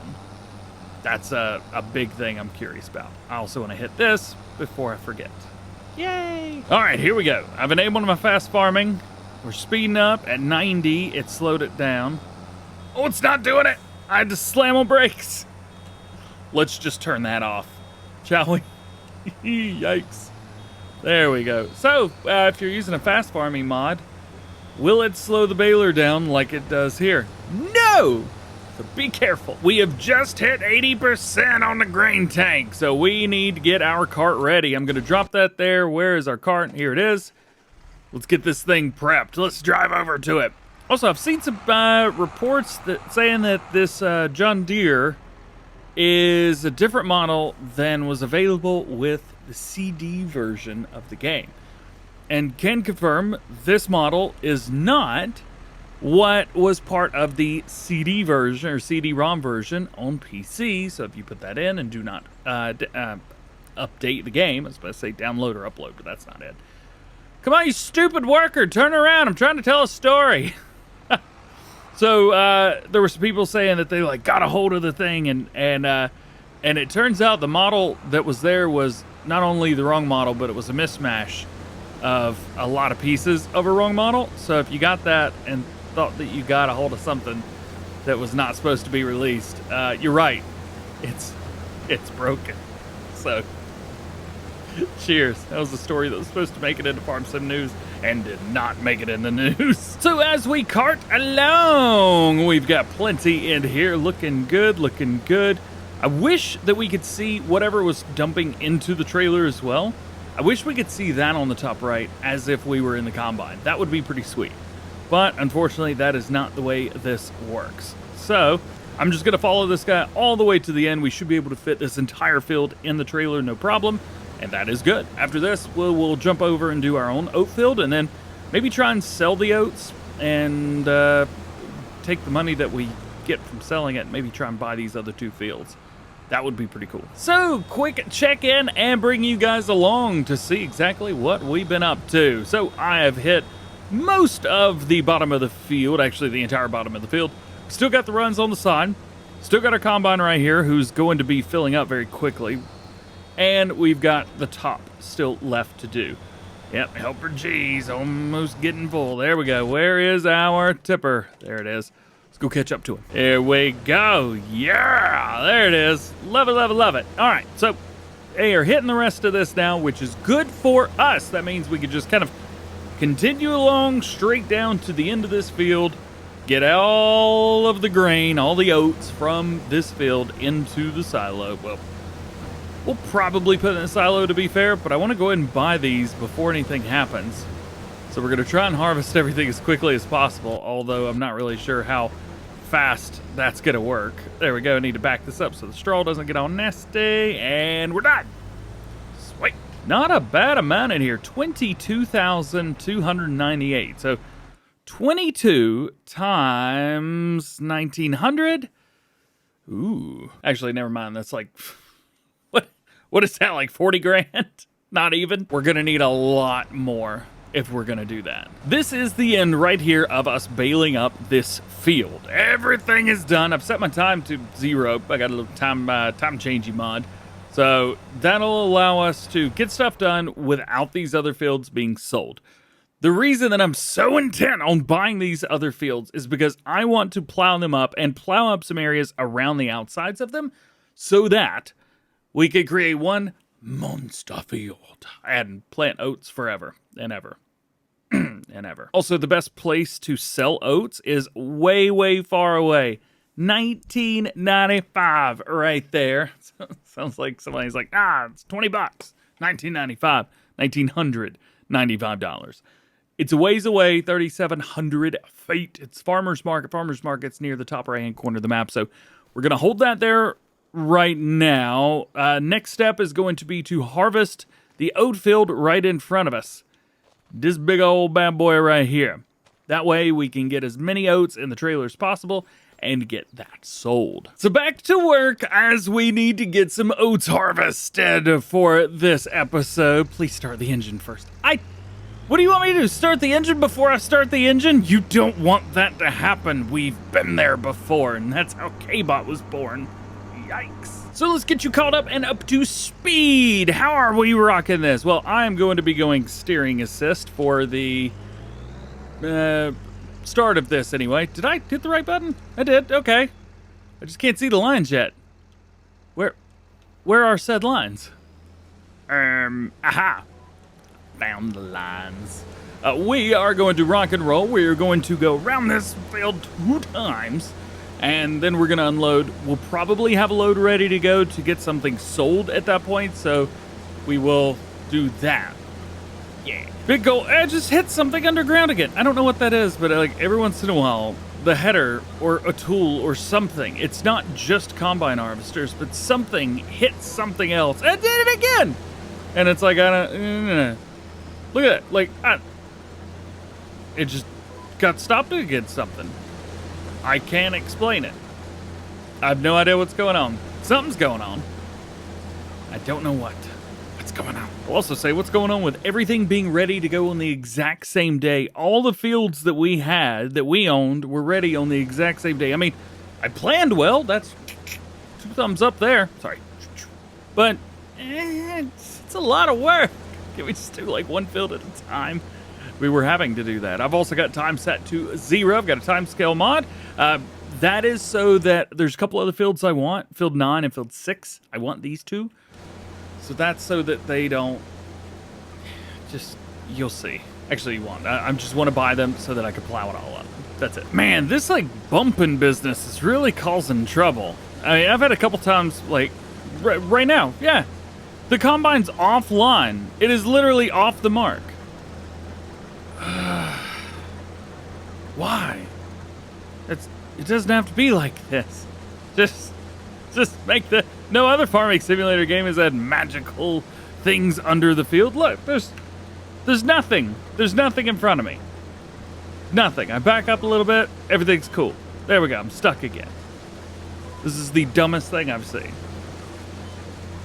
A: That's a big thing I'm curious about. I also want to hit this before I forget. Yay! All right, here we go. I've enabled my fast farming. We're speeding up at 90. It slowed it down. Oh, it's not doing it. I had to slam on brakes. Let's just turn that off, shall we? Yikes. There we go. So, if you're using a fast farming mod, will it slow the baler down like it does here? No! So be careful. We have just hit 80% on the grain tank, so we need to get our cart ready. I'm going to drop that there. Where is our cart? Here it is. Let's get this thing prepped. Let's drive over to it. Also, I've seen some reports that saying that this John Deere is a different model than was available with the CD version of the game. And can confirm this model is not what was part of the CD version or CD-ROM version on PC. So if you put that in and do not update the game, I was supposed to say download or upload, but that's not it. Come on, you stupid worker, turn around. I'm trying to tell a story. So there were some people saying that they got a hold of the thing, and it turns out the model that was there was not only the wrong model, but it was a mismatch of a lot of pieces of a wrong model. So if you got that and thought that you got a hold of something that was not supposed to be released, you're right. It's broken. So cheers. That was the story that was supposed to make it into Farm Sim News and did not make it in the news. So as we cart along, we've got plenty in here. Looking good, looking good. I wish that we could see whatever was dumping into the trailer as well. I wish we could see that on the top right as if we were in the combine. That would be pretty sweet. But unfortunately, that is not the way this works. So I'm just going to follow this guy all the way to the end. We should be able to fit this entire field in the trailer, no problem. And that is good. After this, we'll jump over and do our own oat field, and then maybe try and sell the oats and take the money that we get from selling it and maybe try and buy these other two fields. That would be pretty cool. So, quick check-in and bring you guys along to see exactly what we've been up to. So, I have hit most of the bottom of the field, actually the entire bottom of the field. Still got the runs on the side. Still got our combine right here, who's going to be filling up very quickly. And we've got the top still left to do. Yep, helper G's almost getting full. There we go. Where is our tipper? There it is. Let's go catch up to him. There we go. Yeah, there it is. Love it, love it, love it. All right, so they are hitting the rest of this now, which is good for us. That means we could just kind of continue along straight down to the end of this field, get all of the grain, all the oats from this field into the silo. Well, we'll probably put it in a silo to be fair, but I want to go ahead and buy these before anything happens. So we're going to try and harvest everything as quickly as possible, although I'm not really sure how fast that's going to work. There we go. I need to back this up so the straw doesn't get all nasty, and we're done. Sweet. Not a bad amount in here. 22,298. So 22 times 1,900. Ooh. Actually, never mind. That's like... What is that, like 40 grand? Not even. We're gonna need a lot more if we're gonna do that. This is the end right here of us baling up this field. Everything is done. I've set my time to 0. I got a little time changey mod. So that'll allow us to get stuff done without these other fields being sold. The reason that I'm so intent on buying these other fields is because I want to plow them up and plow up some areas around the outsides of them so that we could create one monster field and plant oats forever and ever and ever. Also, the best place to sell oats is way, way far away. $19.95 right there. Sounds like somebody's like, it's $20. $19.95. $1,995. It's a ways away, 3,700 feet. It's Farmer's Market. Farmer's Market's near the top right-hand corner of the map. So we're going to hold that there right now. Next step is going to be to harvest the oat field right in front of us. This big old bad boy right here. That way we can get as many oats in the trailer as possible and get that sold. So back to work as we need to get some oats harvested for this episode. Please start the engine first. What do you want me to do? Start the engine before I start the engine? You don't want that to happen. We've been there before, and that's how K-Bot was born. Yikes. So let's get you caught up and up to speed. How are we rocking this? Well, I'm going to be going steering assist for the start of this anyway. Did I hit the right button? I did. Okay. I just can't see the lines yet. Where are said lines? Aha. Found the lines. We are going to rock and roll. We are going to go around this field 2 times, and then we're going to unload. We'll probably have a load ready to go to get something sold at that point, so we will do that. Yeah. Big goal. I just hit something underground again. I don't know what that is, but like every once in a while, the header or a tool or something. It's not just combine harvesters, but something hits something else. I did it again! And it's like, I don't... Look at that. Like, it just got stopped against something. I can't explain it. I have no idea what's going on. Something's going on. I don't know what. What's going on? I'll also say what's going on with everything being ready to go on the exact same day. All the fields that we had, that we owned, were ready on the exact same day. I mean, I planned well. That's 2 thumbs up there. Sorry. But it's a lot of work. Can we just do like 1 field at a time? We were having to do that. I've also got time set to 0. I've got a time scale mod. That is so that there's a couple other fields I want. Field 9 and field 6. I want these 2. So that's so that they don't just, you'll see. Actually, you won't. I just want to buy them so that I can plow it all up. That's it. Man, this like bumping business is really causing trouble. I mean, I've had a couple times like right now. Yeah. The combine's offline. It is literally off the mark. Why? It doesn't have to be like this. Just make the... No other farming simulator game has had magical things under the field. Look, there's nothing. There's nothing in front of me. Nothing. I back up a little bit. Everything's cool. There we go. I'm stuck again. This is the dumbest thing I've seen.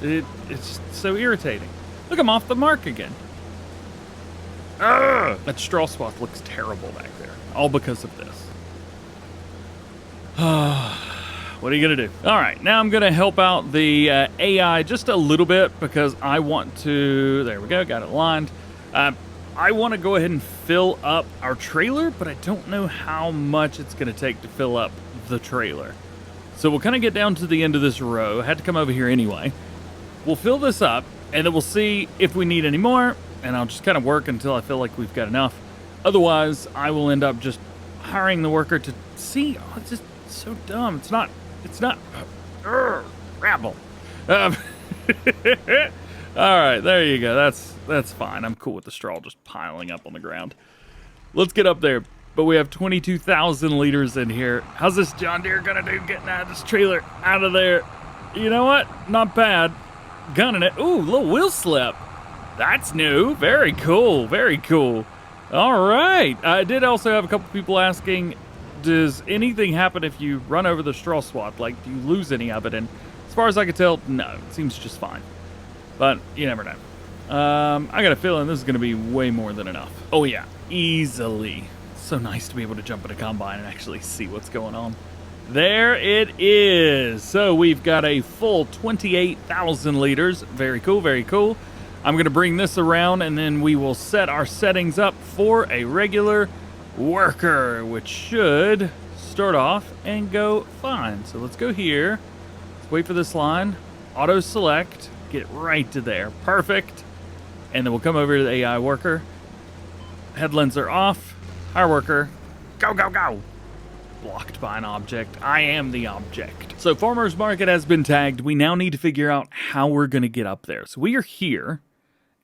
A: It's so irritating. Look, I'm off the mark again. Ugh! That straw swath looks terrible back there. All because of this. What are you going to do? All right, now I'm going to help out the AI just a little bit because I want to... There we go, got it lined. I want to go ahead and fill up our trailer, but I don't know how much it's going to take to fill up the trailer. So we'll kind of get down to the end of this row. I had to come over here anyway. We'll fill this up, and then we'll see if we need any more, and I'll just kind of work until I feel like we've got enough. Otherwise, I will end up just hiring the worker to see. Oh, it's just so dumb. It's not rabble. All right, there you go. That's fine. I'm cool with the straw just piling up on the ground. Let's get up there. But we have 22,000 liters in here. How's this John Deere gonna do getting out of this trailer out of there? You know what? Not bad. Gunning it. Ooh, little wheel slip. That's new. Very cool. Very cool. All right. I did also have a couple people asking, does anything happen if you run over the straw swath? Like, do you lose any of it? And as far as I can tell, no. It seems just fine. But you never know. I got a feeling this is going to be way more than enough. Oh, yeah. Easily. So nice to be able to jump in a combine and actually see what's going on. There it is. So we've got a full 28,000 liters. Very cool, very cool. I'm going to bring this around and then we will set our settings up for a regular worker, which should start off and go fine. So let's go here. Let's wait for this line. Auto select. Get right to there. Perfect. And then we'll come over to the AI worker. Headlands are off. Our worker. Go, go, go. Blocked by an object. I am the object. So farmer's market has been tagged. We now need to figure out how we're going to get up there. So we are here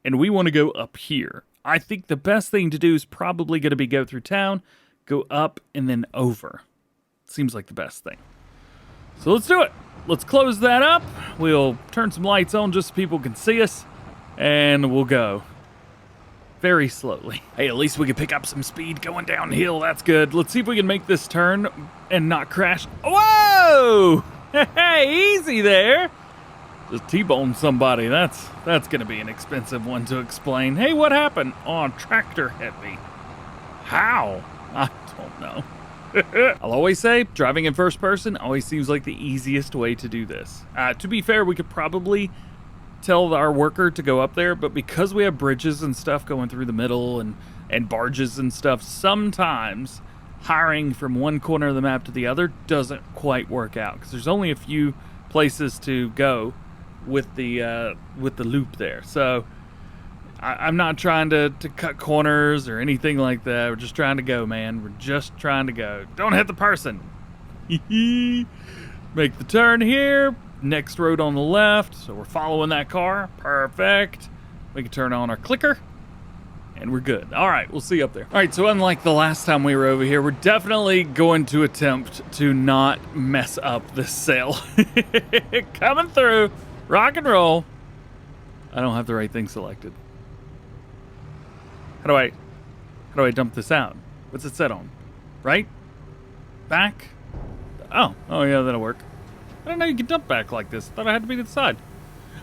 A: and we want to go up here. I think the best thing to do is probably going to be go through town, go up and then over. Seems like the best thing. So let's do it. Let's close that up. We'll turn some lights on just so people can see us and we'll go. Very slowly. Hey, at least we can pick up some speed going downhill. That's good. Let's see if we can make this turn and not crash. Whoa! Hey, easy there. Just T-bone somebody. That's gonna be an expensive one to explain. Hey, what happened? Oh, a tractor hit me. How? I don't know. I'll always say, driving in first person always seems like the easiest way to do this. To be fair, we could probably tell our worker to go up there, but because we have bridges and stuff going through the middle and barges and stuff, sometimes hiring from one corner of the map to the other doesn't quite work out, because there's only a few places to go with the loop there. So I'm not trying to cut corners or anything like that. We're just trying to go, man. We're just trying to go. Don't hit the person. Make the turn here. Next road on the left. So we're following that car. Perfect. We can turn on our clicker. And we're good. All right, we'll see you up there. All right, so unlike the last time we were over here, we're definitely going to attempt to not mess up this sail. Coming through. Rock and roll. I don't have the right thing selected. How do I dump this out? What's it set on? Right? Back? Oh yeah, that'll work. I didn't know you could dump back like this. I thought I had to be to the side.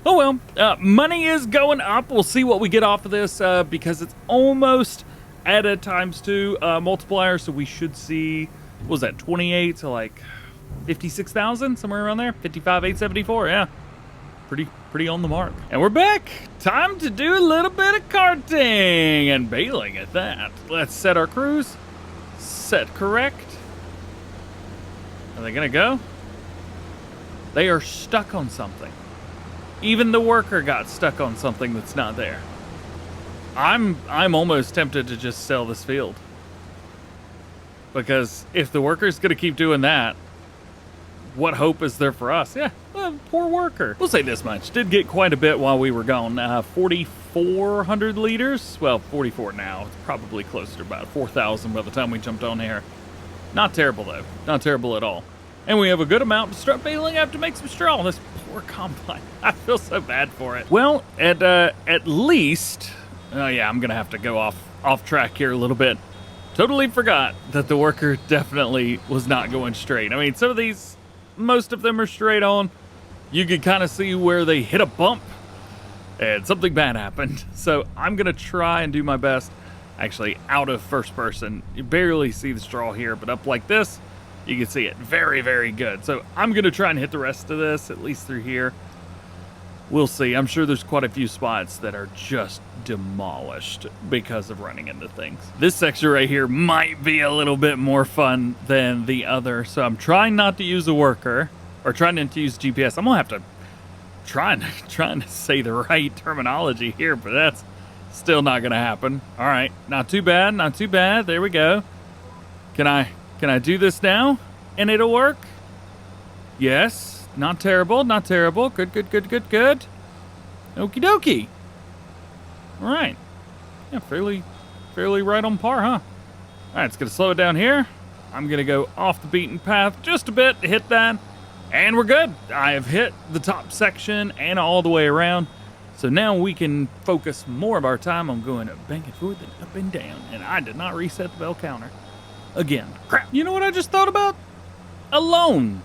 A: Oh well, money is going up. We'll see what we get off of this because it's almost at a ×2 multiplier, so we should see, what was that, 28 to like 56,000, somewhere around there? 55,874, yeah. Pretty on the mark. And we're back. Time to do a little bit of carting and baling at that. Let's set our cruise. Set correct. Are they gonna go? They are stuck on something. Even the worker got stuck on something that's not there. I'm almost tempted to just sell this field. Because if the worker's gonna keep doing that, what hope is there for us? Yeah, well, poor worker. We'll say this much. Did get quite a bit while we were gone. 4,400 liters. Well, 44 now. It's probably closer to about 4,000 by the time we jumped on here. Not terrible, though. Not terrible at all. And we have a good amount to start baling up to make some straw. This poor combine. I feel so bad for it. Well, at least... Oh, yeah, I'm going to have to go off track here a little bit. Totally forgot that the worker definitely was not going straight. I mean, some of these... Most of them are straight on. You can kind of see where they hit a bump and something bad happened. So I'm going to try and do my best. Actually, out of first person. You barely see the straw here, but up like this, you can see it very, very good. So I'm going to try and hit the rest of this, at least through here. We'll see. I'm sure there's quite a few spots that are just demolished because of running into things. This section right here might be a little bit more fun than the other. So I'm trying not to use a worker, or trying not to use GPS. I'm going to have to trying to say the right terminology here, but that's still not going to happen. All right. Not too bad. Not too bad. There we go. Can I do this now? And it'll work? Yes. Not terrible, not terrible. Good. Okie dokie. All right. Yeah, fairly right on par, huh? All right, it's going to slow it down here. I'm going to go off the beaten path just a bit to hit that. And we're good. I have hit the top section and all the way around. So now we can focus more of our time on going back and forth and up and down. And I did not reset the bell counter. Again. Crap. You know what I just thought about? A loan.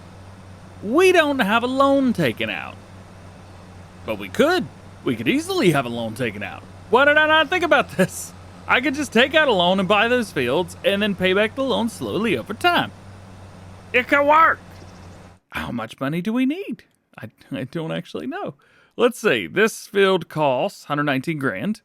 A: We don't have a loan taken out. But we could. We could easily have a loan taken out. Why did I not think about this? I could just take out a loan and buy those fields and then pay back the loan slowly over time. It could work. How much money do we need? I don't actually know. Let's see. This field costs 119 grand.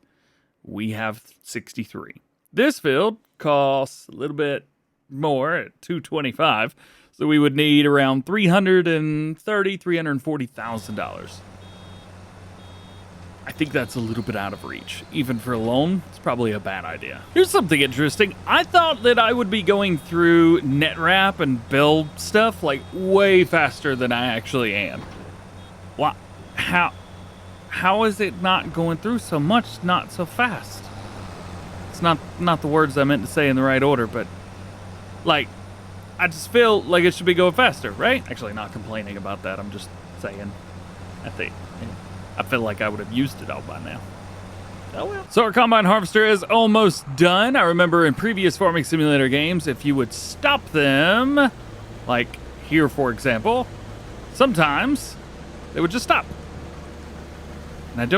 A: We have 63. This field costs a little bit more at 225. So we would need around $340,000. I think that's a little bit out of reach. Even for a loan, it's probably a bad idea. Here's something interesting. I thought that I would be going through NetWrap and build stuff like way faster than I actually am. Well, how is it not going through so much, not so fast? It's not the words I meant to say in the right order, but like, I just feel like it should be going faster, right? Actually, not complaining about that. I'm just saying, I feel like I would have used it all by now. Oh well. So our combine harvester is almost done. I remember in previous farming simulator games, if you would stop them, like here, for example, sometimes they would just stop. And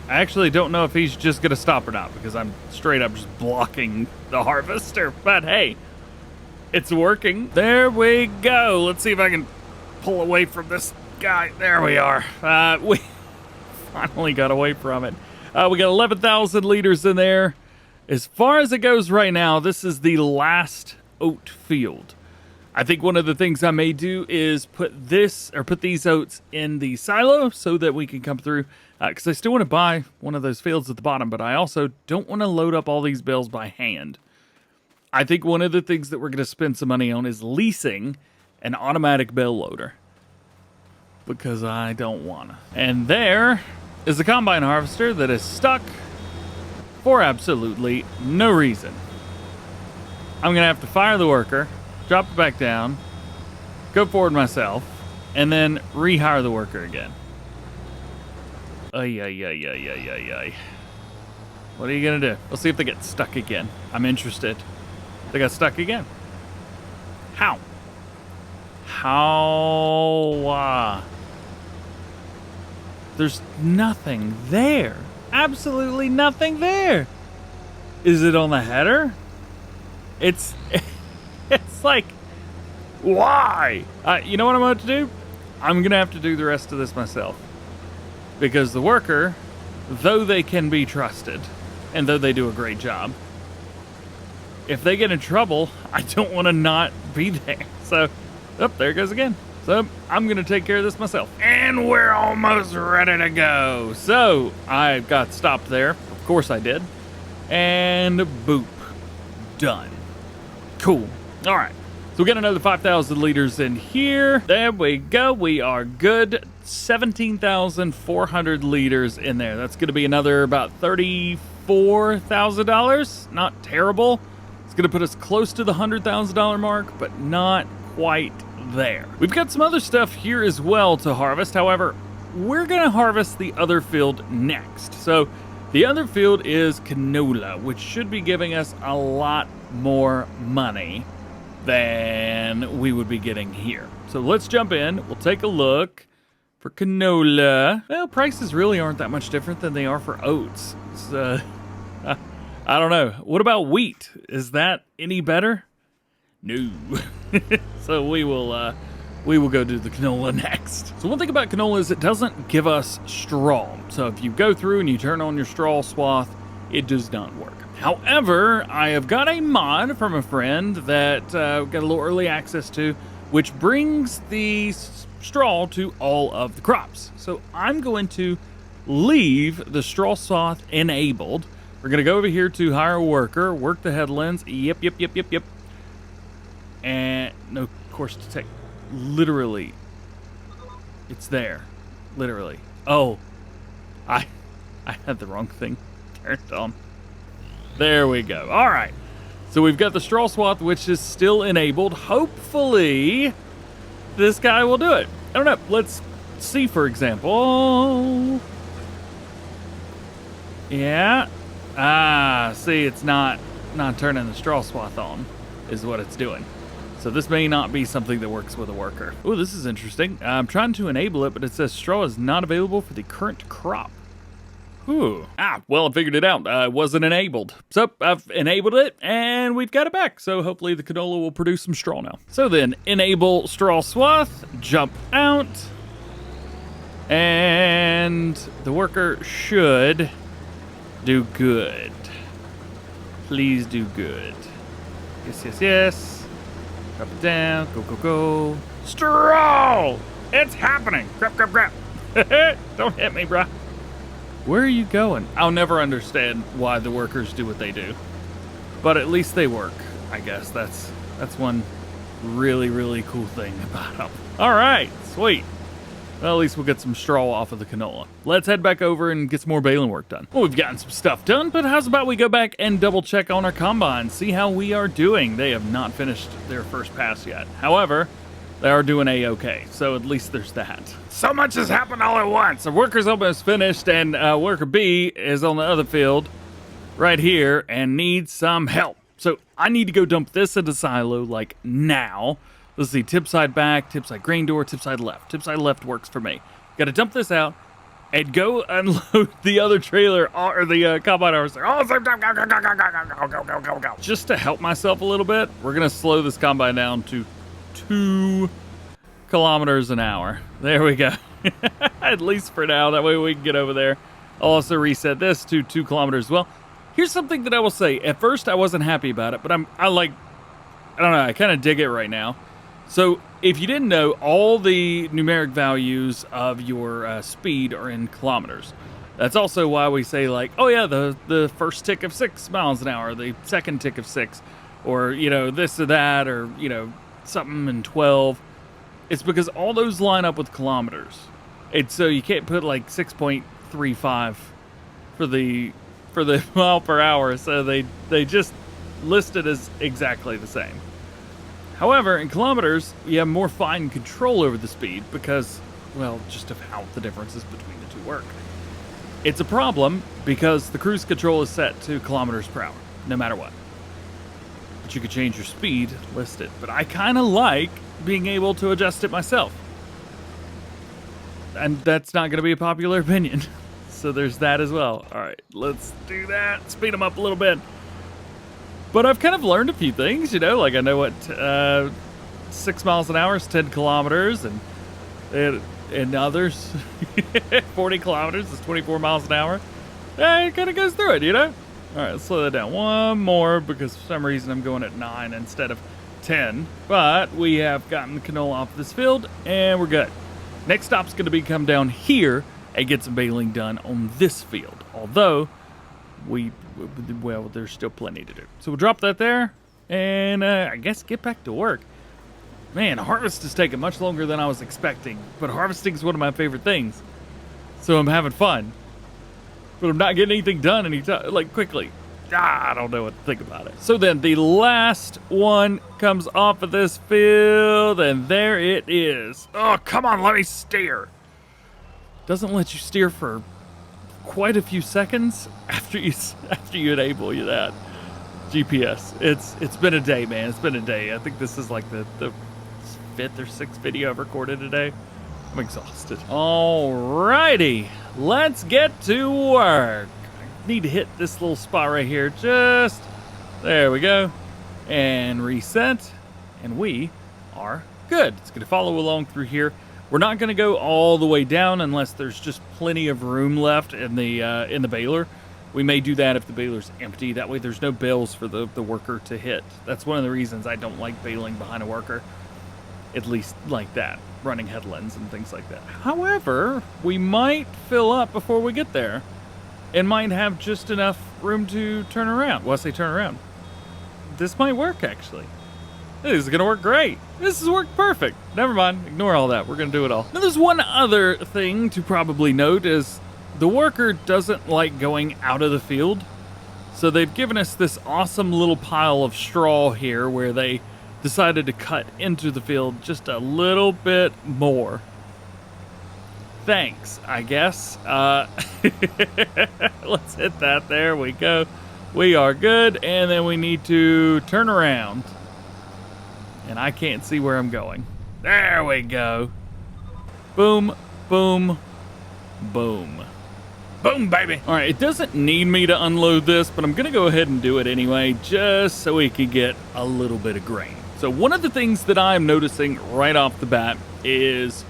A: I actually don't know if he's just gonna stop or not, because I'm straight up just blocking the harvester. But hey, it's working. There we go. Let's see if I can pull away from this guy. There we are. We finally got away from it. We got 11,000 liters in there. As far as it goes right now, this is the last oat field. I think one of the things I may do is put these oats in the silo so that we can come through, because I still want to buy one of those fields at the bottom, but I also don't want to load up all these bales by hand. I think one of the things that we're going to spend some money on is leasing an automatic bale loader, because I don't want to. And there is the combine harvester that is stuck for absolutely no reason. I'm going to have to fire the worker, drop it back down, go forward myself, and then rehire the worker again. Ay, ay, ay, ay, ay, ay, ay. What are you going to do? Let's see if they get stuck again. I'm interested. They got stuck again. How? How? There's nothing there. Absolutely nothing there. Is it on the header? It's like, why? You know what I'm about to do? I'm going to have to do the rest of this myself. Because the worker, though they can be trusted, and though they do a great job, if they get in trouble, I don't want to not be there. So, there it goes again. So, I'm going to take care of this myself. And we're almost ready to go. So, I got stopped there. Of course I did. And boop. Done. Cool. All right. So we got another 5,000 liters in here. There we go. We are good. 17,400 liters in there. That's going to be another about $34,000. Not terrible. It's going to put us close to the $100,000 mark, but not quite there. We've got some other stuff here as well to harvest. However, we're going to harvest the other field next. So the other field is canola, which should be giving us a lot more money than we would be getting here. So let's jump in. We'll take a look for canola. Well, prices really aren't that much different than they are for oats. So, I don't know. What about wheat? Is that any better? No. So we will go do the canola next. So one thing about canola is it doesn't give us straw. So if you go through and you turn on your straw swath, it does not work. However, I have got a mod from a friend that got a little early access to, which brings the straw to all of the crops. So I'm going to leave the straw swath enabled. We're going to go over here to hire a worker, work the headlands. Yep. And no course to take. Literally, it's there. Literally. Oh, I had the wrong thing turned on. There we go. All right. So we've got the straw swath, which is still enabled. Hopefully, this guy will do it. I don't know. Let's see, for example. Yeah. See, it's not turning the straw swath on, is what it's doing. So this may not be something that works with a worker. Oh, this is interesting. I'm trying to enable it, but it says straw is not available for the current crop. Ooh. Well, I figured it out. It wasn't enabled. So I've enabled it, and we've got it back. So hopefully the canola will produce some straw now. So then, enable straw swath, jump out, and the worker should do good. Please do good. Yes. Drop it down. Go. Straw! It's happening. Crap. Don't hit me, bruh. Where are you going? I'll never understand why the workers do what they do. But at least they work, I guess. That's one really, really cool thing about them. All right, sweet. Well, at least we'll get some straw off of the canola. Let's head back over and get some more baling work done. Well, we've gotten some stuff done, but how's about we go back and double check on our combine, see how we are doing. They have not finished their first pass yet. However, they are doing A-okay, so at least there's that. So much has happened all at once. The worker's almost finished, and worker B is on the other field right here and needs some help. So I need to go dump this into silo, like, now. Let's see, tip side back, tip side grain door, tip side left. Tip side left works for me. Got to dump this out, and go unload the other trailer or the combine harvester. All at the same time, go. Just to help myself a little bit, we're gonna slow this combine down to 2 kilometers an hour. There we go. At least for now, that way we can get over there. I'll also reset this to 2 kilometers as well. Here's something that I will say. At first, I wasn't happy about it, but I don't know, I kind of dig it right now. So if you didn't know, all the numeric values of your speed are in kilometers. That's also why we say, like, oh yeah, the first tick of 6 miles an hour, the second tick of 6, or, you know, this or that, or, you know, something in 12. It's because all those line up with kilometers. And so you can't put like 6.35 for the mile per hour, so they just list it as exactly the same. However, in kilometers, you have more fine control over the speed because, well, just of how the differences between the two work. It's a problem because the cruise control is set to kilometers per hour, no matter what. But you could change your speed, list it. But I kind of like being able to adjust it myself. And that's not going to be a popular opinion. So there's that as well. All right, let's do that. Speed them up a little bit. But I've kind of learned a few things, you know, like I know what 6 miles an hour is 10 kilometers, and others 40 kilometers is 24 miles an hour. It kind of goes through it, you know. All right, let's slow that down one more because for some reason I'm going at 9 instead of 10. But we have gotten the canola off this field, and we're good. Next stop's going to be come down here and get some baling done on this field. Although well, there's still plenty to do. So we'll drop that there, and I guess get back to work. Man, harvest is taking much longer than I was expecting, but harvesting is one of my favorite things. So I'm having fun, but I'm not getting anything done quickly. I don't know what to think about it. So then the last one comes off of this field, and there it is. Oh, come on, let me steer. Doesn't let you steer for quite a few seconds after you enable that GPS. It's been a day, man. It's been a day. I think this is like the 5th or 6th video I've recorded today. I'm exhausted. Alrighty, let's get to work. I need to hit this little spot right here. Just there we go, and reset, and we are good. It's going to follow along through here. We're not going to go all the way down unless there's just plenty of room left in the baler. We may do that if the baler's empty. That way there's no bales for the worker to hit. That's one of the reasons I don't like baling behind a worker, at least like that, running headlands and things like that. However, we might fill up before we get there and might have just enough room to turn around. Well, I say turn around. This might work, actually. This is going to work great. This has worked perfect. Never mind. Ignore all that. We're going to do it all. Now, there's one other thing to probably note is the worker doesn't like going out of the field. So they've given us this awesome little pile of straw here where they decided to cut into the field just a little bit more. Thanks, I guess. Let's hit that. There we go. We are good. And then we need to turn around. And I can't see where I'm going. There we go. Boom, boom, boom. Boom, baby. All right, it doesn't need me to unload this, but I'm going to go ahead and do it anyway, just so we can get a little bit of grain. So one of the things that I'm noticing right off the bat is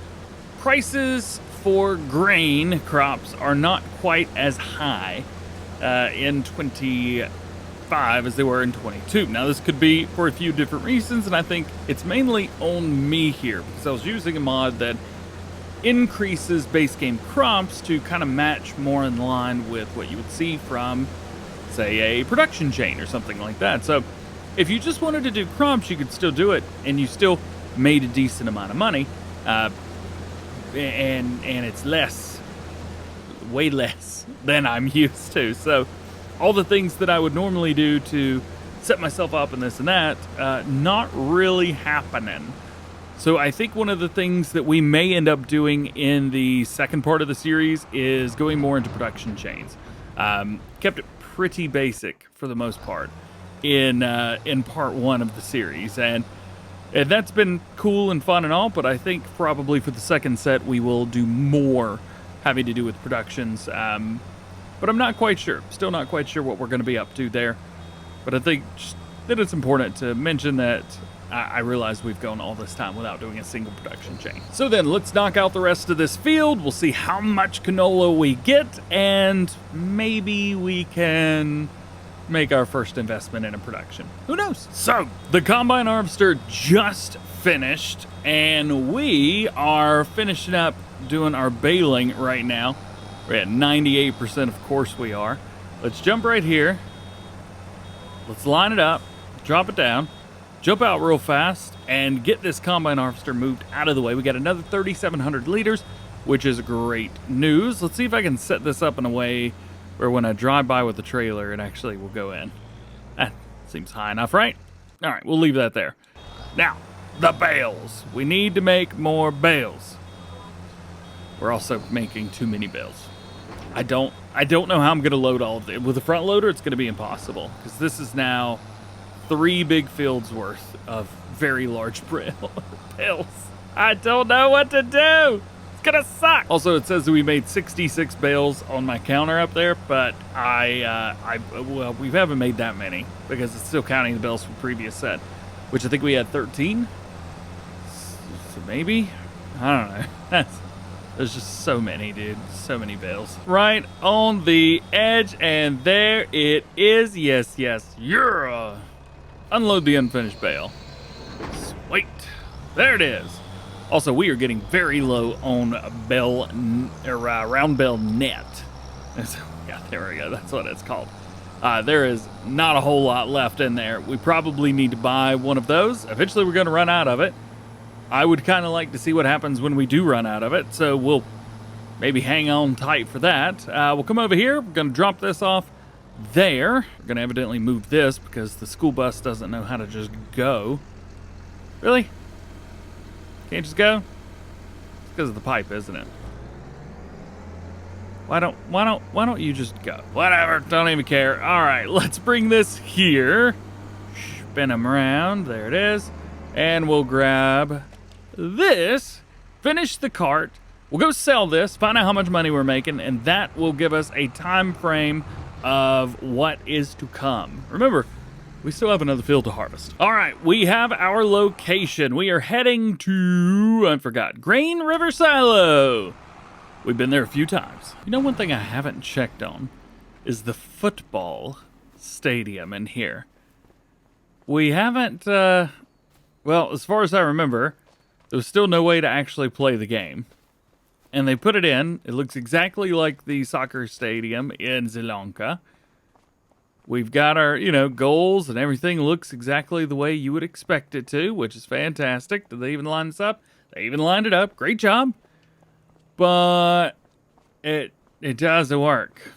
A: prices for grain crops are not quite as high in 25 as they were in 22. Now this could be for a few different reasons, and I think it's mainly on me here because I was using a mod that increases base game crops to kind of match more in line with what you would see from, say, a production chain or something like that. So if you just wanted to do crops, you could still do it, and you still made a decent amount of money, and it's way less than I'm used to. So all the things that I would normally do to set myself up and this and that, not really happening. So I think one of the things that we may end up doing in the second part of the series is going more into production chains. Kept it pretty basic for the most part in part one of the series, and that's been cool and fun and all, but I think probably for the second set we will do more having to do with productions. But I'm not quite sure. Still not quite sure what we're going to be up to there. But I think just that it's important to mention that I realize we've gone all this time without doing a single production chain. So then let's knock out the rest of this field. We'll see how much canola we get, and maybe we can make our first investment in a production. Who knows? So the combine harvester just finished, and we are finishing up doing our baling right now. We're at 98%, of course we are. Let's jump right here. Let's line it up, drop it down, jump out real fast, and get this combine harvester moved out of the way. We got another 3,700 liters, which is great news. Let's see if I can set this up in a way where when I drive by with the trailer, it actually will go in. That seems high enough, right? All right, we'll leave that there. Now, the bales. We need to make more bales. We're also making too many bales. I don't know how I'm going to load all of it. With a front loader, it's going to be impossible, because this is now 3 big fields worth of very large bales. I don't know what to do. It's going to suck. Also, it says that we made 66 bales on my counter up there, but well, we haven't made that many, because it's still counting the bales from previous set, which I think we had 13. So maybe? I don't know. There's just so many, dude. So many bales. Right on the edge, and there it is. Yes, yes. Yeah. Unload the unfinished bale. Sweet. There it is. Also, we are getting very low on bale, round bale net. Yeah, there we go. That's what it's called. There is not a whole lot left in there. We probably need to buy one of those. Eventually, we're going to run out of it. I would kind of like to see what happens when we do run out of it, so we'll maybe hang on tight for that. We'll come over here. We're going to drop this off there. We're going to evidently move this because the school bus doesn't know how to just go. Really? Can't just go? It's because of the pipe, isn't it? Why don't you just go? Whatever, don't even care. All right, let's bring this here. Spin them around. There it is. And we'll grab this, finish the cart. We'll go sell this, find out how much money we're making, and that will give us a time frame of what is to come. Remember, we still have another field to harvest. All right, we have our location. We are heading to, I forgot, Grain River Silo. We've been there a few times. You know, one thing I haven't checked on is the football stadium in here. We haven't, well, as far as I remember, there was still no way to actually play the game. And they put it in. It looks exactly like the soccer stadium in Sri Lanka. We've got our, goals, and everything looks exactly the way you would expect it to, which is fantastic. Did they even line this up? They even lined it up. Great job. But it doesn't work.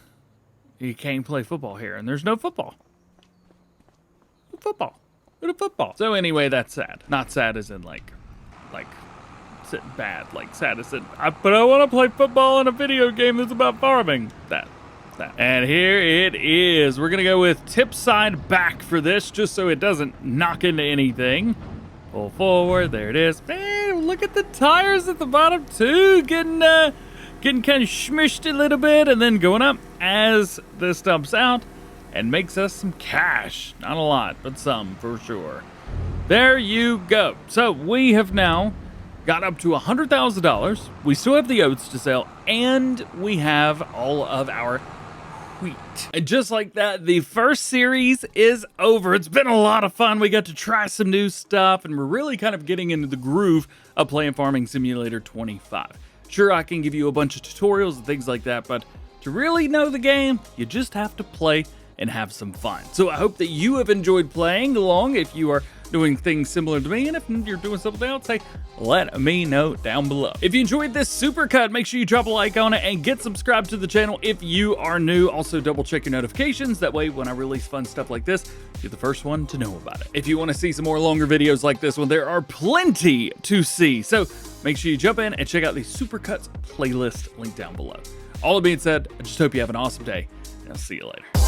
A: You can't play football here, and there's no football. Football. So anyway, that's sad. Not sad as in like bad. Like sad as in, but I want to play football in a video game that's about farming. That. And here it is. We're gonna go with tip side back for this, just so it doesn't knock into anything. Pull forward. There it is. Man, look at the tires at the bottom too. Getting kind of smushed a little bit, and then going up as this dumps out. And makes us some cash. Not a lot, but some for sure. There you go. So we have now got up to $100,000. We still have the oats to sell, and we have all of our wheat. And just like that, the first series is over. It's been a lot of fun. We got to try some new stuff, and we're really kind of getting into the groove of playing Farming Simulator 25. Sure, I can give you a bunch of tutorials and things like that, but to really know the game, you just have to play and have some fun. So I hope that you have enjoyed playing along. If you are doing things similar to me, and if you're doing something else, hey, let me know down below. If you enjoyed this supercut, make sure you drop a like on it and get subscribed to the channel if you are new. Also, double check your notifications. That way, when I release fun stuff like this, you're the first one to know about it. If you want to see some more longer videos like this one, there are plenty to see. So make sure you jump in and check out the Supercuts playlist link down below. All that being said, I just hope you have an awesome day, and I'll see you later.